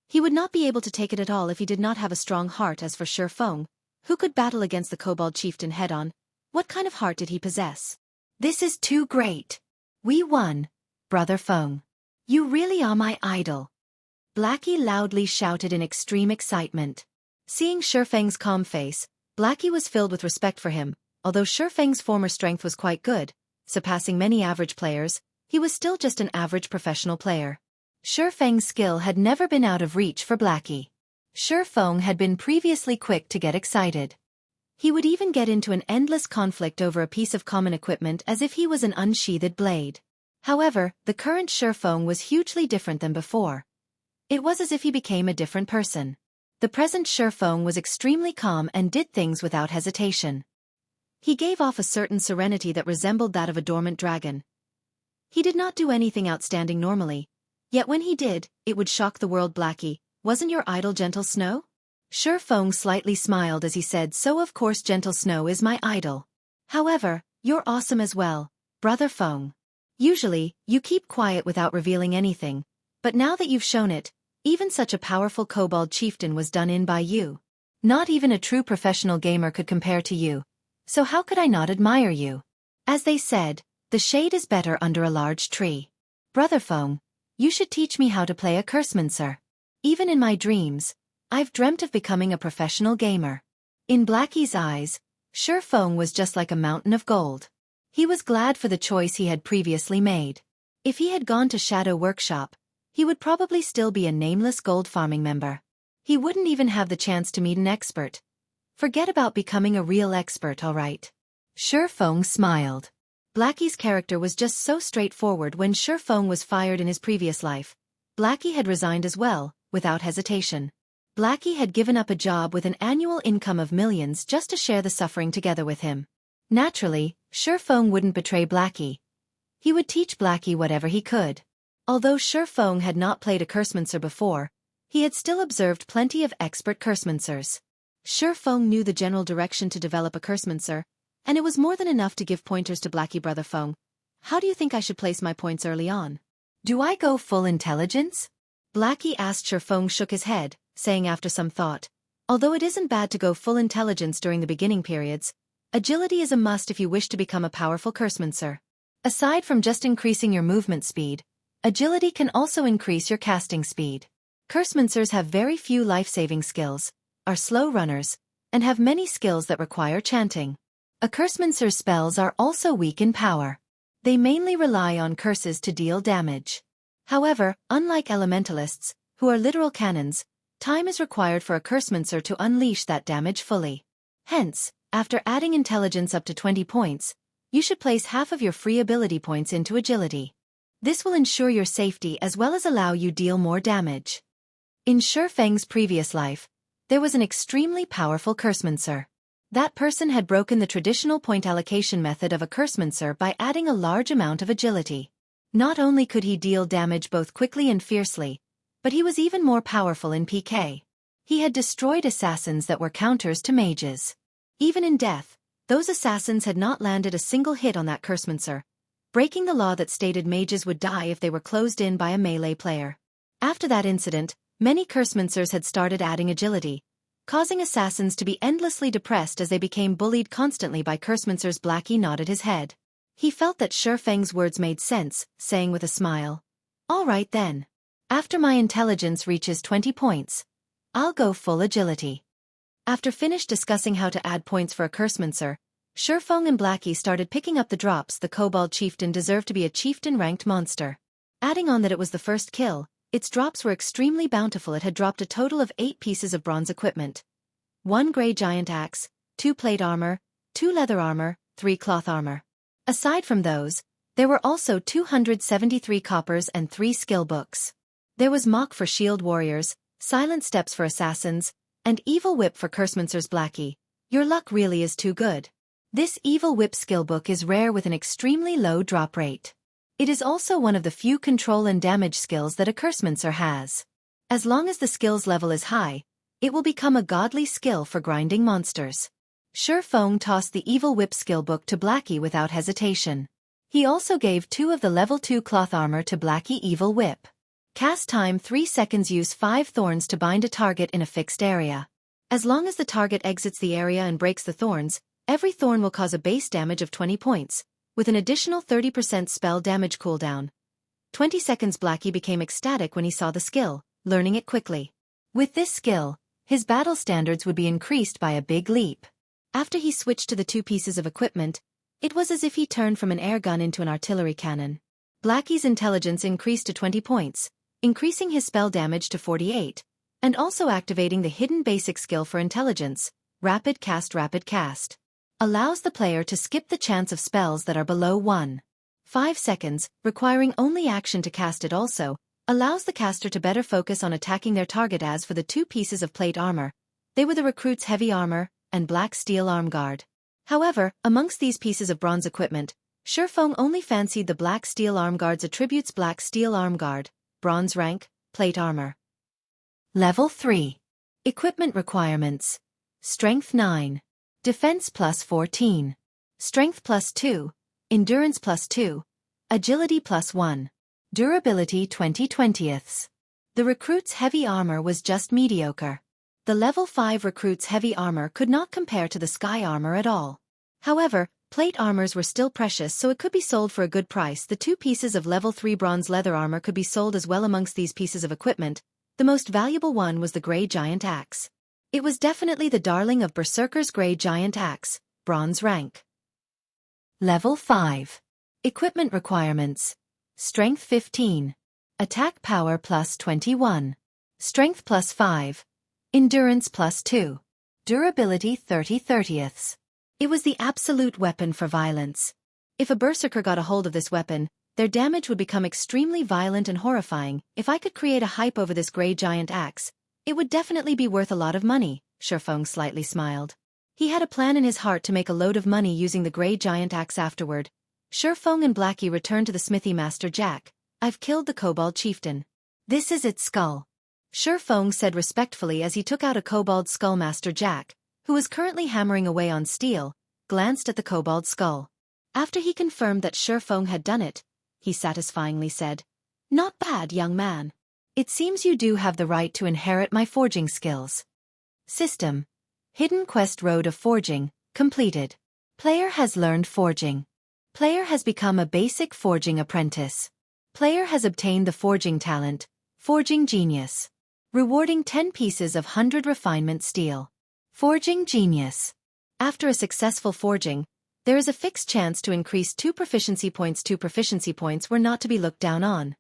He would not be able to take it at all if he did not have a strong heart. As for Feng, who could battle against the Kobold Chieftain head-on? What kind of heart did he possess? This is too great. We won, Brother Feng. You really are my idol. Blackie loudly shouted in extreme excitement. Seeing Feng's calm face, Blackie was filled with respect for him. Although Feng's former strength was quite good, surpassing many average players, he was still just an average professional player. Feng's skill had never been out of reach for Blackie. Feng had been previously quick to get excited. He would even get into an endless conflict over a piece of common equipment as if he was an unsheathed blade. However, the current Feng was hugely different than before. It was as if he became a different person. The present Feng was extremely calm and did things without hesitation. He gave off a certain serenity that resembled that of a dormant dragon. He did not do anything outstanding normally. Yet when he did, it would shock the world. Blackie, wasn't your idol Gentle Snow? Feng slightly smiled as he said, so of course Gentle Snow is my idol. However, you're awesome as well, Brother Feng. Usually, you keep quiet without revealing anything, but now that you've shown it, even such a powerful Kobold Chieftain was done in by you. Not even a true professional gamer could compare to you. So how could I not admire you? As they said, the shade is better under a large tree. Brother Feng, you should teach me how to play a Cursemancer. Even in my dreams, I've dreamt of becoming a professional gamer. In Blackie's eyes, Feng was just like a mountain of gold. He was glad for the choice he had previously made. If he had gone to Shadow Workshop, he would probably still be a nameless gold farming member. He wouldn't even have the chance to meet an expert. Forget about becoming a real expert, alright. Feng smiled. Blackie's character was just so straightforward. When Feng was fired in his previous life, Blackie had resigned as well, without hesitation. Blackie had given up a job with an annual income of millions just to share the suffering together with him. Naturally, Feng wouldn't betray Blackie. He would teach Blackie whatever he could. Although Feng had not played a Cursemancer before, he had still observed plenty of expert Cursemancers. Feng knew the general direction to develop a Cursemancer, and it was more than enough to give pointers to Blackie. Brother Feng, how do you think I should place my points early on? Do I go full intelligence? Blackie asked. Feng shook his head, saying after some thought, although it isn't bad to go full intelligence during the beginning periods, agility is a must if you wish to become a powerful Cursemancer. Aside from just increasing your movement speed, agility can also increase your casting speed. Cursemancers have very few life-saving skills, are slow runners, and have many skills that require chanting. A Cursemancer's spells are also weak in power. They mainly rely on curses to deal damage. However, unlike elementalists, who are literal cannons, time is required for a Cursemancer to unleash that damage fully. Hence, after adding intelligence up to 20 points, you should place half of your free ability points into agility. This will ensure your safety as well as allow you deal more damage. In Feng's previous life, there was an extremely powerful Cursemancer. That person had broken the traditional point allocation method of a Cursemancer by adding a large amount of agility. Not only could he deal damage both quickly and fiercely, but he was even more powerful in PK. He had destroyed assassins that were counters to mages. Even in death, those assassins had not landed a single hit on that Cursemancer. breaking the law that stated mages would die if they were closed in by a melee player. After that incident, many cursemancers had started adding agility, causing assassins to be endlessly depressed as they became bullied constantly by cursemancers. Blackie nodded his head. He felt that Feng's words made sense, saying with a smile, "All right then. After my intelligence reaches 20 points, I'll go full agility." After finished discussing how to add points for a cursemancer, Feng and Blackie started picking up the drops. The kobold chieftain deserved to be a chieftain-ranked monster. Adding on that it was the first kill, its drops were extremely bountiful. It had dropped a total of 8 pieces of bronze equipment. 1 grey giant axe, 2 plate armor, 2 leather armor, 3 cloth armor. Aside from those, there were also 273 coppers and 3 skill books. There was Mock for shield warriors, Silent Steps for assassins, and Evil Whip for cursemancers. Blackie, your luck really is too good. This Evil Whip skill book is rare with an extremely low drop rate. It is also one of the few control and damage skills that a cursemancer has. As long as the skills level is high, it will become a godly skill for grinding monsters. Feng tossed the Evil Whip skill book to Blackie without hesitation. He also gave 2 of the level 2 cloth armor to Blackie. Evil Whip. Cast time 3 seconds. Use 5 thorns to bind a target in a fixed area. As long as the target exits the area and breaks the thorns, every thorn will cause a base damage of 20 points, with an additional 30% spell damage cooldown. 20 seconds. Blackie became ecstatic when he saw the skill, learning it quickly. With this skill, his battle standards would be increased by a big leap. After he switched to the 2 pieces of equipment, it was as if he turned from an air gun into an artillery cannon. Blackie's intelligence increased to 20 points, increasing his spell damage to 48, and also activating the hidden basic skill for intelligence, Rapid Cast. Rapid Cast allows the player to skip the chance of spells that are below 1.5 seconds, requiring only action to cast. It also allows the caster to better focus on attacking their target. As for the 2 pieces of plate armor, they were the recruit's heavy armor and black steel arm guard. However, amongst these pieces of bronze equipment, Feng only fancied the black steel arm guard's attributes. Black steel arm guard, bronze rank, plate armor. Level 3. Equipment requirements. Strength 9. Defense plus 14. Strength plus 2. Endurance plus 2. Agility plus 1. Durability 20/20ths. The recruit's heavy armor was just mediocre. The level 5 recruit's heavy armor could not compare to the sky armor at all. However, plate armors were still precious, so it could be sold for a good price. The 2 pieces of level 3 bronze leather armor could be sold as well. Amongst these pieces of equipment, the most valuable one was the grey giant axe. It was definitely the darling of berserkers. Grey giant axe, bronze rank. Level 5. Equipment requirements. Strength 15. Attack power plus 21. Strength plus 5. Endurance plus 2. Durability 30/30ths. It was the absolute weapon for violence. If a berserker got a hold of this weapon, their damage would become extremely violent and horrifying. If I could create a hype over this grey giant axe, it would definitely be worth a lot of money. Feng slightly smiled. He had a plan in his heart to make a load of money using the grey giant axe afterward. Feng and Blackie returned to the smithy. Master Jack, I've killed the kobold chieftain. This is its skull. Feng said respectfully as he took out a kobold skull. Master Jack, who was currently hammering away on steel, glanced at the kobold skull. After he confirmed that Feng had done it, he satisfyingly said, "Not bad, young man. It seems you do have the right to inherit my forging skills." System. Hidden Quest Road of Forging, completed. Player has learned forging. Player has become a basic forging apprentice. Player has obtained the forging talent, Forging Genius. Rewarding 10 pieces of 100 refinement steel. Forging Genius. After a successful forging, there is a fixed chance to increase 2 proficiency points. 2 proficiency points were not to be looked down on.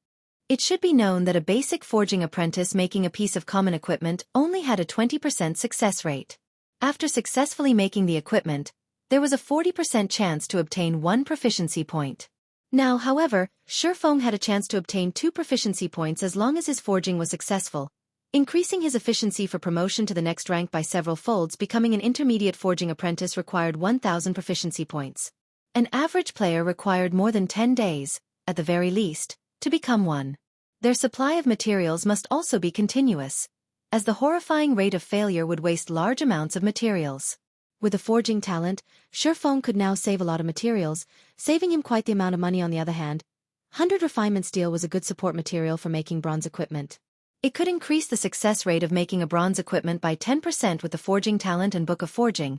It should be known that a basic forging apprentice making a piece of common equipment only had a 20% success rate. After successfully making the equipment, there was a 40% chance to obtain 1 proficiency point. Now, however, Feng had a chance to obtain 2 proficiency points as long as his forging was successful, increasing his efficiency for promotion to the next rank by several folds. Becoming an intermediate forging apprentice required 1,000 proficiency points. An average player required more than 10 days, at the very least, to become one. Their supply of materials must also be continuous, as the horrifying rate of failure would waste large amounts of materials. With a forging talent, Feng could now save a lot of materials, saving him quite the amount of money. On the other hand, 100 refinement steel was a good support material for making bronze equipment. It could increase the success rate of making a bronze equipment by 10% with the forging talent and book of forging.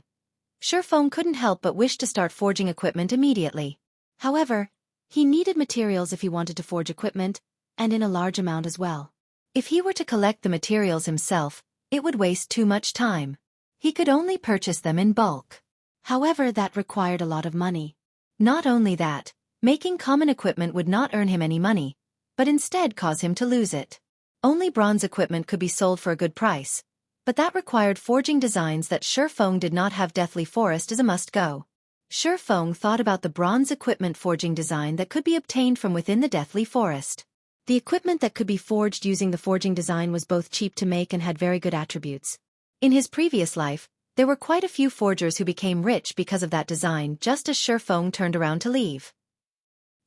Feng couldn't help but wish to start forging equipment immediately. However, he needed materials if he wanted to forge equipment, and in a large amount as well. If he were to collect the materials himself, it would waste too much time. He could only purchase them in bulk. However, that required a lot of money. Not only that, making common equipment would not earn him any money, but instead cause him to lose it. Only bronze equipment could be sold for a good price, but that required forging designs that Feng did not have. Deathly Forest is a must-go. Feng thought about the bronze equipment forging design that could be obtained from within the Deathly Forest. The equipment that could be forged using the forging design was both cheap to make and had very good attributes. In his previous life, there were quite a few forgers who became rich because of that design just as Feng turned around to leave.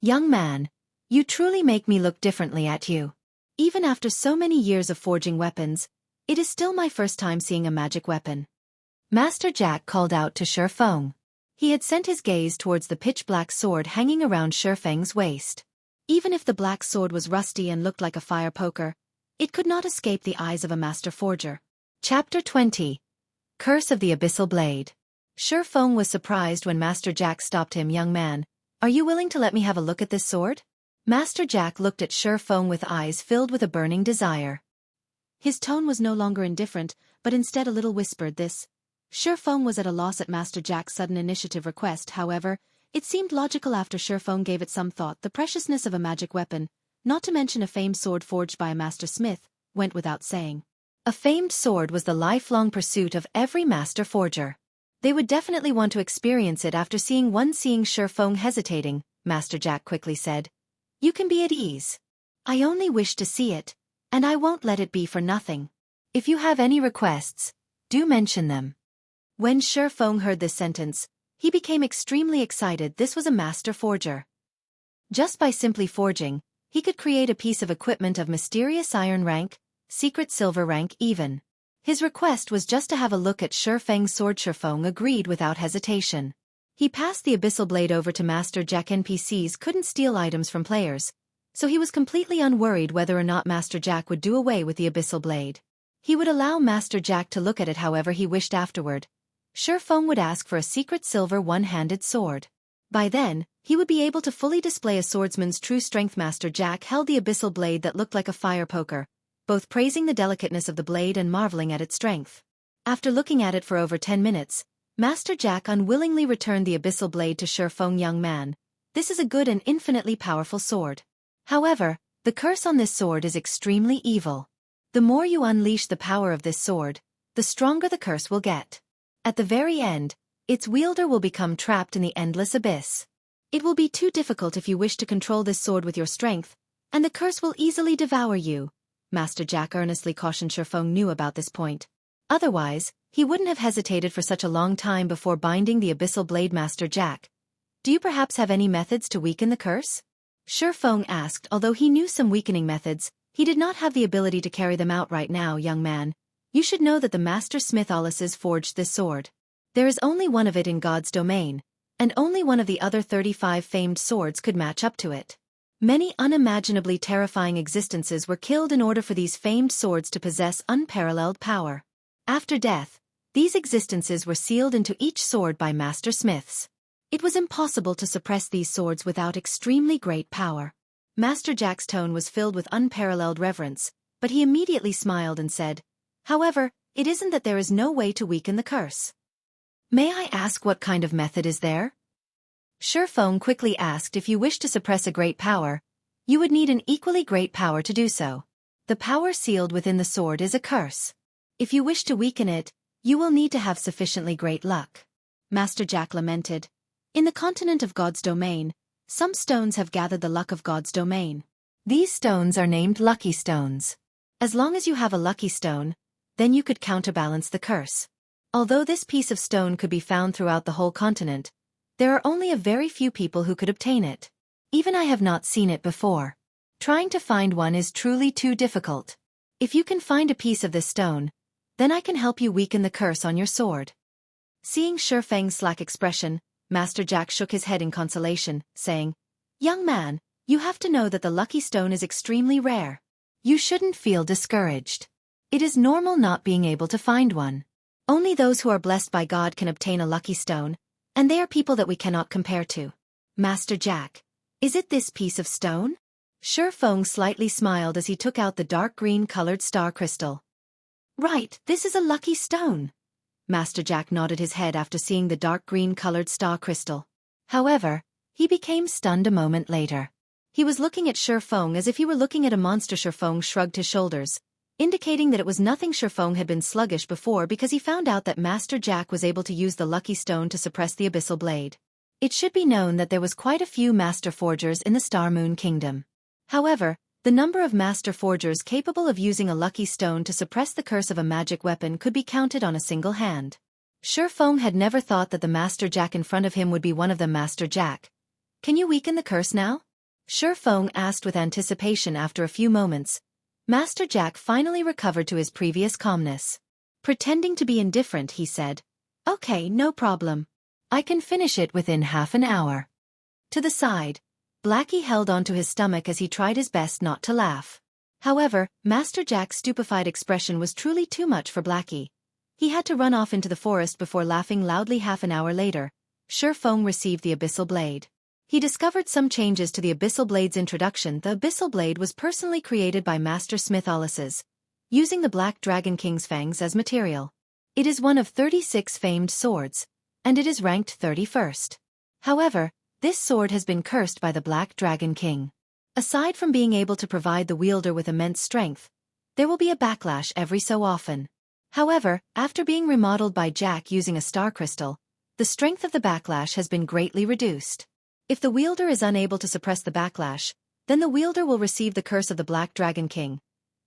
Young man, you truly make me look differently at you. Even after so many years of forging weapons, it is still my first time seeing a magic weapon. Master Jack called out to Feng. He had sent his gaze towards the pitch-black sword hanging around Feng's waist. Even if the black sword was rusty and looked like a fire poker, it could not escape the eyes of a master forger. Chapter 20. Curse of the Abyssal Blade. Feng was surprised when Master Jack stopped him. Young man, are you willing to let me have a look at this sword? Master Jack looked at Feng with eyes filled with a burning desire. His tone was no longer indifferent, but instead a little whispered. This. Feng was at a loss at Master Jack's sudden initiative request. However, it seemed logical after Feng gave it some thought. The preciousness of a magic weapon, not to mention a famed sword forged by a master smith, went without saying. A famed sword was the lifelong pursuit of every master forger. They would definitely want to experience it after seeing one. Seeing Feng hesitating, Master Jack quickly said, "You can be at ease. I only wish to see it, and I won't let it be for nothing. If you have any requests, do mention them." When Feng heard this sentence, he became extremely excited. This was a master forger. Just by simply forging, he could create a piece of equipment of mysterious iron rank, secret silver rank even. His request was just to have a look at Feng's sword. Feng agreed without hesitation. He passed the abyssal blade over to Master Jack. NPCs couldn't steal items from players, so he was completely unworried whether or not Master Jack would do away with the abyssal blade. He would allow Master Jack to look at it however he wished afterward. Feng would ask for a secret silver one-handed sword. By then, he would be able to fully display a swordsman's true strength. Master Jack held the abyssal blade that looked like a fire poker, both praising the delicateness of the blade and marveling at its strength. After looking at it for over 10 minutes, Master Jack unwillingly returned the abyssal blade to Feng. Young man, this is a good and infinitely powerful sword. However, the curse on this sword is extremely evil. The more you unleash the power of this sword, the stronger the curse will get. At the very end, its wielder will become trapped in the endless abyss. It will be too difficult if you wish to control this sword with your strength, and the curse will easily devour you. Master Jack earnestly cautioned. Feng knew about this point. Otherwise, he wouldn't have hesitated for such a long time before binding the abyssal blade. Master Jack, do you perhaps have any methods to weaken the curse? Feng asked. Although he knew some weakening methods, he did not have the ability to carry them out right now. Young man, you should know that the master smith Ulysses forged this sword. There is only one of it in God's domain, and only one of the other 35 famed swords could match up to it. Many unimaginably terrifying existences were killed in order for these famed swords to possess unparalleled power. After death, these existences were sealed into each sword by master smiths. It was impossible to suppress these swords without extremely great power. Master Jack's tone was filled with unparalleled reverence, but he immediately smiled and said, "However, it isn't that there is no way to weaken the curse." "May I ask what kind of method is there?" Feng quickly asked. "If you wish to suppress a great power, you would need an equally great power to do so. The power sealed within the sword is a curse. If you wish to weaken it, you will need to have sufficiently great luck." Master Jack lamented. "In the continent of God's domain, some stones have gathered the luck of God's domain. These stones are named lucky stones. As long as you have a lucky stone, then you could counterbalance the curse. Although this piece of stone could be found throughout the whole continent, there are only a very few people who could obtain it. Even I have not seen it before. Trying to find one is truly too difficult. If you can find a piece of this stone, then I can help you weaken the curse on your sword." Seeing Feng's slack expression, Master Jack shook his head in consolation, saying, "Young man, you have to know that the lucky stone is extremely rare. You shouldn't feel discouraged. It is normal not being able to find one. Only those who are blessed by God can obtain a lucky stone, and they are people that we cannot compare to. Master Jack, is it this piece of stone?" Feng slightly smiled as he took out the dark green-colored star crystal. "Right, this is a lucky stone." Master Jack nodded his head after seeing the dark green-colored star crystal. However, he became stunned a moment later. He was looking at Feng as if he were looking at a monster. Feng shrugged his shoulders, indicating that it was nothing. Feng had been sluggish before because he found out that Master Jack was able to use the lucky stone to suppress the Abyssal Blade. It should be known that there was quite a few Master Forgers in the Star Moon Kingdom. However, the number of Master Forgers capable of using a lucky stone to suppress the curse of a magic weapon could be counted on a single hand. Feng had never thought that the Master Jack in front of him would be one of them. "Master Jack, can you weaken the curse now?" Feng asked with anticipation. After a few moments, Master Jack finally recovered to his previous calmness. Pretending to be indifferent, he said, "Okay, no problem. I can finish it within half an hour." To the side, Blackie held onto his stomach as he tried his best not to laugh. However, Master Jack's stupefied expression was truly too much for Blackie. He had to run off into the forest before laughing loudly. Half an hour later, Feng received the Abyssal Blade. He discovered some changes to the Abyssal Blade's introduction. The Abyssal Blade was personally created by Master Smith Alice's, using the Black Dragon King's fangs as material. It is one of 36 famed swords, and it is ranked 31st. However, this sword has been cursed by the Black Dragon King. Aside from being able to provide the wielder with immense strength, there will be a backlash every so often. However, after being remodeled by Jack using a star crystal, the strength of the backlash has been greatly reduced. If the wielder is unable to suppress the backlash, then the wielder will receive the curse of the Black Dragon King,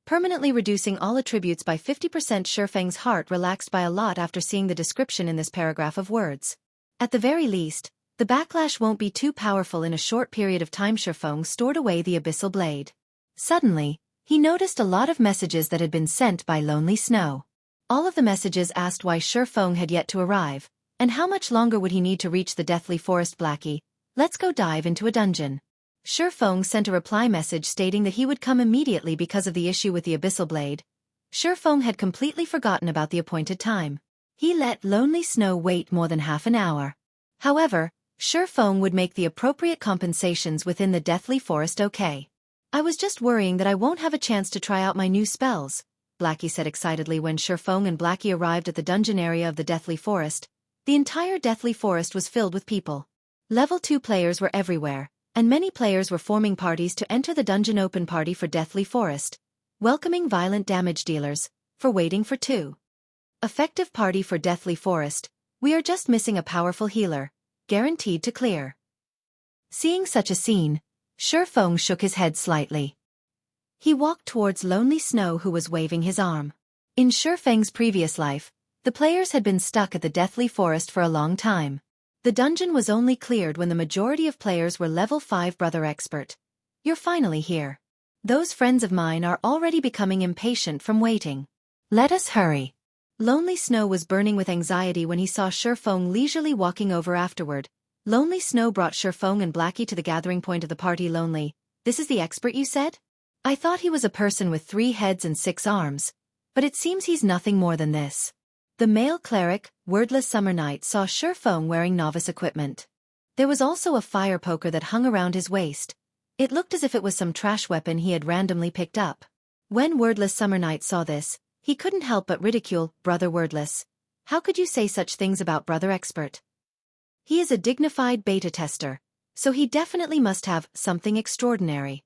permanently reducing all attributes by 50%. Feng's heart relaxed by a lot after seeing the description in this paragraph of words. At the very least, the backlash won't be too powerful in a short period of time. Feng stored away the Abyssal Blade. Suddenly, he noticed a lot of messages that had been sent by Lonely Snow. All of the messages asked why Feng had yet to arrive, and how much longer would he need to reach the Deathly Forest. "Blackie, let's go dive into a dungeon." Feng sent a reply message stating that he would come immediately because of the issue with the Abyssal Blade. Feng had completely forgotten about the appointed time. He let Lonely Snow wait more than half an hour. However, Feng would make the appropriate compensations within the Deathly Forest. "Okay. I was just worrying that I won't have a chance to try out my new spells," Blackie said excitedly when Feng and Blackie arrived at the dungeon area of the Deathly Forest. The entire Deathly Forest was filled with people. Level 2 players were everywhere, and many players were forming parties to enter the dungeon. Open party for Deathly Forest, welcoming violent damage dealers, for waiting for 2. Effective party for Deathly Forest, we are just missing a powerful healer, guaranteed to clear. Seeing such a scene, Feng shook his head slightly. He walked towards Lonely Snow, who was waving his arm. In Feng's previous life, the players had been stuck at the Deathly Forest for a long time. The dungeon was only cleared when the majority of players were level 5. "Brother Expert, you're finally here. Those friends of mine are already becoming impatient from waiting. Let us hurry." Lonely Snow was burning with anxiety when he saw Feng leisurely walking over afterward. Lonely Snow brought Feng and Blackie to the gathering point of the party. "Lonely, this is the expert you said? I thought he was a person with 3 heads and 6 arms, but it seems he's nothing more than this." The male cleric, Wordless Summer Night, saw Feng wearing novice equipment. There was also a fire poker that hung around his waist. It looked as if it was some trash weapon he had randomly picked up. When Wordless Summer Night saw this, he couldn't help but ridicule, "Brother Wordless, how could you say such things about Brother Expert? He is a dignified beta tester, so he definitely must have something extraordinary.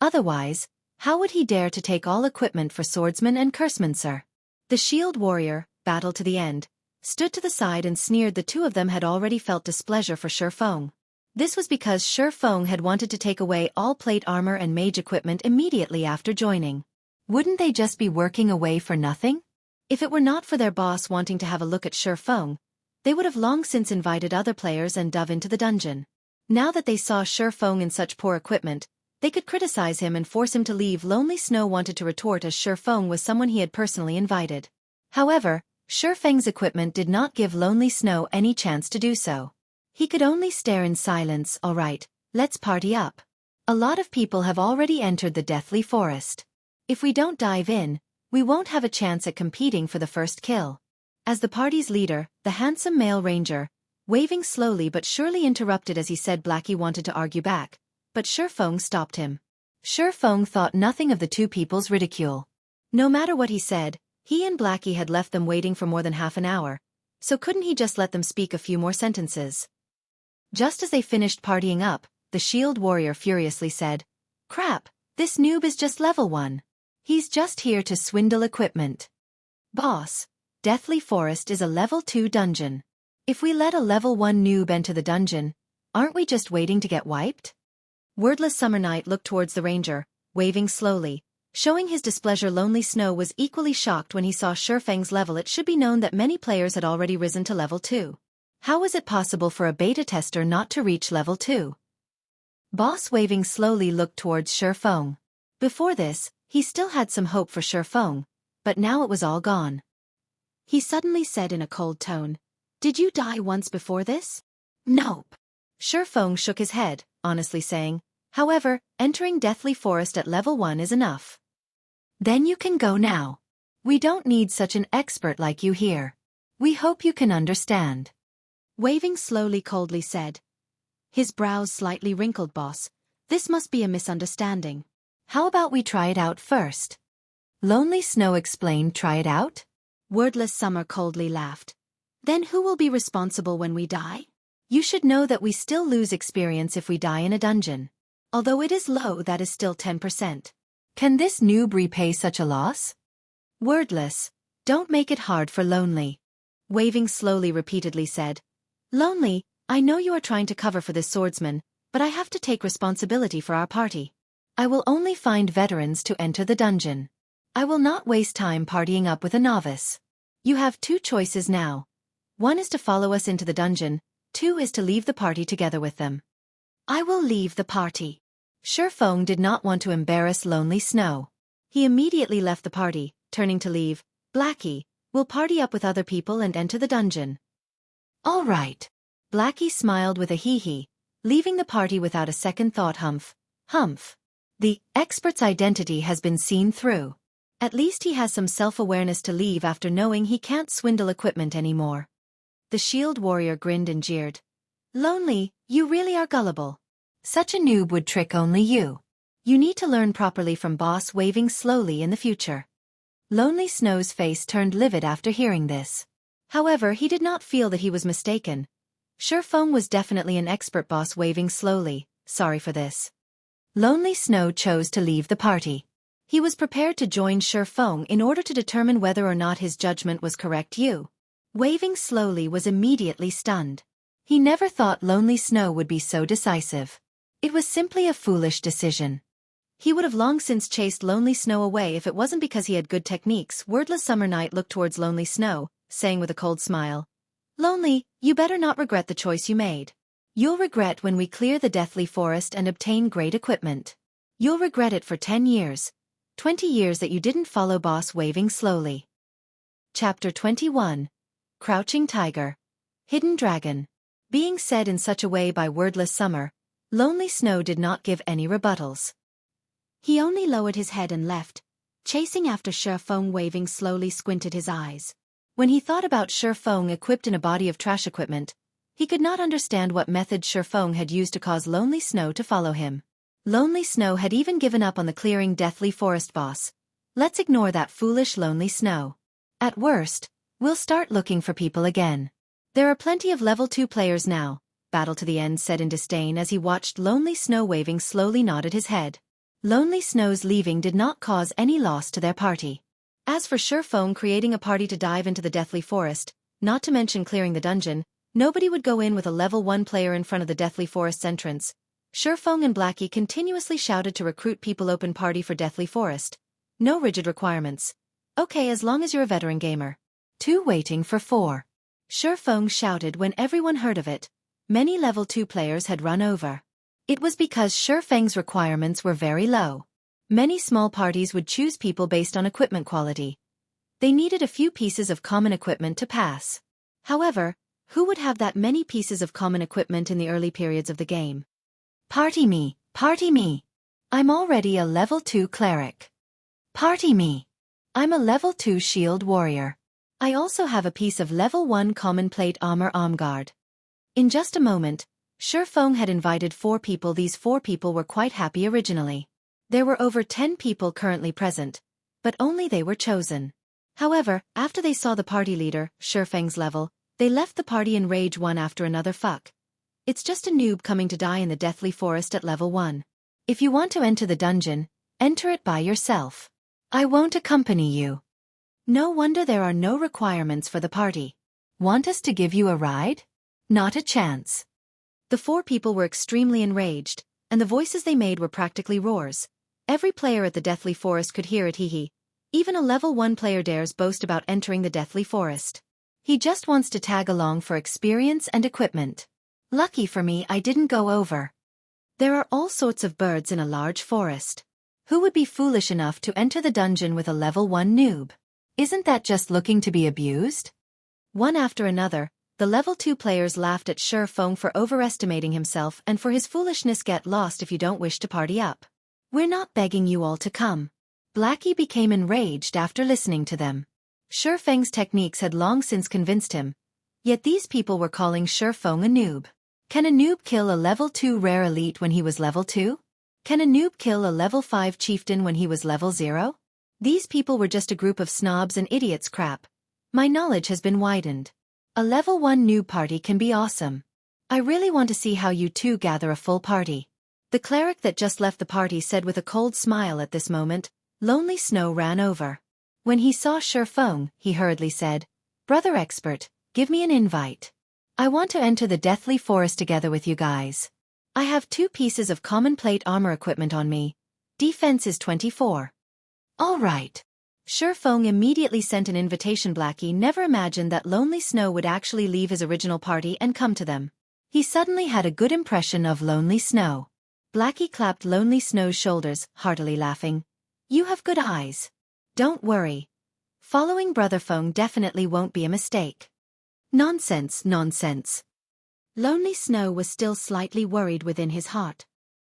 Otherwise, how would he dare to take all equipment for Swordsman and Curseman, sir?" The Shield Warrior, Battle to the End, stood to the side and sneered. The two of them had already felt displeasure for Feng. This was because Feng had wanted to take away all plate armor and mage equipment immediately after joining. Wouldn't they just be working away for nothing? If it were not for their boss wanting to have a look at Feng, they would have long since invited other players and dove into the dungeon. Now that they saw Feng in such poor equipment, they could criticize him and force him to leave. Lonely Snow wanted to retort as Feng was someone he had personally invited. However, Feng's equipment did not give Lonely Snow any chance to do so. He could only stare in silence. All right, let's party up. A lot of people have already entered the deathly forest. If we don't dive in, we won't have a chance at competing for the first kill. As the party's leader, the handsome male ranger, waving slowly but surely interrupted as he said Blackie wanted to argue back, but Feng stopped him. Feng thought nothing of the two people's ridicule. No matter what he said, he and Blackie had left them waiting for more than half an hour, so couldn't he just let them speak a few more sentences? Just as they finished partying up, the shield warrior furiously said, "Crap, this noob is just level 1. He's just here to swindle equipment." "Boss, Deathly Forest is a level 2 dungeon. If we let a level 1 noob enter the dungeon, aren't we just waiting to get wiped?" Wordless Summer Night looked towards the ranger, waving slowly, showing his displeasure. Lonely Snow was equally shocked when he saw Feng's level. It should be known that many players had already risen to level 2. How was it possible for a beta tester not to reach level 2? Boss waving slowly looked towards Feng. Before this, he still had some hope for Feng, but now it was all gone. He suddenly said in a cold tone, "Did you die once before this?" "Nope." Feng shook his head, honestly saying, "However, entering Deathly Forest at level 1 is enough." "Then you can go now. We don't need such an expert like you here. We hope you can understand." Waving slowly coldly said. His brows slightly wrinkled. "Boss, this must be a misunderstanding. How about we try it out first?" Lonely Snow explained. "Try it out?" Wordless Summer coldly laughed. "Then who will be responsible when we die? You should know that we still lose experience if we die in a dungeon. Although it is low, that is still 10%. Can this noob repay such a loss?" Wordless, "Don't make it hard for Lonely." Waving slowly repeatedly said, "Lonely, I know you are trying to cover for this swordsman, but I have to take responsibility for our party. I will only find veterans to enter the dungeon. I will not waste time partying up with a novice. You have 2 choices now. 1 is to follow us into the dungeon, 2 is to leave the party together with them." "I will leave the party." Feng did not want to embarrass Lonely Snow. He immediately left the party, turning to leave. "Blackie, we'll party up with other people and enter the dungeon." "All right." Blackie smiled with a hee-hee, leaving the party without a second thought. Humph. The expert's identity has been seen through. At least he has some self-awareness to leave after knowing he can't swindle equipment anymore. The shield warrior grinned and jeered. "Lonely, you really are gullible. Such a noob would trick only you. You need to learn properly from Boss." Waving slowly in the future. Lonely Snow's face turned livid after hearing this. However, he did not feel that he was mistaken. Feng was definitely an expert. Boss waving slowly, "Sorry for this." Lonely Snow chose to leave the party. He was prepared to join Feng in order to determine whether or not his judgment was correct. Waving slowly was immediately stunned. He never thought Lonely Snow would be so decisive. It was simply a foolish decision. He would have long since chased Lonely Snow away if it wasn't because he had good techniques. Wordless Summer Night looked towards Lonely Snow, saying with a cold smile, "Lonely, you better not regret the choice you made. You'll regret when we clear the Deathly Forest and obtain great equipment. You'll regret it for 10 years, 20 years that you didn't follow Boss." Waving slowly. Chapter 21. Crouching Tiger. Hidden Dragon. Being said in such a way by Wordless Summer, Lonely Snow did not give any rebuttals. He only lowered his head and left, chasing after Feng. Waving slowly squinted his eyes. When he thought about Feng equipped in a body of trash equipment, he could not understand what method Feng had used to cause Lonely Snow to follow him. Lonely Snow had even given up on the clearing Deathly Forest boss. Let's ignore that foolish Lonely Snow. At worst, we'll start looking for people again. There are plenty of level 2 players now, Battle to the End said in disdain as he watched Lonely Snow. Waving slowly nodded his head. Lonely Snow's leaving did not cause any loss to their party. As for Feng creating a party to dive into the Deathly Forest, not to mention clearing the dungeon, nobody would go in with a level 1 player in front of the Deathly Forest's entrance. Feng and Blackie continuously shouted to recruit people. Open party for Deathly Forest. No rigid requirements. Okay, as long as you're a veteran gamer. 2 waiting for 4. Feng shouted when everyone heard of it. Many level 2 players had run over. It was because Feng's requirements were very low. Many small parties would choose people based on equipment quality. They needed a few pieces of common equipment to pass. However, who would have that many pieces of common equipment in the early periods of the game? Party me, party me. I'm already a level 2 cleric. Party me. I'm a level 2 shield warrior. I also have a piece of level 1 common plate armor guard. In just a moment, Feng had invited 4 people. These 4 people were quite happy originally. There were over 10 people currently present, but only they were chosen. However, after they saw the party leader, Feng's level, they left the party in rage one after another. Fuck. It's just a noob coming to die in the deathly forest at level 1. If you want to enter the dungeon, enter it by yourself. I won't accompany you. No wonder there are no requirements for the party. Want us to give you a ride? Not a chance. The 4 people were extremely enraged, and the voices they made were practically roars. Every player at the Deathly Forest could hear it. Hee. Even a level 1 player dares boast about entering the Deathly Forest. He just wants to tag along for experience and equipment. Lucky for me, I didn't go over. There are all sorts of birds in a large forest. Who would be foolish enough to enter the dungeon with a level 1 noob? Isn't that just looking to be abused? One after another, the level 2 players laughed at Feng for overestimating himself and for his foolishness. Get lost if you don't wish to party up. We're not begging you all to come. Blackie became enraged after listening to them. Feng's techniques had long since convinced him. Yet these people were calling Feng a noob. Can a noob kill a level 2 rare elite when he was level 2? Can a noob kill a level 5 chieftain when he was level 0? These people were just a group of snobs and idiots. Crap. My knowledge has been widened. A level 1 noob party can be awesome. I really want to see how you two gather a full party. The cleric that just left the party said with a cold smile. At this moment, Lonely Snow ran over. When he saw Feng, he hurriedly said, "Brother expert, give me an invite. I want to enter the Deathly Forest together with you guys. I have 2 pieces of common plate armor equipment on me. Defense is 24. All right." Feng immediately sent an invitation. Blackie never imagined that Lonely Snow would actually leave his original party and come to them. He suddenly had a good impression of Lonely Snow. Blackie clapped Lonely Snow's shoulders, heartily laughing. "You have good eyes. Don't worry. Following Brother Feng definitely won't be a mistake." Nonsense, nonsense. Lonely Snow was still slightly worried within his heart.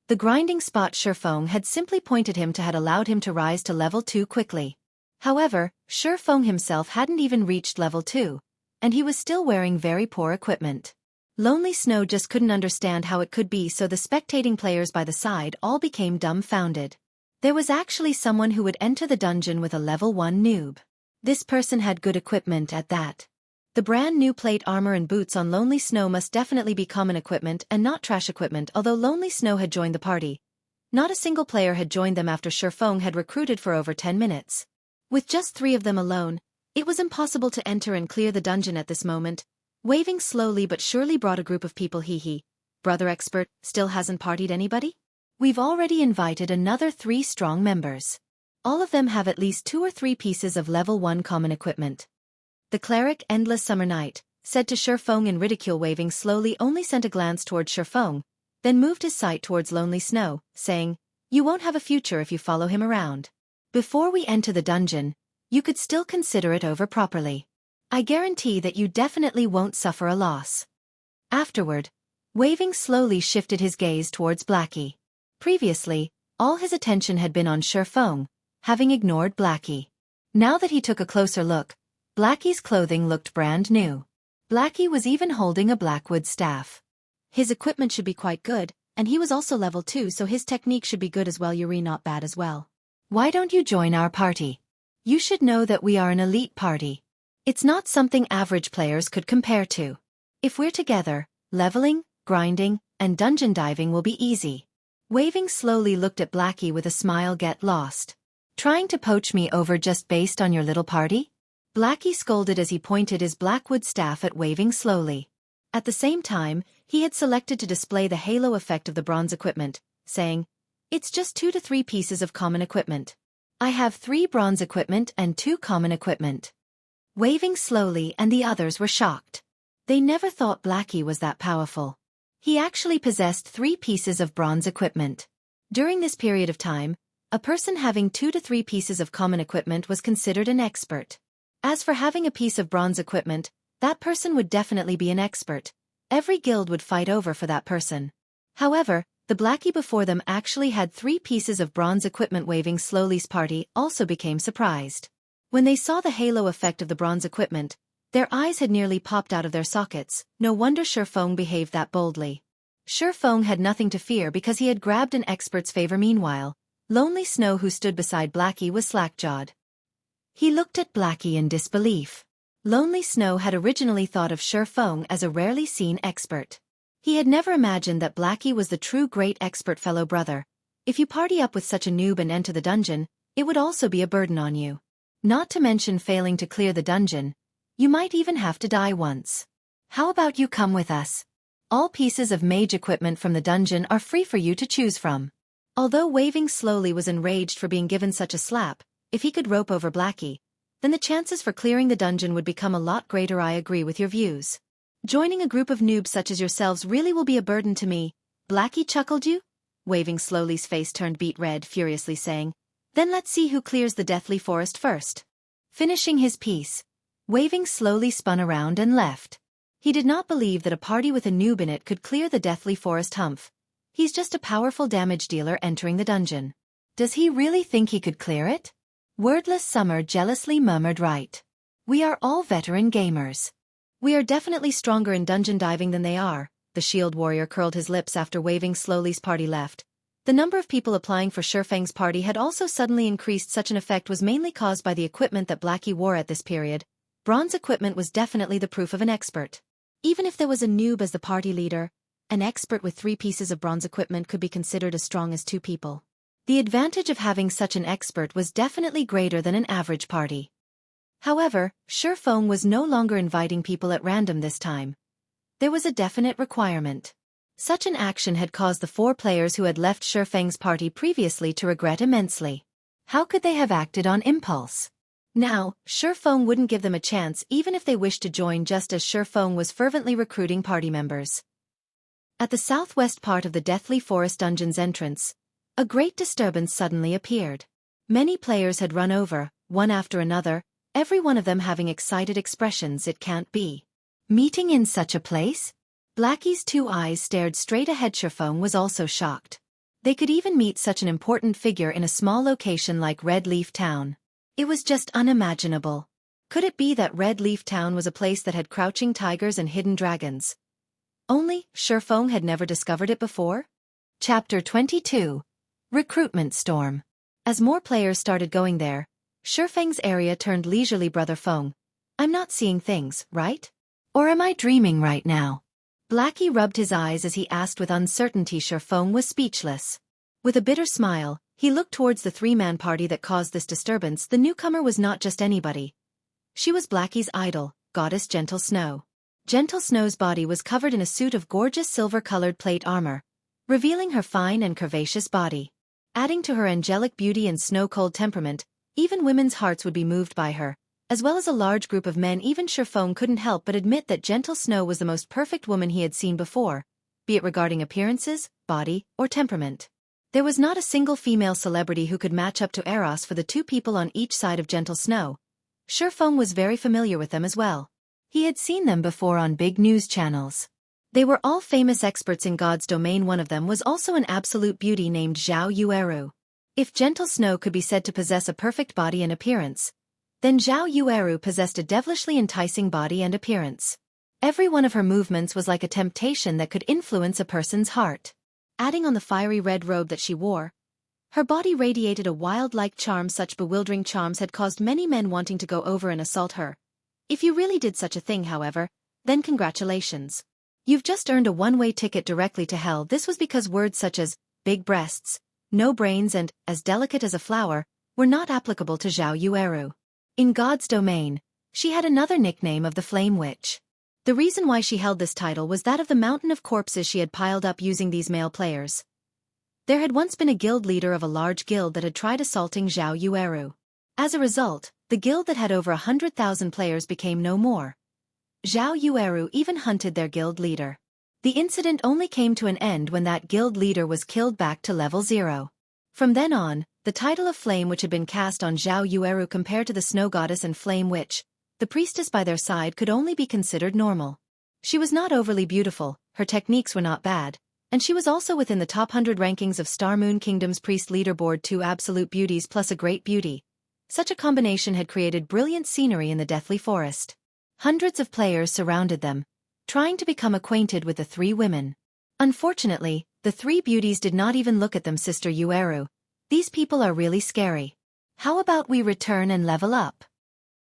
The grinding spot Feng had simply pointed him to had allowed him to rise to level 2 quickly. However, Feng himself hadn't even reached level 2, and he was still wearing very poor equipment. Lonely Snow just couldn't understand how it could be, so the spectating players by the side all became dumbfounded. There was actually someone who would enter the dungeon with a level 1 noob. This person had good equipment at that. The brand new plate armor and boots on Lonely Snow must definitely be common equipment and not trash equipment. Although Lonely Snow had joined the party, not a single player had joined them after Feng had recruited for over 10 minutes. With just 3 of them alone, it was impossible to enter and clear the dungeon at this moment. Waving slowly but surely brought a group of people. Hee. Brother expert, still hasn't partied anybody? We've already invited another 3 strong members. All of them have at least 2 or 3 pieces of level 1 common equipment. The cleric, Endless Summer Night, said to Feng in ridicule. Waving slowly only sent a glance towards Feng, then moved his sight towards Lonely Snow, saying, "You won't have a future if you follow him around. Before we enter the dungeon, you could still consider it over properly. I guarantee that you definitely won't suffer a loss." Afterward, Waving slowly shifted his gaze towards Blackie. Previously, all his attention had been on Feng, having ignored Blackie. Now that he took a closer look, Blackie's clothing looked brand new. Blackie was even holding a blackwood staff. His equipment should be quite good, and he was also level 2, so his technique should be good as well. Yuri not bad as well. Why don't you join our party? You should know that we are an elite party. It's not something average players could compare to. If we're together, leveling, grinding, and dungeon diving will be easy. Waving slowly looked at Blackie with a smile. Get lost. Trying to poach me over just based on your little party? Blackie scolded as he pointed his blackwood staff at Waving slowly. At the same time, he had selected to display the halo effect of the bronze equipment, saying, "It's just 2 to 3 pieces of common equipment. I have 3 bronze equipment and 2 common equipment." Waving slowly and the others were shocked. They never thought Blackie was that powerful. He actually possessed 3 pieces of bronze equipment. During this period of time, a person having 2 to 3 pieces of common equipment was considered an expert. As for having a piece of bronze equipment, that person would definitely be an expert. Every guild would fight over for that person. However, the Blackie before them actually had 3 pieces of bronze equipment. Waving slowly's party also became surprised. When they saw the halo effect of the bronze equipment, their eyes had nearly popped out of their sockets. No wonder Feng behaved that boldly. Feng had nothing to fear because he had grabbed an expert's favor. Meanwhile, Lonely Snow, who stood beside Blackie, was slack-jawed. He looked at Blackie in disbelief. Lonely Snow had originally thought of Feng as a rarely seen expert. He had never imagined that Blackie was the true great expert fellow brother. If you party up with such a noob and enter the dungeon, it would also be a burden on you. Not to mention failing to clear the dungeon. You might even have to die once. How about you come with us? All pieces of mage equipment from the dungeon are free for you to choose from. Although Waving slowly was enraged for being given such a slap, if he could rope over Blackie, then the chances for clearing the dungeon would become a lot greater. I agree with your views. Joining a group of noobs such as yourselves really will be a burden to me. Blackie chuckled. You? Waving slowly's face turned beet red, furiously saying, then let's see who clears the Deathly Forest first. Finishing his piece, Waving slowly spun around and left. He did not believe that a party with a noob in it could clear the Deathly Forest. Humph. He's just a powerful damage dealer entering the dungeon. Does he really think he could clear it? Wordless Summer jealously murmured. Right. We are all veteran gamers. We are definitely stronger in dungeon diving than they are. The shield warrior curled his lips after Waving slowly's party left. The number of people applying for Feng's party had also suddenly increased. Such an effect was mainly caused by the equipment that Blackie wore at this period. Bronze equipment was definitely the proof of an expert. Even if there was a noob as the party leader, an expert with 3 pieces of bronze equipment could be considered as strong as 2 people. The advantage of having such an expert was definitely greater than an average party. However, Feng was no longer inviting people at random this time. There was a definite requirement. Such an action had caused the 4 players who had left Feng's party previously to regret immensely. How could they have acted on impulse? Now, Feng wouldn't give them a chance even if they wished to join, just as Feng was fervently recruiting party members. At the southwest part of the Deathly Forest dungeon's entrance, a great disturbance suddenly appeared. Many players had run over, one after another, every one of them having excited expressions. It can't be. Meeting in such a place? Blackie's 2 eyes stared straight ahead. Feng was also shocked. They could even meet such an important figure in a small location like Red Leaf Town. It was just unimaginable. Could it be that Red Leaf Town was a place that had crouching tigers and hidden dragons? Only, Feng had never discovered it before? Chapter 22. Recruitment Storm. As more players started going there, Feng's area turned leisurely. Brother Feng, I'm not seeing things, right? Or am I dreaming right now? Blackie rubbed his eyes as he asked with uncertainty. Feng was speechless. With a bitter smile, he looked towards the 3-man party that caused this disturbance. The newcomer was not just anybody. She was Blackie's idol, Goddess Gentle Snow. Gentle Snow's body was covered in a suit of gorgeous silver-colored plate armor, revealing her fine and curvaceous body. Adding to her angelic beauty and snow-cold temperament, even women's hearts would be moved by her, as well as a large group of men. Even Feng couldn't help but admit that Gentle Snow was the most perfect woman he had seen before, be it regarding appearances, body, or temperament. There was not a single female celebrity who could match up to Eros. For the 2 people on each side of Gentle Snow, Feng was very familiar with them as well. He had seen them before on big news channels. They were all famous experts in God's domain. One of them was also an absolute beauty named Zhao Yueru. If Gentle Snow could be said to possess a perfect body and appearance, then Zhao Yueru possessed a devilishly enticing body and appearance. Every one of her movements was like a temptation that could influence a person's heart. Adding on the fiery red robe that she wore, her body radiated a wild-like charm. Such bewildering charms had caused many men wanting to go over and assault her. If you really did such a thing, however, then congratulations. You've just earned a one-way ticket directly to hell. This was because words such as big breasts, no brains and as delicate as a flower were not applicable to Zhao Yueru. In God's domain, she had another nickname of the Flame Witch. The reason why she held this title was that of the mountain of corpses she had piled up using these male players. There had once been a guild leader of a large guild that had tried assaulting Zhao Yueru. As a result, the guild that had over 100,000 players became no more. Zhao Yueru even hunted their guild leader. The incident only came to an end when that guild leader was killed back to level 0. From then on, the title of Flame Witch had been cast on Zhao Yueru compared to the Snow Goddess and Flame Witch. the priestess by their side could only be considered normal. She was not overly beautiful, her techniques were not bad, and she was also within the top 100 rankings of Star Moon Kingdom's priest leaderboard, 2 absolute beauties plus a great beauty. Such a combination had created brilliant scenery in the deathly forest. Hundreds of players surrounded them, trying to become acquainted with the 3 women. Unfortunately, the 3 beauties did not even look at them. Sister Yueru, these people are really scary. How about we return and level up?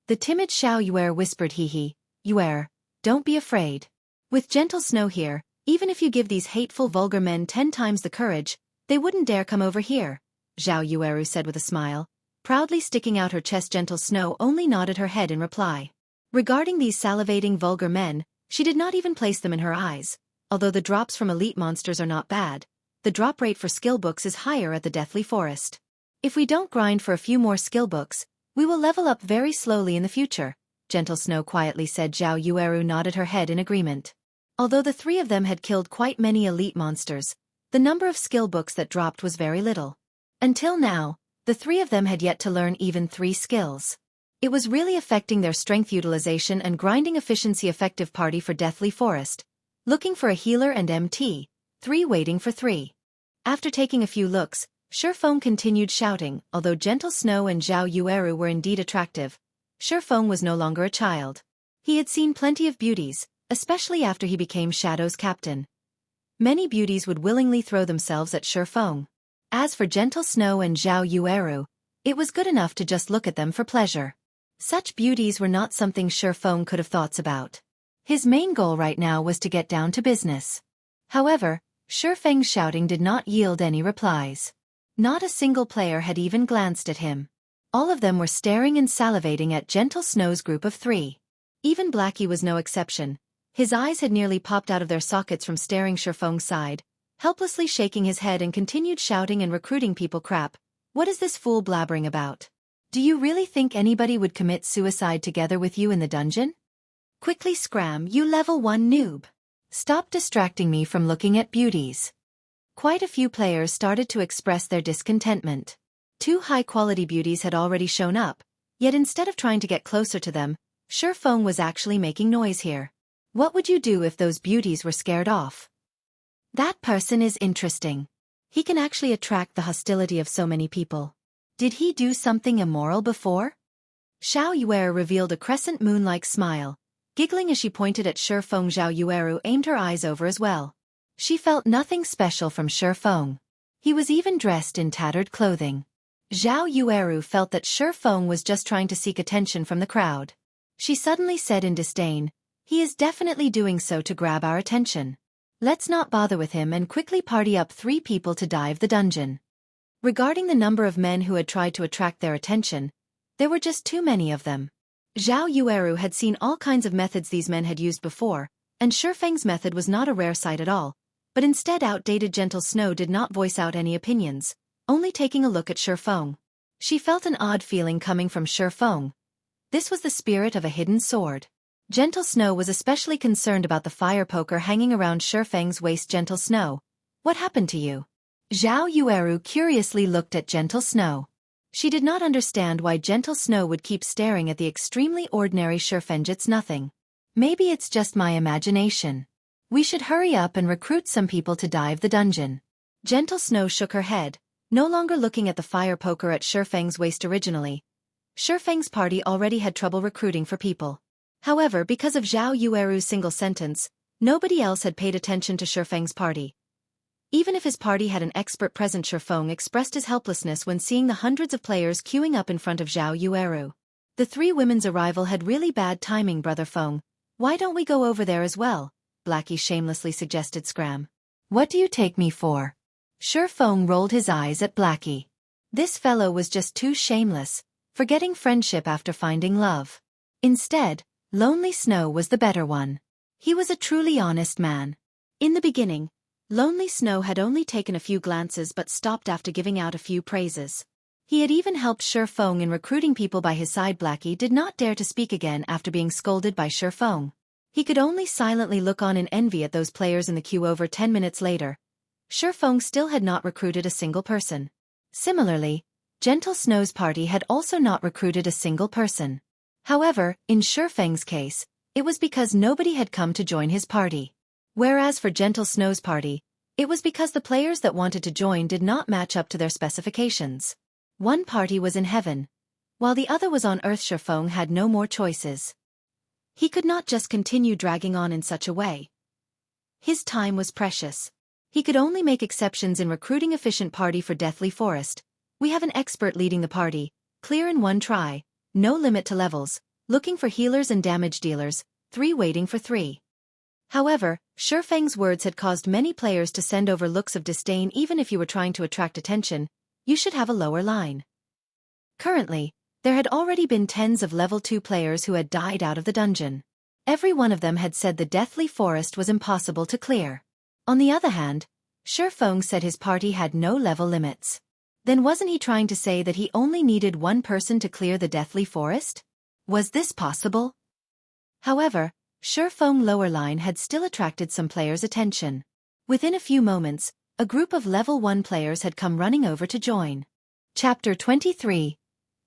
The timid Xiao Yuer whispered. Hee, Yuer, don't be afraid. With gentle snow here, even if you give these hateful vulgar men 10 times the courage, they wouldn't dare come over here, Xiao Yueru said with a smile, proudly sticking out her chest. Gentle Snow only nodded her head in reply. Regarding these salivating vulgar men, she did not even place them in her eyes. Although the drops from elite monsters are not bad, the drop rate for skill books is higher at the Deathly Forest. If we don't grind for a few more skill books, we will level up very slowly in the future, Gentle Snow quietly said. Xiao Yueru nodded her head in agreement. Although the 3 of them had killed quite many elite monsters, the number of skill books that dropped was very little. Until now, the 3 of them had yet to learn even 3 skills. It was really affecting their strength utilization and grinding efficiency. Effective party for Deathly Forest. Looking for a healer and MT, 3 waiting for 3. After taking a few looks, Feng continued shouting. Although Gentle Snow and Xiao Yueru were indeed attractive, Feng was no longer a child. He had seen plenty of beauties, especially after he became Shadow's captain. Many beauties would willingly throw themselves at Feng. As for Gentle Snow and Xiao Yueru, it was good enough to just look at them for pleasure. Such beauties were not something Feng could have thoughts about. His main goal right now was to get down to business. However, Feng's shouting did not yield any replies. Not a single player had even glanced at him. All of them were staring and salivating at Gentle Snow's group of 3. Even Blackie was no exception. His eyes had nearly popped out of their sockets from staring Feng's side, helplessly shaking his head, and continued shouting and recruiting people. Crap, what is this fool blabbering about? Do you really think anybody would commit suicide together with you in the dungeon? Quickly scram, you level 1 noob. Stop distracting me from looking at beauties. Quite a few players started to express their discontentment. 2 high-quality beauties had already shown up, yet instead of trying to get closer to them, Feng was actually making noise here. What would you do if those beauties were scared off? That person is interesting. He can actually attract the hostility of so many people. Did he do something immoral before? Xiao Yuer revealed a crescent moon-like smile, giggling as she pointed at Feng. Xiao Yueru aimed her eyes over as well. She felt nothing special from Feng. He was even dressed in tattered clothing. Xiao Yueru felt that Feng was just trying to seek attention from the crowd. She suddenly said in disdain, "He is definitely doing so to grab our attention. Let's not bother with him and quickly party up 3 people to dive the dungeon." Regarding the number of men who had tried to attract their attention, there were just too many of them. Xiao Yueru had seen all kinds of methods these men had used before, and Feng's method was not a rare sight at all, but instead outdated Gentle Snow did not voice out any opinions, only taking a look at Feng. She felt an odd feeling coming from Feng. This was the spirit of a hidden sword. Gentle Snow was especially concerned about the fire poker hanging around Feng's waist. Gentle Snow, what happened to you? Xiao Yueru curiously looked at Gentle Snow. She did not understand why Gentle Snow would keep staring at the extremely ordinary Feng. It's nothing. Maybe it's just my imagination. We should hurry up and recruit some people to dive the dungeon. Gentle Snow shook her head, no longer looking at the fire poker at Feng's waist. Originally, Feng's party already had trouble recruiting for people. However, because of Xiao Yueru's single sentence, nobody else had paid attention to Feng's party. Even if his party had an expert present, Feng expressed his helplessness when seeing the hundreds of players queuing up in front of Xiao Yueru. The 3 women's arrival had really bad timing, Brother Feng. Why don't we go over there as well? Blackie shamelessly suggested. Scram. What do you take me for? Feng rolled his eyes at Blackie. This fellow was just too shameless, forgetting friendship after finding love. Instead, Lonely Snow was the better one. He was a truly honest man. In the beginning, Lonely Snow had only taken a few glances but stopped after giving out a few praises. He had even helped Feng in recruiting people by his side. Blackie did not dare to speak again after being scolded by Feng. He could only silently look on in envy at those players in the queue. Over 10 minutes later, Feng still had not recruited a single person. Similarly, Gentle Snow's party had also not recruited a single person. However, in Feng's case, it was because nobody had come to join his party. Whereas for Gentle Snow's party, it was because the players that wanted to join did not match up to their specifications. One party was in heaven, while the other was on earth. Feng had no more choices. He could not just continue dragging on in such a way. His time was precious. He could only make exceptions in recruiting efficient party for Deathly Forest. We have an expert leading the party, clear in one try, no limit to levels, looking for healers and damage dealers, 3 waiting for 3. However, Feng's words had caused many players to send over looks of disdain. Even if you were trying to attract attention, you should have a lower line. Currently, there had already been tens of level 2 players who had died out of the dungeon. Every one of them had said the Deathly Forest was impossible to clear. On the other hand, Feng said his party had no level limits. Then wasn't he trying to say that he only needed one person to clear the Deathly Forest? Was this possible? However, Feng's lower line had still attracted some players' attention. Within a few moments, a group of level 1 players had come running over to join. Chapter 23.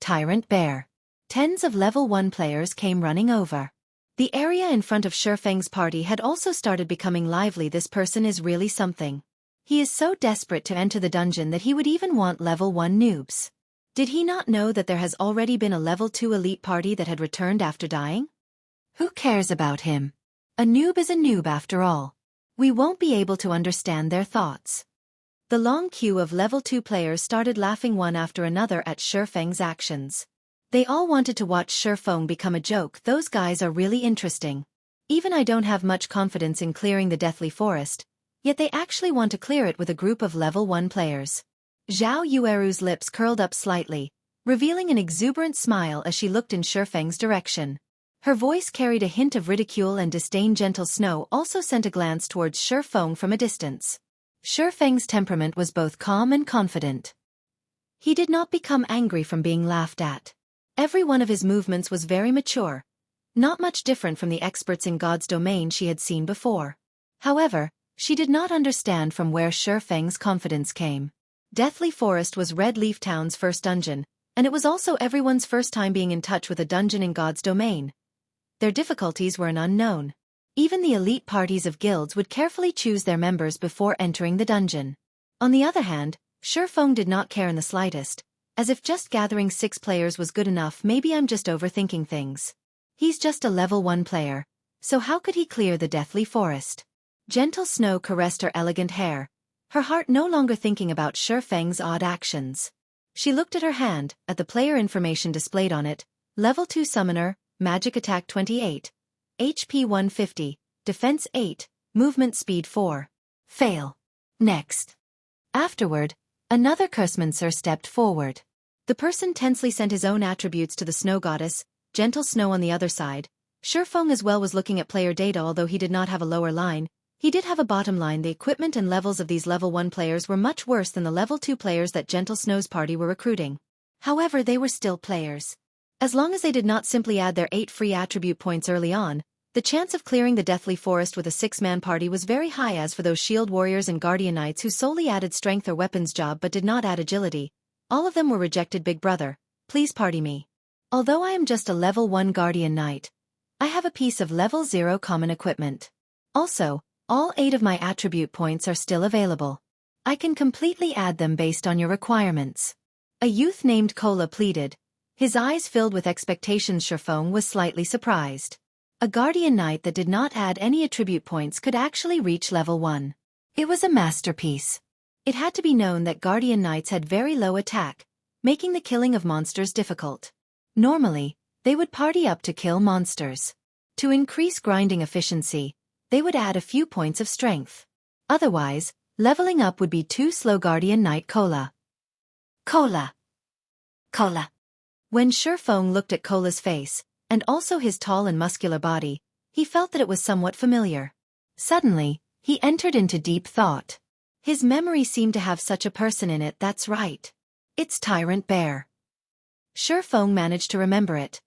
Tyrant Bear. Tens of level 1 players came running over. The area in front of Feng's party had also started becoming lively. This person is really something. He is so desperate to enter the dungeon that he would even want level 1 noobs. Did he not know that there has already been a level 2 elite party that had returned after dying? Who cares about him? A noob is a noob after all. We won't be able to understand their thoughts. The long queue of level 2 players started laughing one after another at Feng's actions. They all wanted to watch Feng become a joke. Those guys are really interesting. Even I don't have much confidence in clearing the Deathly Forest, yet they actually want to clear it with a group of level 1 players. Zhao Yueru's lips curled up slightly, revealing an exuberant smile as she looked in Feng's direction. Her voice carried a hint of ridicule and disdain. Gentle Snow also sent a glance towards Feng from a distance. Feng's temperament was both calm and confident. He did not become angry from being laughed at. Every one of his movements was very mature, not much different from the experts in God's domain she had seen before. However, she did not understand from where Feng's confidence came. Deathly Forest was Red Leaf Town's first dungeon, and it was also everyone's first time being in touch with a dungeon in God's domain. Their difficulties were an unknown. Even the elite parties of guilds would carefully choose their members before entering the dungeon. On the other hand, Feng did not care in the slightest, as if just gathering 6 players was good enough. Maybe I'm just overthinking things. He's just a level 1 player, so how could he clear the Deathly Forest? Gentle Snow caressed her elegant hair, her heart no longer thinking about Feng's odd actions. She looked at her hand, at the player information displayed on it: level 2 summoner, magic attack 28, HP 150, defense 8, movement speed 4. Fail. Next. Afterward, another Cursemancer stepped forward. The person tensely sent his own attributes to the snow goddess, Gentle Snow. On the other side, Feng as well was looking at player data. Although he did not have a lower line, he did have a bottom line. The equipment and levels of these level 1 players were much worse than the level 2 players that Gentle Snow's party were recruiting. However, they were still players. As long as they did not simply add their 8 free attribute points early on, the chance of clearing the Deathly Forest with a 6-man party was very high. As for those shield warriors and guardian knights who solely added strength or weapons job but did not add agility, all of them were rejected. Big brother, please party me. Although I am just a level 1 guardian knight, I have a piece of level 0 common equipment. Also, all 8 of my attribute points are still available. I can completely add them based on your requirements. A youth named Kola pleaded, his eyes filled with expectations. Feng was slightly surprised. A guardian knight that did not add any attribute points could actually reach level 1. It was a masterpiece. It had to be known that guardian knights had very low attack, making the killing of monsters difficult. Normally, they would party up to kill monsters. To increase grinding efficiency, they would add a few points of strength. Otherwise, leveling up would be too slow. Guardian Knight Kola. Kola. Kola. When Feng looked at Kola's face, and also his tall and muscular body, he felt that it was somewhat familiar. Suddenly, he entered into deep thought. His memory seemed to have such a person in it. That's right. It's Tyrant Bear. Feng managed to remember it.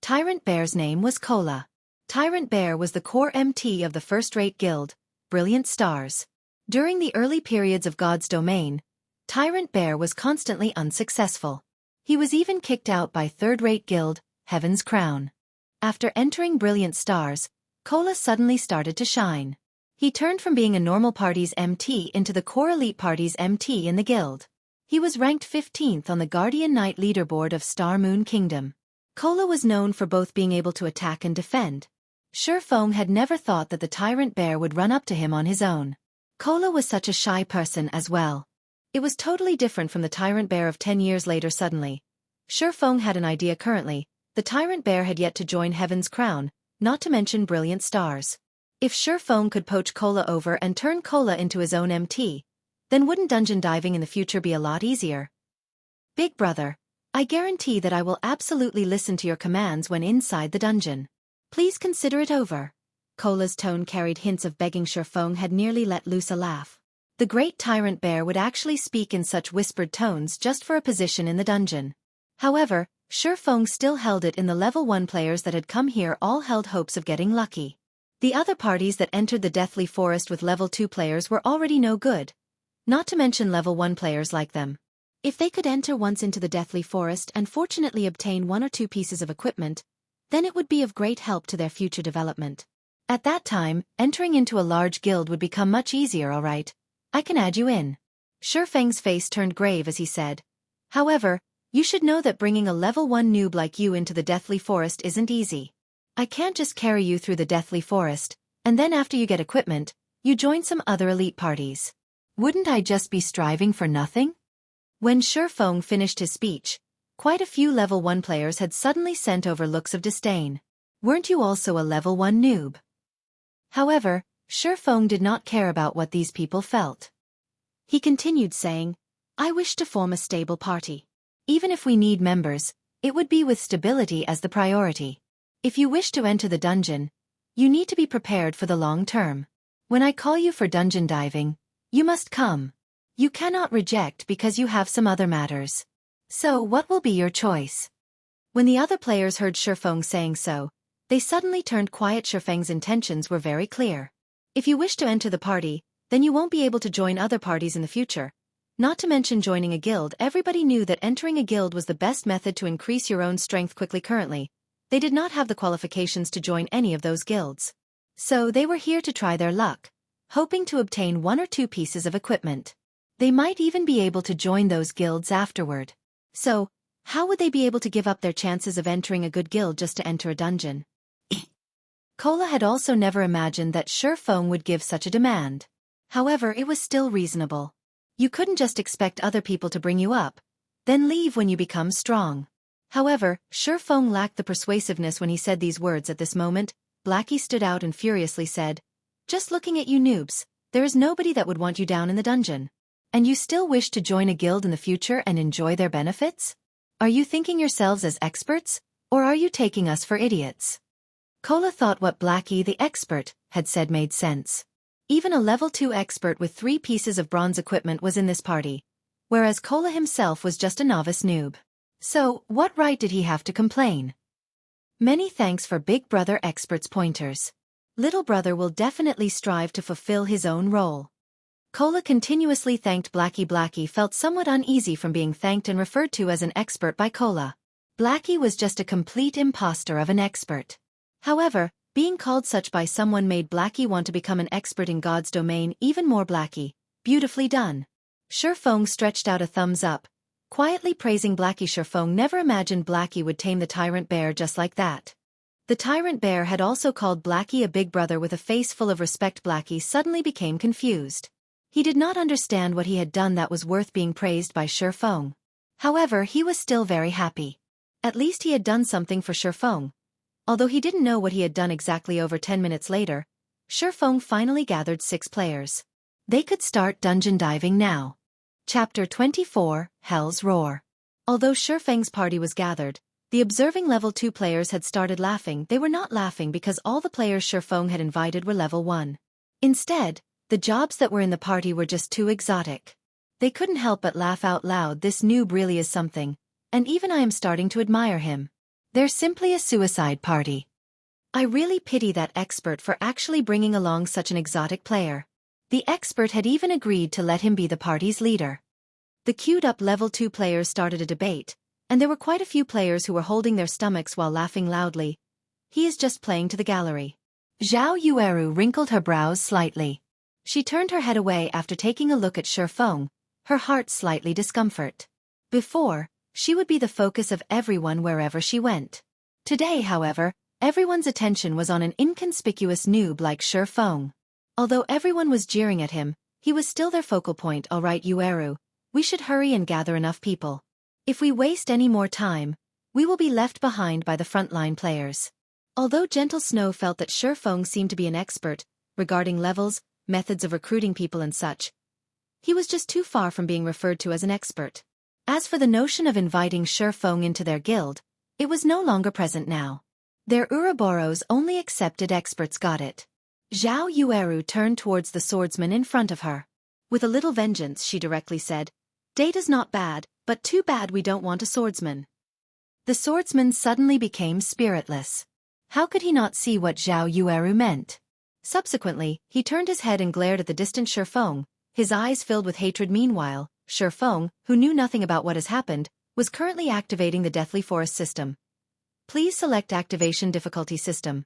Tyrant Bear's name was Kola. Tyrant Bear was the core MT of the first-rate guild, Brilliant Stars. During the early periods of God's domain, Tyrant Bear was constantly unsuccessful. He was even kicked out by third-rate guild, Heaven's Crown. After entering Brilliant Stars, Cola suddenly started to shine. He turned from being a normal party's MT into the core elite party's MT in the guild. He was ranked 15th on the Guardian Knight leaderboard of Star Moon Kingdom. Cola was known for both being able to attack and defend. Feng had never thought that the Tyrant Bear would run up to him on his own. Cola was such a shy person as well. It was totally different from the Tyrant Bear of 10 years later suddenly. Feng had an idea currently. The Tyrant Bear had yet to join Heaven's Crown, not to mention Brilliant Stars. If Feng could poach Cola over and turn Cola into his own MT, then wouldn't dungeon diving in the future be a lot easier? Big brother, I guarantee that I will absolutely listen to your commands when inside the dungeon. Please consider it over. Cola's tone carried hints of begging. Feng had nearly let loose a laugh. The great Tyrant Bear would actually speak in such whispered tones just for a position in the dungeon. However, Feng still held it in. The level 1 players that had come here all held hopes of getting lucky. The other parties that entered the Deathly Forest with level 2 players were already no good. Not to mention level 1 players like them. If they could enter once into the Deathly Forest and fortunately obtain 1 or 2 pieces of equipment, then it would be of great help to their future development. At that time, entering into a large guild would become much easier. Alright, I can add you in. Feng's face turned grave as he said. However, you should know that bringing a level 1 noob like you into the Deathly Forest isn't easy. I can't just carry you through the Deathly Forest, and then after you get equipment, you join some other elite parties. Wouldn't I just be striving for nothing? When Feng finished his speech, quite a few level 1 players had suddenly sent over looks of disdain. Weren't you also a level 1 noob? However, Feng did not care about what these people felt. He continued saying, I wish to form a stable party. Even if we need members, it would be with stability as the priority. If you wish to enter the dungeon, you need to be prepared for the long term. When I call you for dungeon diving, you must come. You cannot reject because you have some other matters. So what will be your choice? When the other players heard Feng saying so, they suddenly turned quiet. Feng's intentions were very clear. If you wish to enter the party, then you won't be able to join other parties in the future. Not to mention joining a guild. Everybody knew that entering a guild was the best method to increase your own strength quickly. Currently, they did not have the qualifications to join any of those guilds. So they were here to try their luck, hoping to obtain 1 or 2 pieces of equipment. They might even be able to join those guilds afterward. So, how would they be able to give up their chances of entering a good guild just to enter a dungeon? Cola had also never imagined that Feng would give such a demand. However, it was still reasonable. You couldn't just expect other people to bring you up, then leave when you become strong. However, Feng lacked the persuasiveness when he said these words. At this moment, Blackie stood out and furiously said, Just looking at you noobs, there is nobody that would want you down in the dungeon. And you still wish to join a guild in the future and enjoy their benefits? Are you thinking yourselves as experts, or are you taking us for idiots? Cola thought what Blackie the expert had said made sense. Even a level 2 expert with 3 pieces of bronze equipment was in this party, whereas Cola himself was just a novice noob. So, what right did he have to complain? Many thanks for Big Brother Expert's pointers. Little brother will definitely strive to fulfill his own role. Cola continuously thanked Blackie. Blackie felt somewhat uneasy from being thanked and referred to as an expert by Cola. Blackie was just a complete imposter of an expert. However, being called such by someone made Blackie want to become an expert in God's domain even more. Blackie, beautifully done. Feng stretched out a thumbs up, quietly praising Blackie. Feng never imagined Blackie would tame the Tyrant Bear just like that. The Tyrant Bear had also called Blackie a big brother with a face full of respect. Blackie suddenly became confused. He did not understand what he had done that was worth being praised by Feng. However, he was still very happy. At least he had done something for Feng. Although he didn't know what he had done exactly. Over 10 minutes later, Feng finally gathered 6 players. They could start dungeon diving now. Chapter 24, Hell's Roar. Although Feng's party was gathered, the observing level 2 players had started laughing. They were not laughing because all the players Feng had invited were level 1. Instead, the jobs that were in the party were just too exotic. They couldn't help but laugh out loud. This noob really is something, and even I am starting to admire him. They're simply a suicide party. I really pity that expert for actually bringing along such an exotic player. The expert had even agreed to let him be the party's leader. The queued-up level 2 players started a debate, And there were quite a few players who were holding their stomachs while laughing loudly. He is just playing to the gallery. Zhao Yueru wrinkled her brows slightly. She turned her head away after taking a look at Feng, her heart slightly discomfort. Before, she would be the focus of everyone wherever she went. Today, however, everyone's attention was on an inconspicuous noob like Feng. Although everyone was jeering at him, he was still their focal point. All right, Yueru, we should hurry and gather enough people. If we waste any more time, we will be left behind by the frontline players. Although Gentle Snow felt that Feng seemed to be an expert regarding levels, methods of recruiting people and such, he was just too far from being referred to as an expert. As for the notion of inviting Feng into their guild, it was no longer present now. Their Ouroboros only accepted experts got it. Zhao Yueru turned towards the swordsman in front of her. With a little vengeance, she directly said, "Data's not bad, but too bad we don't want a swordsman." The swordsman suddenly became spiritless. How could he not see what Zhao Yueru meant? Subsequently, he turned his head and glared at the distant Feng, his eyes filled with hatred. Meanwhile, Feng, who knew nothing about what has happened, was currently activating the Deathly Forest system. Please select activation difficulty system.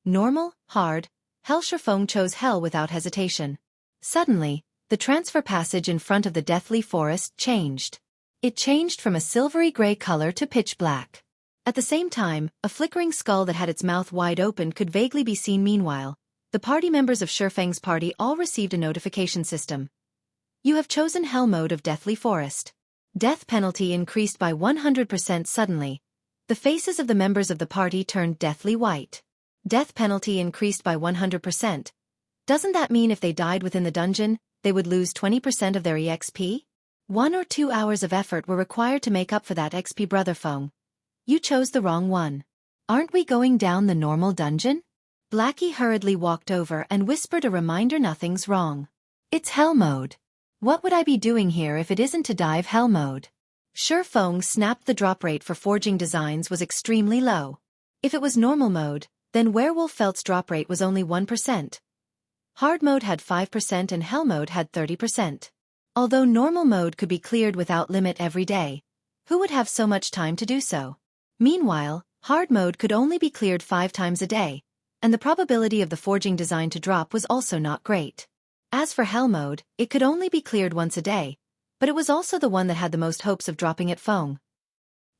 Normal, hard, Hell. Feng chose Hell without hesitation. Suddenly, the transfer passage in front of the Deathly Forest changed. It changed from a silvery gray color to pitch black. At the same time, a flickering skull that had its mouth wide open could vaguely be seen. Meanwhile, the party members of Feng's party all received a notification system. You have chosen Hell mode of Deathly Forest. Death penalty increased by 100% suddenly. The faces of the members of the party turned deathly white. Death penalty increased by 100%. Doesn't that mean if they died within the dungeon, they would lose 20% of their EXP? 1 or 2 hours of effort were required to make up for that XP. Brother Feng, you chose the wrong one. Aren't we going down the normal dungeon? Blackie hurriedly walked over and whispered a reminder. Nothing's wrong. It's Hell mode. What would I be doing here if it isn't to dive Hell mode? Feng snapped. The drop rate for forging designs was extremely low. If it was normal mode, then Werewolf Felt's drop rate was only 1%. Hard mode had 5% and Hell mode had 30%. Although normal mode could be cleared without limit every day, who would have so much time to do so? Meanwhile, hard mode could only be cleared 5 times a day, and the probability of the forging design to drop was also not great. As for Hell mode, it could only be cleared once a day, but it was also the one that had the most hopes of dropping at Feng.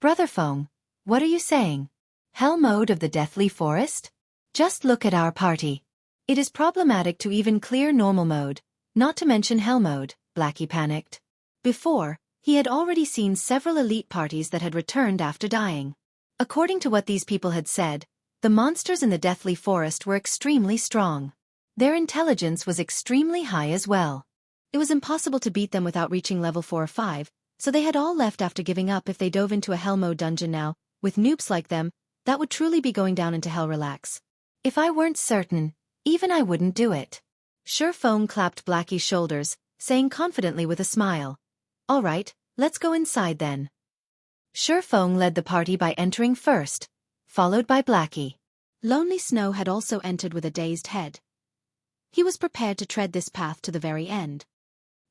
Brother Feng, what are you saying? Hell mode of the Deathly Forest? Just look at our party. It is problematic to even clear normal mode, not to mention Hell mode, Blackie panicked. Before, he had already seen several elite parties that had returned after dying. According to what these people had said, the monsters in the Deathly Forest were extremely strong. Their intelligence was extremely high as well. It was impossible to beat them without reaching level 4 or 5, so they had all left after giving up if they dove into a Hell mode dungeon now. With noobs like them, that would truly be going down into Hell. Relax. If I weren't certain, even I wouldn't do it. Feng clapped Blackie's shoulders, saying confidently with a smile, "All right, let's go inside then." Feng led the party by entering first, followed by Blackie. Lonely Snow had also entered with a dazed head. He was prepared to tread this path to the very end.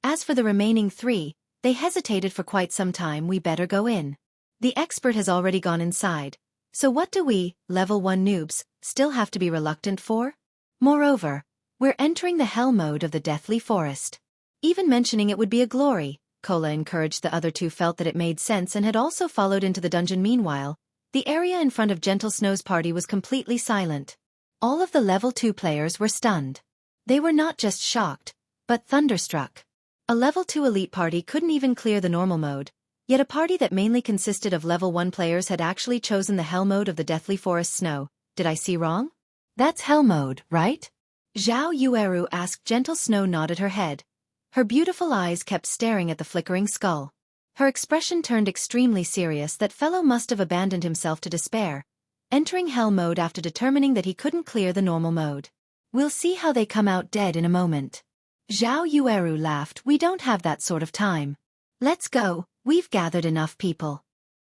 As for the remaining 3, they hesitated for quite some time. We better go in. The expert has already gone inside, so what do we, level 1 noobs, still have to be reluctant for? Moreover, we're entering the Hell mode of the Deathly Forest. Even mentioning it would be a glory, Cola encouraged. The other 2 felt that it made sense and had also followed into the dungeon. Meanwhile, the area in front of Gentle Snow's party was completely silent. All of the level 2 players were stunned. They were not just shocked, but thunderstruck. A level 2 elite party couldn't even clear the normal mode, yet a party that mainly consisted of level 1 players had actually chosen the Hell mode of the Deathly Forest. Snow, did I see wrong? That's Hell mode, right? Zhao Yueru asked. Gentle Snow nodded her head. Her beautiful eyes kept staring at the flickering skull. Her expression turned extremely serious. That fellow must have abandoned himself to despair, entering Hell mode after determining that he couldn't clear the normal mode. We'll see how they come out dead in a moment. Zhao Yueru laughed. We don't have that sort of time. Let's go, we've gathered enough people.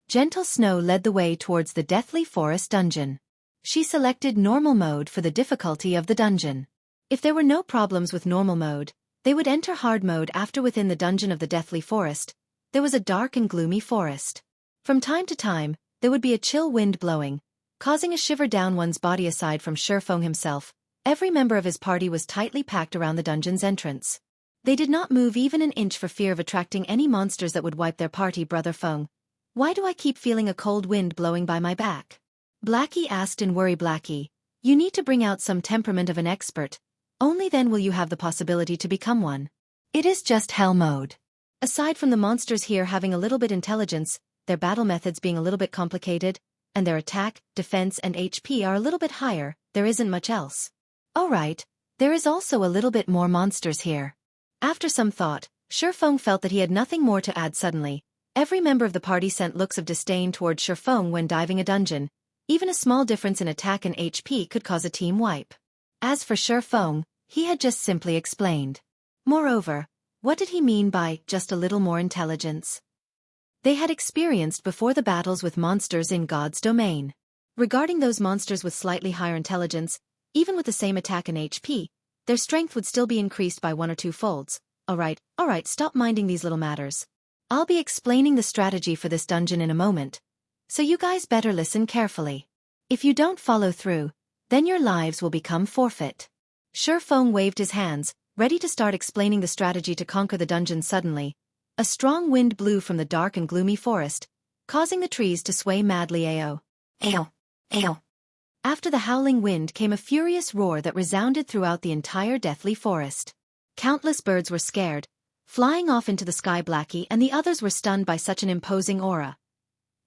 Gentle Snow led the way towards the Deathly Forest dungeon. She selected normal mode for the difficulty of the dungeon. If there were no problems with normal mode, they would enter hard mode after. Within the dungeon of the Deathly Forest, there was a dark and gloomy forest. From time to time, there would be a chill wind blowing, causing a shiver down one's body. Aside from Feng himself, every member of his party was tightly packed around the dungeon's entrance. They did not move even an inch for fear of attracting any monsters that would wipe their party. Brother Feng, why do I keep feeling a cold wind blowing by my back? Blackie asked in worry. Blackie, you need to bring out some temperament of an expert. Only then will you have the possibility to become one. It is just hell mode. Aside from the monsters here having a little bit intelligence, their battle methods being a little bit complicated, and their attack, defense and HP are a little bit higher, there isn't much else. Alright, there is also a little bit more monsters here. After some thought, Feng felt that he had nothing more to add. Suddenly, every member of the party sent looks of disdain toward Feng when diving a dungeon. Even a small difference in attack and HP could cause a team wipe. As for Feng, he had just simply explained. Moreover, what did he mean by just a little more intelligence? They had experienced before the battles with monsters in God's domain. Regarding those monsters with slightly higher intelligence, even with the same attack and HP, their strength would still be increased by 1 or 2 folds. Alright, stop minding these little matters. I'll be explaining the strategy for this dungeon in a moment, so you guys better listen carefully. If you don't follow through, then your lives will become forfeit. Feng waved his hands, ready to start explaining the strategy to conquer the dungeon. Suddenly, a strong wind blew from the dark and gloomy forest, causing the trees to sway madly. Ayo. Ayo. Ayo. After the howling wind came a furious roar that resounded throughout the entire deathly forest. Countless birds were scared, flying off into the sky. Blackie and the others were stunned by such an imposing aura.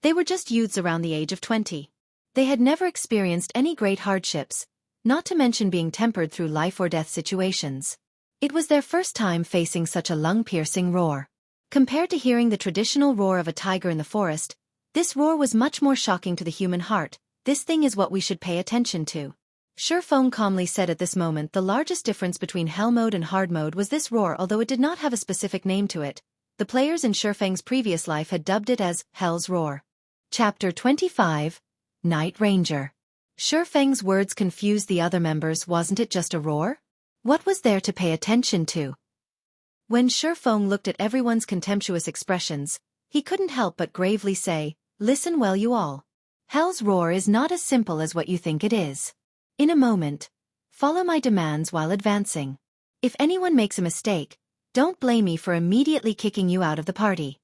They were just youths around the age of 20. They had never experienced any great hardships, not to mention being tempered through life-or-death situations. It was their first time facing such a lung-piercing roar. Compared to hearing the traditional roar of a tiger in the forest, this roar was much more shocking to the human heart. This thing is what we should pay attention to. Feng calmly said. At this moment, the largest difference between hell mode and hard mode was this roar. Although it did not have a specific name to it, the players in Feng's previous life had dubbed it as Hell's Roar. Chapter 25, Night Ranger. Feng's words confused the other members. Wasn't it just a roar? What was there to pay attention to? When Feng looked at everyone's contemptuous expressions, he couldn't help but gravely say, listen well you all. Hell's Roar is not as simple as what you think it is. In a moment, follow my demands while advancing. If anyone makes a mistake, don't blame me for immediately kicking you out of the party.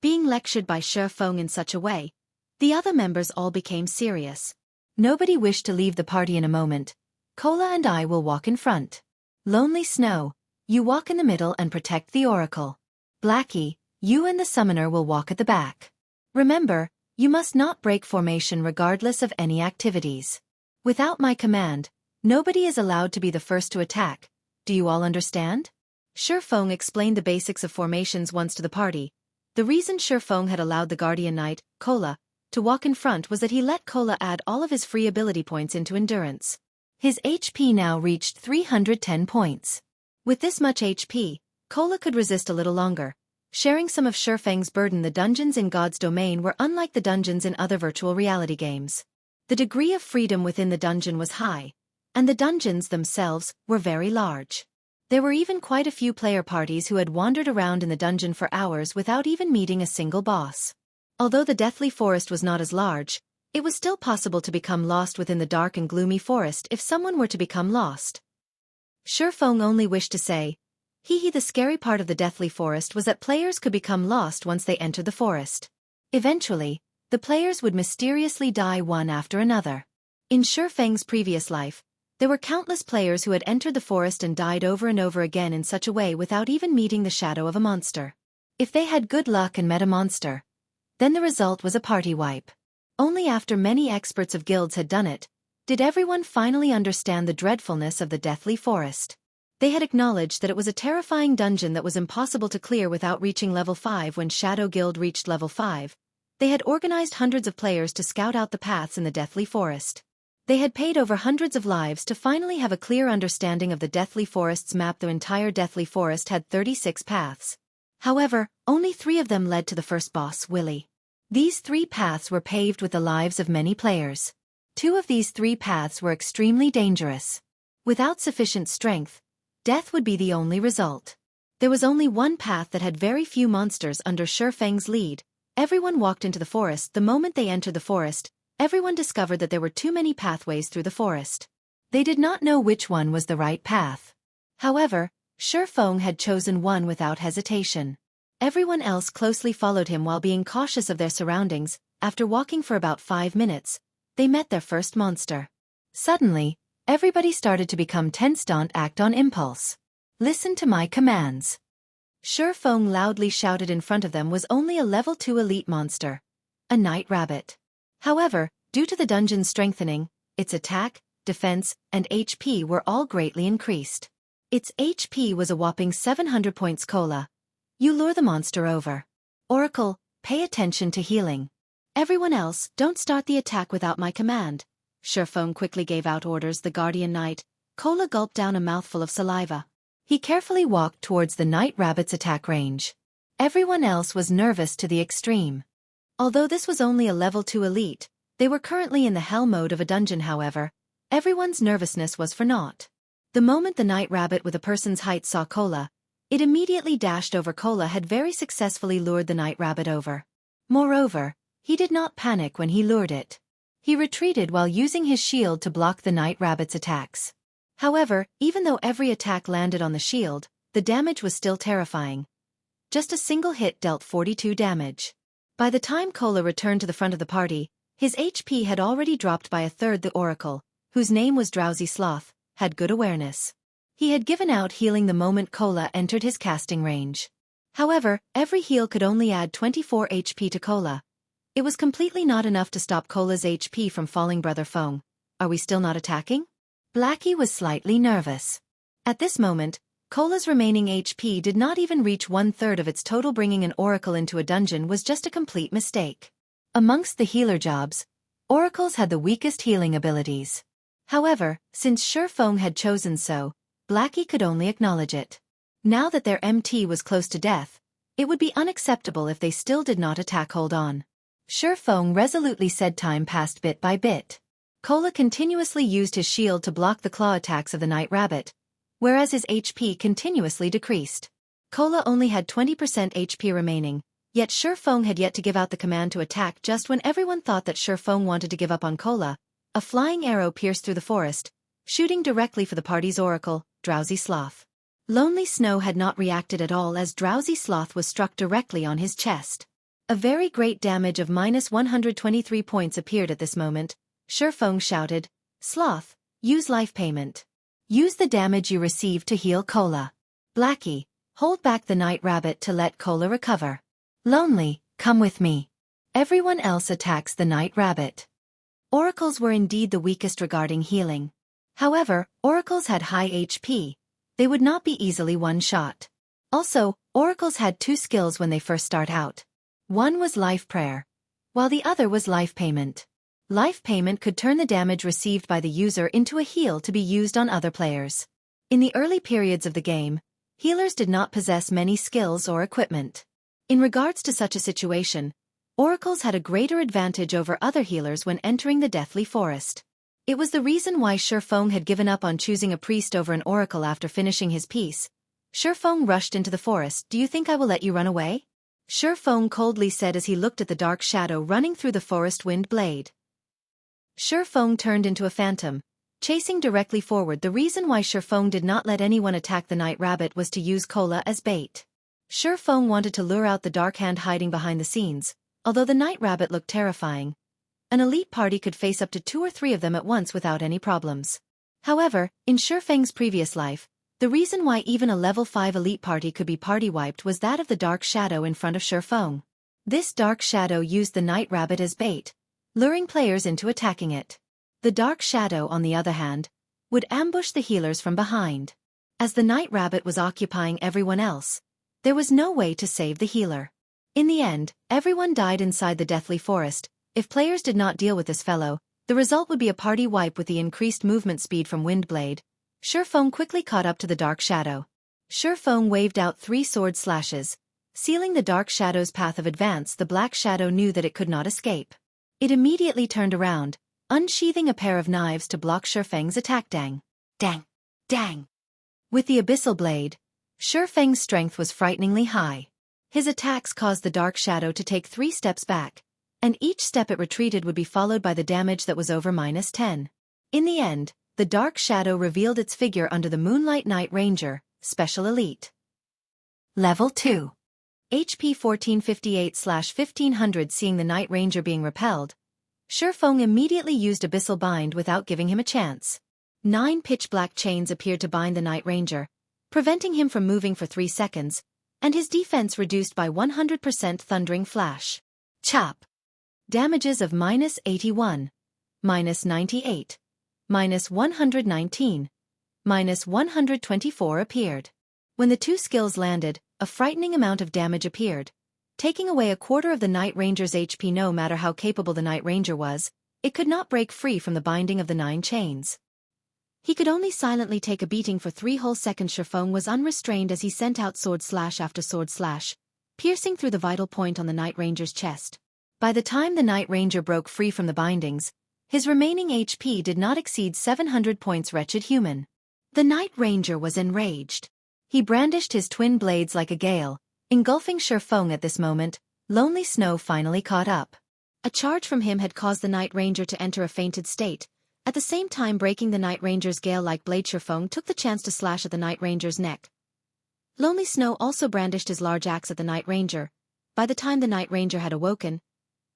Being lectured by Feng in such a way, the other members all became serious. Nobody wished to leave the party. In a moment, Cola and I will walk in front. Lonely Snow, you walk in the middle and protect the Oracle. Blackie, you and the Summoner will walk at the back. Remember, you must not break formation regardless of any activities. Without my command, nobody is allowed to be the first to attack. Do you all understand? Feng explained the basics of formations once to the party. The reason Feng had allowed the Guardian Knight, Cola, to walk in front was that he let Cola add all of his free ability points into endurance. His HP now reached 310 points. With this much HP, Cola could resist a little longer, sharing some of Feng's burden. The dungeons in God's domain were unlike the dungeons in other virtual reality games. The degree of freedom within the dungeon was high, and the dungeons themselves were very large. There were even quite a few player parties who had wandered around in the dungeon for hours without even meeting a single boss. Although the deathly forest was not as large, it was still possible to become lost within the dark and gloomy forest if someone were to become lost. Feng only wished to say, the scary part of the deathly forest was that players could become lost once they entered the forest. Eventually, the players would mysteriously die one after another. In Feng's previous life, there were countless players who had entered the forest and died over and over again in such a way without even meeting the shadow of a monster. If they had good luck and met a monster, then the result was a party wipe. Only after many experts of guilds had done it, did everyone finally understand the dreadfulness of the deathly forest. They had acknowledged that it was a terrifying dungeon that was impossible to clear without reaching level 5. When Shadow Guild reached level 5, they had organized hundreds of players to scout out the paths in the deathly forest. They had paid over hundreds of lives to finally have a clear understanding of the deathly forest's map. The entire deathly forest had 36 paths. However, only 3 of them led to the first boss, Willy. These 3 paths were paved with the lives of many players. 2 of these 3 paths were extremely dangerous. Without sufficient strength, death would be the only result. There was only one path that had very few monsters under Feng's lead, everyone walked into the forest. The moment they entered the forest, everyone discovered that there were too many pathways through the forest. They did not know which one was the right path. However, Feng had chosen one without hesitation. Everyone else closely followed him while being cautious of their surroundings. After walking for about 5 minutes, they met their first monster. Suddenly, everybody started to become tense. Don't act on impulse. Listen to my commands. Feng loudly shouted. In front of them was only a level 2 elite monster, a night rabbit. However, due to the dungeon strengthening, its attack, defense, and HP were all greatly increased. Its HP was a whopping 700 points. Cola. You lure the monster over. Oracle, pay attention to healing. Everyone else, don't start the attack without my command. Feng quickly gave out orders. The guardian knight, Cola, gulped down a mouthful of saliva. He carefully walked towards the night rabbit's attack range. Everyone else was nervous to the extreme. Although this was only a level 2 elite, they were currently in the hell mode of a dungeon. However, everyone's nervousness was for naught. The moment the night rabbit with a person's height saw Cola, it immediately dashed over. Cola had very successfully lured the night rabbit over. Moreover, he did not panic when he lured it. He retreated while using his shield to block the night rabbit's attacks. However, even though every attack landed on the shield, the damage was still terrifying. Just a single hit dealt 42 damage. By the time Cola returned to the front of the party, his HP had already dropped by a third. The Oracle, whose name was Drowsy Sloth, had good awareness. He had given out healing the moment Cola entered his casting range. However, every heal could only add 24 HP to Cola. It was completely not enough to stop Cola's HP from falling. Brother Feng, are we still not attacking? Blackie was slightly nervous. At this moment, Cola's remaining HP did not even reach 1/3 of its total. Bringing an Oracle into a dungeon was just a complete mistake. Amongst the healer jobs, Oracles had the weakest healing abilities. However, since Feng had chosen so, Blackie could only acknowledge it. Now that their MT was close to death, it would be unacceptable if they still did not attack. Hold on. Feng resolutely said. Time passed bit by bit. Cola continuously used his shield to block the claw attacks of the night rabbit, whereas his HP continuously decreased. Cola only had 20% HP remaining, yet Feng had yet to give out the command to attack. Just when everyone thought that Feng wanted to give up on Cola, a flying arrow pierced through the forest, shooting directly for the party's Oracle, Drowsy Sloth. Lonely Snow had not reacted at all as Drowsy Sloth was struck directly on his chest. A very great damage of -123 points appeared at this moment. Feng shouted, Sloth, use life payment. Use the damage you received to heal Cola. Blackie, hold back the night rabbit to let Cola recover. Lonely, come with me. Everyone else attacks the night rabbit. Oracles were indeed the weakest regarding healing. However, Oracles had high HP. They would not be easily one-shot. Also, Oracles had 2 skills when they first start out. One was Life Prayer, while the other was Life Payment. Life Payment could turn the damage received by the user into a heal to be used on other players. In the early periods of the game, healers did not possess many skills or equipment. In regards to such a situation, Oracles had a greater advantage over other healers when entering the Deathly Forest. It was the reason why Feng had given up on choosing a priest over an Oracle after finishing his piece. Feng rushed into the forest. Do you think I will let you run away? Feng coldly said as he looked at the dark shadow running through the forest. Wind blade. Feng turned into a phantom, chasing directly forward. The reason why Feng did not let anyone attack the night rabbit was to use Cola as bait. Feng wanted to lure out the dark hand hiding behind the scenes. Although the night rabbit looked terrifying, an elite party could face up to 2 or 3 of them at once without any problems. However, in Feng's previous life, the reason why even a level 5 elite party could be party wiped was that of the dark shadow in front of Feng. This dark shadow used the night rabbit as bait, luring players into attacking it. The dark shadow, on the other hand, would ambush the healers from behind. As the night rabbit was occupying everyone else, there was no way to save the healer. In the end, everyone died inside the Deathly Forest. If players did not deal with this fellow, the result would be a party wipe. With the increased movement speed from Windblade, Feng quickly caught up to the dark shadow. Feng waved out 3 sword slashes, sealing the dark shadow's path of advance. The black shadow knew that it could not escape. It immediately turned around, unsheathing a pair of knives to block Feng's attack. Dang! Dang! Dang! With the Abyssal blade, Feng's strength was frighteningly high. His attacks caused the dark shadow to take 3 steps back, and each step it retreated would be followed by the damage that was over -10. In the end, the dark shadow revealed its figure under the Moonlight Night Ranger, Special Elite. Level 2. HP 1458/1500. Seeing the Night Ranger being repelled, Feng immediately used Abyssal Bind without giving him a chance. 9 pitch-black chains appeared to bind the Night Ranger, preventing him from moving for 3 seconds, and his defense reduced by 100%. Thundering Flash. Chop. Damages of -81, -98, -119, -124 appeared. When the 2 skills landed, a frightening amount of damage appeared, taking away a quarter of the Night Ranger's HP. No matter how capable the Night Ranger was, it could not break free from the binding of the 9 chains. He could only silently take a beating for 3 whole seconds. Feng was unrestrained as he sent out sword slash after sword slash, piercing through the vital point on the Night Ranger's chest. By the time the Night Ranger broke free from the bindings, his remaining HP did not exceed 700 points. Wretched human. The Night Ranger was enraged. He brandished his twin blades like a gale, engulfing Feng. At this moment, Lonely Snow finally caught up. A charge from him had caused the Night Ranger to enter a fainted state, at the same time breaking the Night Ranger's gale-like blade. Feng took the chance to slash at the Night Ranger's neck. Lonely Snow also brandished his large axe at the Night Ranger. By the time the Night Ranger had awoken,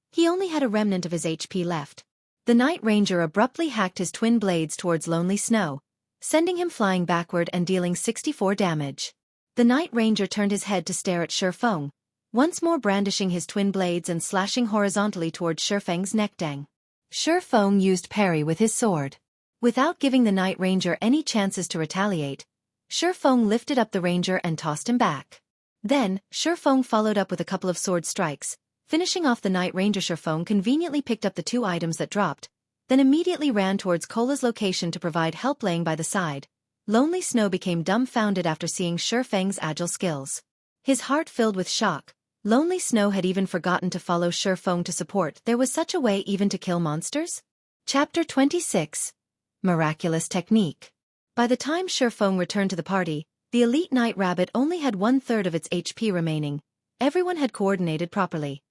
he only had a remnant of his HP left. The Night Ranger abruptly hacked his twin blades towards Lonely Snow, sending him flying backward and dealing 64 damage. The Night Ranger turned his head to stare at Feng, once more brandishing his twin blades and slashing horizontally towards Feng's neck. Dang. Feng used Parry with his sword. Without giving the Night Ranger any chances to retaliate, Feng lifted up the Ranger and tossed him back. Then, Feng followed up with a couple of sword strikes, finishing off the Night Ranger. Feng conveniently picked up the 2 items that dropped, then immediately ran towards Cola's location to provide help. Laying by the side, Lonely Snow became dumbfounded after seeing Feng's agile skills. His heart filled with shock. Lonely Snow had even forgotten to follow Feng to support. There was such a way even to kill monsters? Chapter 26. Miraculous Technique. By the time Feng returned to the party, the elite Night Rabbit only had 1/3 of its HP remaining. Everyone had coordinated properly.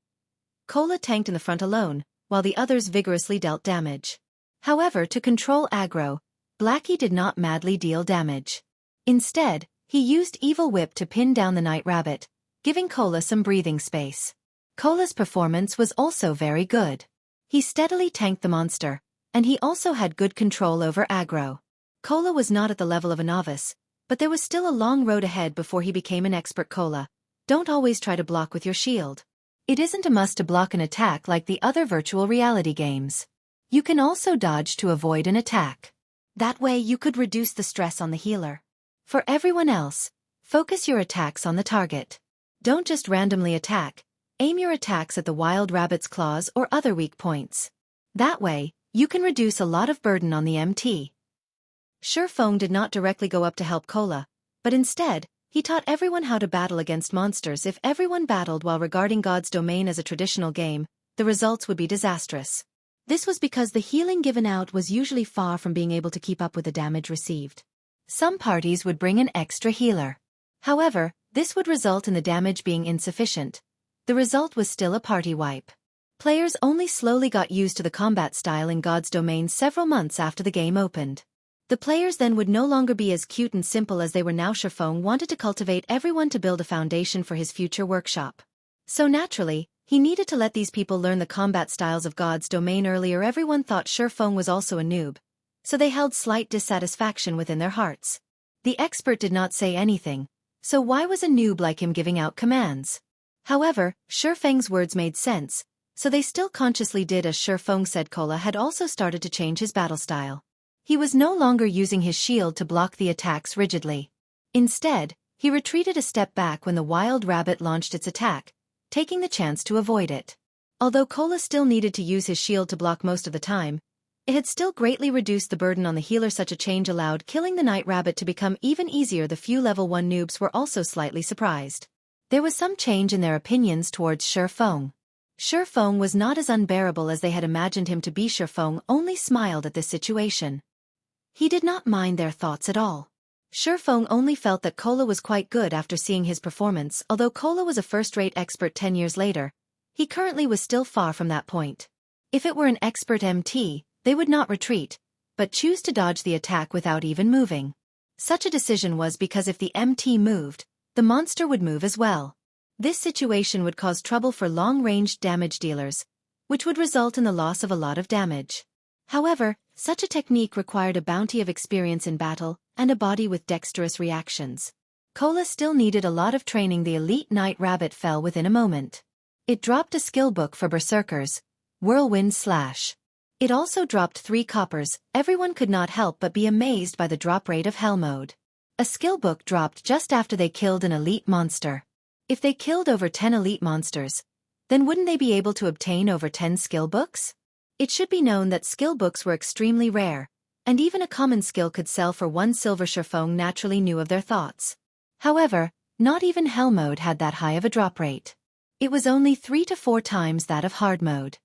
Cola tanked in the front alone, while the others vigorously dealt damage. However, to control aggro, Blackie did not madly deal damage. Instead, he used Evil Whip to pin down the Night Rabbit, giving Cola some breathing space. Cola's performance was also very good. He steadily tanked the monster, and he also had good control over aggro. Cola was not at the level of a novice, but there was still a long road ahead before he became an expert. Cola, don't always try to block with your shield. It isn't a must to block an attack like the other virtual reality games. You can also dodge to avoid an attack. That way you could reduce the stress on the healer. For everyone else, focus your attacks on the target. Don't just randomly attack, aim your attacks at the wild rabbit's claws or other weak points. That way, you can reduce a lot of burden on the MT. Feng did not directly go up to help Cola, but instead, he taught everyone how to battle against monsters. If everyone battled while regarding God's domain as a traditional game, the results would be disastrous. This was because the healing given out was usually far from being able to keep up with the damage received. Some parties would bring an extra healer. However, this would result in the damage being insufficient. The result was still a party wipe. Players only slowly got used to the combat style in God's domain several months after the game opened. The players then would no longer be as cute and simple as they were now. Feng wanted to cultivate everyone to build a foundation for his future workshop. So naturally, he needed to let these people learn the combat styles of God's domain earlier. Everyone thought Feng was also a noob, so they held slight dissatisfaction within their hearts. The expert did not say anything, so why was a noob like him giving out commands? However, Feng's words made sense, so they still consciously did as Feng said. Cola had also started to change his battle style. He was no longer using his shield to block the attacks rigidly. Instead, he retreated a step back when the wild rabbit launched its attack, taking the chance to avoid it. Although Cola still needed to use his shield to block most of the time, it had still greatly reduced the burden on the healer. Such a change allowed killing the Night Rabbit to become even easier. The few level 1 noobs were also slightly surprised. There was some change in their opinions towards Feng. Feng was not as unbearable as they had imagined him to be. Feng only smiled at this situation. He did not mind their thoughts at all. Feng only felt that Cola was quite good after seeing his performance. Although Cola was a first-rate expert 10 years later, he currently was still far from that point. If it were an expert MT, they would not retreat, but choose to dodge the attack without even moving. Such a decision was because if the MT moved, the monster would move as well. This situation would cause trouble for long-ranged damage dealers, which would result in the loss of a lot of damage. However, such a technique required a bounty of experience in battle and a body with dexterous reactions. Cola still needed a lot of training. The elite Night Rabbit fell within a moment. It dropped a skill book for Berserkers, Whirlwind Slash. It also dropped 3 coppers. Everyone could not help but be amazed by the drop rate of Hell Mode. A skill book dropped just after they killed an elite monster. If they killed over 10 elite monsters, then wouldn't they be able to obtain over 10 skill books? It should be known that skill books were extremely rare, and even a common skill could sell for 1 silver. Feng naturally knew of their thoughts. However, not even Hell Mode had that high of a drop rate. It was only 3 to 4 times that of Hard Mode.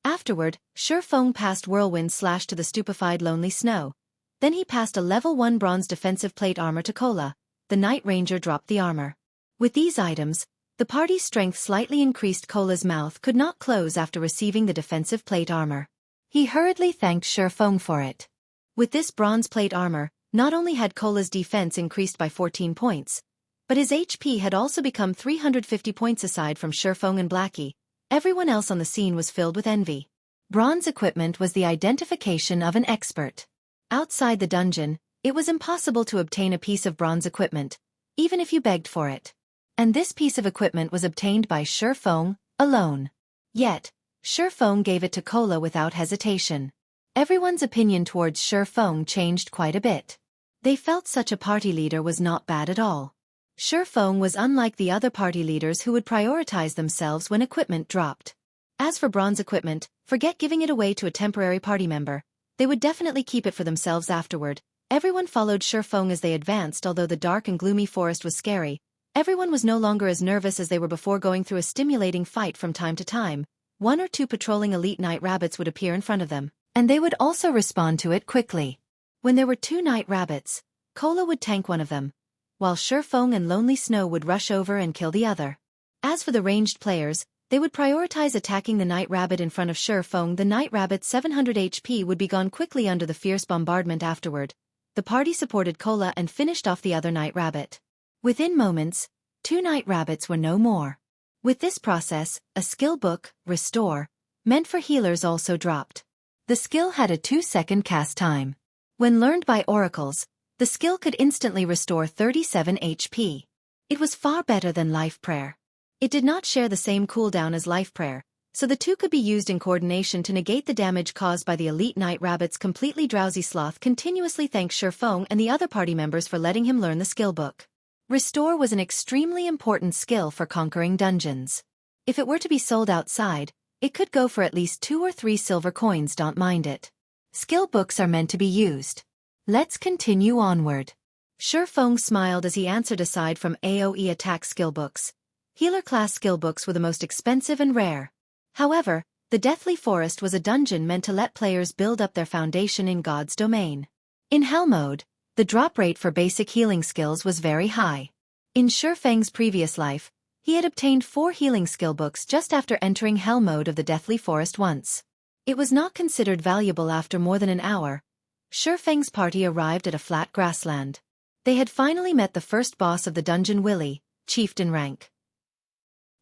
Afterward, Feng passed Whirlwind Slash to the stupefied Lonely Snow. Then he passed a level 1 bronze defensive plate armor to Cola. The Night Ranger dropped the armor. With these items, the party's strength slightly increased. Cola's mouth could not close after receiving the defensive plate armor. He hurriedly thanked Feng for it. With this bronze plate armor, not only had Cola's defense increased by 14 points, but his HP had also become 350 points. Aside from Feng and Blackie, everyone else on the scene was filled with envy. Bronze equipment was the identification of an expert. Outside the dungeon, it was impossible to obtain a piece of bronze equipment, even if you begged for it. And this piece of equipment was obtained by Feng alone. Yet, Feng gave it to Cola without hesitation. Everyone's opinion towards Feng changed quite a bit. They felt such a party leader was not bad at all. Feng was unlike the other party leaders who would prioritize themselves when equipment dropped. As for bronze equipment, forget giving it away to a temporary party member. They would definitely keep it for themselves afterward. Everyone followed Feng as they advanced. Although the dark and gloomy forest was scary, everyone was no longer as nervous as they were before. Going through a stimulating fight from time to time, 1 or 2 patrolling elite night rabbits would appear in front of them, and they would also respond to it quickly. When there were 2 night rabbits, Cola would tank one of them, while Feng and Lonely Snow would rush over and kill the other. As for the ranged players, they would prioritize attacking the night rabbit in front of Feng. The night rabbit's 700 HP would be gone quickly under the fierce bombardment. Afterward, the party supported Cola and finished off the other night rabbit. Within moments, 2 night rabbits were no more. With this process, a skill book, Restore, meant for healers also dropped. The skill had a 2-second cast time. When learned by oracles, the skill could instantly restore 37 HP. It was far better than Life Prayer. It did not share the same cooldown as Life Prayer, so the 2 could be used in coordination to negate the damage caused by the elite night rabbit's completely drowsy sloth. Continuously thanked Feng and the other party members for letting him learn the skill book. Restore was an extremely important skill for conquering dungeons. If it were to be sold outside, it could go for at least 2 or 3 silver coins. Don't mind it. Skill books are meant to be used. Let's continue onward. Feng smiled as he answered. Aside from AoE attack skill books, healer class skill books were the most expensive and rare. However, the Deathly Forest was a dungeon meant to let players build up their foundation in God's domain. In Hell Mode, the drop rate for basic healing skills was very high. In Feng's previous life, he had obtained 4 healing skill books just after entering Hell Mode of the Deathly Forest once. It was not considered valuable. After more than an hour, Feng's party arrived at a flat grassland. They had finally met the first boss of the dungeon, Willy, chieftain rank.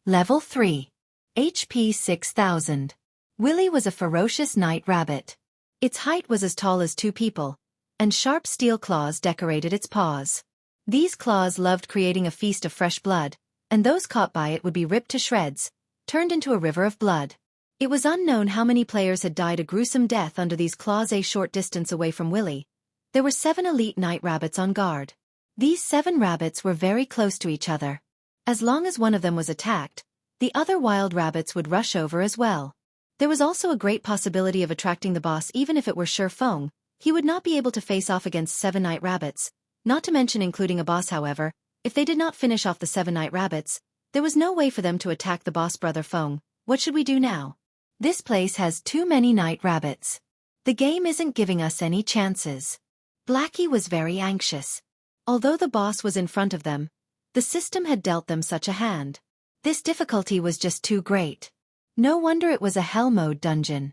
Level 3. HP 6000. Willy was a ferocious night rabbit. Its height was as tall as 2 people, and sharp steel claws decorated its paws. These claws loved creating a feast of fresh blood, and those caught by it would be ripped to shreds, turned into a river of blood. It was unknown how many players had died a gruesome death under these claws. A short distance away from Willy, there were 7 elite night rabbits on guard. These 7 rabbits were very close to each other. As long as one of them was attacked, the other wild rabbits would rush over as well. There was also a great possibility of attracting the boss. Even if it were Feng, he would not be able to face off against 7 night rabbits, not to mention including a boss. However, if they did not finish off the 7 night rabbits, there was no way for them to attack the boss. Brother Feng, what should we do now? This place has too many night rabbits. The game isn't giving us any chances. Blackie was very anxious. Although the boss was in front of them, the system had dealt them such a hand. This difficulty was just too great. No wonder it was a hell mode dungeon.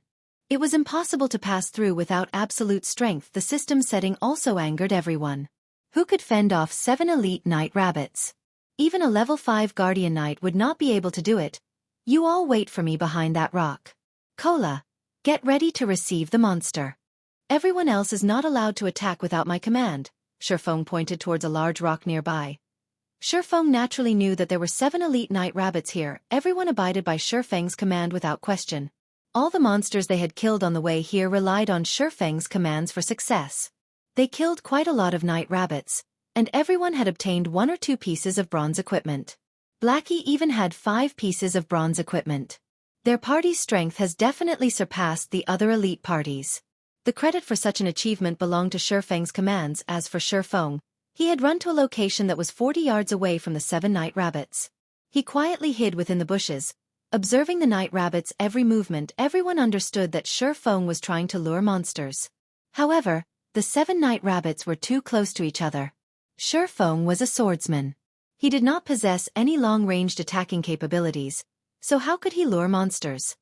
It was impossible to pass through without absolute strength. The system setting also angered everyone. Who could fend off 7 elite night rabbits? Even a level 5 guardian knight would not be able to do it. You all wait for me behind that rock. Cola, get ready to receive the monster. Everyone else is not allowed to attack without my command. Feng pointed towards a large rock nearby. Feng naturally knew that there were 7 elite night rabbits here. Everyone abided by Feng's command without question. All the monsters they had killed on the way here relied on Feng's commands for success. They killed quite a lot of night rabbits, and everyone had obtained 1 or 2 pieces of bronze equipment. Blackie even had 5 pieces of bronze equipment. Their party's strength has definitely surpassed the other elite parties. The credit for such an achievement belonged to Feng's commands. As for Feng, he had run to a location that was 40 yards away from the 7 night rabbits. He quietly hid within the bushes, observing the night rabbits' every movement. Everyone understood that Feng was trying to lure monsters. However, the 7 night rabbits were too close to each other. Feng was a swordsman. He did not possess any long-ranged attacking capabilities, so how could he lure monsters?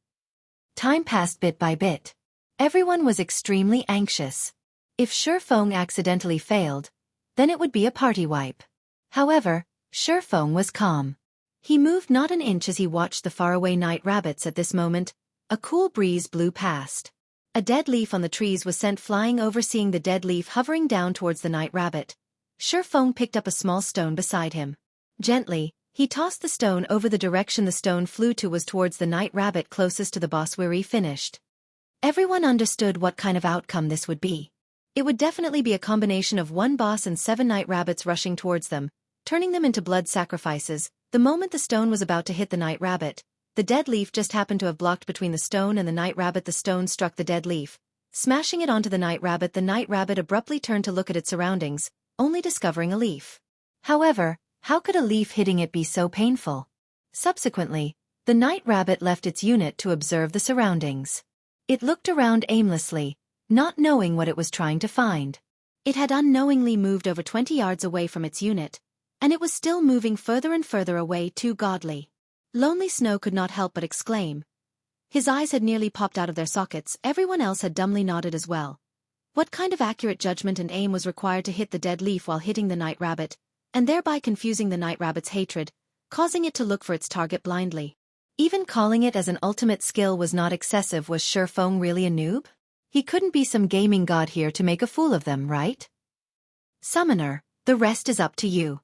Time passed bit by bit. Everyone was extremely anxious. If Feng accidentally failed, then it would be a party wipe. However, Feng was calm. He moved not an inch as he watched the faraway night rabbits. At this moment, a cool breeze blew past. A dead leaf on the trees was sent flying over. Seeing the dead leaf hovering down towards the night rabbit, Feng picked up a small stone beside him. Gently, he tossed the stone over. The direction the stone flew to was towards the night rabbit closest to the boss. Finished. Everyone understood what kind of outcome this would be. It would definitely be a combination of 1 boss and 7 night rabbits rushing towards them, turning them into blood sacrifices. The moment the stone was about to hit the night rabbit, the dead leaf just happened to have blocked between the stone and the night rabbit. The stone struck the dead leaf, smashing it onto the night rabbit. The night rabbit abruptly turned to look at its surroundings, only discovering a leaf. However, how could a leaf hitting it be so painful? Subsequently, the night rabbit left its unit to observe the surroundings. It looked around aimlessly, not knowing what it was trying to find. It had unknowingly moved over 20 yards away from its unit, and it was still moving further and further away. Too godly. Lonely Snow could not help but exclaim. His eyes had nearly popped out of their sockets. Everyone else had dumbly nodded as well. What kind of accurate judgment and aim was required to hit the dead leaf while hitting the night rabbit, and thereby confusing the night rabbit's hatred, causing it to look for its target blindly? Even calling it as an ultimate skill was not excessive. Was Feng really a noob? He couldn't be some gaming god here to make a fool of them, right? Summoner, the rest is up to you.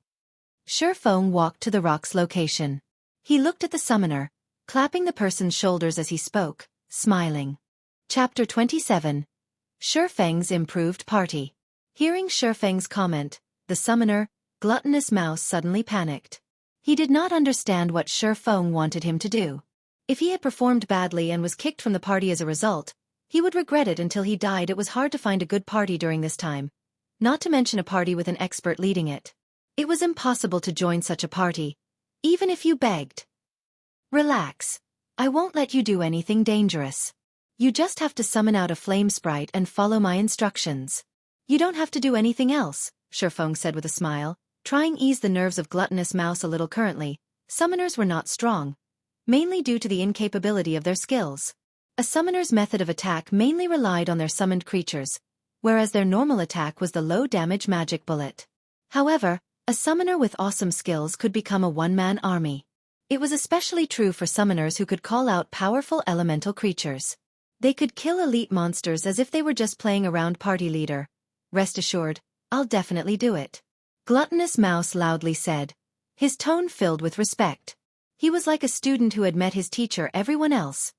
Feng walked to the rock's location. He looked at the summoner, clapping the person's shoulders as he spoke, smiling. Chapter 27. Feng's Improved Party. Hearing Feng's comment, the summoner, Gluttonous Mouse, suddenly panicked. He did not understand what Feng wanted him to do. If he had performed badly and was kicked from the party as a result, he would regret it until he died. It was hard to find a good party during this time, not to mention a party with an expert leading it. It was impossible to join such a party, even if you begged. Relax. I won't let you do anything dangerous. You just have to summon out a flame sprite and follow my instructions. You don't have to do anything else, Feng said with a smile, trying to ease the nerves of Gluttonous Mouse a little. Currently, summoners were not strong, mainly due to the incapability of their skills. A summoner's method of attack mainly relied on their summoned creatures, whereas their normal attack was the low-damage magic bullet. However, a summoner with awesome skills could become a one-man army. It was especially true for summoners who could call out powerful elemental creatures. They could kill elite monsters as if they were just playing around. Party leader, rest assured, I'll definitely do it. Gluttonous Mouse loudly said, his tone filled with respect. He was like a student who had met his teacher. Everyone else,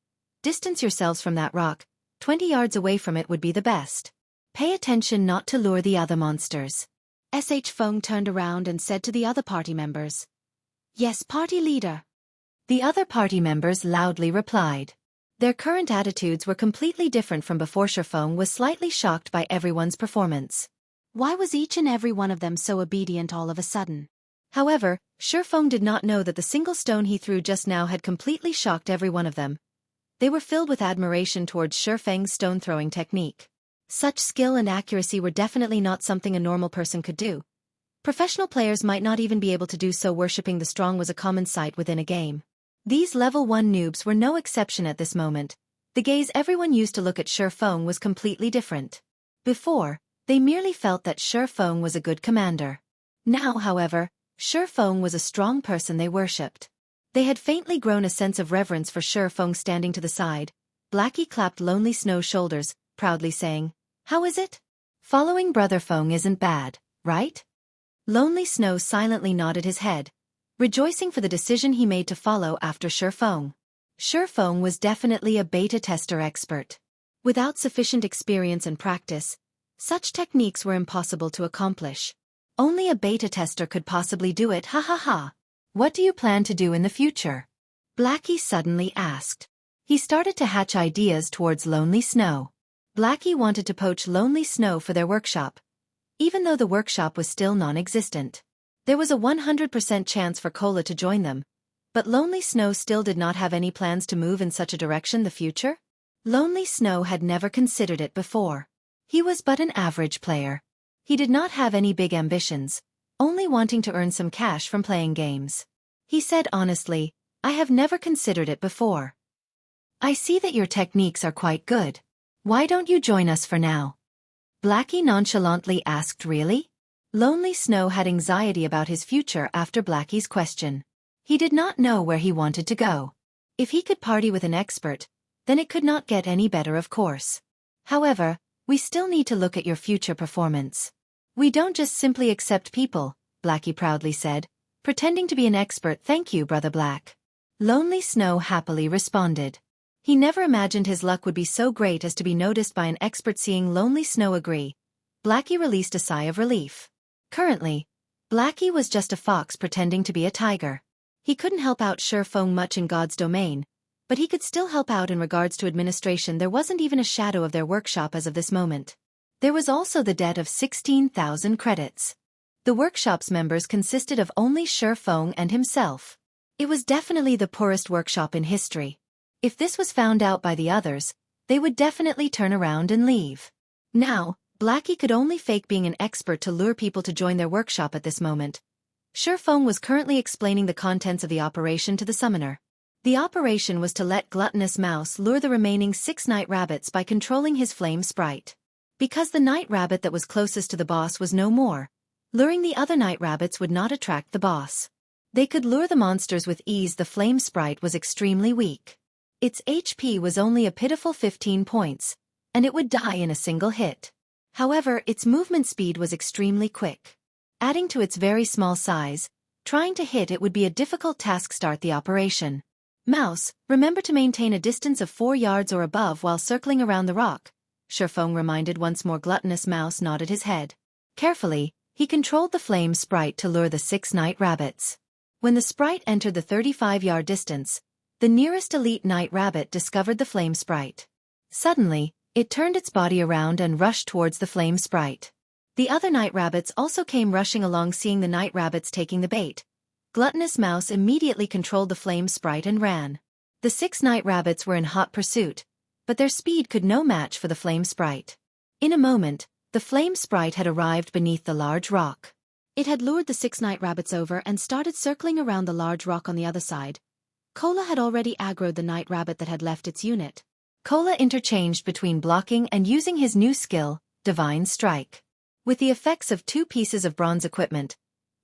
distance yourselves from that rock. 20 yards away from it would be the best. Pay attention not to lure the other monsters. Feng turned around and said to the other party members. Yes, party leader. The other party members loudly replied. Their current attitudes were completely different from before. Feng was slightly shocked by everyone's performance. Why was each and every one of them so obedient all of a sudden? However, Feng did not know that the single stone he threw just now had completely shocked every one of them. They were filled with admiration towards Feng's stone-throwing technique. Such skill and accuracy were definitely not something a normal person could do. Professional players might not even be able to do so. Worshipping the strong was a common sight within a game. These level 1 noobs were no exception at this moment. The gaze everyone used to look at Feng was completely different. Before, they merely felt that Feng was a good commander. Now, however, Feng was a strong person they worshipped. They had faintly grown a sense of reverence for Feng. Standing to the side, Blackie clapped Lonely Snow's shoulders, proudly saying, "How is it? Following Brother Feng isn't bad, right?" Lonely Snow silently nodded his head, rejoicing for the decision he made to follow after Feng. Feng was definitely a beta tester expert. Without sufficient experience and practice, such techniques were impossible to accomplish. Only a beta tester could possibly do it. Ha ha ha. What do you plan to do in the future? Blackie suddenly asked. He started to hatch ideas towards Lonely Snow. Blackie wanted to poach Lonely Snow for their workshop, even though the workshop was still non-existent. There was a 100% chance for Cola to join them, but Lonely Snow still did not have any plans to move in such a direction. The future? Lonely Snow had never considered it before. He was but an average player. He did not have any big ambitions, only wanting to earn some cash from playing games. He said honestly, "I have never considered it before." "I see that your techniques are quite good. Why don't you join us for now?" Blackie nonchalantly asked. Really? Lonely Snow had anxiety about his future after Blackie's question. He did not know where he wanted to go. If he could party with an expert, then it could not get any better, of course. However, we still need to look at your future performance. We don't just simply accept people, Blackie proudly said, pretending to be an expert. "Thank you, Brother Black." Lonely Snow happily responded. He never imagined his luck would be so great as to be noticed by an expert. Seeing Lonely Snow agree, Blackie released a sigh of relief. Currently, Blackie was just a fox pretending to be a tiger. He couldn't help out Feng much in God's domain, but he could still help out in regards to administration. There wasn't even a shadow of their workshop as of this moment. There was also the debt of 16,000 credits. The workshop's members consisted of only Feng and himself. It was definitely the poorest workshop in history. If this was found out by the others, they would definitely turn around and leave. Now, Blackie could only fake being an expert to lure people to join their workshop at this moment. Feng was currently explaining the contents of the operation to the summoner. The operation was to let Gluttonous Mouse lure the remaining 6 night rabbits by controlling his flame sprite. Because the night rabbit that was closest to the boss was no more, luring the other night rabbits would not attract the boss. They could lure the monsters with ease. The flame sprite was extremely weak. Its HP was only a pitiful 15 points, and it would die in a single hit. However, its movement speed was extremely quick. Adding to its very small size, trying to hit it would be a difficult task. Start the operation. "Mouse, remember to maintain a distance of 4 yards or above while circling around the rock," Feng reminded once more. Gluttonous Mouse nodded his head. Carefully, he controlled the flame sprite to lure the 6 night rabbits. When the sprite entered the 35-yard distance, the nearest elite night rabbit discovered the flame sprite. Suddenly, it turned its body around and rushed towards the flame sprite. The other night rabbits also came rushing along. Seeing the night rabbits taking the bait, Gluttonous Mouse immediately controlled the flame sprite and ran. The 6 night rabbits were in hot pursuit, but their speed could no match for the flame sprite. In a moment, the flame sprite had arrived beneath the large rock. It had lured the 6 night rabbits over and started circling around the large rock on the other side. Cola had already aggroed the night rabbit that had left its unit. Cola interchanged between blocking and using his new skill, Divine Strike. With the effects of 2 pieces of bronze equipment,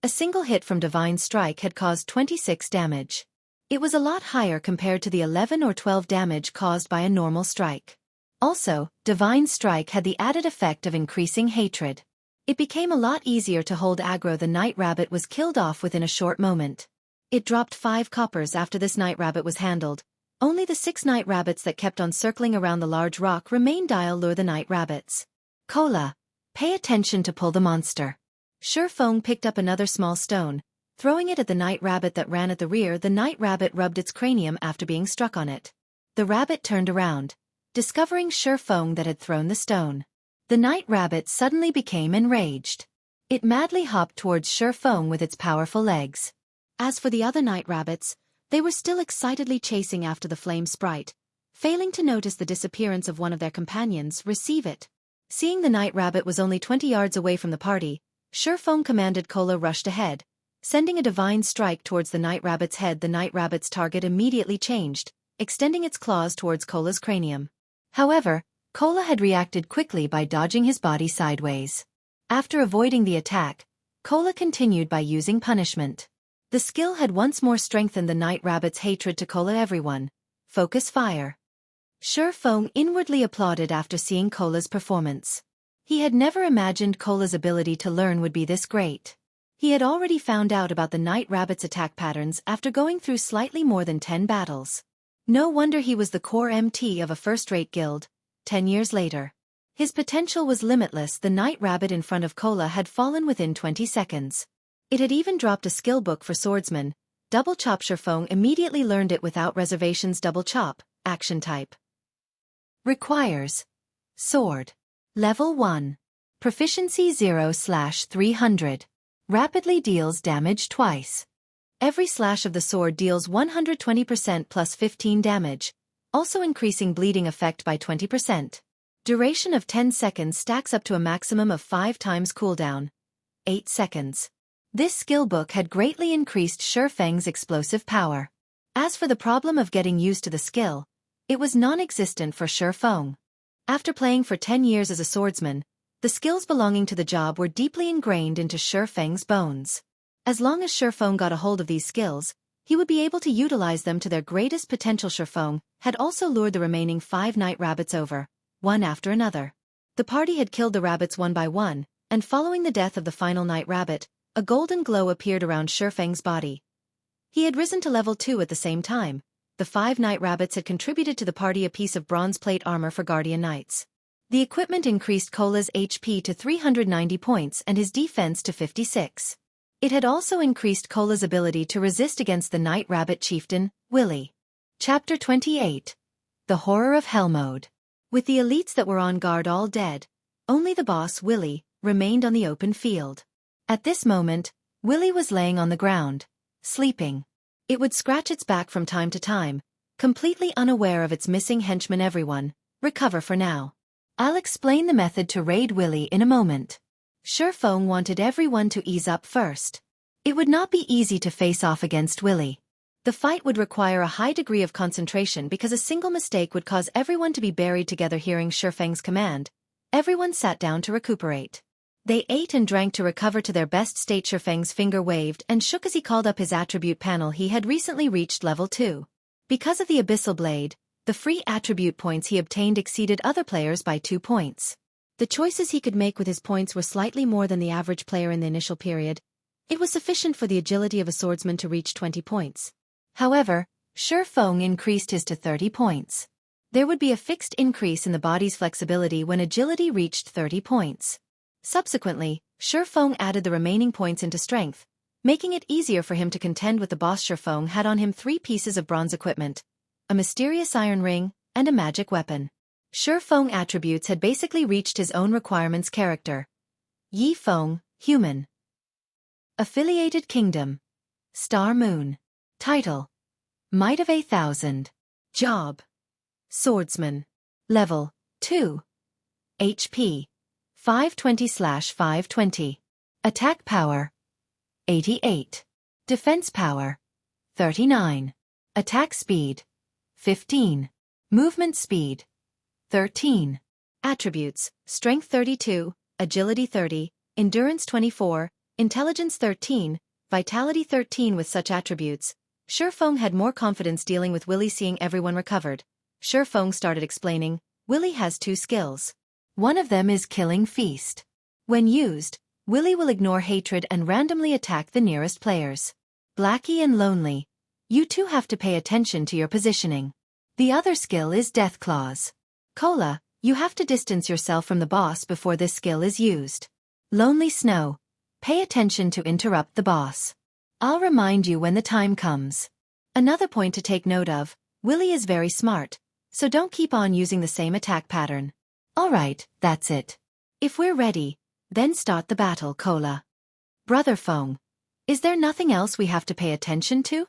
a single hit from Divine Strike had caused 26 damage. It was a lot higher compared to the 11 or 12 damage caused by a normal strike. Also, Divine Strike had the added effect of increasing hatred. It became a lot easier to hold aggro. The night rabbit was killed off within a short moment. It dropped 5 coppers after this night rabbit was handled. Only the 6 night rabbits that kept on circling around the large rock remained. Lure the night rabbits. Cola, pay attention to pull the monster. Feng picked up another small stone, throwing it at the night rabbit that ran at the rear. The night rabbit rubbed its cranium after being struck on it. The rabbit turned around, discovering Feng that had thrown the stone. The night rabbit suddenly became enraged. It madly hopped towards Feng with its powerful legs. As for the other night rabbits, they were still excitedly chasing after the flame sprite, failing to notice the disappearance of one of their companions. Receive it. Seeing the night rabbit was only 20 yards away from the party, Feng commanded Cola rushed ahead, sending a divine strike towards the Night Rabbit's head. The Night Rabbit's target immediately changed, extending its claws towards Cola's cranium. However, Cola had reacted quickly by dodging his body sideways. After avoiding the attack, Cola continued by using punishment. The skill had once more strengthened the Night Rabbit's hatred to Cola. Everyone, focus fire. Feng inwardly applauded after seeing Cola's performance. He had never imagined Cola's ability to learn would be this great. He had already found out about the Night Rabbit's attack patterns after going through slightly more than 10 battles. No wonder he was the core MT of a first-rate guild, 10 years later. His potential was limitless. The Night Rabbit in front of Cola had fallen within 20 seconds. It had even dropped a skill book for Swordsman. Double Chop. Feng immediately learned it without reservations. Double Chop, action type. Requires Sword. Level 1. Proficiency 0/300. Rapidly deals damage twice. Every slash of the sword deals 120% plus 15 damage, also increasing bleeding effect by 20%. Duration of 10 seconds stacks up to a maximum of 5 times cooldown. 8 seconds. This skill book had greatly increased Feng's explosive power. As for the problem of getting used to the skill, it was non-existent for Feng. After playing for 10 years as a swordsman, the skills belonging to the job were deeply ingrained into Feng's bones. As long as Feng got a hold of these skills, he would be able to utilize them to their greatest potential. Feng had also lured the remaining 5 Night Rabbits over, one after another. The party had killed the rabbits one by one, and following the death of the final Night Rabbit, a golden glow appeared around Feng's body. He had risen to level 2 at the same time. The 5 Night Rabbits had contributed to the party a piece of bronze plate armor for Guardian Knights. The equipment increased Cola's HP to 390 points and his defense to 56. It had also increased Cola's ability to resist against the Night Rabbit chieftain, Willy. Chapter 28. The Horror of Hell Mode. With the elites that were on guard all dead, only the boss, Willy, remained on the open field. At this moment, Willy was laying on the ground, sleeping. It would scratch its back from time to time, completely unaware of its missing henchman. Everyone, recover for now. I'll explain the method to raid Willy in a moment. Feng wanted everyone to ease up first. It would not be easy to face off against Willy. The fight would require a high degree of concentration because a single mistake would cause everyone to be buried together. Hearing Feng's command, everyone sat down to recuperate. They ate and drank to recover to their best state. Feng's finger waved and shook as he called up his attribute panel. He had recently reached level 2. Because of the Abyssal Blade, the free attribute points he obtained exceeded other players by 2 points. The choices he could make with his points were slightly more than the average player in the initial period. It was sufficient for the agility of a swordsman to reach 20 points. However, Feng increased his to 30 points. There would be a fixed increase in the body's flexibility when agility reached 30 points. Subsequently, Feng added the remaining points into strength, making it easier for him to contend with the boss. Feng had on him 3 pieces of bronze equipment, a mysterious iron ring, and a magic weapon. Feng attributes had basically reached his own requirements. Character: Yi Feng, human. Affiliated kingdom: Star Moon. Title: Might of 8,000. Job: Swordsman. Level: 2. HP: 520/520. Attack power: 88. Defense power: 39. Attack speed: 15. Movement speed: 13. Attributes: Strength 32, Agility 30, Endurance 24, Intelligence 13, Vitality 13. With such attributes, Feng had more confidence dealing with Willy. Seeing everyone recovered, Feng started explaining, Willy has 2 skills. One of them is Killing Feast. When used, Willy will ignore hatred and randomly attack the nearest players. Blackie and Lonely, you 2 have to pay attention to your positioning. The other skill is Death Claws. Cola, you have to distance yourself from the boss before this skill is used. Lonely Snow, pay attention to interrupt the boss. I'll remind you when the time comes. Another point to take note of, Willy is very smart, so don't keep on using the same attack pattern. Alright, that's it. If we're ready, then start the battle. Cola. Brother Feng, is there nothing else we have to pay attention to?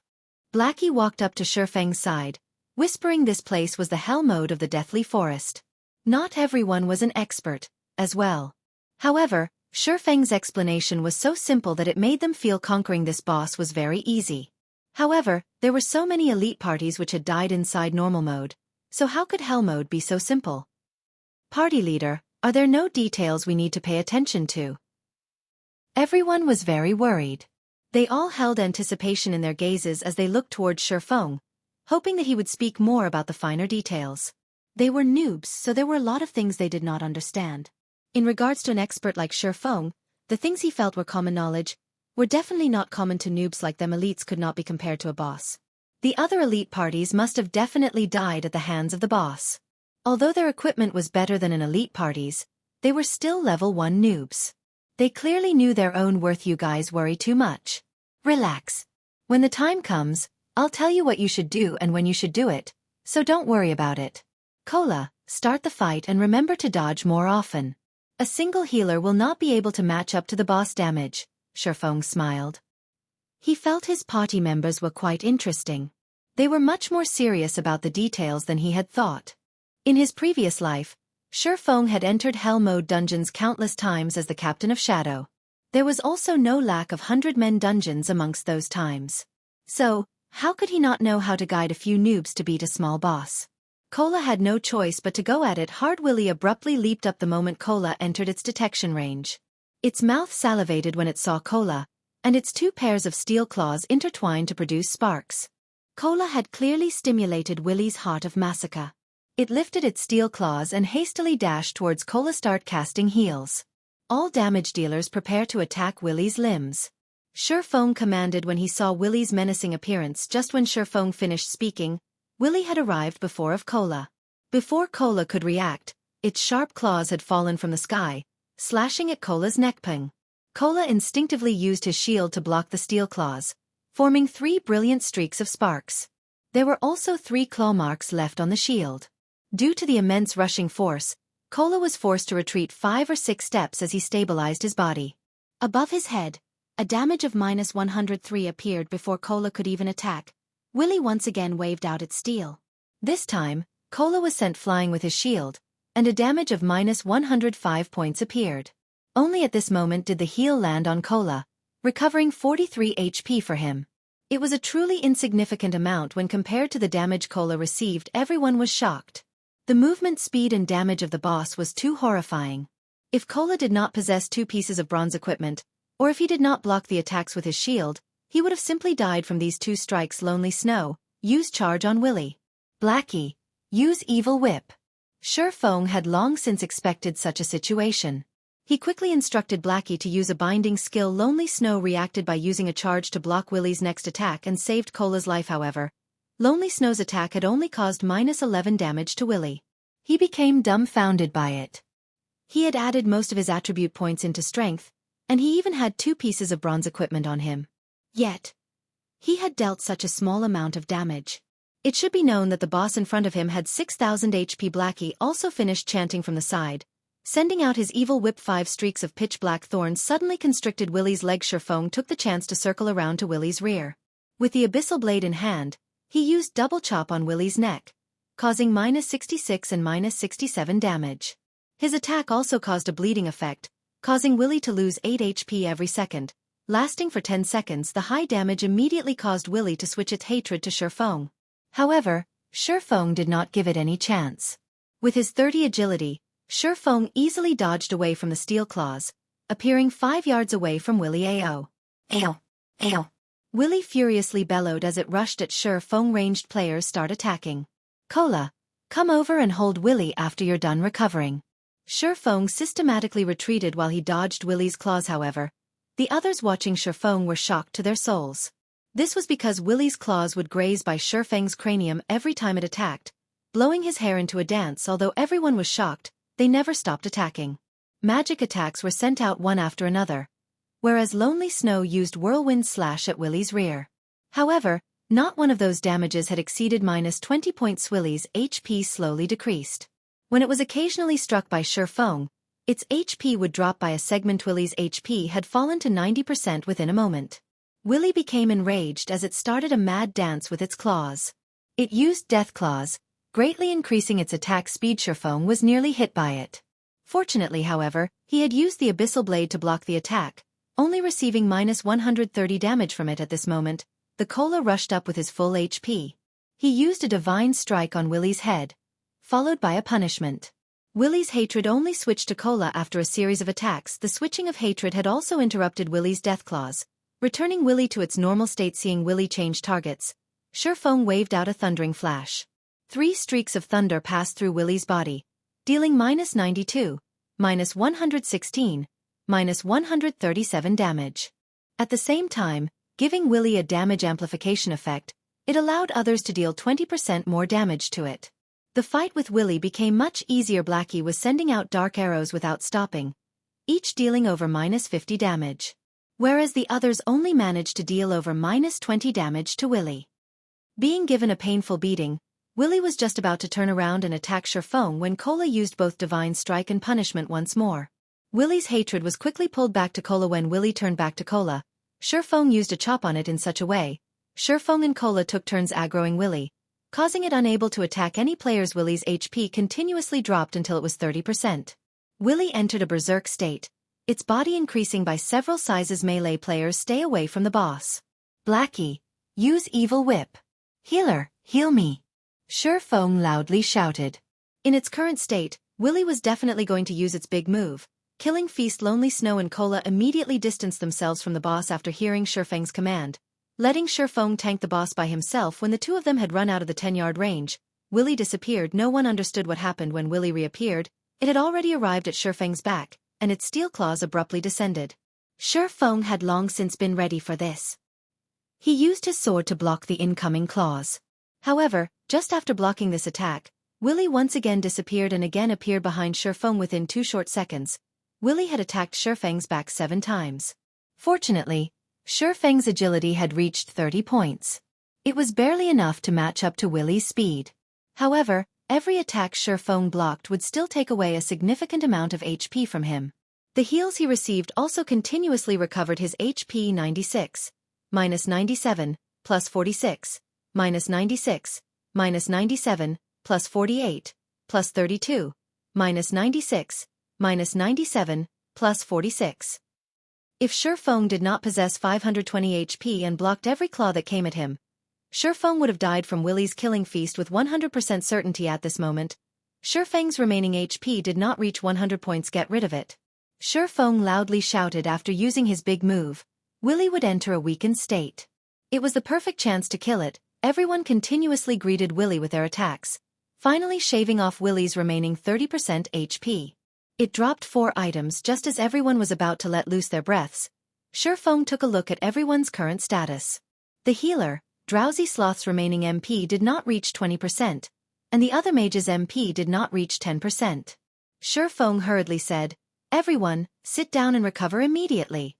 Blackie walked up to Feng's side, whispering this place was the hell mode of the Deathly Forest. Not everyone was an expert, as well. However, Feng's explanation was so simple that it made them feel conquering this boss was very easy. However, there were so many elite parties which had died inside normal mode, so how could hell mode be so simple? Party leader, are there no details we need to pay attention to? Everyone was very worried. They all held anticipation in their gazes as they looked towards Feng, hoping that he would speak more about the finer details. They were noobs, so there were a lot of things they did not understand. In regards to an expert like Feng, the things he felt were common knowledge, were definitely not common to noobs like them. Elites could not be compared to a boss. The other elite parties must have definitely died at the hands of the boss. Although their equipment was better than an elite party's, they were still level 1 noobs. They clearly knew their own worth. You guys worry too much. Relax. When the time comes, I'll tell you what you should do and when you should do it, so don't worry about it. Cola, start the fight and remember to dodge more often. A single healer will not be able to match up to the boss damage, Feng smiled. He felt his party members were quite interesting. They were much more serious about the details than he had thought. In his previous life, Feng had entered Hell Mode dungeons countless times as the captain of Shadow. There was also no lack of 100-men dungeons amongst those times. So, how could he not know how to guide a few noobs to beat a small boss? Cola had no choice but to go at it hard. Willy abruptly leaped up the moment Cola entered its detection range. Its mouth salivated when it saw Cola, and its 2 pairs of steel claws intertwined to produce sparks. Cola had clearly stimulated Willy's heart of massacre. It lifted its steel claws and hastily dashed towards Cola. Start casting heals. All damage dealers prepare to attack Willy's limbs. Feng commanded when he saw Willy's menacing appearance. Just when Feng finished speaking, Willy had arrived before of Cola. Before Cola could react, its sharp claws had fallen from the sky, slashing at Cola's neckping. Cola instinctively used his shield to block the steel claws, forming 3 brilliant streaks of sparks. There were also 3 claw marks left on the shield. Due to the immense rushing force, Cola was forced to retreat 5 or 6 steps as he stabilized his body. Above his head, a damage of -103 appeared before Cola could even attack. Willy once again waved out its steel. This time, Cola was sent flying with his shield, and a damage of -105 points appeared. Only at this moment did the heal land on Cola, recovering 43 HP for him. It was a truly insignificant amount when compared to the damage Cola received. Everyone was shocked. The movement speed and damage of the boss was too horrifying. If Cola did not possess 2 pieces of bronze equipment, or if he did not block the attacks with his shield, he would have simply died from these 2 strikes. Lonely Snow, use charge on Willy. Blackie, use evil whip. Feng had long since expected such a situation. He quickly instructed Blackie to use a binding skill. Lonely Snow reacted by using a charge to block Willy's next attack and saved Cola's life. However, Lonely Snow's attack had only caused -11 damage to Willy. He became dumbfounded by it. He had added most of his attribute points into strength, and he even had 2 pieces of bronze equipment on him. Yet, he had dealt such a small amount of damage. It should be known that the boss in front of him had 6,000 HP. Blackie also finished chanting from the side, sending out his evil whip. 5 streaks of pitch-black thorns suddenly constricted Willy's leg. Feng took the chance to circle around to Willy's rear. With the abyssal blade in hand, he used double chop on Willy's neck, causing -66 and -67 damage. His attack also caused a bleeding effect, causing Willy to lose 8 HP every second, lasting for 10 seconds. The high damage immediately caused Willy to switch its hatred to Feng. However, Feng did not give it any chance. With his 30 agility, Feng easily dodged away from the steel claws, appearing 5 yards away from Willy. Ao. Ao. Ao. Willy furiously bellowed as it rushed at Feng. Ranged players start attacking. Cola, come over and hold Willy after you're done recovering. Feng systematically retreated while he dodged Willy's claws. However, the others watching Feng were shocked to their souls. This was because Willy's claws would graze by Feng's cranium every time it attacked, blowing his hair into a dance. Although everyone was shocked, they never stopped attacking. Magic attacks were sent out one after another, whereas Lonely Snow used Whirlwind Slash at Willy's rear. However, not one of those damages had exceeded -20 points. Willy's HP slowly decreased. When it was occasionally struck by Feng, its HP would drop by a segment. Willy's HP had fallen to 90% within a moment. Willy became enraged as it started a mad dance with its claws. It used Death Claws, greatly increasing its attack speed. Feng was nearly hit by it. Fortunately, however, he had used the Abyssal blade to block the attack, only receiving minus 130 damage from it at this moment. The Cola rushed up with his full HP. He used a divine strike on Willie's head, followed by a punishment. Willie's hatred only switched to Cola after a series of attacks. The switching of hatred had also interrupted Willie's death claws, returning Willie to its normal state. Seeing Willie change targets, Feng waved out a thundering flash. 3 streaks of thunder passed through Willie's body, dealing minus 92, minus 116, minus 137 damage. At the same time, giving Willie a damage amplification effect, it allowed others to deal 20% more damage to it. The fight with Willie became much easier. Blackie was sending out dark arrows without stopping, each dealing over minus 50 damage, whereas the others only managed to deal over minus 20 damage to Willie. Being given a painful beating, Willie was just about to turn around and attack Feng when Cola used both Divine Strike and Punishment once more. Willie's hatred was quickly pulled back to Cola. When Willie turned back to Cola, Feng used a chop on it in such a way, Feng and Cola took turns aggroing Willie, causing it unable to attack any players. Willie's HP continuously dropped until it was 30%. Willie entered a berserk state, its body increasing by several sizes. Melee players stay away from the boss. Blackie, use Evil Whip. Healer, heal me. Feng loudly shouted. In its current state, Willie was definitely going to use its big move. Killing Feast. Lonely Snow and Cola immediately distanced themselves from the boss after hearing Feng's command, letting Feng tank the boss by himself. When the two of them had run out of the 10-yard range, Willie disappeared. No one understood what happened when Willie reappeared. It had already arrived at Feng's back, and its steel claws abruptly descended. Feng had long since been ready for this. He used his sword to block the incoming claws. However, just after blocking this attack, Willie once again disappeared and again appeared behind Feng within 2 short seconds. Willie had attacked Feng's back 7 times. Fortunately, Feng's agility had reached 30 points. It was barely enough to match up to Willie's speed. However, every attack Feng blocked would still take away a significant amount of HP from him. The heals he received also continuously recovered his HP. 96, minus 97, plus 46, minus 96, minus 97, plus 48, plus 32, minus 96, minus 97, plus 46. If Feng did not possess 520 HP and blocked every claw that came at him, Feng would have died from Willie's killing feast with 100% certainty at this moment. Feng's remaining HP did not reach 100 points. Get rid of it. Feng loudly shouted. After using his big move, Willie would enter a weakened state. It was the perfect chance to kill it. Everyone continuously greeted Willie with their attacks, finally shaving off Willie's remaining 30% HP. It dropped 4 items just as everyone was about to let loose their breaths. Feng took a look at everyone's current status. The healer, Drowsy Sloth's remaining MP did not reach 20%, and the other mage's MP did not reach 10%. Feng hurriedly said, "Everyone, sit down and recover immediately."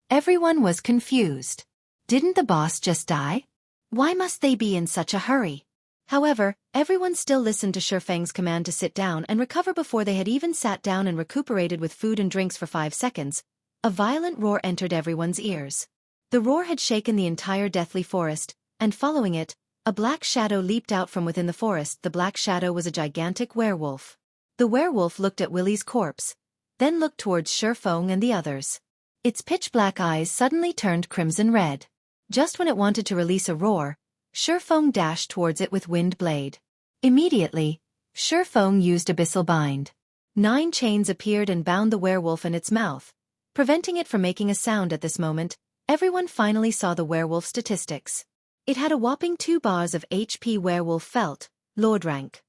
Everyone was confused. Didn't the boss just die? Why must they be in such a hurry? However, everyone still listened to Feng's command to sit down and recover. Before they had even sat down and recuperated with food and drinks for 5 seconds, a violent roar entered everyone's ears. The roar had shaken the entire deathly forest, and following it, a black shadow leaped out from within the forest. The black shadow was a gigantic werewolf. The werewolf looked at Willie's corpse, then looked towards Feng and the others. Its pitch-black eyes suddenly turned crimson red. Just when it wanted to release a roar, Feng dashed towards it with Wind Blade. Immediately, Feng used Abyssal Bind. 9 chains appeared and bound the werewolf in its mouth, preventing it from making a sound. At this moment, everyone finally saw the werewolf statistics. It had a whopping 2 bars of HP. Werewolf felt, Lord rank.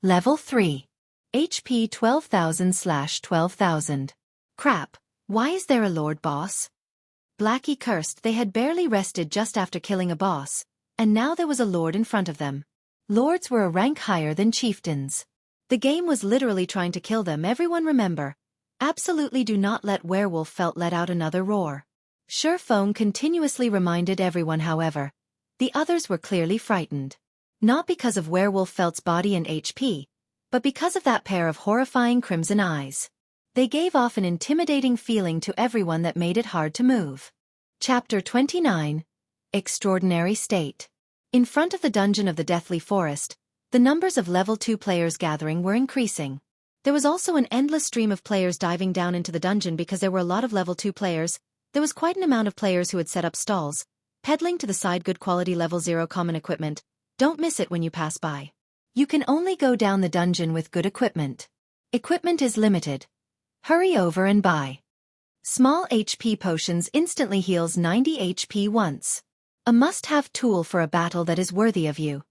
Level 3. HP 12,000/12,000. Crap, why is there a Lord boss? Blackie cursed. They had barely rested just after killing a boss, and now there was a Lord in front of them. Lords were a rank higher than chieftains. The game was literally trying to kill them. Everyone remember, absolutely do not let Werewolf Felt let out another roar. Feng continuously reminded everyone. However, the others were clearly frightened. Not because of Werewolf Felt's body and HP, but because of that pair of horrifying crimson eyes. They gave off an intimidating feeling to everyone that made it hard to move. Chapter 29. Extraordinary State. In front of the dungeon of the Deathly Forest, the numbers of level 2 players gathering were increasing. There was also an endless stream of players diving down into the dungeon because there were a lot of level 2 players. There was quite an amount of players who had set up stalls, peddling to the side good quality level 0 common equipment. Don't miss it when you pass by. You can only go down the dungeon with good equipment. Equipment is limited. Hurry over and buy. Small HP potions instantly heals 90 HP once. A must-have tool for a battle that is worthy of you.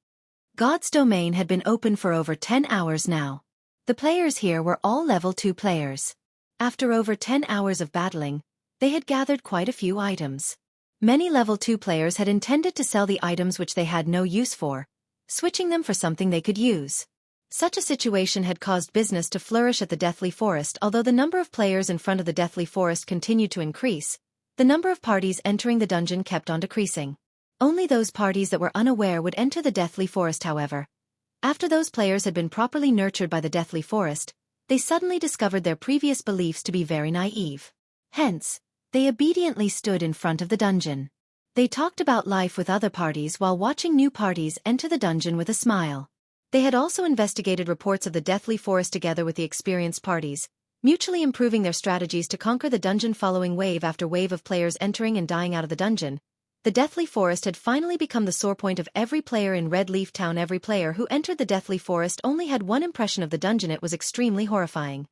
God's domain had been open for over 10 hours now. The players here were all level 2 players. After over 10 hours of battling, they had gathered quite a few items. Many level 2 players had intended to sell the items which they had no use for, switching them for something they could use. Such a situation had caused business to flourish at the Deathly Forest. Although the number of players in front of the Deathly Forest continued to increase, the number of parties entering the dungeon kept on decreasing. Only those parties that were unaware would enter the Deathly Forest, however. After those players had been properly nurtured by the Deathly Forest, they suddenly discovered their previous beliefs to be very naive. Hence, they obediently stood in front of the dungeon. They talked about life with other parties while watching new parties enter the dungeon with a smile. They had also investigated reports of the Deathly Forest together with the experienced parties, mutually improving their strategies to conquer the dungeon. Following wave after wave of players entering and dying out of the dungeon, the Deathly Forest had finally become the sore point of every player in Red Leaf Town. Every player who entered the Deathly Forest only had one impression of the dungeon. It was extremely horrifying.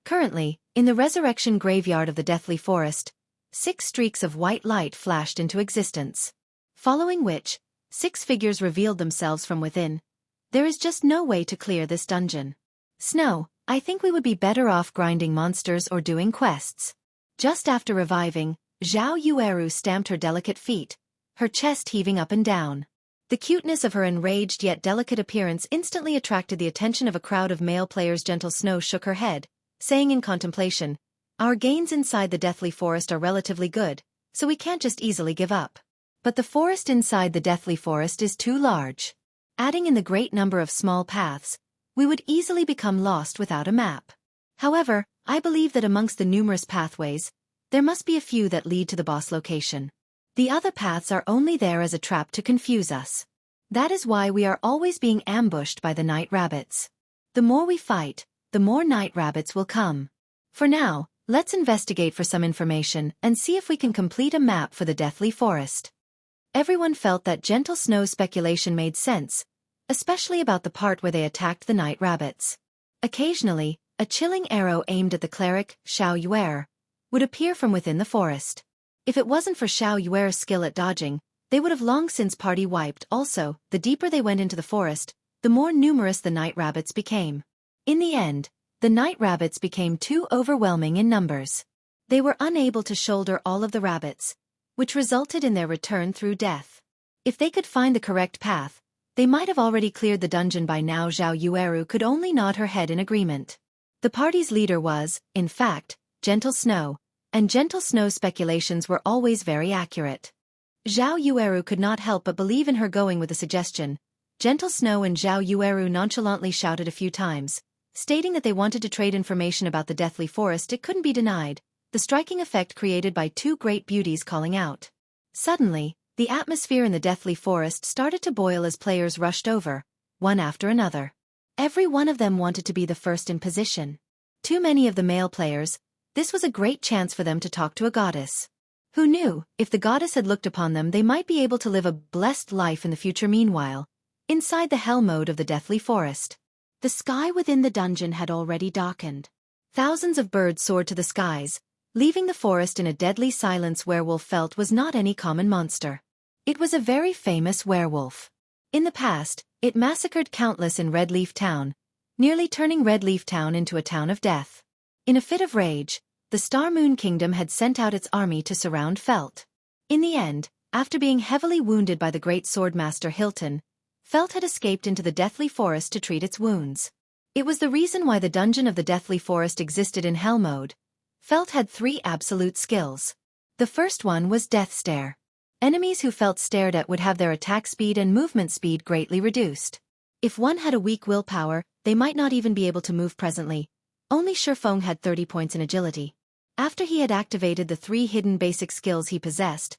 Currently, in the resurrection graveyard of the Deathly Forest, 6 streaks of white light flashed into existence. Following which, 6 figures revealed themselves from within. There is just no way to clear this dungeon. Snow, I think we would be better off grinding monsters or doing quests. Just after reviving, Zhao Yueru stamped her delicate feet, her chest heaving up and down. The cuteness of her enraged yet delicate appearance instantly attracted the attention of a crowd of male players. Gentle Snow shook her head, saying in contemplation, "Our gains inside the Deathly Forest are relatively good, so we can't just easily give up. But the forest inside the Deathly Forest is too large. Adding in the great number of small paths, we would easily become lost without a map. However, I believe that amongst the numerous pathways, there must be a few that lead to the boss location. The other paths are only there as a trap to confuse us. That is why we are always being ambushed by the night rabbits. The more we fight, the more night rabbits will come. For now, let's investigate for some information and see if we can complete a map for the Deathly Forest." Everyone felt that Gentle Snow's speculation made sense, especially about the part where they attacked the night rabbits. Occasionally, a chilling arrow aimed at the cleric, Xiao Yuer, would appear from within the forest. If it wasn't for Xiao Yuer's skill at dodging, they would have long since party wiped. Also, the deeper they went into the forest, the more numerous the night rabbits became. In the end, the night rabbits became too overwhelming in numbers. They were unable to shoulder all of the rabbits, which resulted in their return through death. If they could find the correct path, they might have already cleared the dungeon by now. Zhao Yueru could only nod her head in agreement. The party's leader was, in fact, Gentle Snow, and Gentle Snow's speculations were always very accurate. Zhao Yueru could not help but believe in her. Going with the suggestion, Gentle Snow and Zhao Yueru nonchalantly shouted a few times, stating that they wanted to trade information about the Deathly Forest. It couldn't be denied, the striking effect created by 2 great beauties calling out. Suddenly, the atmosphere in the Deathly Forest started to boil as players rushed over, one after another. Every one of them wanted to be the first in position. Too many of the male players, this was a great chance for them to talk to a goddess. Who knew, if the goddess had looked upon them, they might be able to live a blessed life in the future. Meanwhile, inside the hell mode of the Deathly Forest, the sky within the dungeon had already darkened. Thousands of birds soared to the skies, leaving the forest in a deadly silence. Werewolf felt was not any common monster. It was a very famous werewolf. In the past, it massacred countless in Red Leaf Town, nearly turning Red Leaf Town into a town of death. In a fit of rage, the Star Moon Kingdom had sent out its army to surround Felt. In the end, after being heavily wounded by the great swordmaster Hilton, Felt had escaped into the Deathly Forest to treat its wounds. It was the reason why the dungeon of the Deathly Forest existed in Hell mode. Felt had 3 absolute skills. The first one was Death Stare. Enemies who Felt stared at would have their attack speed and movement speed greatly reduced. If one had a weak willpower, they might not even be able to move presently. Only Feng had 30 points in agility. After he had activated the 3 hidden basic skills he possessed,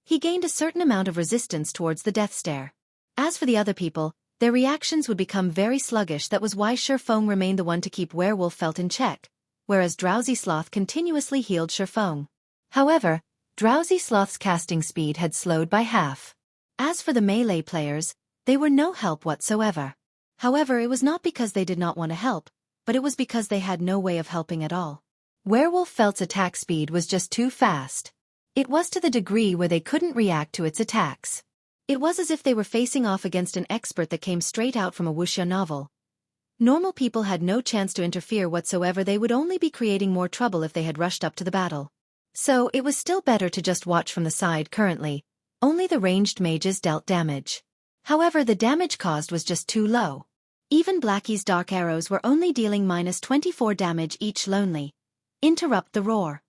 he gained a certain amount of resistance towards the Death Stare. As for the other people, their reactions would become very sluggish. That was why Feng remained the one to keep Werewolf felt in check, whereas Drowsy Sloth continuously healed Feng. However, Drowsy Sloth's casting speed had slowed by half. As for the melee players, they were no help whatsoever. However, it was not because they did not want to help, but it was because they had no way of helping at all. Werewolf Felt's attack speed was just too fast. It was to the degree where they couldn't react to its attacks. It was as if they were facing off against an expert that came straight out from a Wuxia novel. Normal people had no chance to interfere whatsoever. They would only be creating more trouble if they had rushed up to the battle. So, it was still better to just watch from the side. Currently, only the ranged mages dealt damage. However, the damage caused was just too low. Even Blackie's dark arrows were only dealing -24 damage each. Lonely. Interrupt the roar.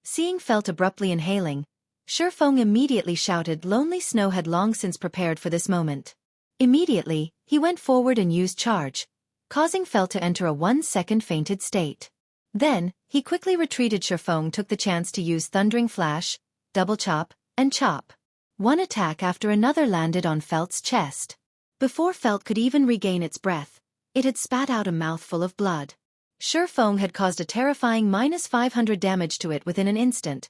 Seeing Felt abruptly inhaling, Feng immediately shouted. Lonely Snow had long since prepared for this moment. Immediately, he went forward and used charge, causing Felt to enter a 1-second fainted state. Then, he quickly retreated. Feng took the chance to use Thundering Flash, Double Chop, and Chop. One attack after another landed on Felt's chest. Before Felt could even regain its breath, it had spat out a mouthful of blood. Feng had caused a terrifying -500 damage to it within an instant.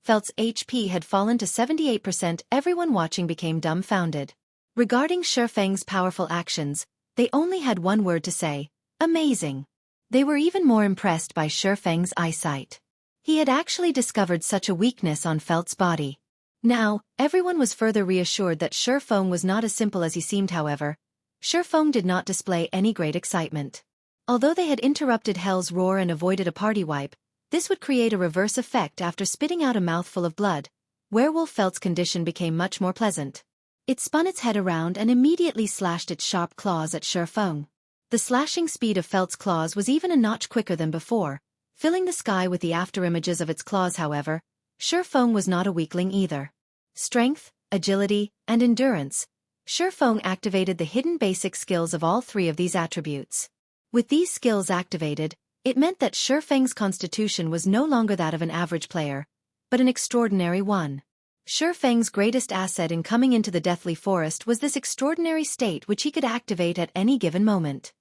Felt's HP had fallen to 78%. Everyone watching became dumbfounded. Regarding Feng's powerful actions, they only had one word to say: amazing. They were even more impressed by Feng's eyesight. He had actually discovered such a weakness on Felt's body. Now, everyone was further reassured that Feng was not as simple as he seemed. However, Feng did not display any great excitement. Although they had interrupted Hell's Roar and avoided a party wipe, this would create a reverse effect. After spitting out a mouthful of blood, Werewolf Felt's condition became much more pleasant. It spun its head around and immediately slashed its sharp claws at Feng. The slashing speed of Felt's claws was even a notch quicker than before, filling the sky with the afterimages of its claws. However, Feng was not a weakling either. Strength, agility, and endurance. Feng activated the hidden basic skills of all three of these attributes. With these skills activated, it meant that Feng's constitution was no longer that of an average player, but an extraordinary one. Feng's greatest asset in coming into the Deathly Forest was this extraordinary state which he could activate at any given moment.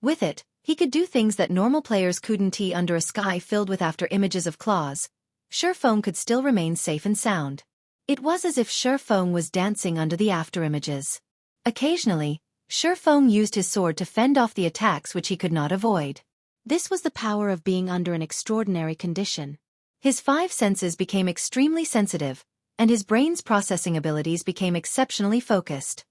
With it, he could do things that normal players couldn't. Under a sky filled with after images of claws, Feng could still remain safe and sound. It was as if Feng was dancing under the afterimages. Occasionally, Feng used his sword to fend off the attacks which he could not avoid. This was the power of being under an extraordinary condition. His 5 senses became extremely sensitive, and his brain's processing abilities became exceptionally focused.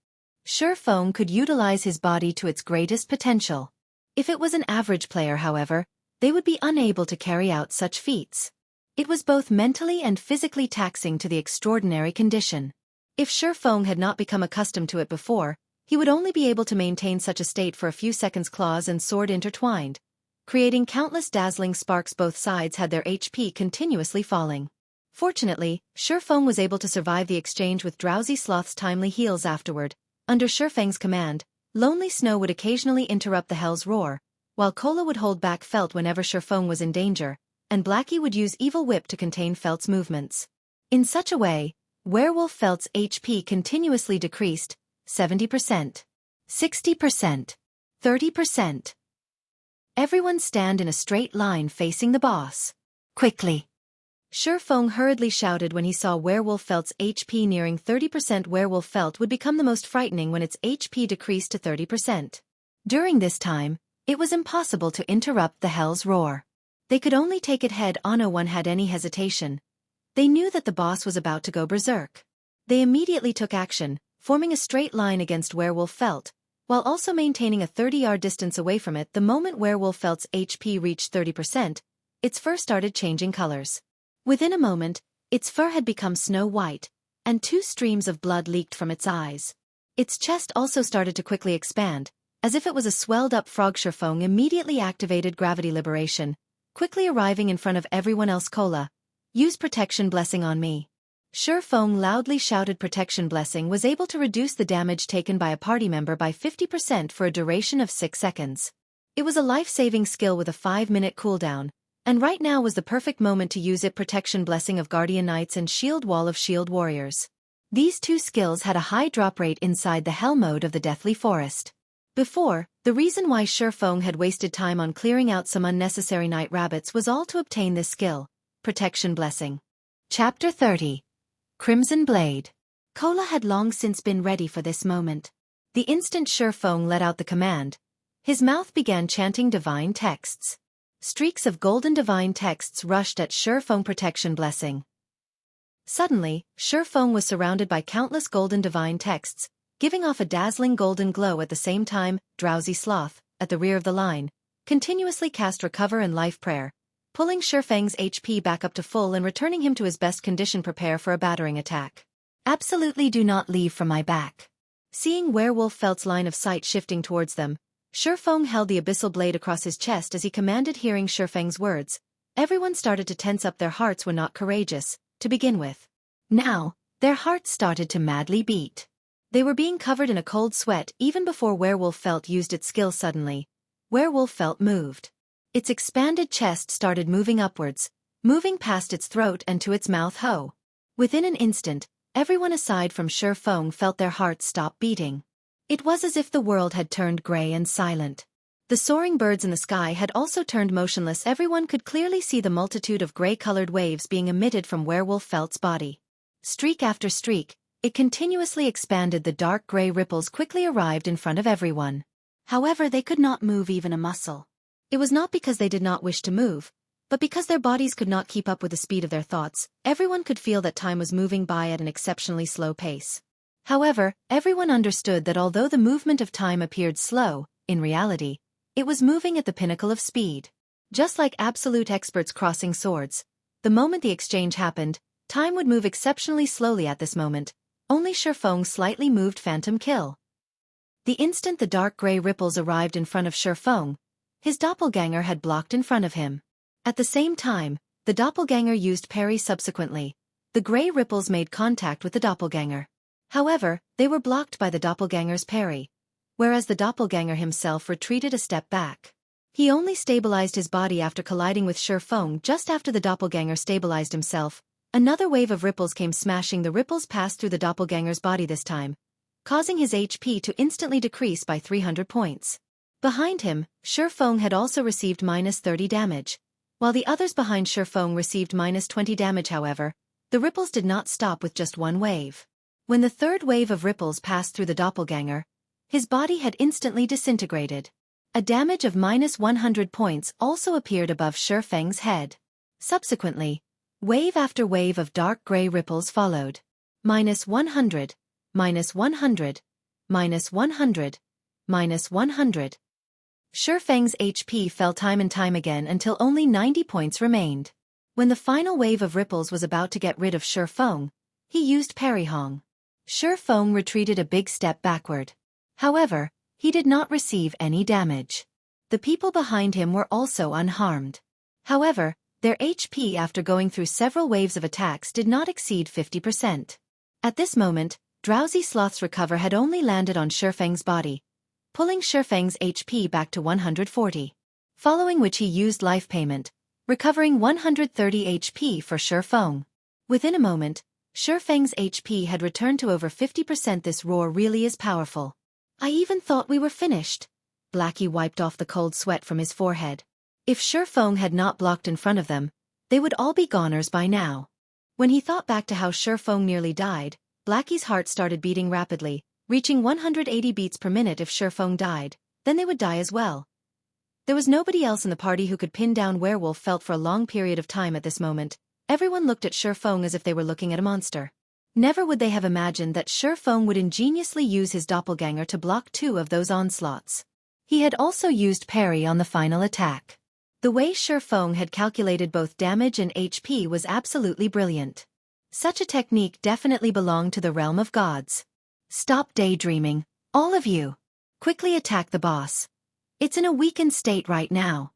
Feng could utilize his body to its greatest potential. If it was an average player, however, they would be unable to carry out such feats. It was both mentally and physically taxing to the extraordinary condition. If Feng had not become accustomed to it before, he would only be able to maintain such a state for a few seconds. Claws and sword intertwined, creating countless dazzling sparks. Both sides had their HP continuously falling. Fortunately, Feng was able to survive the exchange with Drowsy Sloth's timely heals afterward. Under Feng's command, Lonely Snow would occasionally interrupt the Hell's Roar, while Cola would hold back Felt whenever Feng was in danger, and Blackie would use Evil Whip to contain Felt's movements. In such a way, Werewolf Felt's HP continuously decreased: 70%, 60%, 30%. Everyone stand in a straight line facing the boss. Quickly. Feng hurriedly shouted when he saw Werewolf Felt's HP nearing 30%. Werewolf Felt would become the most frightening when its HP decreased to 30%. During this time, it was impossible to interrupt the Hell's Roar. They could only take it head on. No one had any hesitation. They knew that the boss was about to go berserk. They immediately took action, forming a straight line against Werewolf Felt, while also maintaining a 30-yard distance away from it. The moment Werewolf Felt's HP reached 30%, its fur started changing colors. Within a moment, its fur had become snow white, and 2 streams of blood leaked from its eyes. Its chest also started to quickly expand, as if it was a swelled-up frog. Feng immediately activated Gravity Liberation, quickly arriving in front of everyone else. Cola, use Protection Blessing on me. Feng loudly shouted. Protection Blessing was able to reduce the damage taken by a party member by 50% for a duration of 6 seconds. It was a life-saving skill with a 5-minute cooldown, and right now was the perfect moment to use it. Protection Blessing of Guardian Knights and Shield Wall of Shield Warriors. These 2 skills had a high drop rate inside the Hell mode of the Deathly Forest. Before, the reason why Feng had wasted time on clearing out some unnecessary night rabbits was all to obtain this skill, Protection Blessing. Chapter 30. Crimson Blade. Kola had long since been ready for this moment. The instant Feng let out the command, his mouth began chanting divine texts. Streaks of golden divine texts rushed at Feng Protection Blessing. Suddenly, Feng was surrounded by countless golden divine texts, giving off a dazzling golden glow at the same time. Drowsy Sloth, at the rear of the line, continuously cast Recover and Life Prayer, pulling Feng's HP back up to full and returning him to his best condition. Prepare for a battering attack. Absolutely do not leave from my back. Seeing Werewolf Felt's line of sight shifting towards them, Feng held the abyssal blade across his chest as he commanded. Hearing Feng's words, everyone started to tense up. Their hearts were not courageous, to begin with. Now, their hearts started to madly beat. They were being covered in a cold sweat even before Werewolf Felt used its skill. Suddenly, Werewolf Felt moved. Its expanded chest started moving upwards, moving past its throat and to its mouth. Within an instant, everyone aside from Feng felt their hearts stop beating. It was as if the world had turned gray and silent. The soaring birds in the sky had also turned motionless. Everyone could clearly see the multitude of gray-colored waves being emitted from Werewolf Felt's body. Streak after streak, it continuously expanded. The dark gray ripples quickly arrived in front of everyone. However, they could not move even a muscle. It was not because they did not wish to move, but because their bodies could not keep up with the speed of their thoughts. Everyone could feel that time was moving by at an exceptionally slow pace. However, everyone understood that although the movement of time appeared slow, in reality, it was moving at the pinnacle of speed. Just like absolute experts crossing swords, the moment the exchange happened, time would move exceptionally slowly. At this moment, only Feng slightly moved. Phantom Kill. The instant the dark gray ripples arrived in front of Feng, his doppelganger had blocked in front of him. At the same time, the doppelganger used Parry. Subsequently, the gray ripples made contact with the doppelganger. However, they were blocked by the doppelganger's parry, whereas the doppelganger himself retreated a step back. He only stabilized his body after colliding with Feng. Just after the doppelganger stabilized himself, another wave of ripples came smashing. The ripples passed through the doppelganger's body this time, causing his HP to instantly decrease by 300 points. Behind him, Feng had also received -30 damage, while the others behind Feng received -20 damage. However, the ripples did not stop with just one wave. When the third wave of ripples passed through the doppelganger, his body had instantly disintegrated. A damage of -100 points also appeared above Feng's head. Subsequently, wave after wave of dark gray ripples followed. -100, -100, -100, -100. Feng's HP fell time and time again until only 90 points remained. When the final wave of ripples was about to get rid of Feng, he used Parry Hong. Feng retreated a big step backward. However, he did not receive any damage. The people behind him were also unharmed. However, their HP after going through several waves of attacks did not exceed 50%. At this moment, Drowsy Sloth's Recover had only landed on Feng's body, pulling Feng's HP back to 140. Following which he used Life Payment, recovering 130 HP for Feng. Within a moment, Feng's HP had returned to over 50%. This roar really is powerful. I even thought we were finished. Blackie wiped off the cold sweat from his forehead. If Feng had not blocked in front of them, they would all be goners by now. When he thought back to how Feng nearly died, Blackie's heart started beating rapidly, reaching 180 beats per minute. If Feng died, then they would die as well. There was nobody else in the party who could pin down Werewolf Felt for a long period of time. At this moment, everyone looked at Feng as if they were looking at a monster. Never would they have imagined that Feng would ingeniously use his doppelganger to block 2 of those onslaughts. He had also used Parry on the final attack. The way Feng had calculated both damage and HP was absolutely brilliant. Such a technique definitely belonged to the realm of gods. Stop daydreaming, all of you. Quickly attack the boss. It's in a weakened state right now.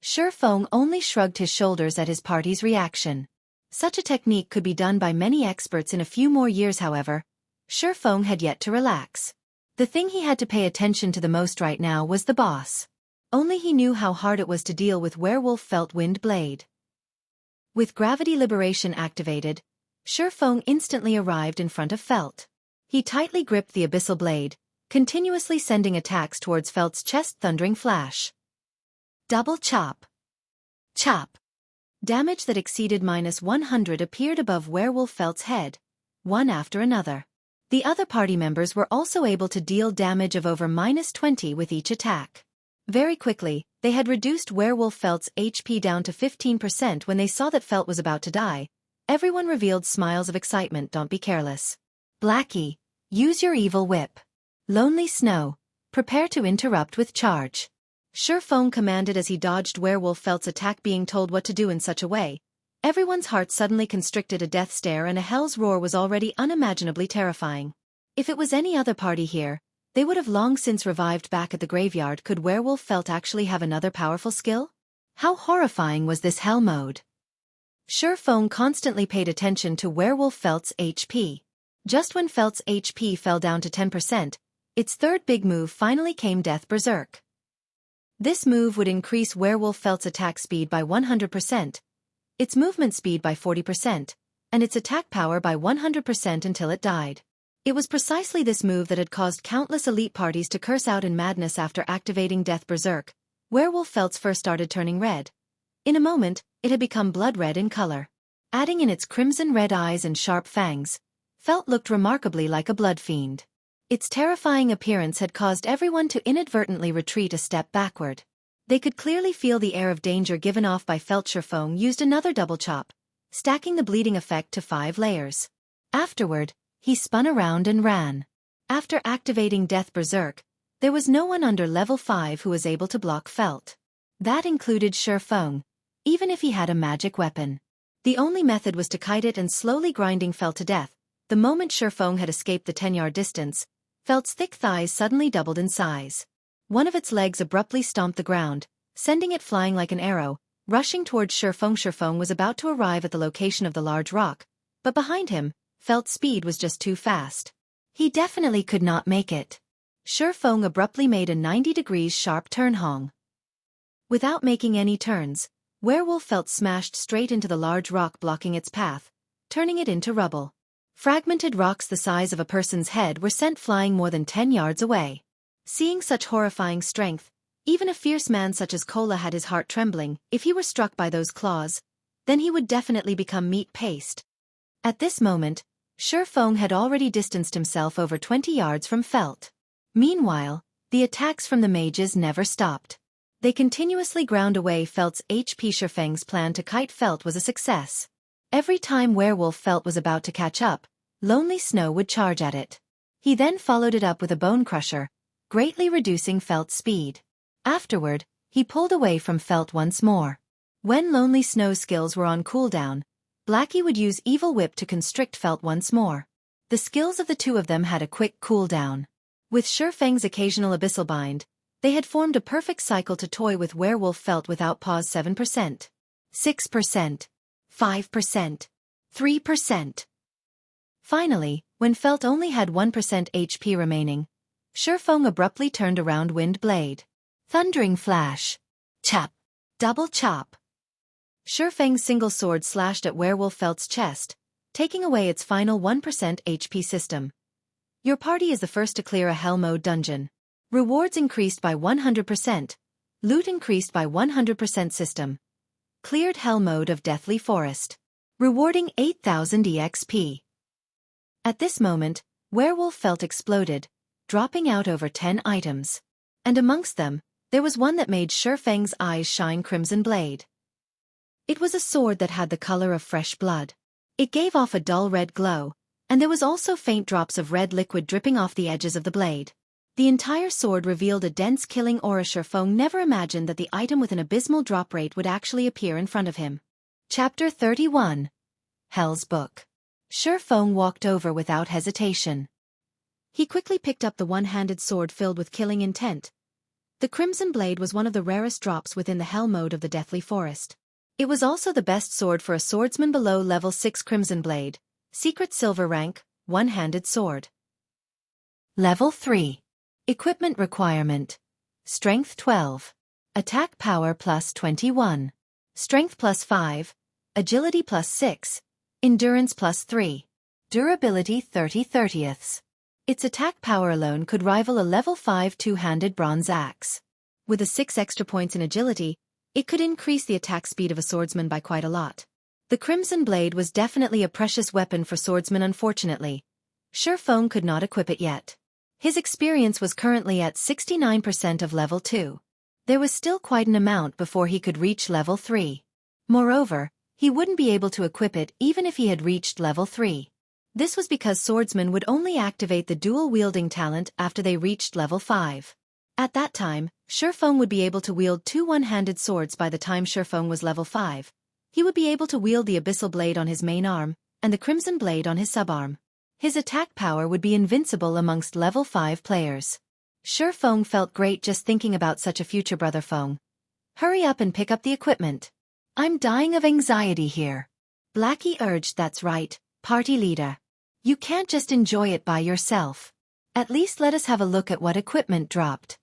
Feng only shrugged his shoulders at his party's reaction. Such a technique could be done by many experts in a few more years. However, Feng had yet to relax. The thing he had to pay attention to the most right now was the boss. Only he knew how hard it was to deal with Werewolf Felt Wind Blade. With gravity liberation activated, Feng instantly arrived in front of Felt. He tightly gripped the abyssal blade, continuously sending attacks towards Felt's chest. Thundering flash. Double chop. Chop. Damage that exceeded -100 appeared above Werewolf Felt's head, one after another. The other party members were also able to deal damage of over -20 with each attack. Very quickly, they had reduced Werewolf Felt's HP down to 15%. When they saw that Felt was about to die, everyone revealed smiles of excitement. Don't be careless. Blackie, use your evil whip. Lonely Snow, prepare to interrupt with charge. Feng commanded as he dodged Werewolf Felt's attack. Being told what to do in such a way, everyone's heart suddenly constricted. A death stare and a hell's roar was already unimaginably terrifying. If it was any other party here, they would have long since revived back at the graveyard. Could Werewolf Felt actually have another powerful skill? How horrifying was this hell mode? Feng constantly paid attention to Werewolf Felt's HP. Just when Felt's HP fell down to 10%, its third big move finally came: Death Berserk. This move would increase Werewolf Felt's attack speed by 100%, its movement speed by 40%, and its attack power by 100% until it died. It was precisely this move that had caused countless elite parties to curse out in madness. After activating Death Berserk, Werewolf Felt's fur started turning red. In a moment, it had become blood red in color. Adding in its crimson red eyes and sharp fangs, Felt looked remarkably like a blood fiend. Its terrifying appearance had caused everyone to inadvertently retreat a step backward. They could clearly feel the air of danger given off by Felt. Feng used another double chop, stacking the bleeding effect to 5 layers. Afterward, he spun around and ran. After activating Death Berserk, there was no one under level 5 who was able to block Felt. That included Feng, even if he had a magic weapon. The only method was to kite it and slowly grinding Felt to death. The moment Feng had escaped the 10-yard distance, Felt's thick thighs suddenly doubled in size. One of its legs abruptly stomped the ground, sending it flying like an arrow, rushing towards Feng. Feng was about to arrive at the location of the large rock, but behind him, Felt's speed was just too fast. He definitely could not make it. Feng abruptly made a 90 sharp turn hong. Without making any turns, Werewolf Felt smashed straight into the large rock blocking its path, turning it into rubble. Fragmented rocks the size of a person's head were sent flying more than 10 yards away. Seeing such horrifying strength, even a fierce man such as Kola had his heart trembling. If he were struck by those claws, then he would definitely become meat paste. At this moment, Feng had already distanced himself over 20 yards from Felt. Meanwhile, the attacks from the mages never stopped. They continuously ground away Felt's HP. Feng's plan to kite Felt was a success. Every time Werewolf Felt was about to catch up, Lonely Snow would charge at it. He then followed it up with a bone crusher, greatly reducing Felt's speed. Afterward, he pulled away from Felt once more. When Lonely Snow's skills were on cooldown, Blackie would use Evil Whip to constrict Felt once more. The skills of the two of them had a quick cooldown. With Feng's occasional Abyssal bind, they had formed a perfect cycle to toy with Werewolf Felt without pause. 7%, 6%, 5%, 3%. Finally, when Felt only had 1% HP remaining, Feng abruptly turned around Wind Blade. Thundering flash. Chop. Double chop. Feng's single sword slashed at Werewolf Felt's chest, taking away its final 1% HP system. Your party is the first to clear a Hell Mode dungeon. Rewards increased by 100%. Loot increased by 100% system. Cleared Hell Mode of Deathly Forest. Rewarding 8,000 EXP. At this moment, Werewolf Felt exploded, dropping out over 10 items. And amongst them, there was one that made Feng's eyes shine crimson blade. It was a sword that had the color of fresh blood. It gave off a dull red glow, and there was also faint drops of red liquid dripping off the edges of the blade. The entire sword revealed a dense killing aura. Feng never imagined that the item with an abysmal drop rate would actually appear in front of him. Chapter 31. Hell's Book. Feng walked over without hesitation. He quickly picked up the one-handed sword filled with killing intent. The Crimson Blade was one of the rarest drops within the Hell Mode of the Deathly Forest. It was also the best sword for a swordsman below level 6. Crimson Blade, Secret Silver rank, one-handed sword. Level 3. Equipment requirement. Strength 12. Attack power plus 21. Strength plus 5. Agility plus 6. Endurance plus 3. Durability 30/30ths. Its attack power alone could rival a level 5 two-handed bronze axe. With the 6 extra points in agility, it could increase the attack speed of a swordsman by quite a lot. The Crimson Blade was definitely a precious weapon for swordsmen. Unfortunately, Feng could not equip it yet. His experience was currently at 69% of level 2. There was still quite an amount before he could reach level 3. Moreover, he wouldn't be able to equip it even if he had reached level 3. This was because swordsmen would only activate the dual-wielding talent after they reached level 5. At that time, Feng would be able to wield 2 one-handed swords. By the time Feng was level 5, he would be able to wield the Abyssal Blade on his main arm, and the Crimson Blade on his subarm. His attack power would be invincible amongst level 5 players. Feng felt great just thinking about such a future. Brother Feng, hurry up and pick up the equipment. I'm dying of anxiety here. Blackie urged. That's right, party leader. You can't just enjoy it by yourself. At least let us have a look at what equipment dropped.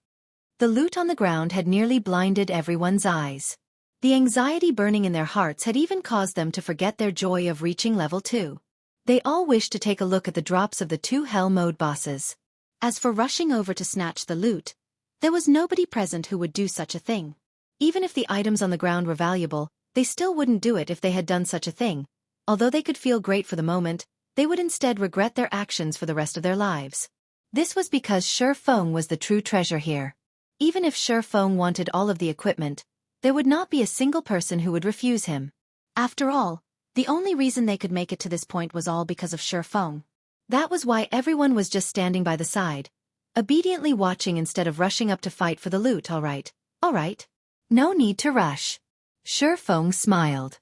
The loot on the ground had nearly blinded everyone's eyes. The anxiety burning in their hearts had even caused them to forget their joy of reaching level 2. They all wished to take a look at the drops of the 2 Hell Mode bosses. As for rushing over to snatch the loot, there was nobody present who would do such a thing. Even if the items on the ground were valuable, they still wouldn't do it if they had done such a thing. Although they could feel great for the moment, they would instead regret their actions for the rest of their lives. This was because Feng was the true treasure here. Even if Feng wanted all of the equipment, there would not be a single person who would refuse him. After all, the only reason they could make it to this point was all because of Feng. That was why everyone was just standing by the side, obediently watching instead of rushing up to fight for the loot. All right. No need to rush. Feng smiled.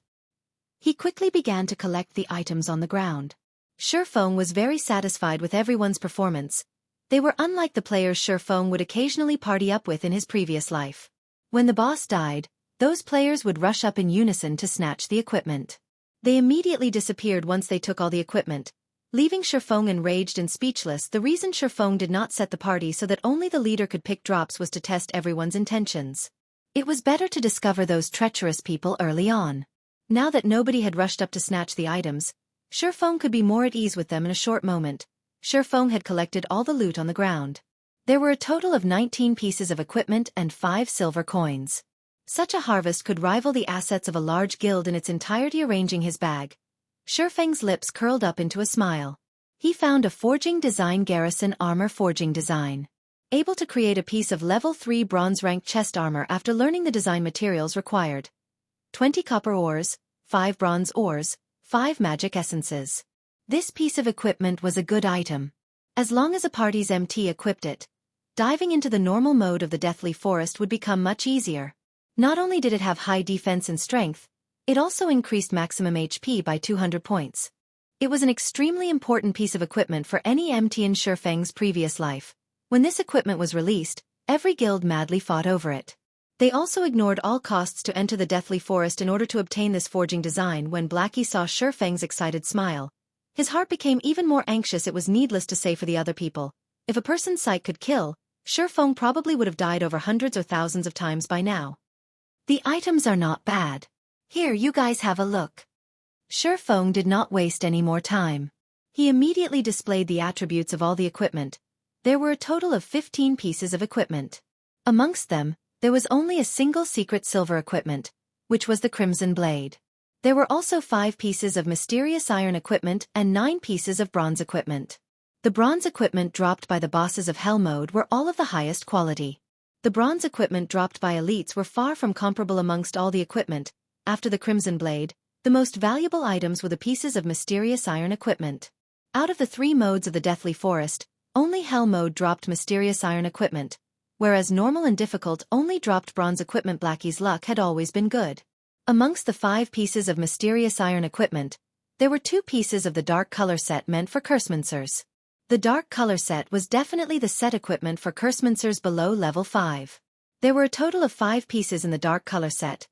He quickly began to collect the items on the ground. Feng was very satisfied with everyone's performance. They were unlike the players Feng would occasionally party up with in his previous life. When the boss died, those players would rush up in unison to snatch the equipment. They immediately disappeared once they took all the equipment, leaving Feng enraged and speechless. The reason Feng did not set the party so that only the leader could pick drops was to test everyone's intentions. It was better to discover those treacherous people early on. Now that nobody had rushed up to snatch the items, Feng could be more at ease with them in a short moment. Feng had collected all the loot on the ground. There were a total of 19 pieces of equipment and 5 silver coins. Such a harvest could rival the assets of a large guild in its entirety. Arranging his bag, Feng's lips curled up into a smile. He found a forging design garrison armor forging design. Able to create a piece of level 3 bronze-ranked chest armor after learning the design materials required. 20 copper ores, 5 bronze ores, 5 magic essences. This piece of equipment was a good item. As long as a party's MT equipped it, diving into the normal mode of the Deathly Forest would become much easier. Not only did it have high defense and strength, it also increased maximum HP by 200 points. It was an extremely important piece of equipment for any MT in Feng's previous life. When this equipment was released, every guild madly fought over it. They also ignored all costs to enter the Deathly Forest in order to obtain this forging design. When Blackie saw Feng's excited smile, his heart became even more anxious. It was needless to say for the other people, if a person's sight could kill, Feng probably would have died over hundreds or thousands of times by now. The items are not bad. Here, you guys have a look. Feng did not waste any more time. He immediately displayed the attributes of all the equipment. There were a total of 15 pieces of equipment. Amongst them, there was only a single secret silver equipment, which was the Crimson Blade. There were also 5 pieces of mysterious iron equipment and 9 pieces of bronze equipment. The bronze equipment dropped by the bosses of Hell Mode were all of the highest quality. The bronze equipment dropped by elites were far from comparable amongst all the equipment. After the Crimson Blade, the most valuable items were the pieces of mysterious iron equipment. Out of the 3 modes of the Deathly Forest, only Hell Mode dropped mysterious iron equipment, whereas normal and difficult only dropped bronze equipment. Blackie's luck had always been good. Amongst the 5 pieces of mysterious iron equipment, there were 2 pieces of the dark color set meant for Cursemancers. The dark color set was definitely the set equipment for Cursemancers below level 5. There were a total of 5 pieces in the dark color set: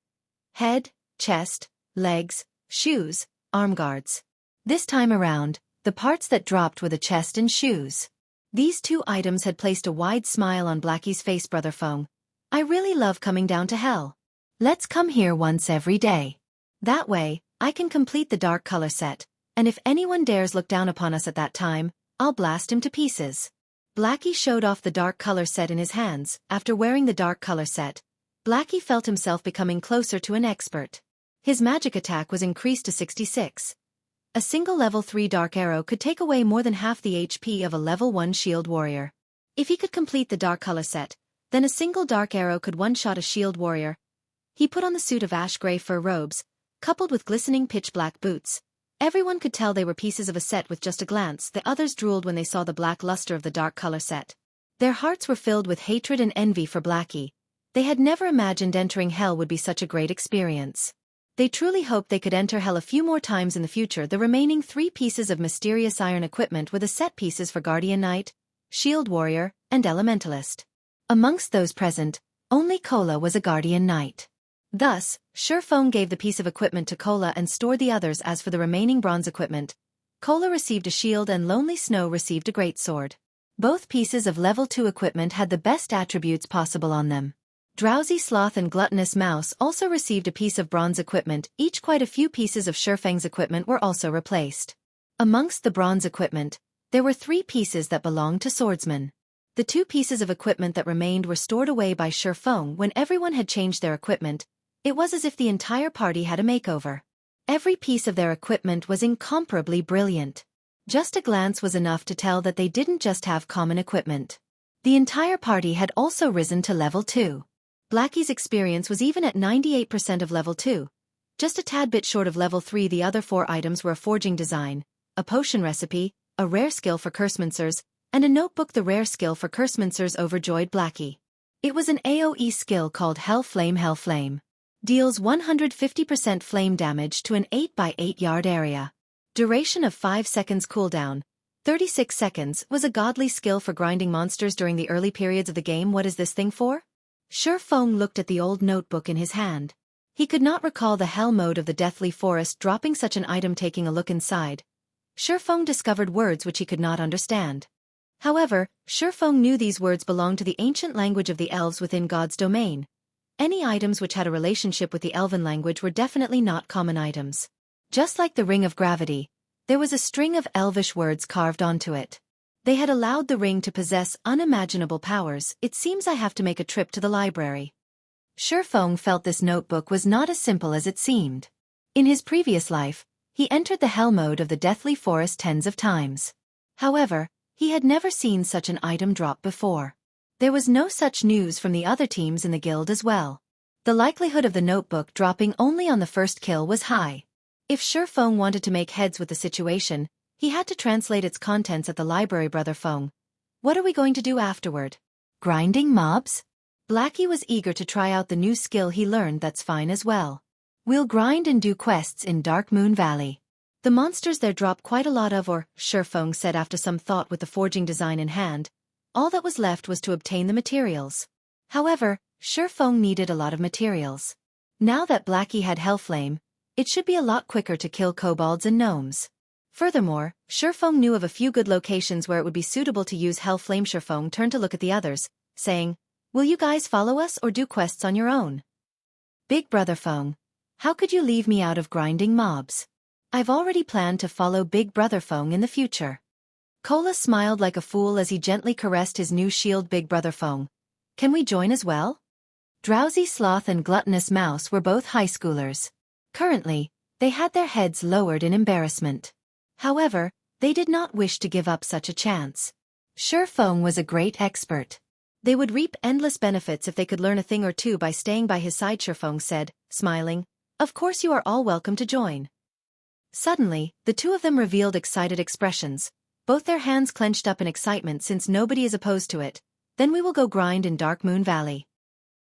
head, chest, legs, shoes, arm guards. This time around, the parts that dropped were the chest and shoes. These 2 items had placed a wide smile on Blackie's face. Brother Feng, I really love coming down to hell. Let's come here once every day. That way, I can complete the dark color set, and if anyone dares look down upon us at that time, I'll blast him to pieces. Blackie showed off the dark color set in his hands. After wearing the dark color set, Blackie felt himself becoming closer to an expert. His magic attack was increased to 66. A single level 3 dark arrow could take away more than half the HP of a level 1 shield warrior. If he could complete the dark color set, then a single dark arrow could one-shot a shield warrior. He put on the suit of ash-gray fur robes, coupled with glistening pitch-black boots. Everyone could tell they were pieces of a set with just a glance. The others drooled when they saw the black luster of the dark color set. Their hearts were filled with hatred and envy for Blackie. They had never imagined entering hell would be such a great experience. They truly hoped they could enter hell a few more times in the future. The remaining 3 pieces of mysterious iron equipment were the set pieces for Guardian Knight, Shield Warrior, and Elementalist. Amongst those present, only Cola was a Guardian Knight. Thus, Feng gave the piece of equipment to Cola and stored the others. As for the remaining bronze equipment, Cola received a shield and Lonely Snow received a greatsword. Both pieces of level 2 equipment had the best attributes possible on them. Drowsy Sloth and Gluttonous Mouse also received a piece of bronze equipment. Each quite a few pieces of Feng's equipment were also replaced. Amongst the bronze equipment, there were 3 pieces that belonged to Swordsman. The 2 pieces of equipment that remained were stored away by Feng. When everyone had changed their equipment, it was as if the entire party had a makeover. Every piece of their equipment was incomparably brilliant. Just a glance was enough to tell that they didn't just have common equipment. The entire party had also risen to level 2. Blackie's experience was even at 98% of level 2. Just a tad bit short of level 3. The other 4 items were a forging design, a potion recipe, a rare skill for Cursemancers, and a notebook. The rare skill for Cursemancers overjoyed Blackie. It was an AoE skill called Hell Flame. Hell Flame deals 150% flame damage to an 8x8 yard area. Duration of 5 seconds. Cooldown 36 seconds. Was a godly skill for grinding monsters during the early periods of the game. What is this thing for? Feng looked at the old notebook in his hand. He could not recall the hell mode of the Deathly Forest. Dropping such an item. Taking a look inside, Feng discovered words which he could not understand. However, Feng knew these words belonged to the ancient language of the elves within God's domain. Any items which had a relationship with the elven language were definitely not common items. Just like the Ring of Gravity, there was a string of elvish words carved onto it. They had allowed the ring to possess unimaginable powers. It seems I have to make a trip to the library. Feng felt this notebook was not as simple as it seemed. In his previous life, he entered the hell mode of the Deathly Forest tens of times. However, he had never seen such an item drop before. There was no such news from the other teams in the guild as well. The likelihood of the notebook dropping only on the first kill was high. If Feng wanted to make heads with the situation, he had to translate its contents at the library. Brother Feng, what are we going to do afterward? Grinding mobs? Blackie was eager to try out the new skill he learned. That's fine as well. We'll grind and do quests in Dark Moon Valley. The monsters there drop quite a lot of ore, Feng said after some thought. With the forging design in hand, all that was left was to obtain the materials. However, Feng needed a lot of materials. Now that Blackie had Hellflame, it should be a lot quicker to kill kobolds and gnomes. Furthermore, Feng knew of a few good locations where it would be suitable to use Hellflame. Feng turned to look at the others, saying, "Will you guys follow us or do quests on your own?" Big Brother Feng, how could you leave me out of grinding mobs? I've already planned to follow Big Brother Feng in the future. Cola smiled like a fool as he gently caressed his new shield. Big Brother Feng, can we join as well? Drowsy Sloth and Gluttonous Mouse were both high schoolers. Currently, they had their heads lowered in embarrassment. However, they did not wish to give up such a chance. Feng was a great expert. They would reap endless benefits if they could learn a thing or two by staying by his side. Feng said, smiling, "Of course you are all welcome to join." Suddenly, the two of them revealed excited expressions, both their hands clenched up in excitement. Since nobody is opposed to it, then we will go grind in Dark Moon Valley.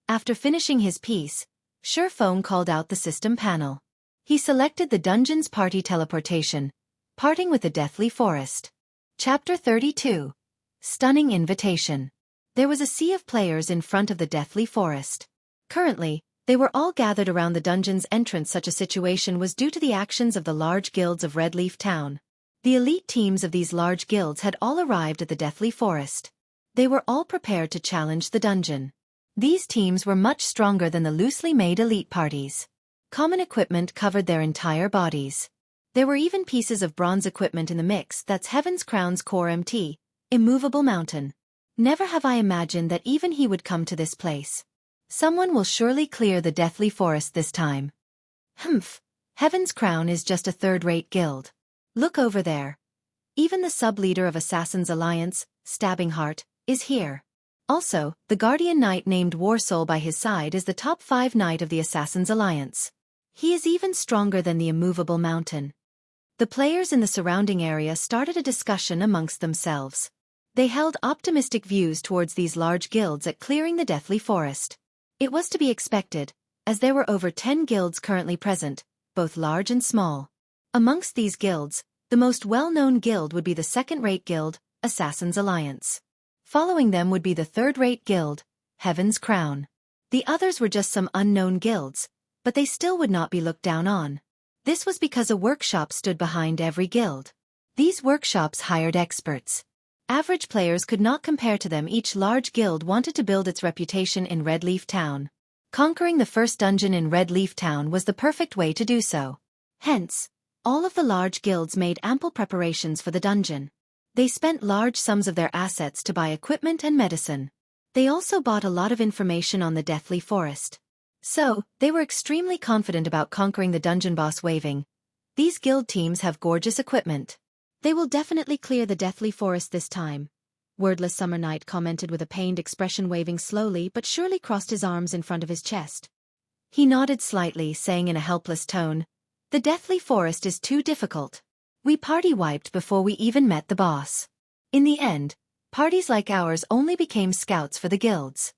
After finishing his piece, Feng called out the system panel. He selected the Dungeon's Party Teleportation, parting with the Deathly Forest. Chapter 32. Stunning Invitation. There was a sea of players in front of the Deathly Forest. Currently, they were all gathered around the dungeon's entrance. Such a situation was due to the actions of the large guilds of Redleaf Town. The elite teams of these large guilds had all arrived at the Deathly Forest. They were all prepared to challenge the dungeon. These teams were much stronger than the loosely made elite parties. Common equipment covered their entire bodies. There were even pieces of bronze equipment in the mix. That's Heaven's Crown's core MT, immovable mountain. Never have I imagined that even he would come to this place. Someone will surely clear the deathly forest this time. Humph, Heaven's Crown is just a third-rate guild. Look over there. Even the sub-leader of Assassin's Alliance, Stabbing Heart, is here. Also, the Guardian Knight named Warsoul by his side is the top 5 knight of the Assassin's Alliance. He is even stronger than the immovable mountain. The players in the surrounding area started a discussion amongst themselves. They held optimistic views towards these large guilds at clearing the deathly forest. It was to be expected, as there were over 10 guilds currently present, both large and small. Amongst these guilds, the most well-known guild would be the second-rate guild, Assassin's Alliance. Following them would be the third-rate guild, Heaven's Crown. The others were just some unknown guilds, but they still would not be looked down on. This was because a workshop stood behind every guild. These workshops hired experts. Average players could not compare to them. Each large guild wanted to build its reputation in Red Leaf Town. Conquering the first dungeon in Red Leaf Town was the perfect way to do so. Hence, all of the large guilds made ample preparations for the dungeon. They spent large sums of their assets to buy equipment and medicine. They also bought a lot of information on the Deathly Forest. So, they were extremely confident about conquering the dungeon boss waving. These guild teams have gorgeous equipment. They will definitely clear the Deathly Forest this time. Wordless Summer Knight commented with a pained expression, waving slowly but surely crossed his arms in front of his chest. He nodded slightly, saying in a helpless tone, "The Deathly Forest is too difficult. We party wiped before we even met the boss. In the end, parties like ours only became scouts for the guilds.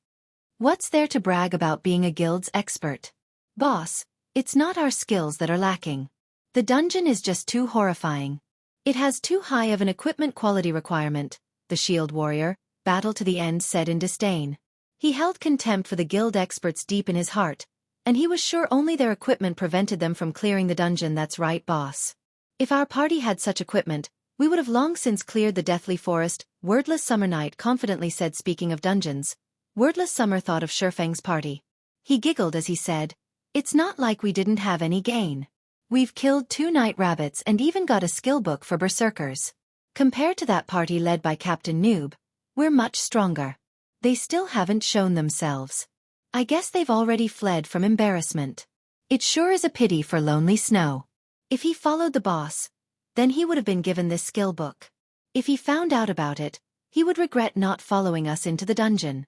What's there to brag about being a guild's expert? Boss, it's not our skills that are lacking. The dungeon is just too horrifying. It has too high of an equipment quality requirement," the shield warrior, Battle to the End, said in disdain. He held contempt for the guild experts deep in his heart, and he was sure only their equipment prevented them from clearing the dungeon. "That's right, boss. If our party had such equipment, we would have long since cleared the Deathly Forest," Wordless Summer Knight confidently said. Speaking of dungeons, Wordless Summer thought of Shifeng's party. He giggled as he said, "It's not like we didn't have any gain. We've killed 2 night rabbits and even got a skill book for berserkers. Compared to that party led by Captain Noob, we're much stronger. They still haven't shown themselves. I guess they've already fled from embarrassment. It sure is a pity for Lonely Snow. If he followed the boss, then he would have been given this skill book. If he found out about it, he would regret not following us into the dungeon."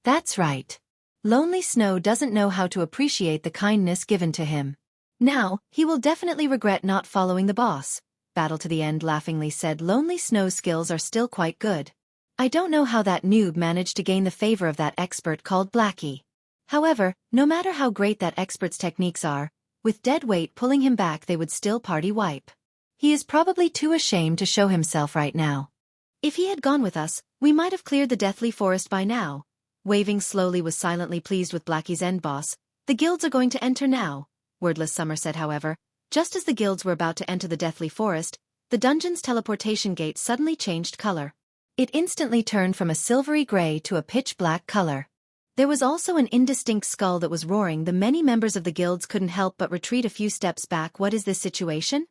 That's right. Lonely Snow doesn't know how to appreciate the kindness given to him. Now, he will definitely regret not following the boss, Battle to the End laughingly said. Lonely Snow's skills are still quite good. I don't know how that noob managed to gain the favor of that expert called Blackie. However, no matter how great that expert's techniques are, with dead weight pulling him back they would still party wipe. He is probably too ashamed to show himself right now. If he had gone with us, we might have cleared the Deathly Forest by now. Waving slowly was silently pleased with Blackie's end boss. "The guilds are going to enter now," Wordless Summer said. However, just as the guilds were about to enter the Deathly Forest, the dungeon's teleportation gate suddenly changed color. It instantly turned from a silvery gray to a pitch-black color. There was also an indistinct skull that was roaring. The many members of the guilds couldn't help but retreat a few steps back. What is this situation?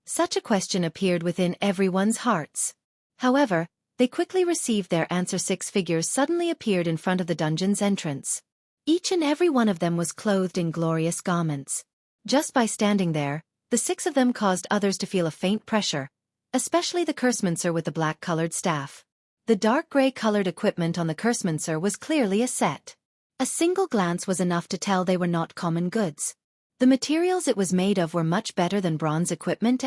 Such a question appeared within everyone's hearts. However, they quickly received their answer. 6 figures suddenly appeared in front of the dungeon's entrance. Each and every one of them was clothed in glorious garments. Just by standing there, the 6 of them caused others to feel a faint pressure, especially the Cursemancer with the black-colored staff. The dark gray-colored equipment on the Cursemancer was clearly a set. A single glance was enough to tell they were not common goods. The materials it was made of were much better than bronze equipment.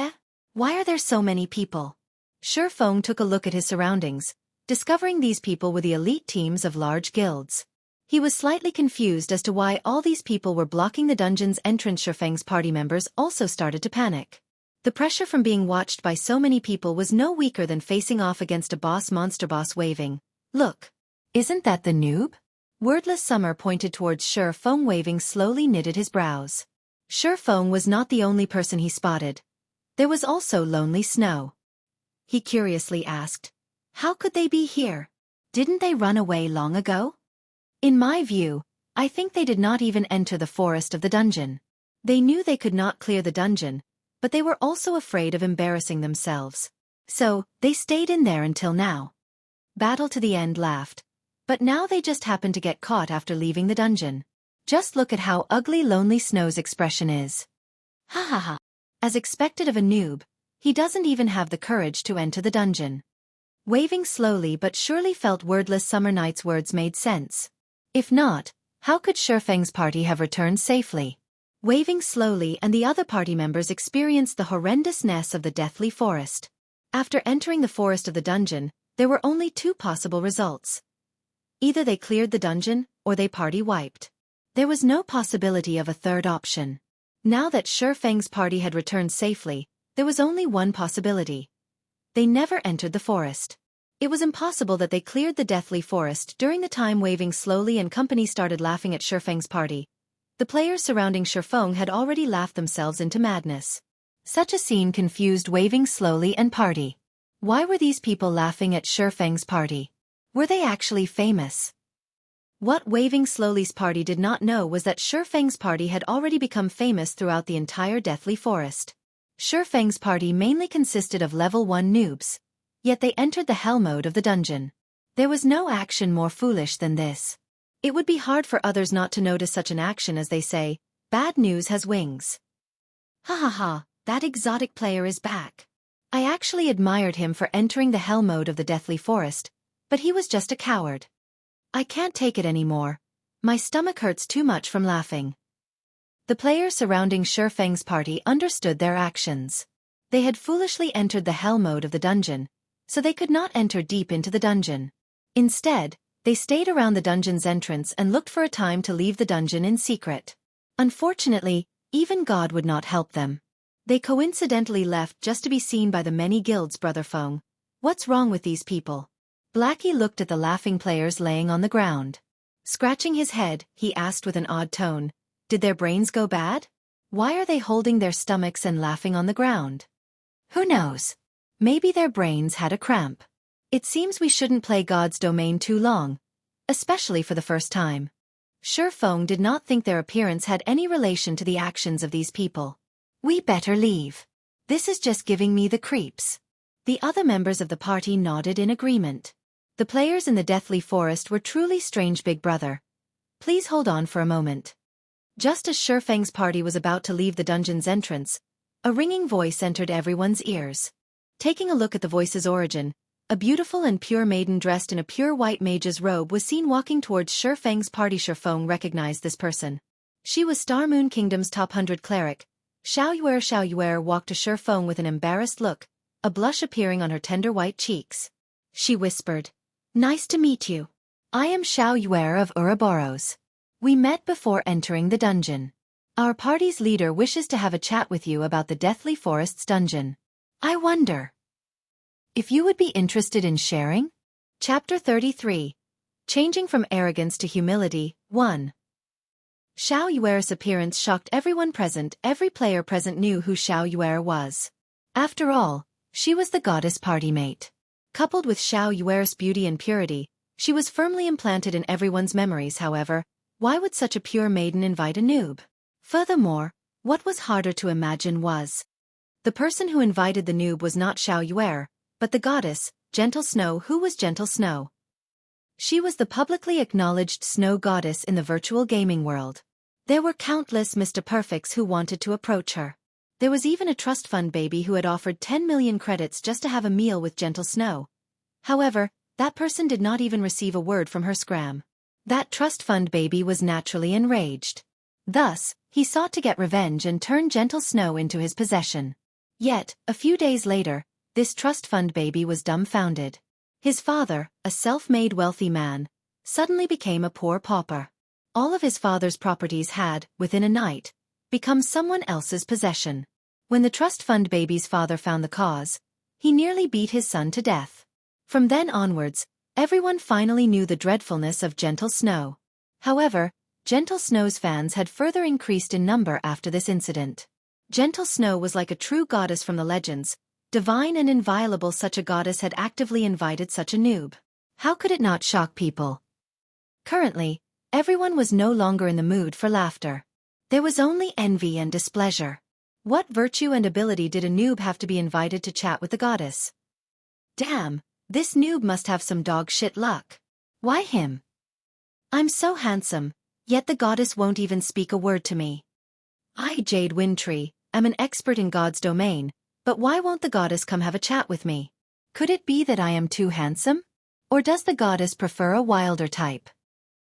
Why are there so many people? Feng took a look at his surroundings, discovering these people were the elite teams of large guilds. He was slightly confused as to why all these people were blocking the dungeon's entrance. Feng's party members also started to panic. The pressure from being watched by so many people was no weaker than facing off against a monster boss waving. "Look, isn't that the noob?" Wordless Summer pointed towards Feng. Waving slowly knitted his brows. Feng was not the only person he spotted. There was also Lonely Snow. He curiously asked, "How could they be here? Didn't they run away long ago?" "In my view, I think they did not even enter the forest of the dungeon. They knew they could not clear the dungeon, but they were also afraid of embarrassing themselves. So, they stayed in there until now. Battle to the end laughed. But now they just happened to get caught after leaving the dungeon. Just look at how ugly Lonely Snow's expression is. Ha ha ha. As expected of a noob, he doesn't even have the courage to enter the dungeon. Waving slowly but surely felt wordless Summer Night's words made sense. If not, how could Feng's party have returned safely? Waving slowly and the other party members experienced the horrendousness of the deathly forest. After entering the forest of the dungeon, there were only two possible results. Either they cleared the dungeon, or they party wiped. There was no possibility of a third option. Now that Feng's party had returned safely, there was only one possibility. They never entered the forest. It was impossible that they cleared the deathly forest during the time Waving slowly and company started laughing at Feng's party. The players surrounding Feng had already laughed themselves into madness. Such a scene confused Waving slowly and party. Why were these people laughing at Feng's party? Were they actually famous? What Waving Slowly's party did not know was that Feng's party had already become famous throughout the entire deathly forest. Feng's party mainly consisted of level 1 noobs, yet they entered the hell mode of the dungeon. There was no action more foolish than this. It would be hard for others not to notice such an action as they say, bad news has wings. Ha ha ha, that exotic player is back. I actually admired him for entering the hell mode of the deathly forest, but he was just a coward. I can't take it anymore. My stomach hurts too much from laughing. The players surrounding Feng's party understood their actions. They had foolishly entered the hell mode of the dungeon, so they could not enter deep into the dungeon. Instead, they stayed around the dungeon's entrance and looked for a time to leave the dungeon in secret. Unfortunately, even God would not help them. They coincidentally left just to be seen by the many guilds. Brother Feng, what's wrong with these people? Blackie looked at the laughing players laying on the ground. Scratching his head, he asked with an odd tone, did their brains go bad? Why are they holding their stomachs and laughing on the ground? Who knows? Maybe their brains had a cramp. It seems we shouldn't play God's domain too long, especially for the first time. Feng did not think their appearance had any relation to the actions of these people. We better leave. This is just giving me the creeps. The other members of the party nodded in agreement. The players in the deathly forest were truly strange. Big brother. Please hold on for a moment. Just as Feng's party was about to leave the dungeon's entrance, a ringing voice entered everyone's ears. Taking a look at the voice's origin, a beautiful and pure maiden dressed in a pure white mage's robe was seen walking towards Feng's party. Feng recognized this person. She was Star Moon Kingdom's top 100 cleric. Xiaoyuer walked to Feng with an embarrassed look, a blush appearing on her tender white cheeks. She whispered, "Nice to meet you. I am Xiaoyuer of Ouroboros. We met before entering the dungeon. Our party's leader wishes to have a chat with you about the Deathly Forest's dungeon. I wonder if you would be interested in sharing?" Chapter 33. Changing from Arrogance to Humility, 1. Xiaoyuer's appearance shocked everyone present. Every player present knew who Xiaoyuer was. After all, she was the goddess party mate. Coupled with Xiaoyuer's beauty and purity, she was firmly implanted in everyone's memories. However, why would such a pure maiden invite a noob? Furthermore, what was harder to imagine was the person who invited the noob was not Xiaoyuer, but the goddess, Gentle Snow. Who was Gentle Snow? She was the publicly acknowledged snow goddess in the virtual gaming world. There were countless Mr. Perfects who wanted to approach her. There was even a trust fund baby who had offered 10 million credits just to have a meal with Gentle Snow. However, that person did not even receive a word from her scram. That trust fund baby was naturally enraged. Thus, he sought to get revenge and turn Gentle Snow into his possession. Yet, a few days later, this trust fund baby was dumbfounded. His father, a self-made wealthy man, suddenly became a poor pauper. All of his father's properties had, within a night, become someone else's possession. When the trust fund baby's father found the cause, he nearly beat his son to death. From then onwards, everyone finally knew the dreadfulness of Gentle Snow. However, Gentle Snow's fans had further increased in number after this incident. Gentle Snow was like a true goddess from the legends, divine and inviolable. Such a goddess had actively invited such a noob. How could it not shock people? Currently, everyone was no longer in the mood for laughter. There was only envy and displeasure. What virtue and ability did a noob have to be invited to chat with the goddess? Damn, this noob must have some dog shit luck. Why him? I'm so handsome, yet the goddess won't even speak a word to me. I, Jade Windtree, am an expert in God's domain, but why won't the goddess come have a chat with me? Could it be that I am too handsome? Or does the goddess prefer a wilder type?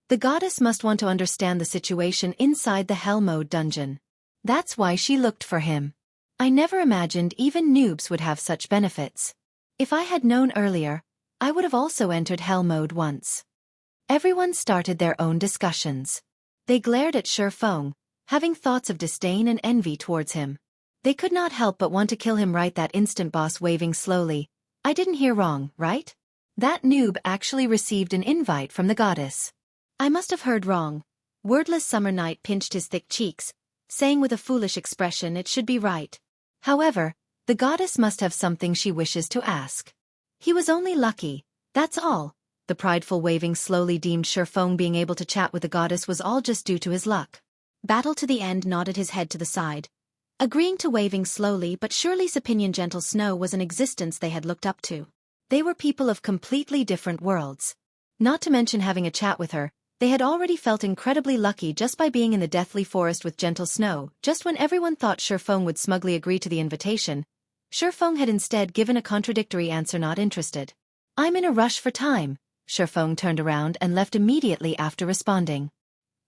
The goddess must want to understand the situation inside the Hell Mode dungeon. That's why she looked for him. I never imagined even noobs would have such benefits. If I had known earlier, I would have also entered Hell Mode once. Everyone started their own discussions. They glared at Feng, having thoughts of disdain and envy towards him. They could not help but want to kill him right that instant. Boss waving slowly. I didn't hear wrong, right? That noob actually received an invite from the goddess. I must have heard wrong. Wordless Summer Night pinched his thick cheeks, saying with a foolish expression it should be right. However, the goddess must have something she wishes to ask. He was only lucky, that's all. The prideful waving slowly deemed Feng being able to chat with the goddess was all just due to his luck. Battle to the End nodded his head to the side, agreeing to waving slowly but surely's opinion. Gentle Snow was an existence they had looked up to. They were people of completely different worlds. Not to mention having a chat with her, they had already felt incredibly lucky just by being in the deathly forest with Gentle Snow. Just when everyone thought Feng would smugly agree to the invitation, Feng had instead given a contradictory answer: not interested. I'm in a rush for time. Feng turned around and left immediately after responding.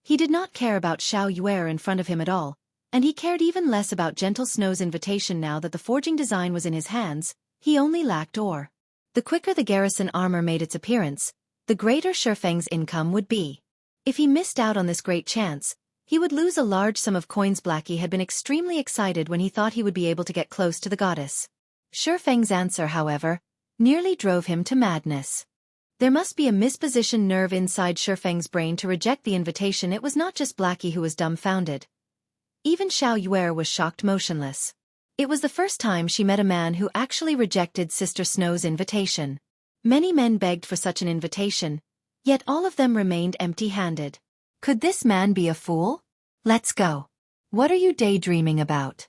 He did not care about Xiao Yuer in front of him at all, and he cared even less about Gentle Snow's invitation now that the forging design was in his hands. He only lacked ore. The quicker the garrison armor made its appearance, the greater Feng's income would be. If he missed out on this great chance, he would lose a large sum of coins. Blackie had been extremely excited when he thought he would be able to get close to the goddess. Feng's answer, however, nearly drove him to madness. There must be a mispositioned nerve inside Feng's brain to reject the invitation. It was not just Blackie who was dumbfounded. Even Xiao Yuer was shocked motionless. It was the first time she met a man who actually rejected Sister Snow's invitation. Many men begged for such an invitation, yet all of them remained empty-handed. Could this man be a fool? Let's go. What are you daydreaming about?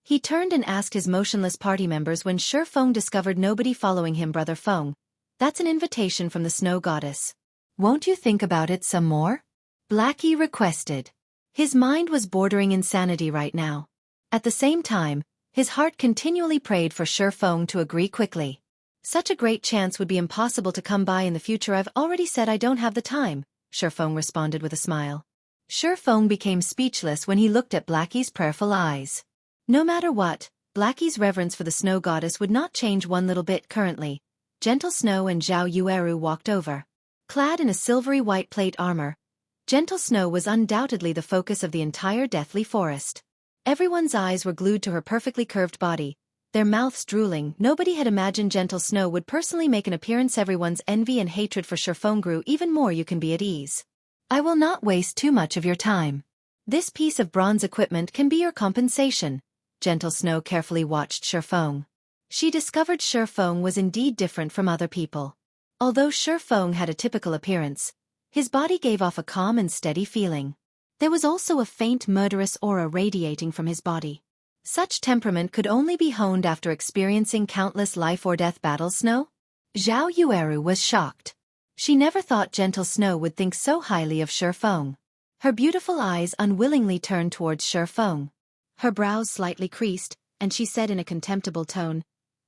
He turned and asked his motionless party members when Feng discovered nobody following him. Brother Feng, that's an invitation from the Snow Goddess. Won't you think about it some more? Blackie requested. His mind was bordering insanity right now. At the same time, his heart continually prayed for Feng to agree quickly. Such a great chance would be impossible to come by in the future. I've already said I don't have the time, Feng responded with a smile. Feng became speechless when he looked at Blackie's prayerful eyes. No matter what, Blackie's reverence for the Snow Goddess would not change one little bit. Currently, Gentle Snow and Xiao Yueru walked over. Clad in a silvery white plate armor, Gentle Snow was undoubtedly the focus of the entire deathly forest. Everyone's eyes were glued to her perfectly curved body, their mouths drooling. Nobody had imagined Gentle Snow would personally make an appearance. Everyone's envy and hatred for Feng grew even more. You can be at ease. I will not waste too much of your time. This piece of bronze equipment can be your compensation. Gentle Snow carefully watched Feng. She discovered Feng was indeed different from other people. Although Feng had a typical appearance, his body gave off a calm and steady feeling. There was also a faint murderous aura radiating from his body. Such temperament could only be honed after experiencing countless life-or-death battles. Snow? Xiao Yueru was shocked. She never thought Gentle Snow would think so highly of Feng. Her beautiful eyes unwillingly turned towards Feng. Her brows slightly creased, and she said in a contemptible tone,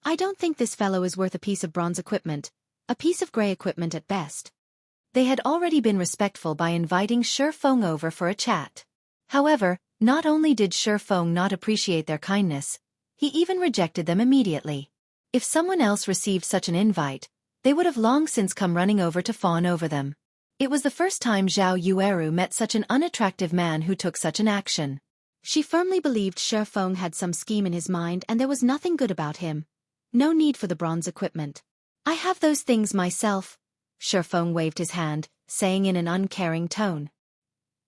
I don't think this fellow is worth a piece of bronze equipment, a piece of gray equipment at best. They had already been respectful by inviting Feng over for a chat. However, not only did Feng not appreciate their kindness, he even rejected them immediately. If someone else received such an invite, they would have long since come running over to fawn over them. It was the first time Xiao Yueru met such an unattractive man who took such an action. She firmly believed Feng had some scheme in his mind and there was nothing good about him. No need for the bronze equipment. I have those things myself. Feng waved his hand, saying in an uncaring tone.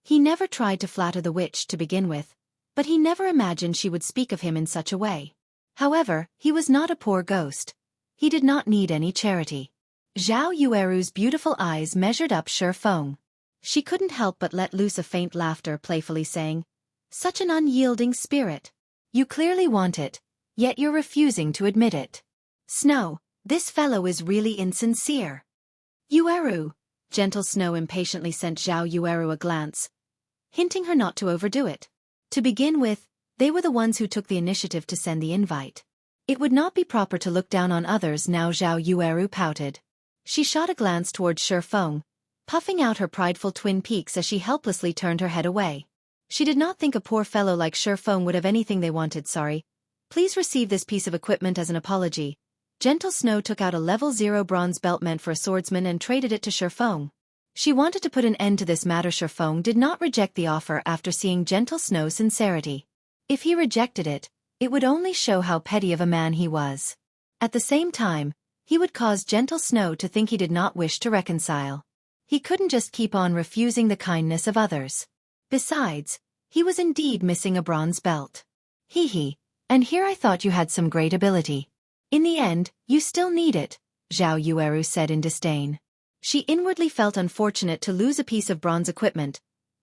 He never tried to flatter the witch to begin with, but he never imagined she would speak of him in such a way. However, he was not a poor ghost. He did not need any charity. Xiao Yueru's beautiful eyes measured up Feng. She couldn't help but let loose a faint laughter, playfully saying, Such an unyielding spirit. You clearly want it, yet you're refusing to admit it. Snow, this fellow is really insincere. Yueru. Gentle Snow impatiently sent Zhao Yueru a glance, hinting her not to overdo it. To begin with, they were the ones who took the initiative to send the invite. It would not be proper to look down on others now. Zhao Yueru pouted. She shot a glance towards Feng, puffing out her prideful twin peaks as she helplessly turned her head away. She did not think a poor fellow like Feng would have anything they wanted. Sorry. Please receive this piece of equipment as an apology. Gentle Snow took out a level 0 bronze belt meant for a swordsman and traded it to Feng. She wanted to put an end to this matter. Feng did not reject the offer after seeing Gentle Snow's sincerity. If he rejected it, it would only show how petty of a man he was. At the same time, he would cause Gentle Snow to think he did not wish to reconcile. He couldn't just keep on refusing the kindness of others. Besides, he was indeed missing a bronze belt. Hee, and here I thought you had some great ability. In the end, you still need it, Zhao Yueru said in disdain. She inwardly felt unfortunate to lose a piece of bronze equipment.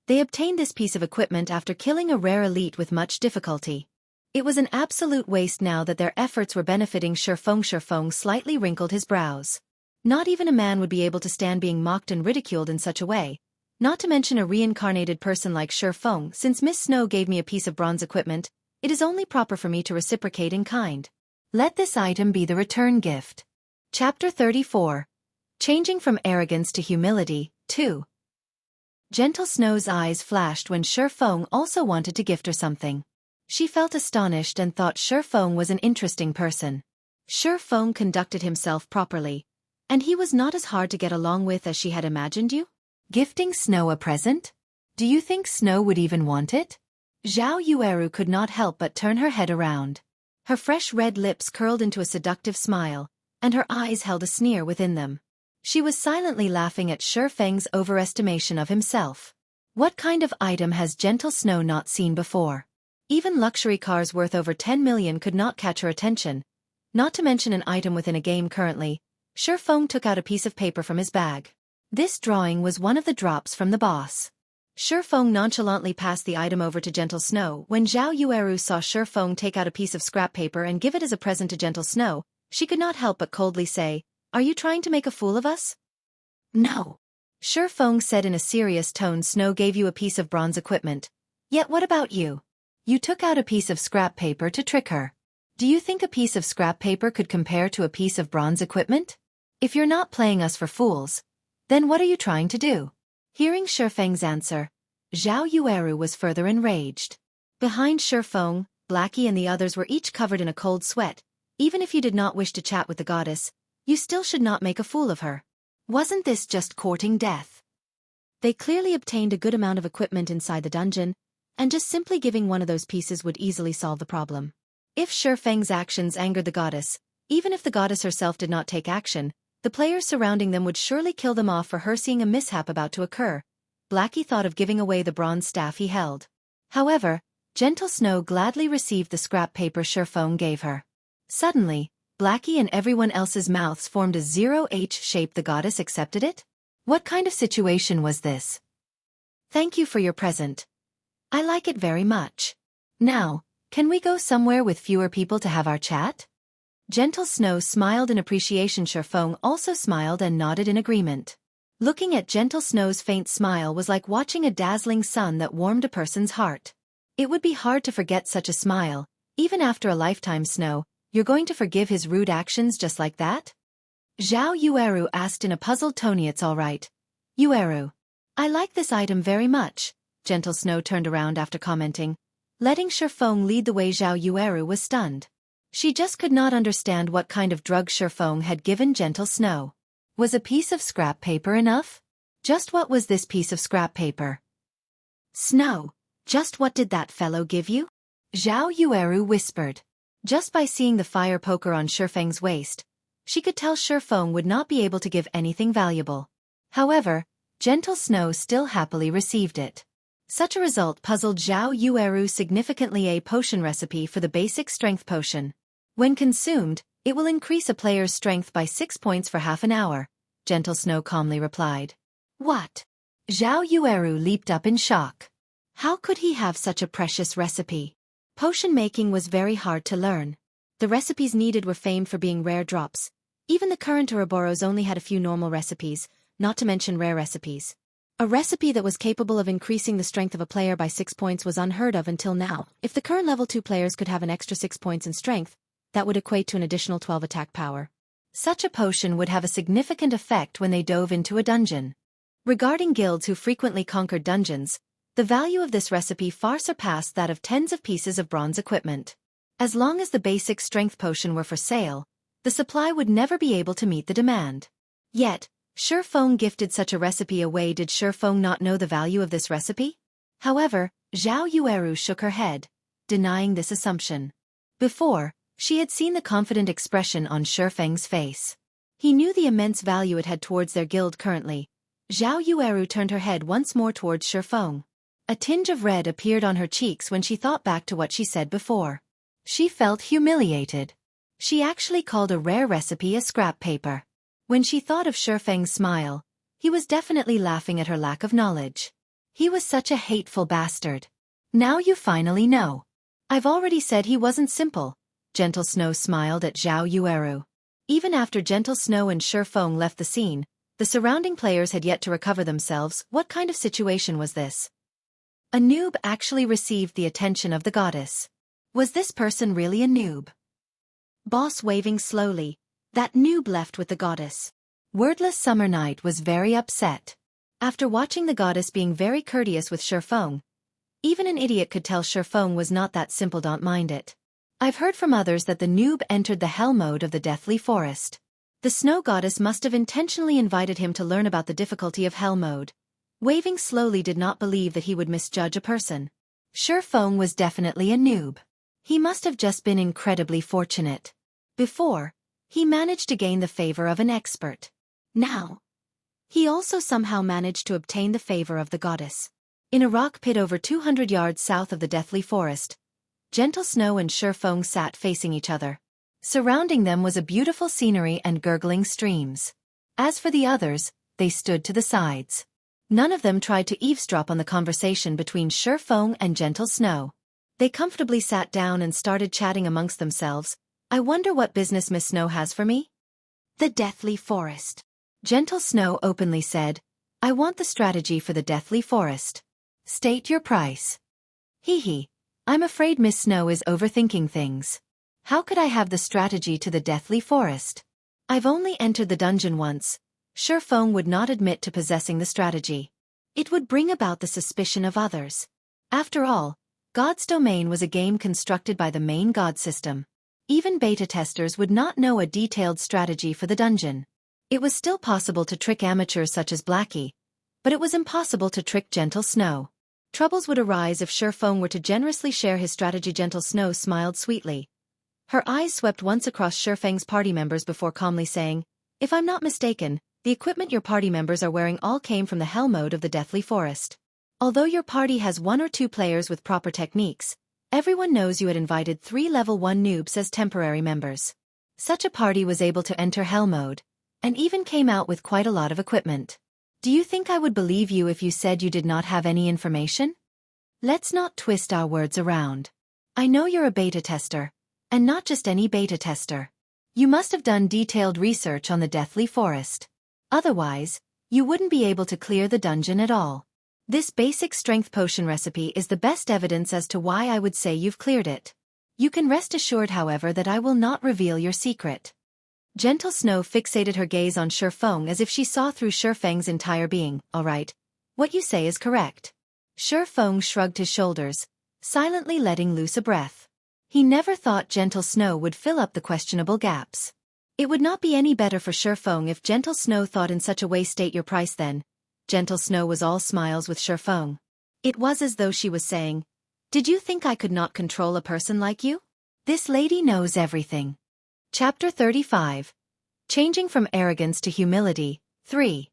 They obtained this piece of equipment after killing a rare elite with much difficulty. It was an absolute waste now that their efforts were benefiting Feng. Feng slightly wrinkled his brows. Not even a man would be able to stand being mocked and ridiculed in such a way, not to mention a reincarnated person like Feng. Since Miss Snow gave me a piece of bronze equipment, it is only proper for me to reciprocate in kind. Let this item be the return gift. Chapter 34. Changing from Arrogance to Humility, 2. Gentle Snow's eyes flashed when Feng also wanted to gift her something. She felt astonished and thought Feng was an interesting person. Feng conducted himself properly, and he was not as hard to get along with as she had imagined. You? Gifting Snow a present? Do you think Snow would even want it? Zhao Yueru could not help but turn her head around. Her fresh red lips curled into a seductive smile, and her eyes held a sneer within them. She was silently laughing at Feng's overestimation of himself. What kind of item has Gentle Snow not seen before? Even luxury cars worth over 10 million could not catch her attention, not to mention an item within a game currently. Feng took out a piece of paper from his bag. This drawing was one of the drops from the boss. Feng nonchalantly passed the item over to Gentle Snow. When Zhao Yueru saw Feng take out a piece of scrap paper and give it as a present to Gentle Snow, she could not help but coldly say, "Are you trying to make a fool of us?" "No," Feng said in a serious tone. "Snow gave you a piece of bronze equipment. Yet what about you? You took out a piece of scrap paper to trick her. Do you think a piece of scrap paper could compare to a piece of bronze equipment? If you're not playing us for fools, then what are you trying to do?" Hearing Feng's answer, Zhao Yueru was further enraged. Behind Feng, Blackie and the others were each covered in a cold sweat. Even if you did not wish to chat with the goddess, you still should not make a fool of her. Wasn't this just courting death? They clearly obtained a good amount of equipment inside the dungeon, and just simply giving one of those pieces would easily solve the problem. If Feng's actions angered the goddess, even if the goddess herself did not take action, the players surrounding them would surely kill them off for her seeing a mishap about to occur. Blackie thought of giving away the bronze staff he held. However, Gentle Snow gladly received the scrap paper Feng gave her. Suddenly, Blackie and everyone else's mouths formed a 0H shape. The goddess accepted it? What kind of situation was this? "Thank you for your present. I like it very much. Now, can we go somewhere with fewer people to have our chat?" Gentle Snow smiled in appreciation. Feng also smiled and nodded in agreement. Looking at Gentle Snow's faint smile was like watching a dazzling sun that warmed a person's heart. It would be hard to forget such a smile, even after a lifetime. "Snow, you're going to forgive his rude actions just like that?" Zhao Yueru asked in a puzzled tone. "It's all right, Yueru. I like this item very much." Gentle Snow turned around after commenting, letting Feng lead the way. Zhao Yueru was stunned. She just could not understand what kind of drug Feng had given Gentle Snow. Was a piece of scrap paper enough? Just what was this piece of scrap paper? "Snow, just what did that fellow give you?" Zhao Yueru whispered. Just by seeing the fire poker on Feng's waist, she could tell Feng would not be able to give anything valuable. However, Gentle Snow still happily received it. Such a result puzzled Zhao Yueru significantly. A potion recipe for the basic strength potion. When consumed, it will increase a player's strength by 6 points for half an hour, Gentle Snow calmly replied. What? Zhao Yueru leaped up in shock. How could he have such a precious recipe? Potion making was very hard to learn. The recipes needed were famed for being rare drops. Even the current Ouroboros only had a few normal recipes, not to mention rare recipes. A recipe that was capable of increasing the strength of a player by 6 points was unheard of until now. If the current level 2 players could have an extra 6 points in strength, that would equate to an additional 12 attack power. Such a potion would have a significant effect when they dove into a dungeon. Regarding guilds who frequently conquered dungeons, the value of this recipe far surpassed that of tens of pieces of bronze equipment. As long as the basic strength potion were for sale, the supply would never be able to meet the demand. Yet, Feng gifted such a recipe away. Did Feng not know the value of this recipe? However, Zhao Yueru shook her head, denying this assumption. Before, she had seen the confident expression on Feng's face. He knew the immense value it had towards their guild currently. Zhao Yueru turned her head once more towards Feng. A tinge of red appeared on her cheeks when she thought back to what she said before. She felt humiliated. She actually called a rare recipe a scrap paper. When she thought of Feng's smile, he was definitely laughing at her lack of knowledge. He was such a hateful bastard. Now you finally know. I've already said he wasn't simple. Gentle Snow smiled at Zhao Yueru. Even after Gentle Snow and Feng left the scene, the surrounding players had yet to recover themselves. What kind of situation was this? A noob actually received the attention of the goddess. Was this person really a noob? Boss waving slowly, that noob left with the goddess. Wordless Summer Night was very upset. After watching the goddess being very courteous with Feng, even an idiot could tell Feng was not that simple. Don't mind it. I've heard from others that the noob entered the hell mode of the Deathly Forest. The snow goddess must have intentionally invited him to learn about the difficulty of hell mode. Waving slowly did not believe that he would misjudge a person. Feng was definitely a noob. He must have just been incredibly fortunate. Before, he managed to gain the favor of an expert. Now, he also somehow managed to obtain the favor of the goddess. In a rock pit over 200 yards south of the Deathly Forest, Gentle Snow and Feng sat facing each other. Surrounding them was a beautiful scenery and gurgling streams. As for the others, they stood to the sides. None of them tried to eavesdrop on the conversation between Feng and Gentle Snow. They comfortably sat down and started chatting amongst themselves. I wonder what business Miss Snow has for me? The Deathly Forest. Gentle Snow openly said, I want the strategy for the Deathly Forest. State your price. Hee. I'm afraid Miss Snow is overthinking things. How could I have the strategy to the Deathly Forest? I've only entered the dungeon once. Feng would not admit to possessing the strategy. It would bring about the suspicion of others. After all, God's Domain was a game constructed by the main god system. Even beta testers would not know a detailed strategy for the dungeon. It was still possible to trick amateurs such as Blackie, but it was impossible to trick Gentle Snow. Troubles would arise if Feng were to generously share his strategy. Gentle Snow smiled sweetly. Her eyes swept once across Feng's party members before calmly saying, If I'm not mistaken, the equipment your party members are wearing all came from the hell mode of the Deathly Forest. Although your party has 1 or 2 players with proper techniques, everyone knows you had invited 3 level 1 noobs as temporary members. Such a party was able to enter hell mode, and even came out with quite a lot of equipment. Do you think I would believe you if you said you did not have any information? Let's not twist our words around. I know you're a beta tester, and not just any beta tester. You must have done detailed research on the Deathly Forest. Otherwise, you wouldn't be able to clear the dungeon at all. This basic strength potion recipe is the best evidence as to why I would say you've cleared it. You can rest assured, however, that I will not reveal your secret. Gentle Snow fixated her gaze on Feng as if she saw through Feng's entire being. All right. What you say is correct. Feng shrugged his shoulders, silently letting loose a breath. He never thought Gentle Snow would fill up the questionable gaps. It would not be any better for Feng if Gentle Snow thought in such a way. State your price then. Gentle Snow was all smiles with Feng. It was as though she was saying, Did you think I could not control a person like you? This lady knows everything. Chapter 35. Changing from Arrogance to Humility, 3.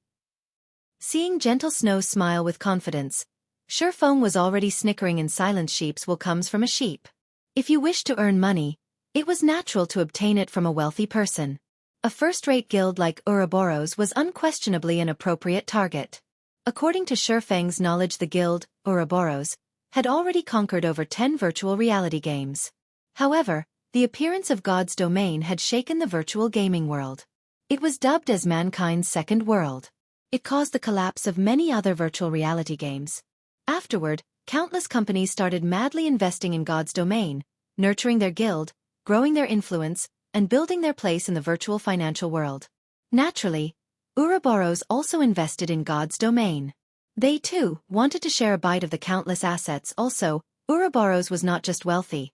Seeing Gentle Snow smile with confidence, Feng was already snickering in silence. Sheep's wool comes from a sheep. If you wish to earn money, it was natural to obtain it from a wealthy person. A first-rate guild like Ouroboros was unquestionably an appropriate target. According to Feng's knowledge, the guild, Ouroboros, had already conquered over 10 virtual reality games. However, the appearance of God's domain had shaken the virtual gaming world. It was dubbed as mankind's second world. It caused the collapse of many other virtual reality games. Afterward, countless companies started madly investing in God's domain, nurturing their guild, growing their influence, and building their place in the virtual financial world. Naturally, Ouroboros also invested in God's domain. They too wanted to share a bite of the countless assets. Also, Ouroboros was not just wealthy.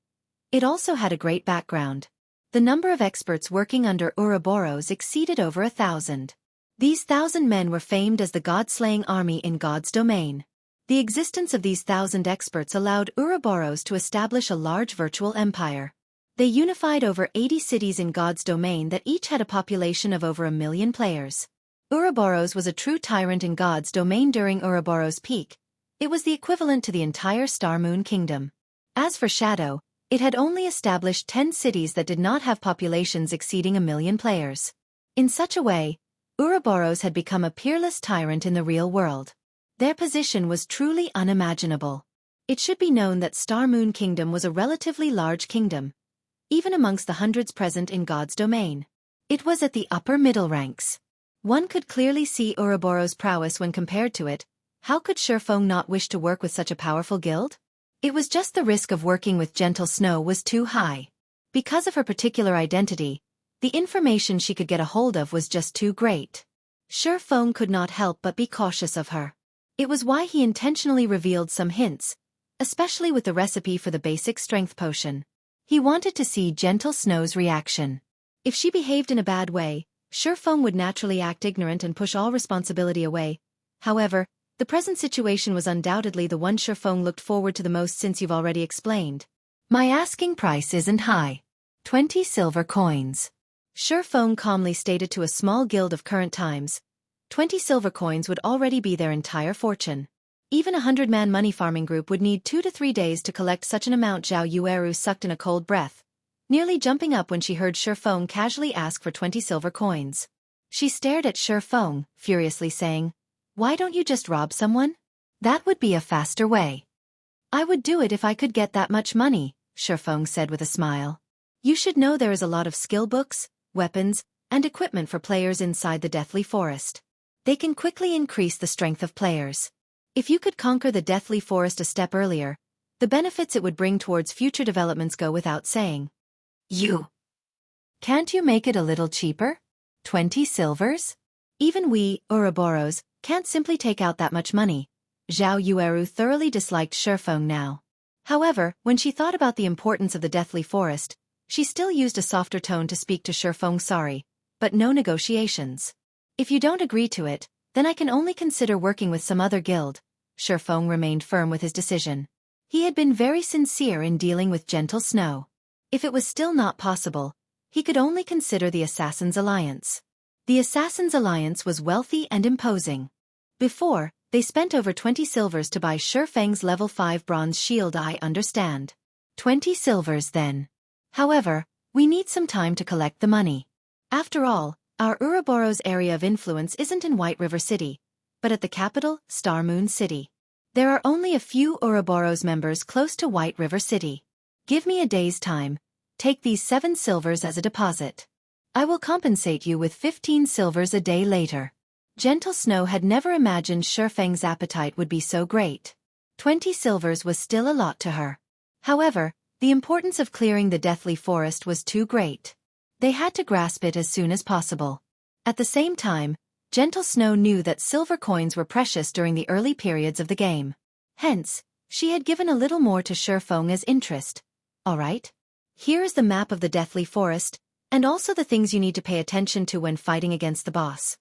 It also had a great background. The number of experts working under Ouroboros exceeded over 1,000. These 1,000 men were famed as the god-slaying army in God's domain. The existence of these 1,000 experts allowed Ouroboros to establish a large virtual empire. They unified over 80 cities in God's domain that each had a population of over 1 million players. Ouroboros was a true tyrant in God's domain during Ouroboros' peak. It was the equivalent to the entire Star Moon Kingdom. As for Shadow, it had only established 10 cities that did not have populations exceeding 1 million players. In such a way, Ouroboros had become a peerless tyrant in the real world. Their position was truly unimaginable. It should be known that Star Moon Kingdom was a relatively large kingdom, even amongst the hundreds present in God's domain. It was at the upper middle ranks. One could clearly see Ouroboros' prowess when compared to it. How could Feng not wish to work with such a powerful guild? It was just the risk of working with Gentle Snow was too high. Because of her particular identity, the information she could get a hold of was just too great. Feng could not help but be cautious of her. It was why he intentionally revealed some hints, especially with the recipe for the basic strength potion. He wanted to see Gentle Snow's reaction. If she behaved in a bad way, Feng would naturally act ignorant and push all responsibility away. However, the present situation was undoubtedly the one Feng looked forward to the most, since you've already explained. My asking price isn't high. 20 silver coins. Feng calmly stated to a small guild of current times. 20 silver coins would already be their entire fortune. Even a 100-man money farming group would need 2 to 3 days to collect such an amount. Zhao Yueru sucked in a cold breath, nearly jumping up when she heard Feng casually ask for 20 silver coins. She stared at Feng, furiously saying, "Why don't you just rob someone? That would be a faster way." "I would do it if I could get that much money," Feng said with a smile. "You should know there is a lot of skill books, weapons, and equipment for players inside the Deathly Forest. They can quickly increase the strength of players. If you could conquer the Deathly Forest a step earlier, the benefits it would bring towards future developments go without saying." Can't you make it a little cheaper? 20 silvers? Even we, Ouroboros, can't simply take out that much money." Zhao Yueru thoroughly disliked Feng now. However, when she thought about the importance of the Deathly Forest, she still used a softer tone to speak to Feng. "Sorry, but no negotiations. If you don't agree to it, then I can only consider working with some other guild." Feng remained firm with his decision. He had been very sincere in dealing with Gentle Snow. If it was still not possible, he could only consider the Assassin's Alliance. The Assassin's Alliance was wealthy and imposing. Before, they spent over 20 silvers to buy Feng's level 5 bronze shield. "I understand. 20 silvers then. However, we need some time to collect the money. After all, our Ouroboros area of influence isn't in White River City, but at the capital, Star Moon City. There are only a few Ouroboros members close to White River City. Give me a day's time. Take these 7 silvers as a deposit. I will compensate you with 15 silvers a day later." Gentle Snow had never imagined Feng's appetite would be so great. 20 silvers was still a lot to her. However, the importance of clearing the Deathly Forest was too great. They had to grasp it as soon as possible. At the same time, Gentle Snow knew that silver coins were precious during the early periods of the game. Hence, she had given a little more to Feng as interest. "All right. Here is the map of the Deathly Forest, and also the things you need to pay attention to when fighting against the boss."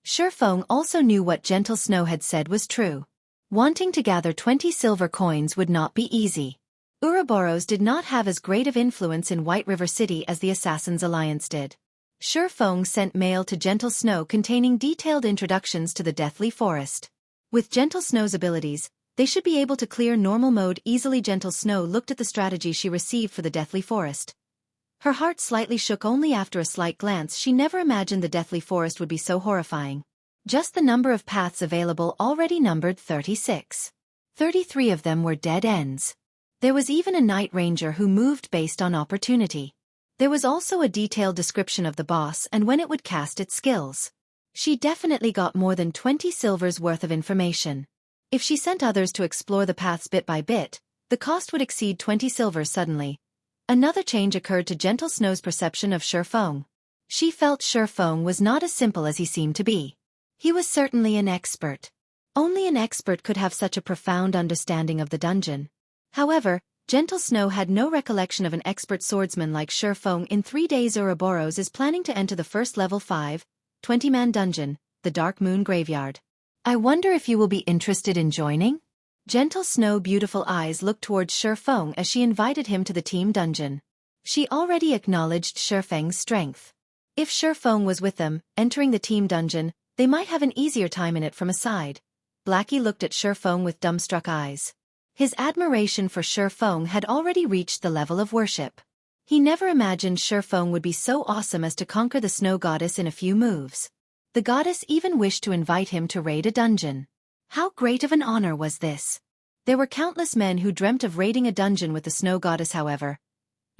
Feng also knew what Gentle Snow had said was true. Wanting to gather 20 silver coins would not be easy. Ouroboros did not have as great of influence in White River City as the Assassin's Alliance did. Feng sent mail to Gentle Snow containing detailed introductions to the Deathly Forest. With Gentle Snow's abilities, they should be able to clear normal mode easily. Gentle Snow looked at the strategy she received for the Deathly Forest. Her heart slightly shook only after a slight glance. She never imagined the Deathly Forest would be so horrifying. Just the number of paths available already numbered 36. 33 of them were dead ends. There was even a Night Ranger who moved based on opportunity. There was also a detailed description of the boss and when it would cast its skills. She definitely got more than 20 silvers worth of information. If she sent others to explore the paths bit by bit, the cost would exceed 20 silvers suddenly. Another change occurred to Gentle Snow's perception of Feng. She felt Feng was not as simple as he seemed to be. He was certainly an expert. Only an expert could have such a profound understanding of the dungeon. However, Gentle Snow had no recollection of an expert swordsman like Feng. In 3 days Ouroboros is planning to enter the first level 5, 20-man dungeon, the Dark Moon Graveyard. I wonder if you will be interested in joining? Gentle Snow beautiful eyes looked towards Feng as she invited him to the team dungeon. She already acknowledged Feng's strength. If Feng was with them, entering the team dungeon, they might have an easier time in it from a side. Blackie looked at Feng with dumbstruck eyes. His admiration for Feng had already reached the level of worship. He never imagined Feng would be so awesome as to conquer the snow goddess in a few moves. The goddess even wished to invite him to raid a dungeon. How great of an honor was this? There were countless men who dreamt of raiding a dungeon with the snow goddess however.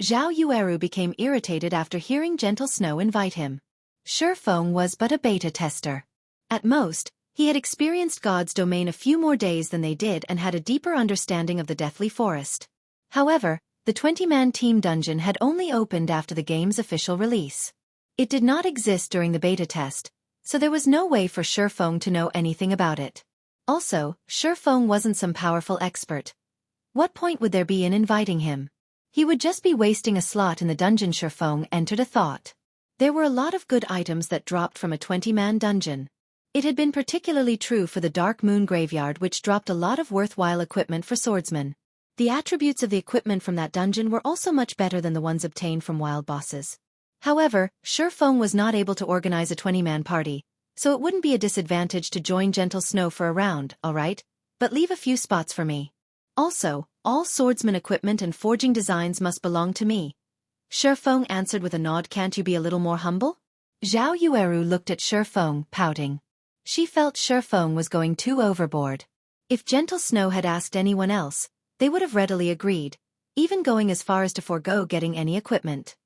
Zhao Yueru became irritated after hearing Gentle Snow invite him. Feng was but a beta tester. At most, he had experienced God's domain a few more days than they did and had a deeper understanding of the Deathly Forest. However, the 20-man team dungeon had only opened after the game's official release. It did not exist during the beta test, so there was no way for Feng to know anything about it. Also, Feng wasn't some powerful expert. What point would there be in inviting him? He would just be wasting a slot in the dungeon. Feng entered a thought. There were a lot of good items that dropped from a 20-man dungeon. It had been particularly true for the Dark Moon Graveyard which dropped a lot of worthwhile equipment for swordsmen. The attributes of the equipment from that dungeon were also much better than the ones obtained from wild bosses. However, Feng was not able to organize a 20-man party, so it wouldn't be a disadvantage to join Gentle Snow for a round, alright? But leave a few spots for me. Also, all swordsman equipment and forging designs must belong to me. Feng answered with a nod. Can't you be a little more humble? Zhao Yueru looked at Feng, pouting. She felt Feng was going too overboard. If Gentle Snow had asked anyone else, they would have readily agreed, even going as far as to forego getting any equipment.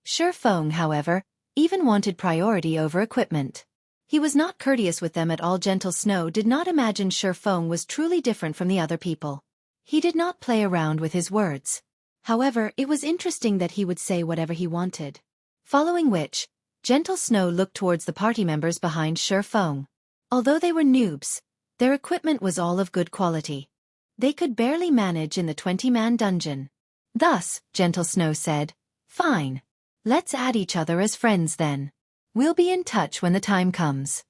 Feng, however, even wanted priority over equipment. He was not courteous with them at all. Gentle Snow did not imagine Feng was truly different from the other people. He did not play around with his words. However, it was interesting that he would say whatever he wanted. Following which, Gentle Snow looked towards the party members behind Feng. Although they were noobs, their equipment was all of good quality. They could barely manage in the 20-man dungeon. Thus, Gentle Snow said, "Fine. Let's add each other as friends then. We'll be in touch when the time comes.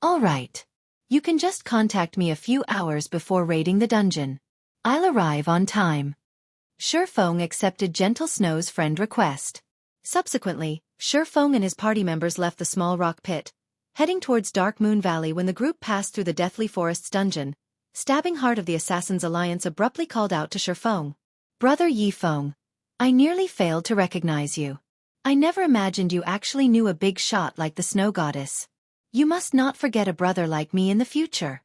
All right. You can just contact me a few hours before raiding the dungeon. I'll arrive on time." Feng accepted Gentle Snow's friend request. Subsequently, Feng and his party members left the small rock pit, heading towards Dark Moon Valley. When the group passed through the Deathly Forest's dungeon, Stabbing Heart of the Assassin's Alliance abruptly called out to Feng. "Brother Feng, I nearly failed to recognize you. I never imagined you actually knew a big shot like the Snow Goddess. You must not forget a brother like me in the future."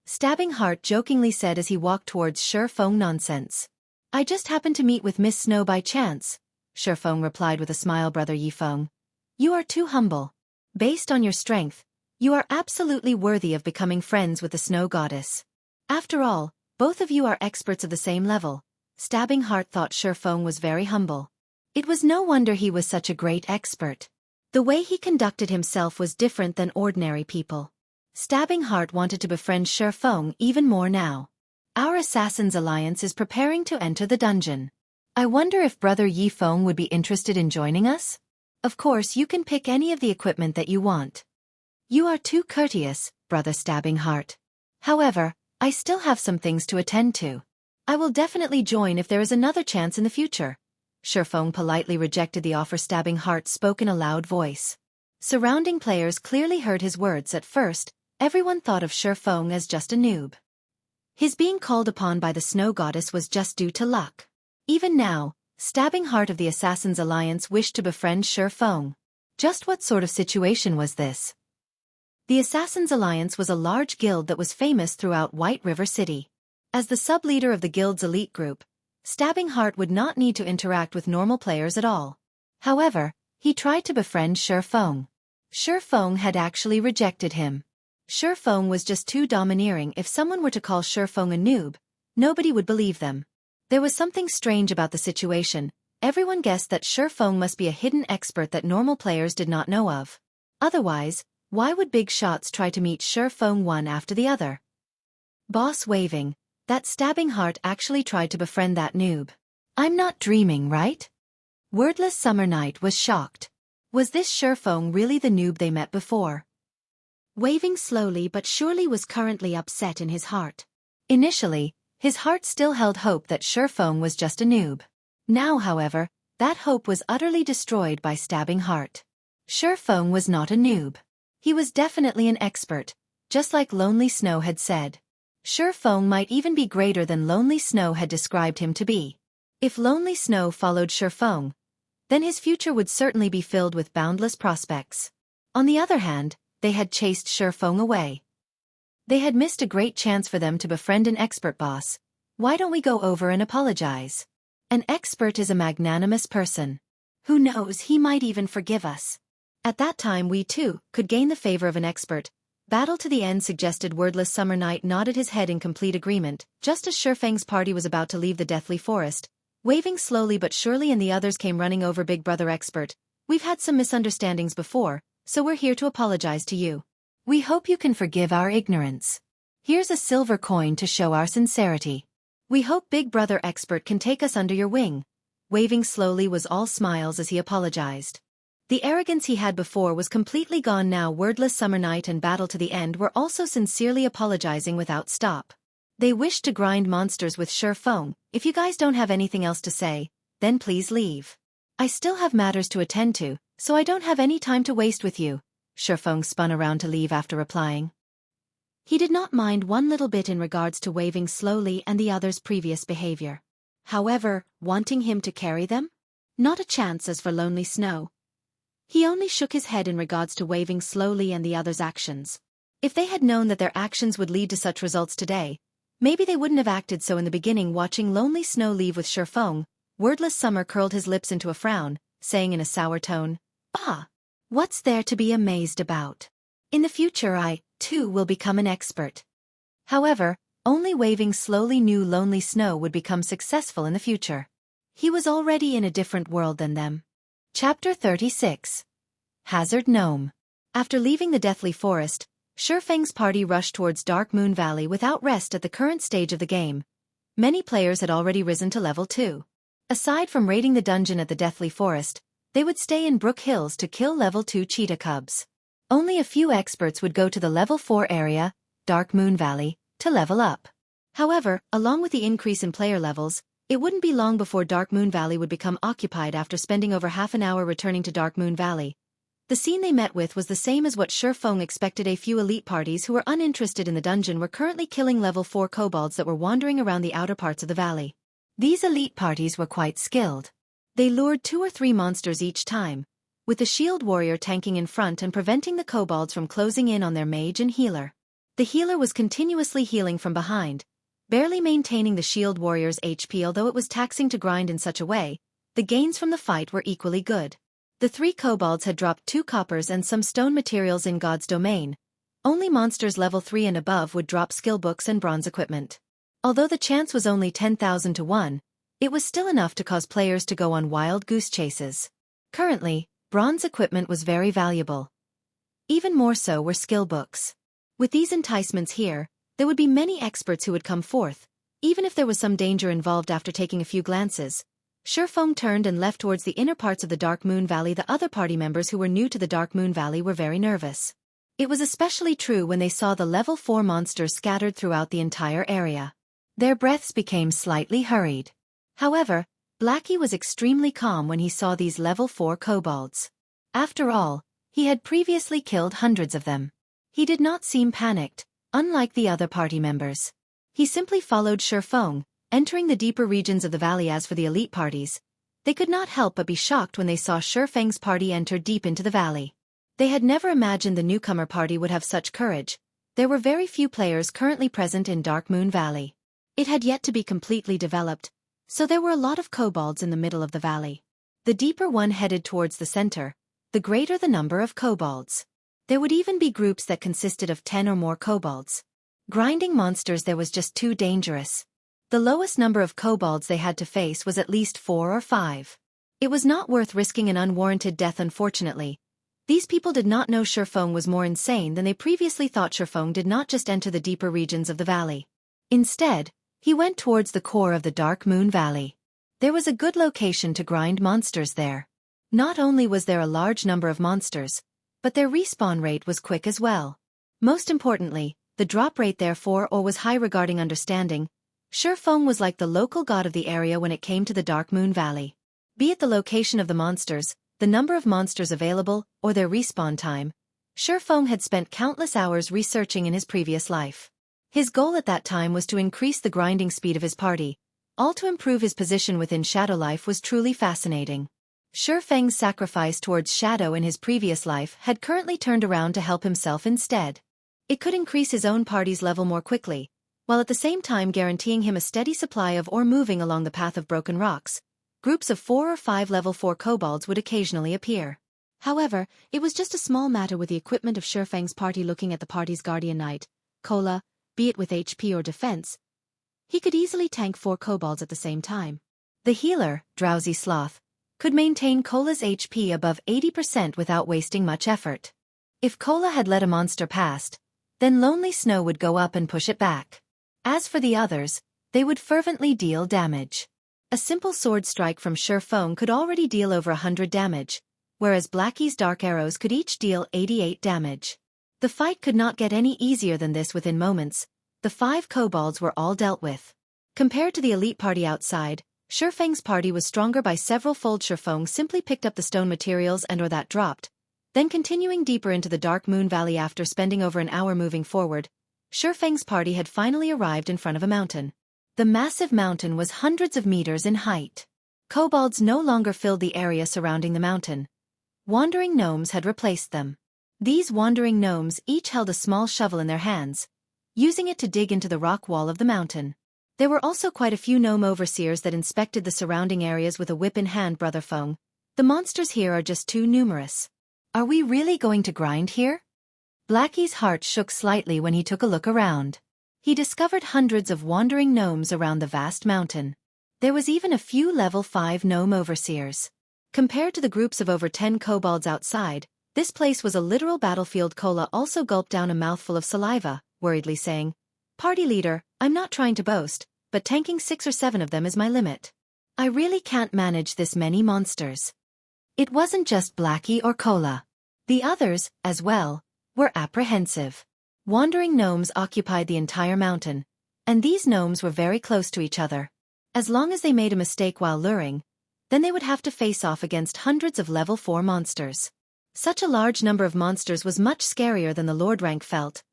Stabbing Heart jokingly said as he walked towards Feng. "Nonsense. I just happened to meet with Miss Snow by chance," Feng replied with a smile. "Brother Feng, you are too humble. Based on your strength, you are absolutely worthy of becoming friends with the Snow Goddess. After all, both of you are experts of the same level." Stabbing Heart thought Feng was very humble. It was no wonder he was such a great expert. The way he conducted himself was different than ordinary people. Stabbing Heart wanted to befriend Feng even more now. "Our Assassin's Alliance is preparing to enter the dungeon. I wonder if Brother Feng would be interested in joining us? Of course you can pick any of the equipment that you want." "You are too courteous, Brother Stabbing Heart. However, I still have some things to attend to. I will definitely join if there is another chance in the future." Feng politely rejected the offer. Stabbing Heart spoke in a loud voice. Surrounding players clearly heard his words. At first, everyone thought of Feng as just a noob. His being called upon by the Snow Goddess was just due to luck. Even now, Stabbing Heart of the Assassin's Alliance wished to befriend Feng. Just what sort of situation was this? The Assassin's Alliance was a large guild that was famous throughout White River City. As the sub-leader of the guild's elite group, Stabbing Heart would not need to interact with normal players at all. However, he tried to befriend Feng. Feng had actually rejected him. Feng was just too domineering. If someone were to call Feng a noob, nobody would believe them. There was something strange about the situation. Everyone guessed that Feng must be a hidden expert that normal players did not know of. Otherwise, why would big shots try to meet Feng one after the other? Boss waving, that Stabbing Heart actually tried to befriend that noob. I'm not dreaming, right? Wordless Summer Night was shocked. Was this Feng really the noob they met before? Waving slowly but surely was currently upset in his heart. Initially, his heart still held hope that Feng was just a noob. Now, however, that hope was utterly destroyed by Stabbing Heart. Feng was not a noob. He was definitely an expert, just like Lonely Snow had said. Feng might even be greater than Lonely Snow had described him to be. If Lonely Snow followed Feng, then his future would certainly be filled with boundless prospects. On the other hand, they had chased Feng away. They had missed a great chance for them to befriend an expert boss. Why don't we go over and apologize? An expert is a magnanimous person. Who knows, he might even forgive us. At that time we too could gain the favor of an expert. Battle to the end, suggested Wordless Summer Night, nodded his head in complete agreement, just as Feng's party was about to leave the deathly forest. Waving slowly but surely and the others came running over. Big Brother Expert, we've had some misunderstandings before, so we're here to apologize to you. We hope you can forgive our ignorance. Here's a silver coin to show our sincerity. We hope Big Brother Expert can take us under your wing. Waving slowly was all smiles as he apologized. The arrogance he had before was completely gone now. Wordless Summer Night and Battle to the End were also sincerely apologizing without stop. They wished to grind monsters with Feng. If you guys don't have anything else to say, then please leave. I still have matters to attend to, so I don't have any time to waste with you. Feng spun around to leave after replying. He did not mind one little bit in regards to Waving slowly and the others' previous behavior. However, wanting him to carry them? Not a chance. As for Lonely Snow, he only shook his head in regards to Waving slowly and the others' actions. If they had known that their actions would lead to such results today, maybe they wouldn't have acted so in the beginning. Watching Lonely Snow leave with Feng, Wordless Summer curled his lips into a frown, saying in a sour tone, "Ah, what's there to be amazed about? In the future I, too, will become an expert." However, only Waving slowly knew Lonely Snow would become successful in the future. He was already in a different world than them. Chapter 36. Hazard Gnome. After leaving the deathly forest, Feng's party rushed towards Dark Moon Valley without rest. At the current stage of the game, many players had already risen to level 2. Aside from raiding the dungeon at the deathly forest, they would stay in Brook Hills to kill level 2 cheetah cubs. Only a few experts would go to the level 4 area, Dark Moon Valley, to level up. However, along with the increase in player levels, it wouldn't be long before Dark Moon Valley would become occupied. After spending over half an hour returning to Dark Moon Valley, the scene they met with was the same as what Feng expected. A few elite parties who were uninterested in the dungeon were currently killing level 4 kobolds that were wandering around the outer parts of the valley. These elite parties were quite skilled. They lured 2 or 3 monsters each time, with the shield warrior tanking in front and preventing the kobolds from closing in on their mage and healer. The healer was continuously healing from behind, barely maintaining the shield warrior's HP. Although it was taxing to grind in such a way, the gains from the fight were equally good. The 3 kobolds had dropped 2 coppers and some stone materials in God's domain. Only monsters level 3 and above would drop skill books and bronze equipment. Although the chance was only 10,000 to 1, it was still enough to cause players to go on wild goose chases. Currently, bronze equipment was very valuable. Even more so were skill books. With these enticements here, there would be many experts who would come forth, even if there was some danger involved. After taking a few glances, Feng turned and left towards the inner parts of the Dark Moon Valley. The other party members who were new to the Dark Moon Valley were very nervous. It was especially true when they saw the level 4 monsters scattered throughout the entire area. Their breaths became slightly hurried. However, Blackie was extremely calm when he saw these level 4 kobolds. After all, he had previously killed hundreds of them. He did not seem panicked, unlike the other party members. He simply followed Feng, entering the deeper regions of the valley. As for the elite parties, they could not help but be shocked when they saw Feng's party enter deep into the valley. They had never imagined the newcomer party would have such courage. There were very few players currently present in Dark Moon Valley. It had yet to be completely developed, so there were a lot of kobolds in the middle of the valley. The deeper one headed towards the center, the greater the number of kobolds. There would even be groups that consisted of 10 or more kobolds. Grinding monsters there was just too dangerous. The lowest number of kobolds they had to face was at least 4 or 5. It was not worth risking an unwarranted death unfortunately. These people did not know Feng was more insane than they previously thought. Feng did not just enter the deeper regions of the valley. Instead, he went towards the core of the Dark Moon Valley. There was a good location to grind monsters there. Not only was there a large number of monsters, but their respawn rate was quick as well. Most importantly, the drop rate therefore was high regarding understanding. Feng was like the local god of the area when it came to the Dark Moon Valley. Be it the location of the monsters, the number of monsters available, or their respawn time, Feng had spent countless hours researching in his previous life. His goal at that time was to increase the grinding speed of his party. All to improve his position within Shadow life was truly fascinating. Feng's sacrifice towards Shadow in his previous life had currently turned around to help himself instead. It could increase his own party's level more quickly, while at the same time guaranteeing him a steady supply of ore moving along the path of broken rocks. Groups of 4 or 5 level 4 kobolds would occasionally appear. However, it was just a small matter with the equipment of Feng's party. Looking at the party's guardian knight, Kola, be it with HP or defense, he could easily tank 4 kobolds at the same time. The healer, Drowsy Sloth, could maintain Kola's HP above 80% without wasting much effort. If Kola had let a monster past, then Lonely Snow would go up and push it back. As for the others, they would fervently deal damage. A simple sword strike from Feng could already deal over 100 damage, whereas Blackie's dark arrows could each deal 88 damage. The fight could not get any easier than this. Within moments, the 5 kobolds were all dealt with. Compared to the elite party outside, Feng's party was stronger by several fold. Feng simply picked up the stone materials and that dropped. Then continuing deeper into the Dark Moon Valley after spending over an hour moving forward, Feng's party had finally arrived in front of a mountain. The massive mountain was hundreds of meters in height. Kobolds no longer filled the area surrounding the mountain. Wandering gnomes had replaced them. These wandering gnomes each held a small shovel in their hands, using it to dig into the rock wall of the mountain. There were also quite a few gnome overseers that inspected the surrounding areas with a whip in hand. Brother Feng, the monsters here are just too numerous. Are we really going to grind here? Blackie's heart shook slightly when he took a look around. He discovered hundreds of wandering gnomes around the vast mountain. There was even a few level 5 gnome overseers. Compared to the groups of over 10 kobolds outside, this place was a literal battlefield. Kola also gulped down a mouthful of saliva, worriedly saying, "Party leader, I'm not trying to boast, but tanking 6 or 7 of them is my limit. I really can't manage this many monsters." It wasn't just Blackie or Kola. The others, as well, were apprehensive. Wandering gnomes occupied the entire mountain, and these gnomes were very close to each other. As long as they made a mistake while luring, then they would have to face off against hundreds of level 4 monsters. Such a large number of monsters was much scarier than the Lord rank felt.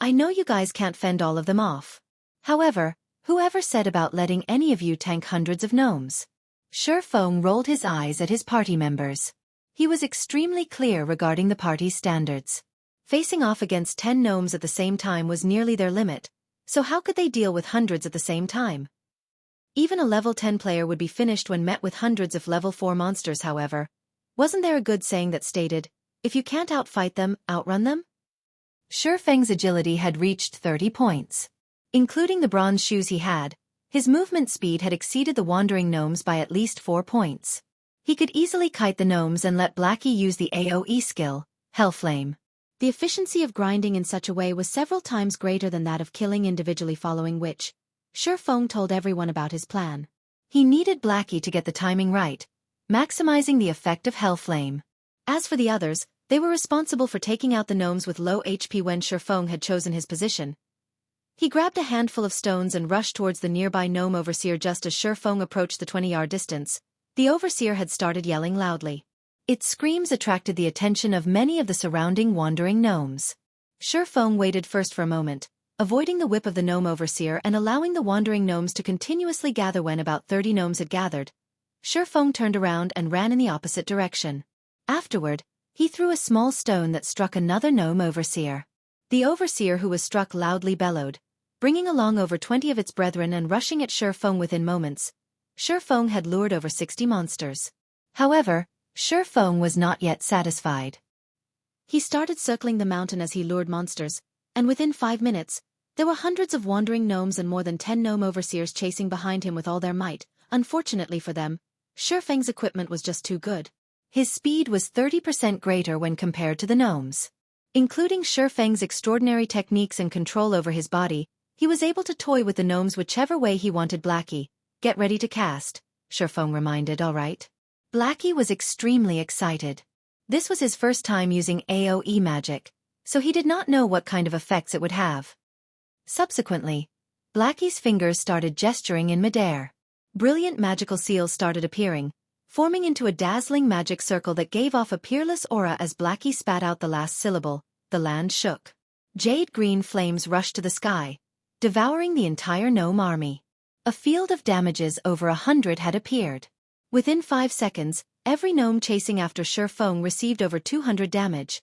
I know you guys can't fend all of them off. However, whoever said about letting any of you tank hundreds of gnomes? Feng rolled his eyes at his party members. He was extremely clear regarding the party's standards. Facing off against 10 gnomes at the same time was nearly their limit, so how could they deal with hundreds at the same time? Even a level 10 player would be finished when met with hundreds of level 4 monsters. However, wasn't there a good saying that stated, if you can't outfight them, outrun them? Feng's agility had reached 30 points. Including the bronze shoes he had, his movement speed had exceeded the wandering gnomes by at least 4 points. He could easily kite the gnomes and let Blackie use the AoE skill, Hellflame. The efficiency of grinding in such a way was several times greater than that of killing individually, following which, Feng told everyone about his plan. He needed Blackie to get the timing right, maximizing the effect of Hellflame. As for the others, they were responsible for taking out the gnomes with low HP. When Feng had chosen his position, he grabbed a handful of stones and rushed towards the nearby gnome overseer. Just as Feng approached the 20-yard distance, the overseer had started yelling loudly. Its screams attracted the attention of many of the surrounding wandering gnomes. Feng waited first for a moment, avoiding the whip of the gnome overseer and allowing the wandering gnomes to continuously gather. When about 30 gnomes had gathered, Feng turned around and ran in the opposite direction. Afterward, he threw a small stone that struck another gnome overseer. The overseer who was struck loudly bellowed, bringing along over 20 of its brethren and rushing at Feng within moments. Feng had lured over 60 monsters. However, Feng was not yet satisfied. He started circling the mountain as he lured monsters, and within 5 minutes, there were hundreds of wandering gnomes and more than 10 gnome overseers chasing behind him with all their might. Unfortunately for them, Feng's equipment was just too good. His speed was 30% greater when compared to the gnomes. Including Feng's extraordinary techniques and control over his body, he was able to toy with the gnomes whichever way he wanted. Blackie, get ready to cast, Feng reminded. All right. Blackie was extremely excited. This was his first time using AoE magic, so he did not know what kind of effects it would have. Subsequently, Blackie's fingers started gesturing in midair. Brilliant magical seals started appearing, forming into a dazzling magic circle that gave off a peerless aura as Blackie spat out the last syllable. The land shook. Jade green flames rushed to the sky, devouring the entire gnome army. A field of damages over 100 had appeared. Within 5 seconds, every gnome chasing after Feng received over 200 damage.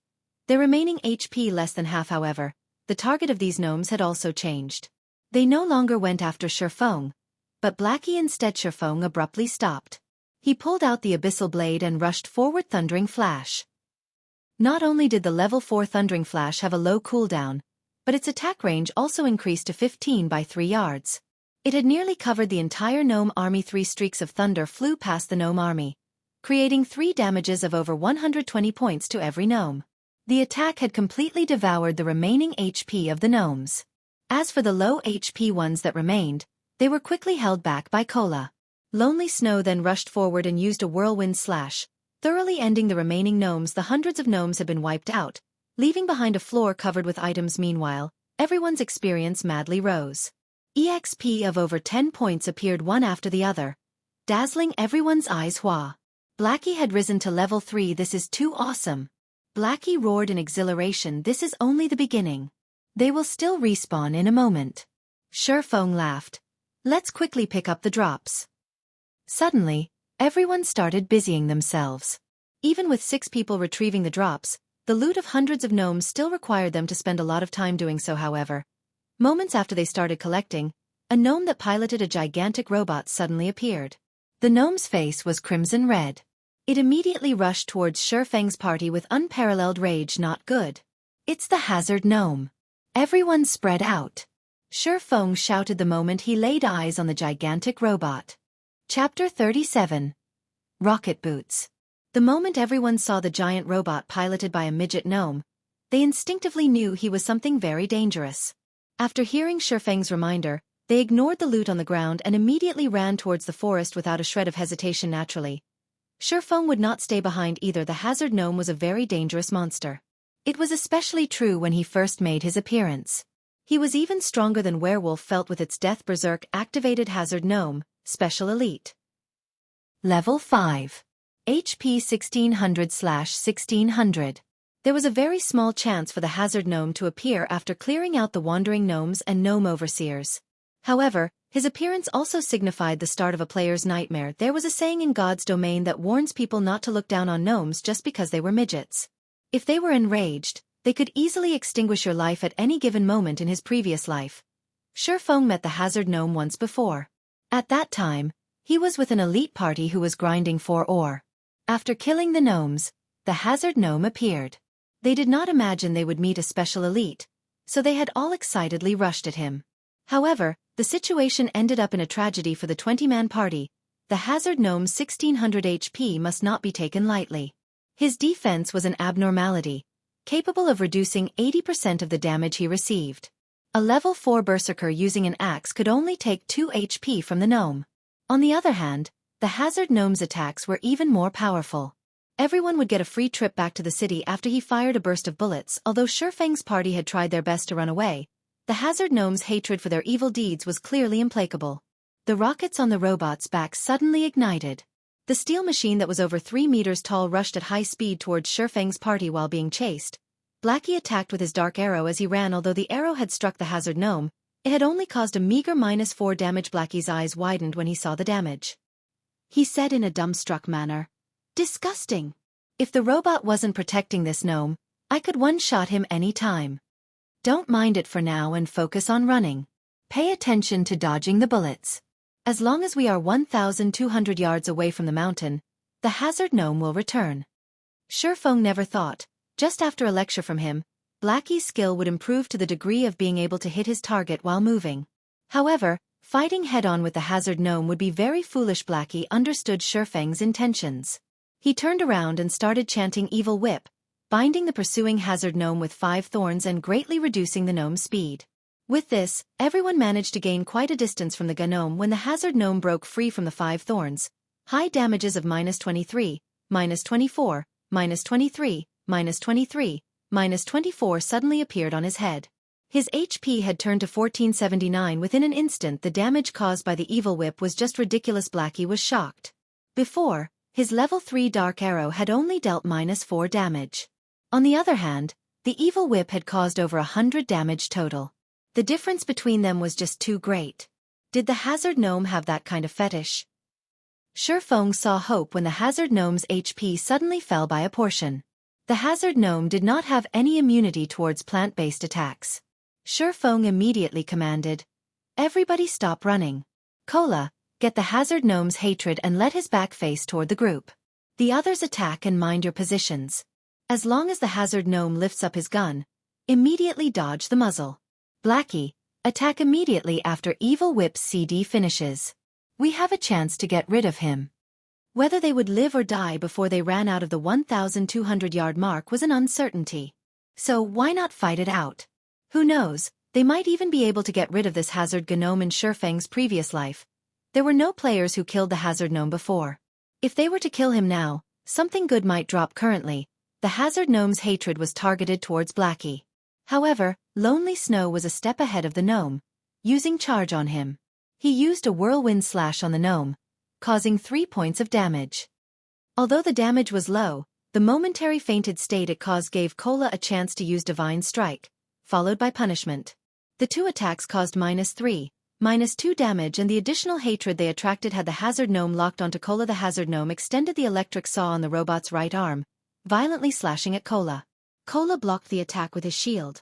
Their remaining HP less than half. However, the target of these gnomes had also changed. They no longer went after Feng, but Blackie instead. Feng abruptly stopped. He pulled out the Abyssal blade and rushed forward. Thundering Flash. Not only did the level 4 Thundering Flash have a low cooldown, but its attack range also increased to 15 by 3 yards. It had nearly covered the entire gnome army. 3 streaks of thunder flew past the gnome army, creating 3 damages of over 120 points to every gnome. The attack had completely devoured the remaining HP of the gnomes. As for the low HP ones that remained, they were quickly held back by Cola. Lonely Snow then rushed forward and used a whirlwind slash, thoroughly ending the remaining gnomes. The hundreds of gnomes had been wiped out, leaving behind a floor covered with items. Meanwhile, everyone's experience madly rose. EXP of over 10 points appeared one after the other, dazzling everyone's eyes. Blackie had risen to level 3. This is too awesome. Blackie roared in exhilaration. This is only the beginning. They will still respawn in a moment. Feng laughed. Let's quickly pick up the drops. Suddenly, everyone started busying themselves. Even with 6 people retrieving the drops, the loot of hundreds of gnomes still required them to spend a lot of time doing so. However, moments after they started collecting, a gnome that piloted a gigantic robot suddenly appeared. The gnome's face was crimson red. It immediately rushed towards Feng's party with unparalleled rage. Not good. It's the hazard gnome. Everyone spread out. Feng shouted the moment he laid eyes on the gigantic robot. Chapter 37. Rocket Boots. The moment everyone saw the giant robot piloted by a midget gnome, they instinctively knew he was something very dangerous. After hearing Feng's reminder, they ignored the loot on the ground and immediately ran towards the forest without a shred of hesitation. Naturally, Feng would not stay behind either. The hazard gnome was a very dangerous monster. It was especially true when he first made his appearance. He was even stronger than Werewolf felt with its Death Berserk activated. Hazard gnome, Special Elite. Level 5. HP 1600/1600. There was a very small chance for the hazard gnome to appear after clearing out the wandering gnomes and gnome overseers. However, his appearance also signified the start of a player's nightmare. There was a saying in God's domain that warns people not to look down on gnomes just because they were midgets. If they were enraged, they could easily extinguish your life at any given moment. In his previous life, Feng met the hazard gnome once before. At that time, he was with an elite party who was grinding for ore. After killing the gnomes, the hazard gnome appeared. They did not imagine they would meet a special elite, so they had all excitedly rushed at him. However, the situation ended up in a tragedy for the 20-man party. The hazard gnome's 1600 HP must not be taken lightly. His defense was an abnormality, capable of reducing 80% of the damage he received. A level 4 berserker using an axe could only take 2 HP from the gnome. On the other hand, the hazard gnome's attacks were even more powerful. Everyone would get a free trip back to the city after he fired a burst of bullets. Although Feng's party had tried their best to run away, the hazard gnome's hatred for their evil deeds was clearly implacable. The rockets on the robot's back suddenly ignited. The steel machine that was over 3 meters tall rushed at high speed towards Feng's party while being chased. Blackie attacked with his dark arrow as he ran. Although the arrow had struck the hazard gnome, it had only caused a meager -4 damage. Blackie's eyes widened when he saw the damage. He said in a dumbstruck manner, "Disgusting. If the robot wasn't protecting this gnome, I could one-shot him any time. Don't mind it for now and focus on running." Pay attention to dodging the bullets. As long as we are 1,200 yards away from the mountain, the hazard gnome will return. Feng never thought, just after a lecture from him, Blackie's skill would improve to the degree of being able to hit his target while moving. However, fighting head-on with the hazard gnome would be very foolish. Blackie understood Feng's intentions. He turned around and started chanting Evil Whip, binding the pursuing hazard gnome with 5 thorns and greatly reducing the gnome's speed. With this, everyone managed to gain quite a distance from the gnome when the hazard gnome broke free from the 5 thorns. High damages of -23, -24, -23, -23, -24 suddenly appeared on his head. His HP had turned to 1479 within an instant. The damage caused by the Evil Whip was just ridiculous. Blackie was shocked. Before, his level 3 Dark Arrow had only dealt -4 damage. On the other hand, the Evil Whip had caused over 100 damage total. The difference between them was just too great. Did the hazard gnome have that kind of fetish? Feng saw hope when the hazard gnome's HP suddenly fell by a portion. The hazard gnome did not have any immunity towards plant-based attacks. Feng immediately commanded, "Everybody stop running. Cola, get the hazard gnome's hatred and let his back face toward the group. The others attack and mind your positions. As long as the hazard gnome lifts up his gun, immediately dodge the muzzle. Blackie, attack immediately after Evil Whip's CD finishes. We have a chance to get rid of him." Whether they would live or die before they ran out of the 1,200-yard mark was an uncertainty. So why not fight it out? Who knows, they might even be able to get rid of this hazard gnome in Feng's previous life. There were no players who killed the hazard gnome before. If they were to kill him now, something good might drop. Currently, the hazard gnome's hatred was targeted towards Blackie. However, Lonely Snow was a step ahead of the gnome, using charge on him. He used a whirlwind slash on the gnome, causing 3 points of damage. Although the damage was low, the momentary fainted state it caused gave Cola a chance to use Divine Strike, followed by Punishment. The 2 attacks caused -3, -2 damage, and the additional hatred they attracted had the hazard gnome locked onto Cola. The hazard gnome extended the electric saw on the robot's right arm, violently slashing at Cola. Cola blocked the attack with his shield.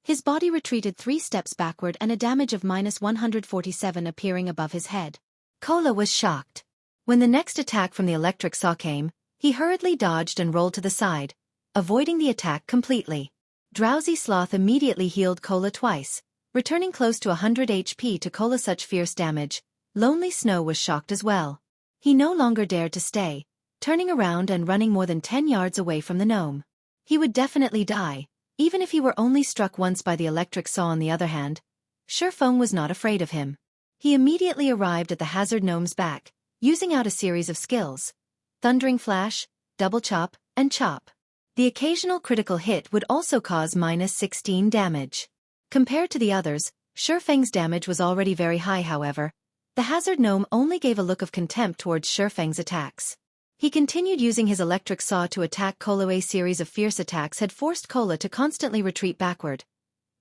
His body retreated 3 steps backward and a damage of -147 appearing above his head. Cola was shocked. When the next attack from the electric saw came, he hurriedly dodged and rolled to the side, avoiding the attack completely. Drowsy Sloth immediately healed Cola twice, returning close to 100 HP to Cola. Such fierce damage, Lonely Snow was shocked as well. He no longer dared to stay, turning around and running more than 10 yards away from the gnome. He would definitely die, even if he were only struck once by the electric saw. On the other hand, Feng was not afraid of him. He immediately arrived at the hazard gnome's back, using out a series of skills: Thundering Flash, Double Chop, and Chop. The occasional critical hit would also cause -16 damage. Compared to the others, Feng's damage was already very high. However, the hazard gnome only gave a look of contempt towards Feng's attacks. He continued using his electric saw to attack Cola. A series of fierce attacks had forced Cola to constantly retreat backward.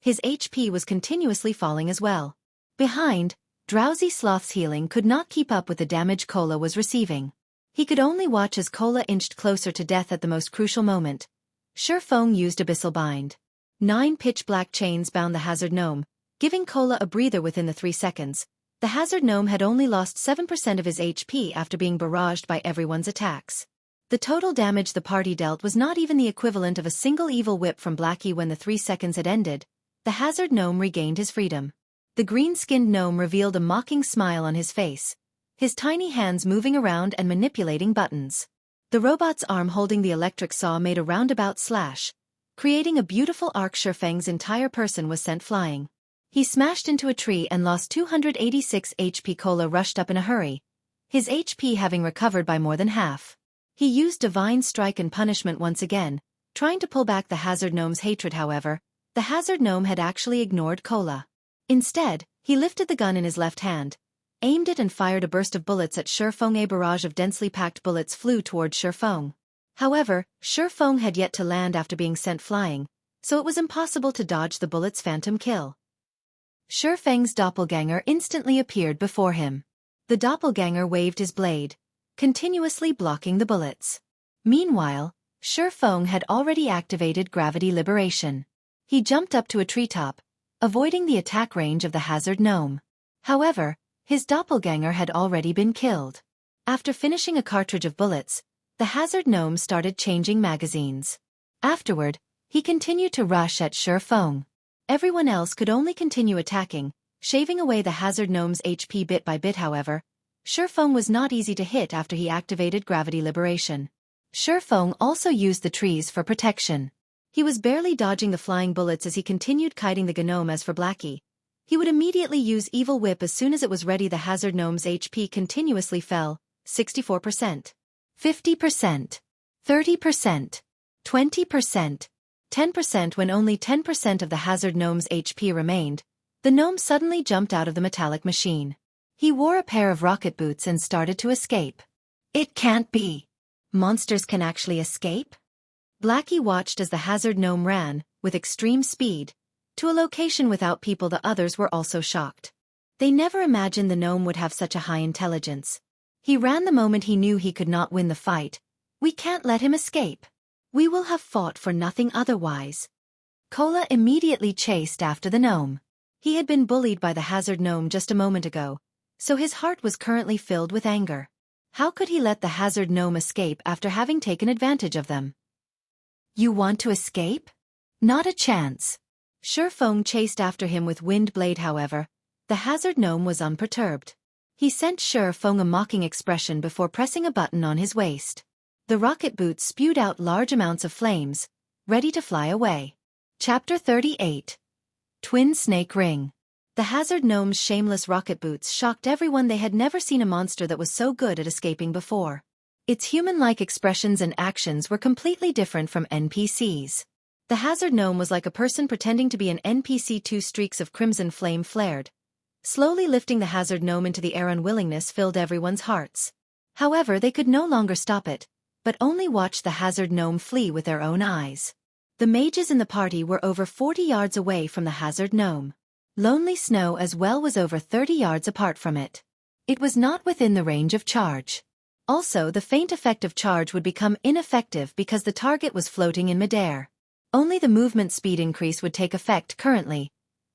His HP was continuously falling as well. Behind, Drowsy Sloth's healing could not keep up with the damage Cola was receiving. He could only watch as Cola inched closer to death at the most crucial moment. Feng used Abyssal Bind. 9 pitch-black chains bound the hazard gnome, giving Cola a breather within the 3 seconds. The hazard gnome had only lost 7% of his HP after being barraged by everyone's attacks. The total damage the party dealt was not even the equivalent of a single Evil Whip from Blackie. When the 3 seconds had ended, the hazard gnome regained his freedom. The green-skinned gnome revealed a mocking smile on his face, his tiny hands moving around and manipulating buttons. The robot's arm holding the electric saw made a roundabout slash, creating a beautiful arc. Feng's entire person was sent flying. He smashed into a tree and lost 286 HP. Cola rushed up in a hurry, his HP having recovered by more than half. He used Divine Strike and Punishment once again, trying to pull back the hazard gnome's hatred. However, the hazard gnome had actually ignored Cola. Instead, he lifted the gun in his left hand, aimed it and fired a burst of bullets at Feng. A barrage of densely packed bullets flew toward Feng. However, Feng had yet to land after being sent flying, so it was impossible to dodge the bullets' phantom kill. Feng's doppelganger instantly appeared before him. The doppelganger waved his blade, continuously blocking the bullets. Meanwhile, Feng had already activated Gravity Liberation. He jumped up to a treetop, avoiding the attack range of the hazard gnome. However, his doppelganger had already been killed. After finishing a cartridge of bullets, the hazard gnome started changing magazines. Afterward, he continued to rush at Feng. Everyone else could only continue attacking, shaving away the hazard gnome's HP bit by bit. However, Feng was not easy to hit after he activated gravity liberation. Feng also used the trees for protection. He was barely dodging the flying bullets as he continued kiting the gnome. As for Blackie, he would immediately use Evil Whip as soon as it was ready. The hazard gnome's HP continuously fell, 64%, 50%, 30%, 20%, 10%. When only 10% of the hazard gnome's HP remained, the gnome suddenly jumped out of the metallic machine. He wore a pair of rocket boots and started to escape. It can't be. Monsters can actually escape? Blackie watched as the hazard gnome ran, with extreme speed, to a location without people. The others were also shocked. They never imagined the gnome would have such a high intelligence. He ran the moment he knew he could not win the fight. We can't let him escape. We will have fought for nothing otherwise. Cola immediately chased after the gnome. He had been bullied by the hazard gnome just a moment ago, so his heart was currently filled with anger. How could he let the hazard gnome escape after having taken advantage of them? You want to escape? Not a chance. Feng chased after him with wind blade. However, the hazard gnome was unperturbed. He sent Feng a mocking expression before pressing a button on his waist. The rocket boots spewed out large amounts of flames, ready to fly away. Chapter 38. Twin Snake Ring. The hazard gnome's shameless rocket boots shocked everyone. They had never seen a monster that was so good at escaping before. Its human-like expressions and actions were completely different from NPCs. The hazard gnome was like a person pretending to be an NPC. 2 streaks of crimson flame flared, slowly lifting the hazard gnome into the air. Unwillingness filled everyone's hearts. However, they could no longer stop it, but only watch the hazard gnome flee with their own eyes. The mages in the party were over 40 yards away from the hazard gnome. Lonely Snow as well was over 30 yards apart from it. It was not within the range of charge. Also, the faint effect of charge would become ineffective because the target was floating in midair. Only the movement speed increase would take effect currently.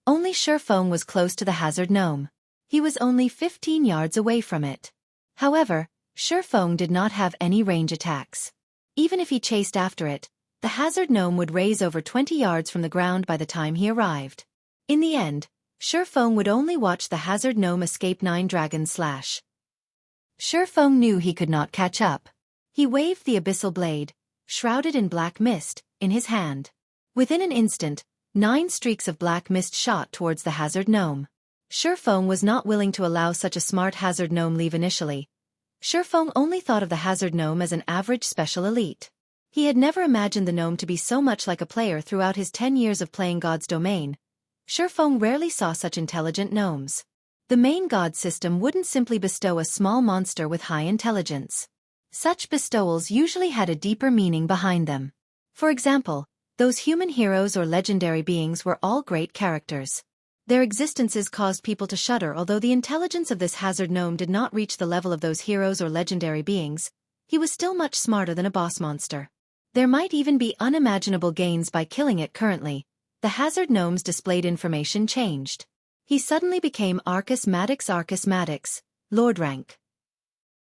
Only Feng was close to the hazard gnome. He was only 15 yards away from it. However, Feng did not have any range attacks. Even if he chased after it, the hazard gnome would raise over 20 yards from the ground by the time he arrived. In the end, Feng would only watch the hazard gnome escape. 9 Dragon Slash. Feng knew he could not catch up. He waved the abyssal blade, shrouded in black mist, in his hand. Within an instant, 9 streaks of black mist shot towards the hazard gnome. Feng was not willing to allow such a smart hazard gnome leave initially. Feng only thought of the hazard gnome as an average special elite. He had never imagined the gnome to be so much like a player. Throughout his 10 years of playing God's Domain, Feng rarely saw such intelligent gnomes. The main god system wouldn't simply bestow a small monster with high intelligence. Such bestowals usually had a deeper meaning behind them. For example, those human heroes or legendary beings were all great characters. Their existences caused people to shudder. Although the intelligence of this hazard gnome did not reach the level of those heroes or legendary beings, he was still much smarter than a boss monster. There might even be unimaginable gains by killing it. Currently, the hazard gnome's displayed information changed. He suddenly became Arcus Madix, Lord rank.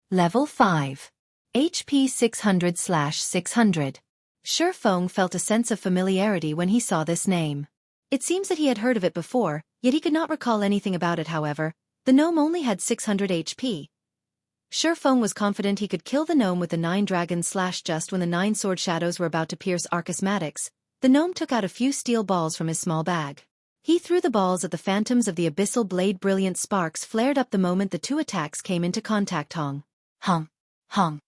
Level 5. HP 600/600. Feng felt a sense of familiarity when he saw this name. It seems that he had heard of it before, yet he could not recall anything about it. However, the gnome only had 600 HP. Feng was confident he could kill the gnome with the 9 Dragon Slash. Just when the 9 sword shadows were about to pierce Arcus Madix, the gnome took out a few steel balls from his small bag. He threw the balls at the phantoms of the abyssal blade. Brilliant sparks flared up the moment the 2 attacks came into contact. Hong. Hong. Hong.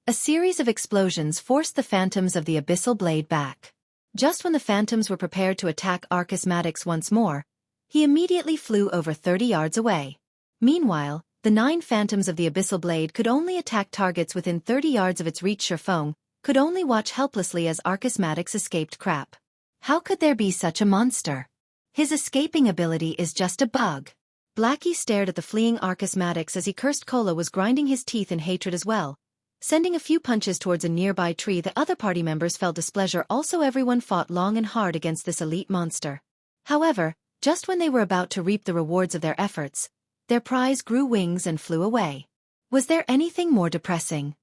A series of explosions forced the phantoms of the abyssal blade back. Just when the phantoms were prepared to attack Arcus Madix once more, he immediately flew over 30 yards away. Meanwhile, the 9 phantoms of the abyssal blade could only attack targets within 30 yards of its reach. Feng could only watch helplessly as Arcus Madix escaped. Crap. How could there be such a monster? His escaping ability is just a bug. Blackie stared at the fleeing Arcus Madix as he cursed. Cola was grinding his teeth in hatred as well, sending a few punches towards a nearby tree. The other party members felt displeasure. Also, everyone fought long and hard against this elite monster. However, Just when they were about to reap the rewards of their efforts, their prize grew wings and flew away. Was there anything more depressing?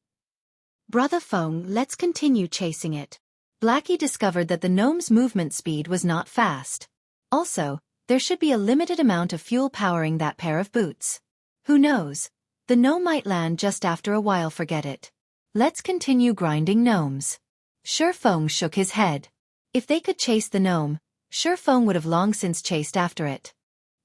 Brother Feng, let's continue chasing it. Blackie discovered that the gnome's movement speed was not fast. Also, there should be a limited amount of fuel powering that pair of boots. Who knows? The gnome might land just after a while. Forget it. Let's continue grinding gnomes. Feng shook his head. If they could chase the gnome, Feng would have long since chased after it.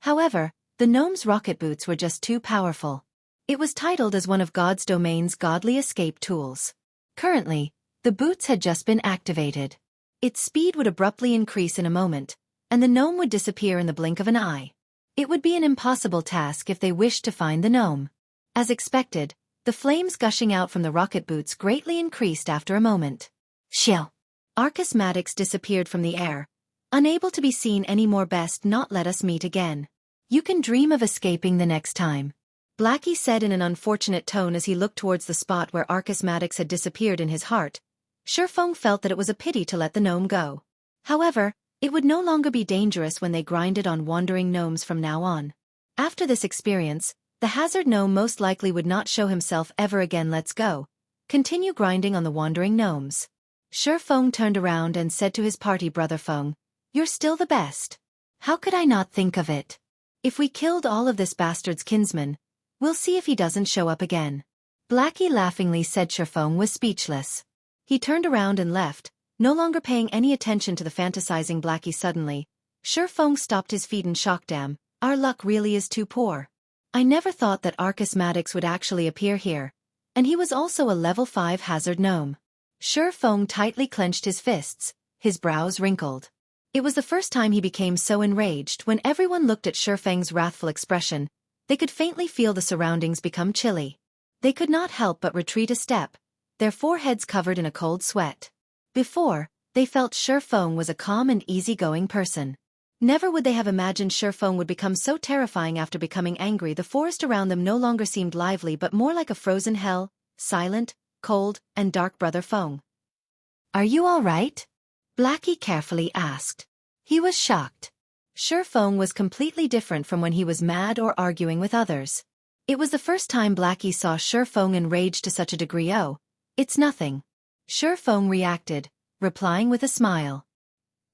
However, the gnome's rocket boots were just too powerful. It was titled as one of God's domain's godly escape tools. Currently, the boots had just been activated. Its speed would abruptly increase in a moment, and the gnome would disappear in the blink of an eye. It would be an impossible task if they wished to find the gnome. As expected, the flames gushing out from the rocket boots greatly increased after a moment. Shill! Arcus Maddox disappeared from the air. Unable to be seen anymore. Best not let us meet again. You can dream of escaping the next time. Blackie said in an unfortunate tone as he looked towards the spot where Arcus Maddox had disappeared. In his heart, Feng felt that it was a pity to let the gnome go. However, it would no longer be dangerous when they grinded on wandering gnomes from now on. After this experience, the hazard gnome most likely would not show himself ever again. Let's go. Continue grinding on the wandering gnomes. Feng turned around and said to his party, Brother Feng, you're still the best. How could I not think of it? If we killed all of this bastard's kinsmen, we'll see if he doesn't show up again. Blackie laughingly said. Feng was speechless. He turned around and left, no longer paying any attention to the fantasizing Blackie. Suddenly, Feng stopped his feet in shock. Damn, our luck really is too poor. I never thought that Arcus Maddox would actually appear here, and he was also a level 5 hazard gnome. Feng tightly clenched his fists, his brows wrinkled. It was the first time he became so enraged. When everyone looked at Feng's wrathful expression, they could faintly feel the surroundings become chilly. They could not help but retreat a step, their foreheads covered in a cold sweat. Before, they felt Feng was a calm and easygoing person. Never would they have imagined Feng would become so terrifying after becoming angry. The forest around them no longer seemed lively but more like a frozen hell, silent, cold, and dark. Brother Feng, are you all right? Blackie carefully asked. He was shocked. Feng was completely different from when he was mad or arguing with others. It was the first time Blackie saw Feng enraged to such a degree. Oh, it's nothing. Feng reacted, replying with a smile.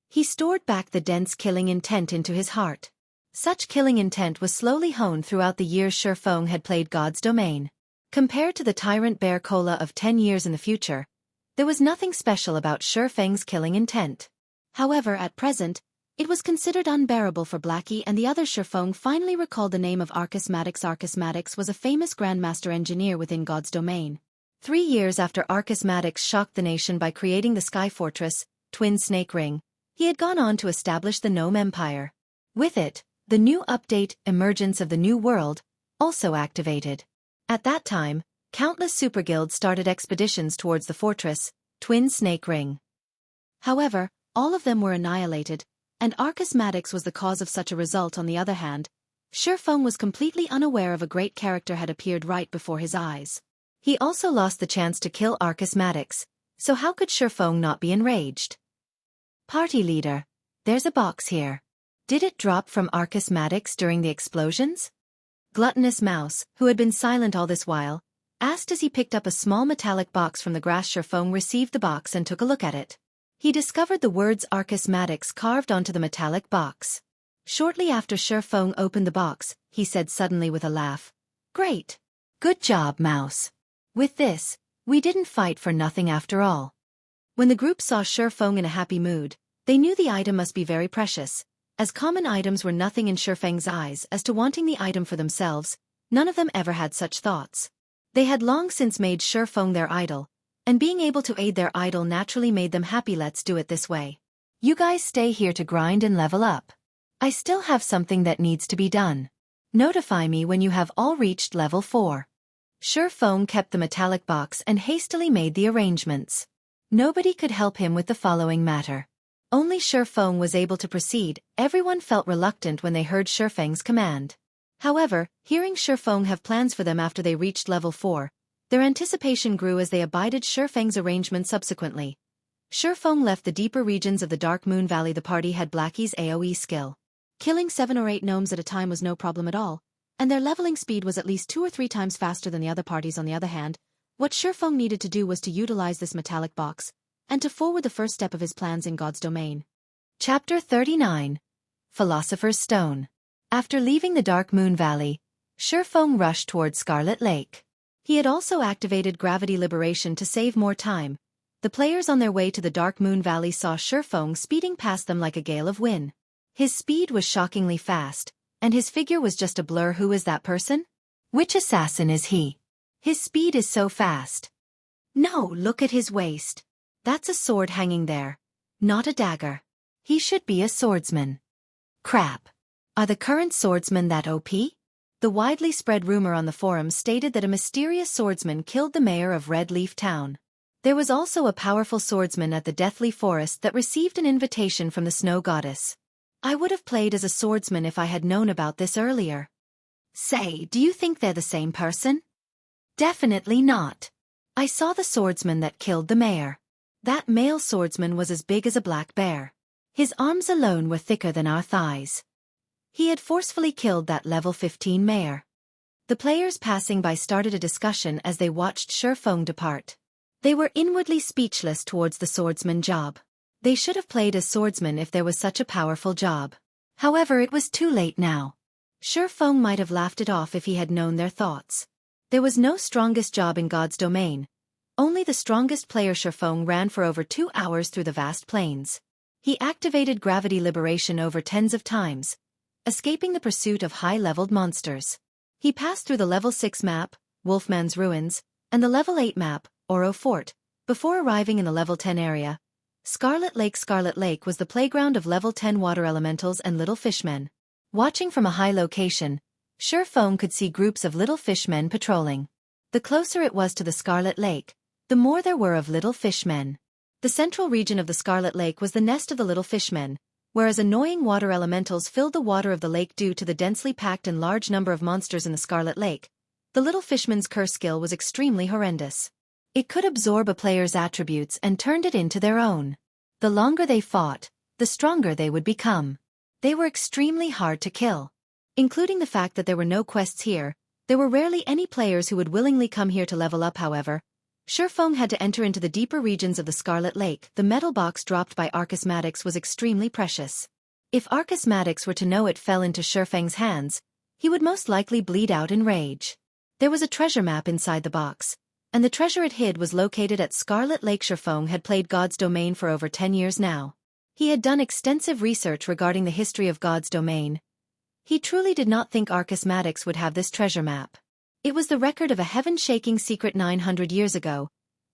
He stored back the dense killing intent into his heart. Such killing intent was slowly honed throughout the years Feng had played God's domain. Compared to the Tyrant Bear Cola of 10 years in the future, there was nothing special about Feng's killing intent. However, at present, it was considered unbearable for Blackie and the other. Feng finally recalled the name of Arcus Maddox. Arcus Maddox was a famous Grandmaster engineer within God's domain. 3 years after Arcus Maddox shocked the nation by creating the Sky Fortress, Twin Snake Ring, he had gone on to establish the Gnome Empire. With it, the new update, Emergence of the New World, also activated. At that time, countless superguilds started expeditions towards the fortress, Twin Snake Ring. However, all of them were annihilated, and Arcus Maddox was the cause of such a result. On the other hand, Feng was completely unaware of a great character had appeared right before his eyes. He also lost the chance to kill Arcus Maddox, so how could Feng not be enraged? Party leader, there's a box here. Did it drop from Arcus Maddox during the explosions? Gluttonous Mouse, who had been silent all this while, asked as he picked up a small metallic box from the grass. Feng received the box and took a look at it. He discovered the words Arcus Maddox carved onto the metallic box. Shortly after Feng opened the box, he said suddenly with a laugh, "Great! Good job, Mouse. With this, we didn't fight for nothing after all." When the group saw Feng in a happy mood, they knew the item must be very precious, as common items were nothing in Feng's eyes. As to wanting the item for themselves, none of them ever had such thoughts. They had long since made Feng their idol, and being able to aid their idol naturally made them happy. Let's do it this way. You guys stay here to grind and level up. I still have something that needs to be done. Notify me when you have all reached level 4. Feng kept the metallic box and hastily made the arrangements. Nobody could help him with the following matter. Only Feng was able to proceed. Everyone felt reluctant when they heard Feng's command. However, hearing Feng have plans for them after they reached level 4, their anticipation grew as they abided Feng's arrangement. Subsequently, Feng left the deeper regions of the Dark Moon Valley. The party had Blackie's AoE skill. Killing 7 or 8 gnomes at a time was no problem at all, and their leveling speed was at least 2 or 3 times faster than the other parties. On the other hand, what Feng needed to do was to utilize this metallic box, and to forward the first step of his plans in God's domain. Chapter 39. Philosopher's Stone. After leaving the Dark Moon Valley, Feng rushed towards Scarlet Lake. He had also activated gravity liberation to save more time. The players on their way to the Dark Moon Valley saw Feng speeding past them like a gale of wind. His speed was shockingly fast, and his figure was just a blur. Who is that person? Which assassin is he? His speed is so fast. No, look at his waist. That's a sword hanging there, not a dagger. He should be a swordsman. Crap. Are the current swordsmen that OP? The widely spread rumor on the forums stated that a mysterious swordsman killed the mayor of Red Leaf Town. There was also a powerful swordsman at the Deathly Forest that received an invitation from the Snow Goddess. I would have played as a swordsman if I had known about this earlier. Say, do you think they're the same person? Definitely not. I saw the swordsman that killed the mayor. That male swordsman was as big as a black bear. His arms alone were thicker than our thighs. He had forcefully killed that level 15 mayor. The players passing by started a discussion as they watched Feng depart. They were inwardly speechless towards the swordsman job. They should have played as swordsman if there was such a powerful job. However, it was too late now. Feng might have laughed it off if he had known their thoughts. There was no strongest job in God's domain. Only the strongest player. Feng ran for over 2 hours through the vast plains. He activated gravity liberation over tens of times, escaping the pursuit of high-leveled monsters. He passed through the level 6 map, Wolfman's Ruins, and the level 8 map, Oro Fort, before arriving in the level 10 area. Scarlet Lake. Scarlet Lake was the playground of level 10 water elementals and little fishmen. Watching from a high location, Feng could see groups of little fishmen patrolling. The closer it was to the Scarlet Lake, the more there were of little fishmen. The central region of the Scarlet Lake was the nest of the little fishmen, whereas annoying water elementals filled the water of the lake due to the densely packed and large number of monsters in the Scarlet Lake. The little fishman's curse skill was extremely horrendous. It could absorb a player's attributes and turned it into their own. The longer they fought, the stronger they would become. They were extremely hard to kill. Including the fact that there were no quests here, there were rarely any players who would willingly come here to level up. However, Feng had to enter into the deeper regions of the Scarlet Lake. The metal box dropped by Archismatics was extremely precious. If Archismatics were to know it fell into Feng's hands, he would most likely bleed out in rage. There was a treasure map inside the box, and the treasure it hid was located at Scarlet Lake. Feng had played God's Domain for over 10 years now. He had done extensive research regarding the history of God's Domain. He truly did not think Archismatics would have this treasure map. It was the record of a heaven-shaking secret 900 years ago.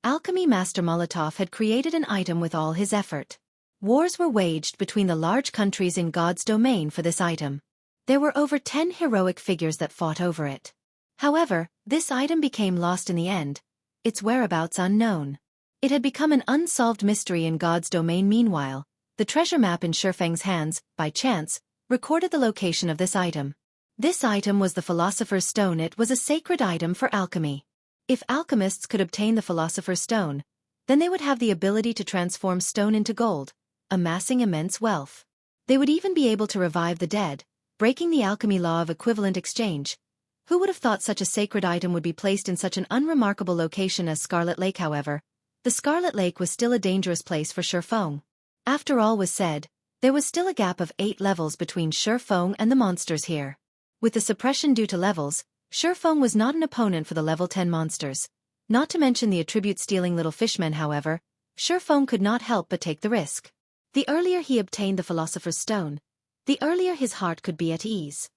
Alchemy Master Molotov had created an item with all his effort. Wars were waged between the large countries in God's domain for this item. There were over 10 heroic figures that fought over it. However, this item became lost in the end, its whereabouts unknown. It had become an unsolved mystery in God's domain. Meanwhile, the treasure map in Feng's hands, by chance, recorded the location of this item. This item was the Philosopher's Stone. It was a sacred item for alchemy. If alchemists could obtain the Philosopher's Stone, then they would have the ability to transform stone into gold, amassing immense wealth. They would even be able to revive the dead, breaking the alchemy law of equivalent exchange. Who would have thought such a sacred item would be placed in such an unremarkable location as Scarlet Lake? However, the Scarlet Lake was still a dangerous place for Feng. After all was said, there was still a gap of 8 levels between Feng and the monsters here. With the suppression due to levels, Feng was not an opponent for the level 10 monsters. Not to mention the attribute-stealing little fishmen. However, Feng could not help but take the risk. The earlier he obtained the Philosopher's Stone, the earlier his heart could be at ease.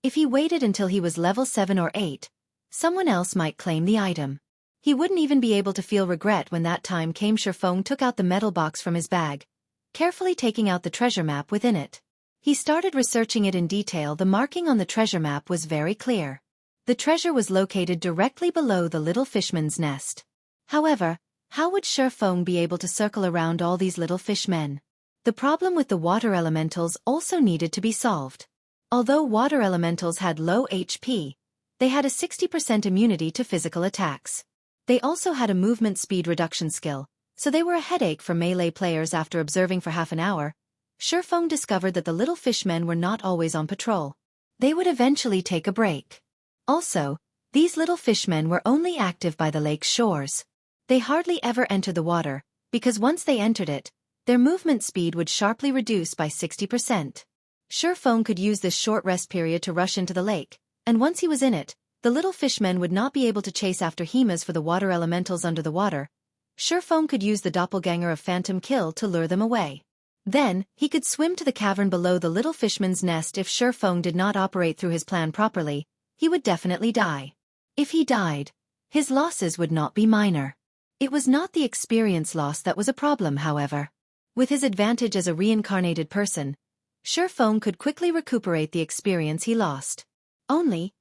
If he waited until he was level 7 or 8, someone else might claim the item. He wouldn't even be able to feel regret when that time came. Feng took out the metal box from his bag, carefully taking out the treasure map within it. He started researching it in detail. The marking on the treasure map was very clear. The treasure was located directly below the little fishman's nest. However, how would Feng be able to circle around all these little fishmen? The problem with the water elementals also needed to be solved. Although water elementals had low HP, they had a 60% immunity to physical attacks. They also had a movement speed reduction skill, so they were a headache for melee players. After observing for half an hour, Feng discovered that the little fishmen were not always on patrol. They would eventually take a break. Also, these little fishmen were only active by the lake's shores. They hardly ever entered the water, because once they entered it, their movement speed would sharply reduce by 60%. Feng could use this short rest period to rush into the lake, and once he was in it, the little fishmen would not be able to chase after Hemas for the water elementals under the water. Feng could use the doppelganger of Phantom Kill to lure them away. Then, he could swim to the cavern below the little fishman's nest. If Feng did not operate through his plan properly, he would definitely die. If he died, his losses would not be minor. It was not the experience loss that was a problem, however. With his advantage as a reincarnated person, Feng could quickly recuperate the experience he lost. Only,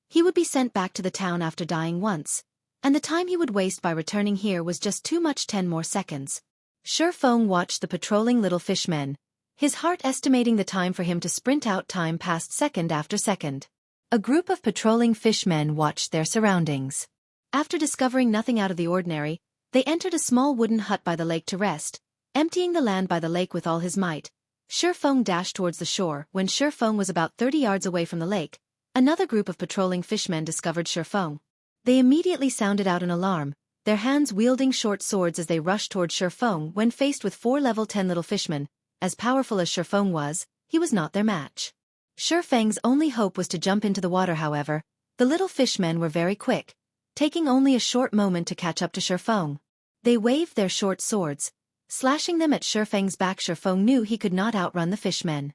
he would be sent back to the town after dying once, and the time he would waste by returning here was just too much. 10 more seconds. Feng watched the patrolling little fishmen, his heart estimating the time for him to sprint out. Time passed second after second. A group of patrolling fishmen watched their surroundings. After discovering nothing out of the ordinary, they entered a small wooden hut by the lake to rest, emptying the land by the lake with all his might. Feng dashed towards the shore. When Feng was about 30 yards away from the lake, another group of patrolling fishmen discovered Feng. They immediately sounded out an alarm, their hands wielding short swords as they rushed toward Feng. When faced with 4 level 10 little fishmen, as powerful as Feng was, he was not their match. Feng's only hope was to jump into the water. However, the little fishmen were very quick, taking only a short moment to catch up to Feng. They waved their short swords, slashing them at Feng's back. Feng knew he could not outrun the fishmen.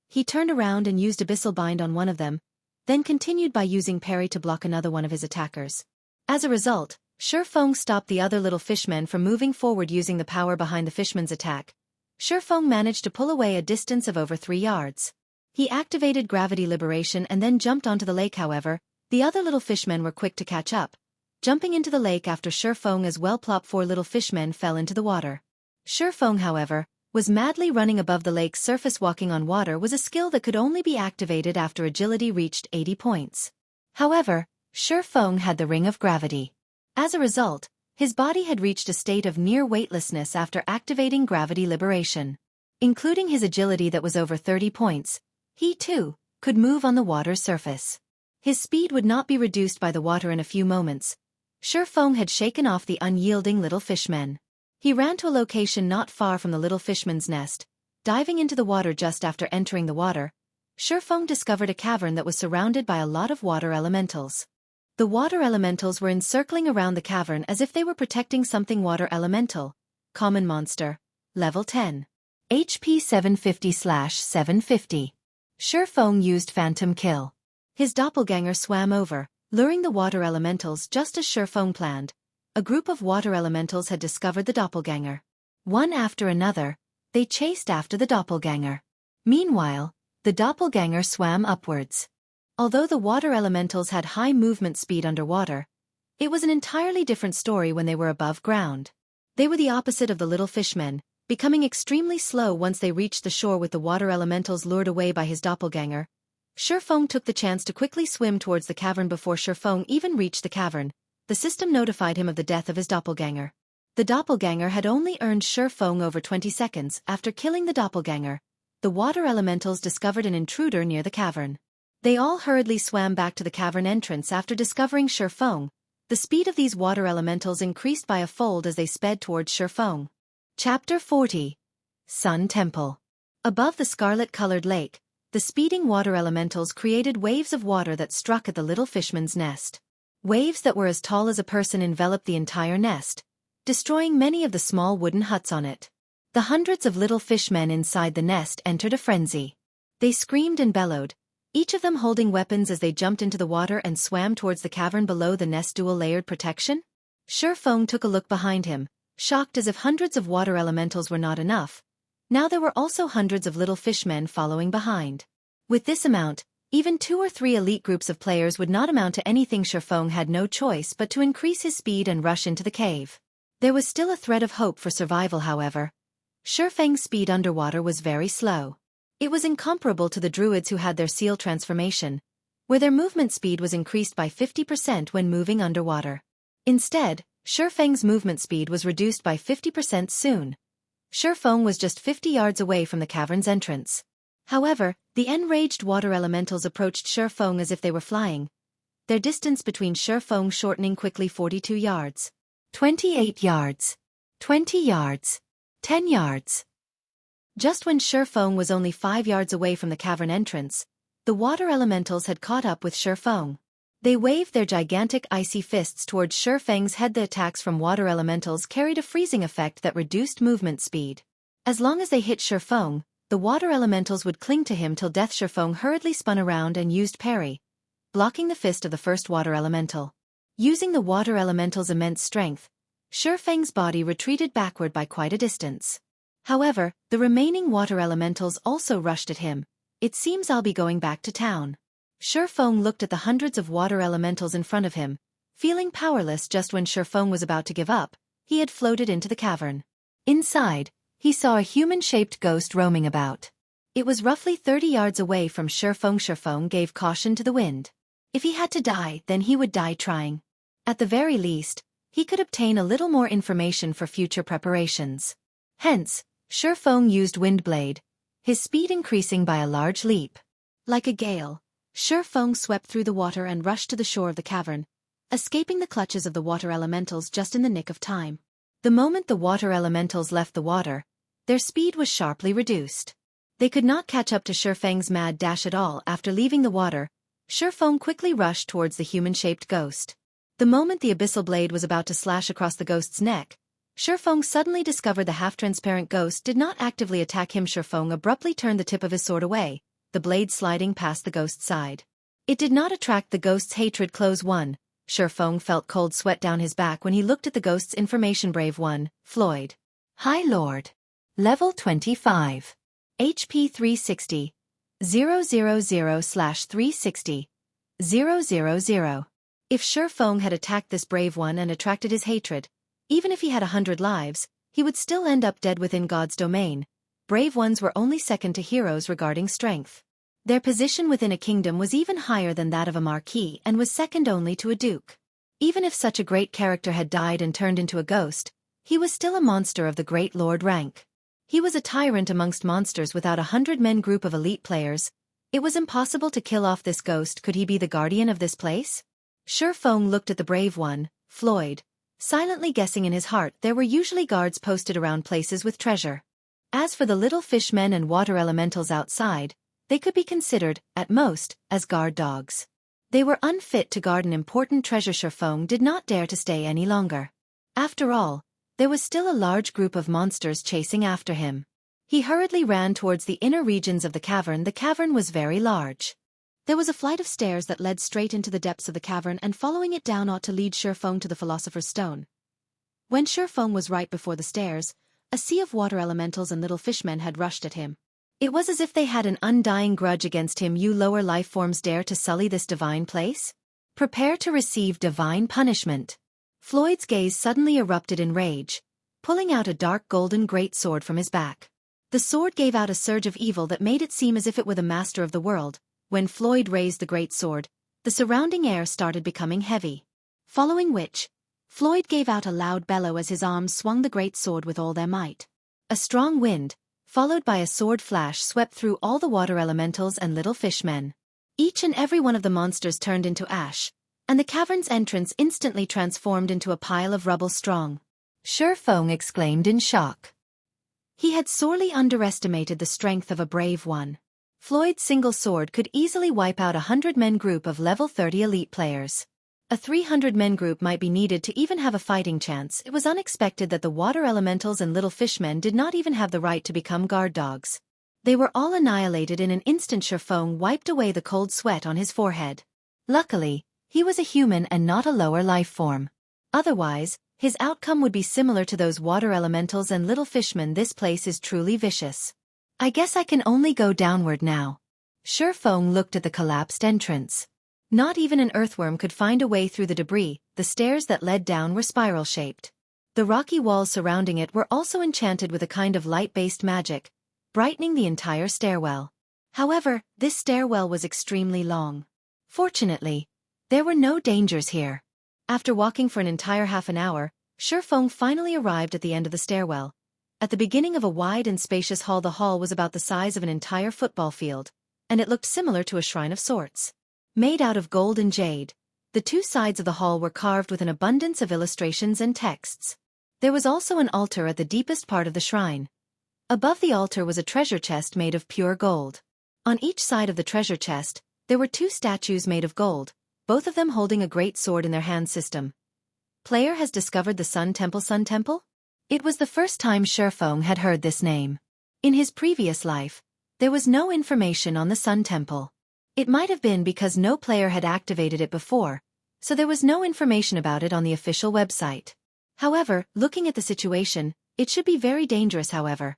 He turned around and used Abyssal Bind on one of them, then continued by using Parry to block another one of his attackers. As a result, Feng stopped the other little fishmen from moving forward using the power behind the fishman's attack. Feng managed to pull away a distance of over 3 yards. He activated gravity liberation and then jumped onto the lake. However, the other little fishmen were quick to catch up, jumping into the lake after Feng as well. Plop 4 little fishmen fell into the water. Feng, however, was madly running above the lake's surface. Walking on water was a skill that could only be activated after agility reached 80 points. However, Feng had the ring of gravity. As a result, his body had reached a state of near weightlessness after activating gravity liberation. Including his agility that was over 30 points, he too could move on the water's surface. His speed would not be reduced by the water in a few moments. Feng had shaken off the unyielding little fishmen. He ran to a location not far from the little fishman's nest, diving into the water. Just after entering the water, Feng discovered a cavern that was surrounded by a lot of water elementals. The water elementals were encircling around the cavern as if they were protecting something. Water elemental, common monster, level 10. HP 750/750. Feng used Phantom Kill. His doppelganger swam over, luring the water elementals just as Feng planned. A group of water elementals had discovered the doppelganger. One after another, they chased after the doppelganger. Meanwhile, the doppelganger swam upwards. Although the water elementals had high movement speed underwater, it was an entirely different story when they were above ground. They were the opposite of the little fishmen, becoming extremely slow once they reached the shore with the water elementals lured away by his doppelganger. Feng took the chance to quickly swim towards the cavern before Feng even reached the cavern. The system notified him of the death of his doppelganger. The doppelganger had only earned Feng over 20 seconds. After killing the doppelganger, the water elementals discovered an intruder near the cavern. They all hurriedly swam back to the cavern entrance after discovering Feng. The speed of these water elementals increased by a fold as they sped towards Feng. Chapter 40. Sun Temple. Above the scarlet-colored lake, the speeding water elementals created waves of water that struck at the little fishman's nest. Waves that were as tall as a person enveloped the entire nest, destroying many of the small wooden huts on it. The hundreds of little fishmen inside the nest entered a frenzy. They screamed and bellowed, each of them holding weapons as they jumped into the water and swam towards the cavern below the nest. Dual-layered protection? Feng took a look behind him, shocked as if hundreds of water elementals were not enough. Now there were also hundreds of little fishmen following behind. With this amount, even 2 or 3 elite groups of players would not amount to anything. Feng had no choice but to increase his speed and rush into the cave. There was still a thread of hope for survival, however. Feng's speed underwater was very slow. It was incomparable to the druids who had their seal transformation, where their movement speed was increased by 50% when moving underwater. Instead, Feng's movement speed was reduced by 50% soon. Feng was just 50 yards away from the cavern's entrance. However, the enraged water elementals approached Feng as if they were flying, their distance between Feng shortening quickly 42 yards. 28 yards. 20 yards. 10 yards. Just when Feng was only 5 yards away from the cavern entrance, the water elementals had caught up with Feng. They waved their gigantic icy fists towards Feng's head. The attacks from water elementals carried a freezing effect that reduced movement speed. As long as they hit Feng, the water elementals would cling to him till death. Feng hurriedly spun around and used Parry, blocking the fist of the first water elemental. Using the water elemental's immense strength, Feng's body retreated backward by quite a distance. However, the remaining water elementals also rushed at him. It seems I'll be going back to town. Feng looked at the hundreds of water elementals in front of him, feeling powerless. Just when Feng was about to give up, he had floated into the cavern. Inside, he saw a human-shaped ghost roaming about. It was roughly 30 yards away from Feng. Feng gave caution to the wind. If he had to die, then he would die trying. At the very least, he could obtain a little more information for future preparations. Hence, Feng used Windblade, his speed increasing by a large leap. Like a gale, Feng swept through the water and rushed to the shore of the cavern, escaping the clutches of the water elementals just in the nick of time. The moment the water elementals left the water, their speed was sharply reduced. They could not catch up to Feng's mad dash at all. After leaving the water, Feng quickly rushed towards the human-shaped ghost. The moment the abyssal blade was about to slash across the ghost's neck, Feng suddenly discovered the half-transparent ghost did not actively attack him. Feng abruptly turned the tip of his sword away, the blade sliding past the ghost's side. It did not attract the ghost's hatred. Close 1. Feng felt cold sweat down his back when he looked at the ghost's information. Brave 1, Floyd. High Lord. Level 25. HP 360. 000/360. 000. If Feng had attacked this brave one and attracted his hatred, even if he had 100 lives, he would still end up dead within God's domain. Brave ones were only second to heroes regarding strength. Their position within a kingdom was even higher than that of a marquis and was second only to a duke. Even if such a great character had died and turned into a ghost, he was still a monster of the great lord rank. He was a tyrant amongst monsters. Without 100-men group of elite players, it was impossible to kill off this ghost. Could he be the guardian of this place? Feng looked at the brave one, Floyd, silently guessing in his heart there were usually guards posted around places with treasure. As for the little fishmen and water elementals outside, they could be considered, at most, as guard dogs. They were unfit to guard an important treasure. Feng did not dare to stay any longer. After all, there was still a large group of monsters chasing after him. He hurriedly ran towards the inner regions of the cavern. The cavern was very large. There was a flight of stairs that led straight into the depths of the cavern, and following it down ought to lead Feng to the Philosopher's Stone. When Feng was right before the stairs, a sea of water elementals and little fishmen had rushed at him. It was as if they had an undying grudge against him. You lower life forms dare to sully this divine place? Prepare to receive divine punishment. Floyd's gaze suddenly erupted in rage, pulling out a dark golden great sword from his back. The sword gave out a surge of evil that made it seem as if it were the master of the world. When Floyd raised the great sword, the surrounding air started becoming heavy. Following which, Floyd gave out a loud bellow as his arms swung the great sword with all their might. A strong wind, followed by a sword flash, swept through all the water elementals and little fishmen. Each and every one of the monsters turned into ash, and the cavern's entrance instantly transformed into a pile of rubble. Strong. Feng exclaimed in shock. He had sorely underestimated the strength of a brave one. Floyd's single sword could easily wipe out a 100-men group of level 30 elite players. A 300-men group might be needed to even have a fighting chance. It was unexpected that the water elementals and little fishmen did not even have the right to become guard dogs. They were all annihilated in an instant. Feng wiped away the cold sweat on his forehead. Luckily, he was a human and not a lower life form. Otherwise, his outcome would be similar to those water elementals and little fishmen. This place is truly vicious. I guess I can only go downward now. Feng looked at the collapsed entrance. Not even an earthworm could find a way through the debris. The stairs that led down were spiral-shaped. The rocky walls surrounding it were also enchanted with a kind of light-based magic, brightening the entire stairwell. However, this stairwell was extremely long. Fortunately, there were no dangers here. After walking for an entire half an hour, Feng finally arrived at the end of the stairwell. At the beginning of a wide and spacious hall, the hall was about the size of an entire football field, and it looked similar to a shrine of sorts. Made out of gold and jade, the two sides of the hall were carved with an abundance of illustrations and texts. There was also an altar at the deepest part of the shrine. Above the altar was a treasure chest made of pure gold. On each side of the treasure chest, there were two statues made of gold, both of them holding a great sword in their hand system. Player has discovered the Sun Temple. Sun Temple? It was the first time Feng had heard this name. In his previous life, there was no information on the Sun Temple. It might have been because no player had activated it before, so there was no information about it on the official website. However, looking at the situation, it should be very dangerous. However,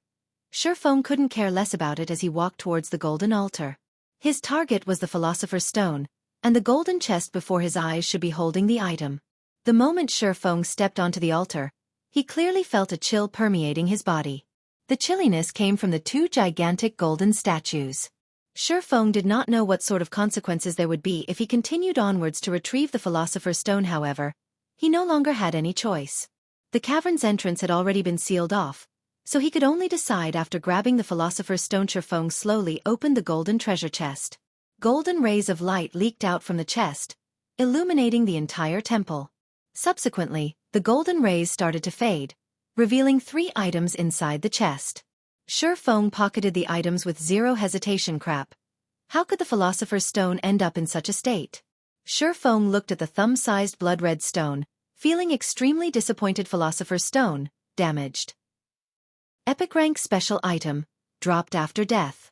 Feng couldn't care less about it as he walked towards the golden altar. His target was the Philosopher's Stone, and the golden chest before his eyes should be holding the item. The moment Feng stepped onto the altar, he clearly felt a chill permeating his body. The chilliness came from the two gigantic golden statues. Feng did not know what sort of consequences there would be if he continued onwards to retrieve the Philosopher's Stone. However, he no longer had any choice. The cavern's entrance had already been sealed off, so he could only decide after grabbing the Philosopher's Stone. Feng slowly opened the golden treasure chest. Golden rays of light leaked out from the chest, illuminating the entire temple. Subsequently, the golden rays started to fade, revealing 3 items inside the chest. Feng pocketed the items with zero hesitation. Crap. How could the Philosopher's Stone end up in such a state? Feng looked at the thumb-sized blood-red stone, feeling extremely disappointed. Philosopher's Stone, damaged. Epic rank special item, dropped after death.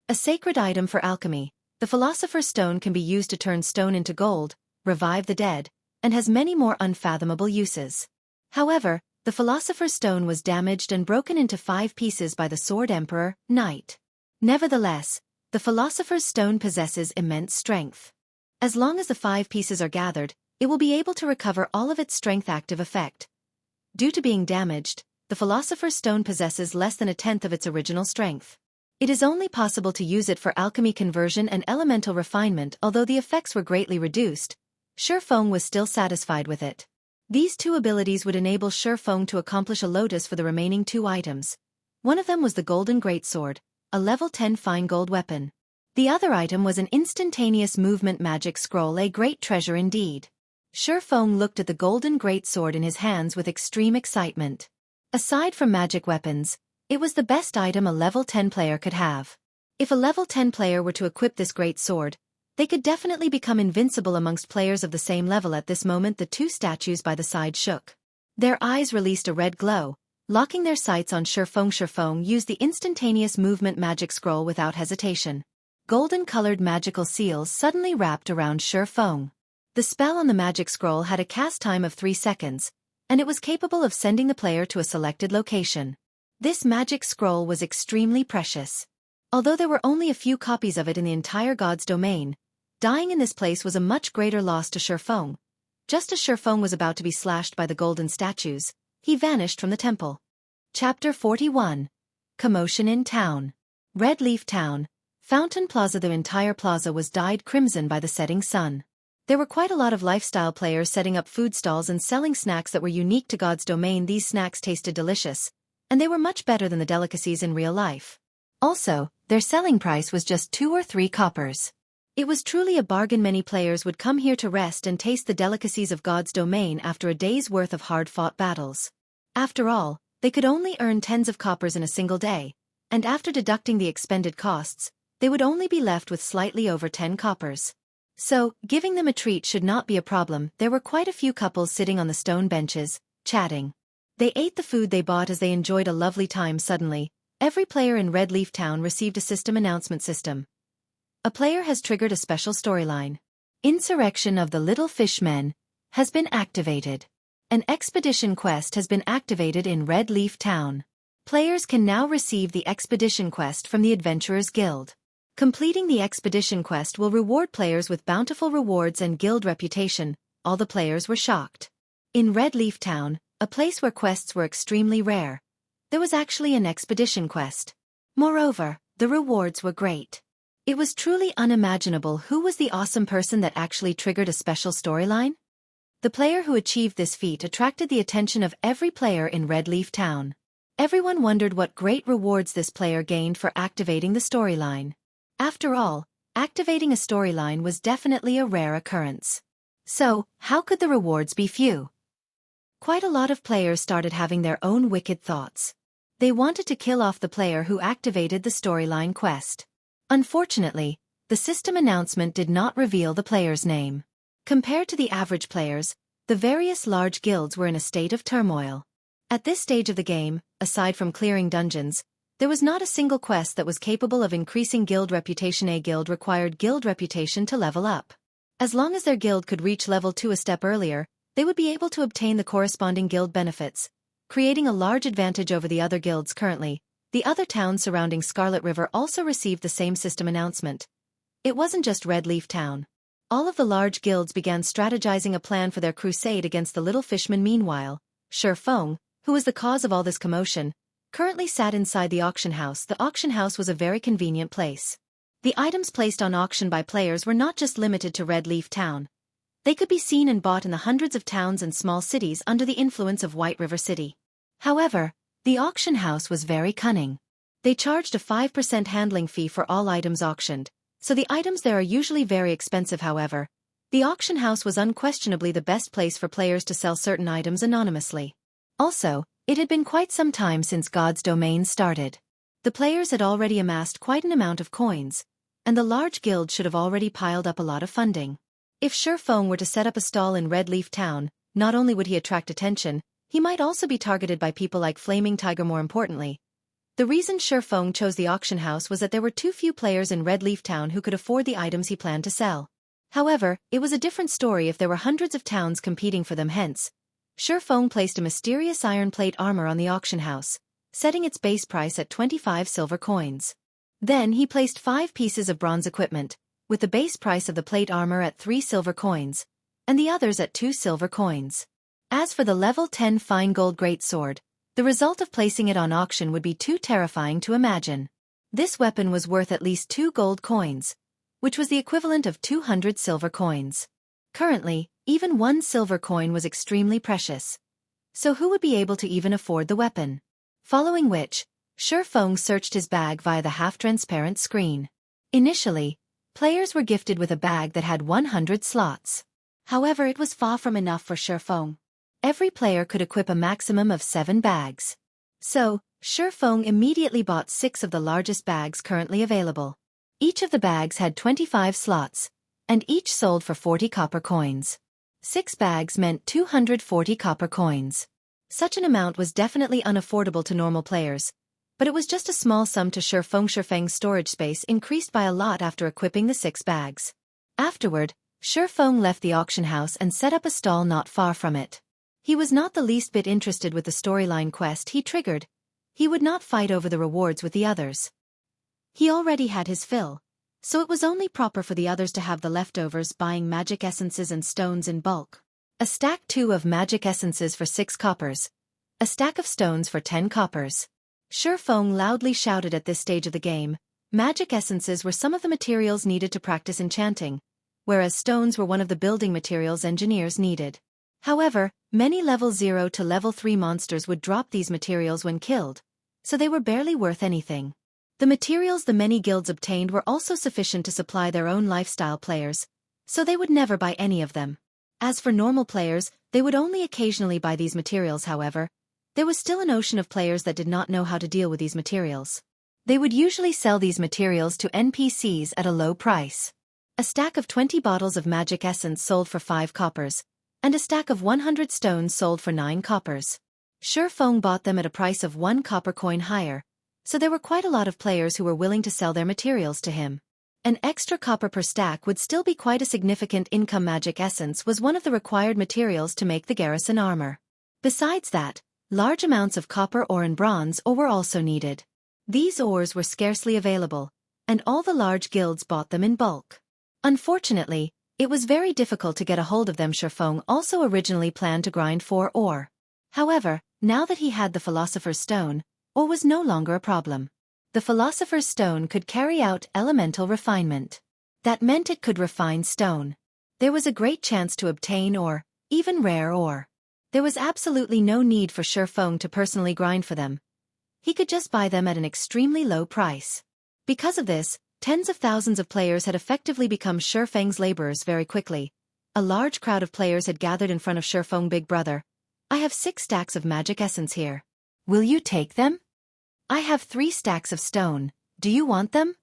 A sacred item for alchemy, the Philosopher's Stone can be used to turn stone into gold, revive the dead, and has many more unfathomable uses. However, the Philosopher's Stone was damaged and broken into 5 pieces by the Sword Emperor, Knight. Nevertheless, the Philosopher's Stone possesses immense strength. As long as the 5 pieces are gathered, it will be able to recover all of its strength active effect. Due to being damaged, the Philosopher's Stone possesses less than 1/10 of its original strength. It is only possible to use it for alchemy conversion and elemental refinement. Although the effects were greatly reduced, Feng was still satisfied with it. These 2 abilities would enable Feng to accomplish a lotus for the remaining 2 items. One of them was the Golden Greatsword, a level 10 fine gold weapon. The other item was an instantaneous movement magic scroll, a great treasure indeed. Feng looked at the Golden Greatsword in his hands with extreme excitement. Aside from magic weapons, it was the best item a level 10 player could have. If a level 10 player were to equip this great sword, they could definitely become invincible amongst players of the same level. At this moment, the 2 statues by the side shook. Their eyes released a red glow, locking their sights on Feng. Feng used the instantaneous movement magic scroll without hesitation. Golden-colored magical seals suddenly wrapped around Feng. The spell on the magic scroll had a cast time of 3 seconds, and it was capable of sending the player to a selected location. This magic scroll was extremely precious. Although there were only a few copies of it in the entire God's domain, dying in this place was a much greater loss to Feng. Just as Feng was about to be slashed by the golden statues, he vanished from the temple. Chapter 41. Commotion in Town. Red Leaf Town, Fountain Plaza. The entire plaza was dyed crimson by the setting sun. There were quite a lot of lifestyle players setting up food stalls and selling snacks that were unique to God's domain. These snacks tasted delicious, and they were much better than the delicacies in real life. Also, their selling price was just 2 or 3 coppers. It was truly a bargain. Many players would come here to rest and taste the delicacies of God's domain after a day's worth of hard-fought battles. After all, they could only earn tens of coppers in a single day, and after deducting the expended costs, they would only be left with slightly over 10 coppers. So, giving them a treat should not be a problem. There were quite a few couples sitting on the stone benches, chatting. They ate the food they bought as they enjoyed a lovely time. Suddenly, every player in Red Leaf Town received a system announcement system. A player has triggered a special storyline. Insurrection of the Little Fishmen has been activated. An expedition quest has been activated in Red Leaf Town. Players can now receive the expedition quest from the Adventurers Guild. Completing the expedition quest will reward players with bountiful rewards and guild reputation. All the players were shocked. In Red Leaf Town, a place where quests were extremely rare, there was actually an expedition quest. Moreover, the rewards were great. It was truly unimaginable who was the awesome person that actually triggered a special storyline. The player who achieved this feat attracted the attention of every player in Red Leaf Town. Everyone wondered what great rewards this player gained for activating the storyline. After all, activating a storyline was definitely a rare occurrence. So, how could the rewards be few? Quite a lot of players started having their own wicked thoughts. They wanted to kill off the player who activated the storyline quest. Unfortunately, the system announcement did not reveal the player's name. Compared to the average players, the various large guilds were in a state of turmoil. At this stage of the game, aside from clearing dungeons, there was not a single quest that was capable of increasing guild reputation. A guild required guild reputation to level up. As long as their guild could reach level 2 a step earlier, they would be able to obtain the corresponding guild benefits, creating a large advantage over the other guilds currently. The other towns surrounding Scarlet River also received the same system announcement. It wasn't just Red Leaf Town. All of the large guilds began strategizing a plan for their crusade against the little fishman. Meanwhile, Feng, who was the cause of all this commotion, currently sat inside the auction house. The auction house was a very convenient place. The items placed on auction by players were not just limited to Red Leaf Town. They could be seen and bought in the hundreds of towns and small cities under the influence of White River City. However, the auction house was very cunning. They charged a 5% handling fee for all items auctioned, so the items there are usually very expensive. However, the auction house was unquestionably the best place for players to sell certain items anonymously. Also, it had been quite some time since God's Domain started. The players had already amassed quite an amount of coins, and the large guild should have already piled up a lot of funding. If Feng were to set up a stall in Red Leaf Town, not only would he attract attention, he might also be targeted by people like Flaming Tiger. More importantly, the reason Feng chose the auction house was that there were too few players in Red Leaf Town who could afford the items he planned to sell. However, it was a different story if there were hundreds of towns competing for them. Hence, Feng placed a mysterious iron plate armor on the auction house, setting its base price at 25 silver coins. Then he placed 5 pieces of bronze equipment, with the base price of the plate armor at 3 silver coins, and the others at 2 silver coins. As for the level 10 fine gold greatsword, the result of placing it on auction would be too terrifying to imagine. This weapon was worth at least 2 gold coins, which was the equivalent of 200 silver coins. Currently, even 1 silver coin was extremely precious. So who would be able to even afford the weapon? Following which, Feng searched his bag via the half-transparent screen. Initially, players were gifted with a bag that had 100 slots. However, it was far from enough for Feng. Every player could equip a maximum of 7 bags. So, Feng immediately bought 6 of the largest bags currently available. Each of the bags had 25 slots, and each sold for 40 copper coins. 6 bags meant 240 copper coins. Such an amount was definitely unaffordable to normal players, but it was just a small sum to Feng's storage space increased by a lot after equipping the 6 bags. Afterward, Feng left the auction house and set up a stall not far from it. He was not the least bit interested with the storyline quest he triggered. He would not fight over the rewards with the others. He already had his fill, so it was only proper for the others to have the leftovers, buying magic essences and stones in bulk. A stack 2 of magic essences for 6 coppers. A stack of stones for 10 coppers. Feng loudly shouted at this stage of the game. Magic essences were some of the materials needed to practice enchanting, whereas stones were one of the building materials engineers needed. However, many level 0 to level 3 monsters would drop these materials when killed, so they were barely worth anything. The materials the many guilds obtained were also sufficient to supply their own lifestyle players, so they would never buy any of them. As for normal players, they would only occasionally buy these materials. However, there was still an ocean of players that did not know how to deal with these materials. They would usually sell these materials to NPCs at a low price. A stack of 20 bottles of magic essence sold for 5 coppers, and a stack of 100 stones sold for 9 coppers. Feng bought them at a price of 1 copper coin higher, so there were quite a lot of players who were willing to sell their materials to him. An extra copper per stack would still be quite a significant income. Magic essence was one of the required materials to make the garrison armor. Besides that, large amounts of copper ore and bronze ore were also needed. These ores were scarcely available, and all the large guilds bought them in bulk. Unfortunately, it was very difficult to get a hold of them. Feng also originally planned to grind for ore. However, now that he had the Philosopher's Stone, ore was no longer a problem. The Philosopher's Stone could carry out elemental refinement. That meant it could refine stone. There was a great chance to obtain ore, even rare ore. There was absolutely no need for Feng to personally grind for them. he could just buy them at an extremely low price. Because of this, tens of thousands of players had effectively become Feng's laborers very quickly. A large crowd of players had gathered in front of Feng Big Brother. I have 6 stacks of magic essence here. Will you take them? I have 3 stacks of stone. Do you want them?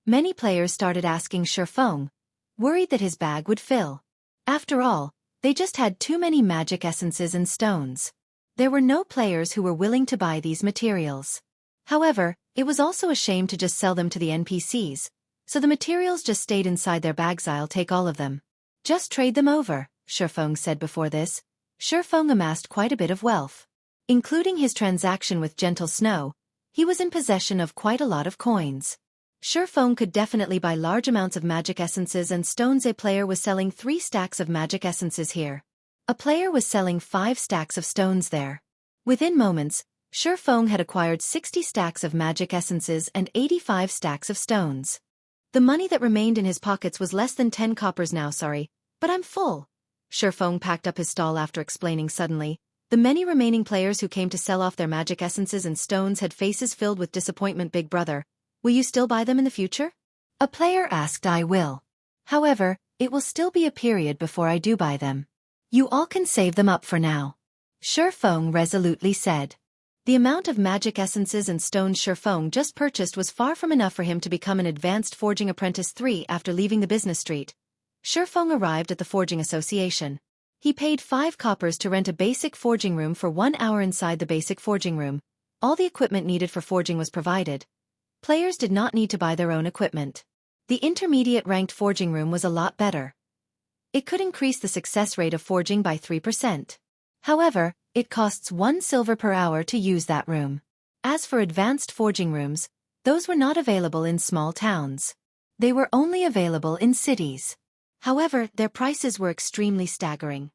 Many players started asking Feng, worried that his bag would fill. After all, they just had too many magic essences and stones. There were no players who were willing to buy these materials. However, it was also a shame to just sell them to the NPCs, so the materials just stayed inside their bags. I'll take all of them. Just trade them over, Feng said before this. Feng amassed quite a bit of wealth. Including his transaction with Gentle Snow, he was in possession of quite a lot of coins. Feng could definitely buy large amounts of magic essences and stones. A player was selling 3 stacks of magic essences here. A player was selling 5 stacks of stones there. Within moments, Feng had acquired 60 stacks of magic essences and 85 stacks of stones. The money that remained in his pockets was less than 10 coppers now. Sorry, but I'm full. Feng packed up his stall after explaining suddenly. The many remaining players who came to sell off their magic essences and stones had faces filled with disappointment. Big brother, will you still buy them in the future? A player asked. I will. However, it will still be a period before I do buy them. You all can save them up for now. Feng resolutely said. The amount of magic essences and stones Feng just purchased was far from enough for him to become an advanced forging apprentice 3 after leaving the business street. Feng arrived at the Forging Association. He paid 5 coppers to rent a basic forging room for 1 hour. Inside the basic forging room, all the equipment needed for forging was provided. Players did not need to buy their own equipment. The intermediate ranked forging room was a lot better. It could increase the success rate of forging by 3%. However, it costs 1 silver per hour to use that room. As for advanced forging rooms, those were not available in small towns. They were only available in cities. However, their prices were extremely staggering.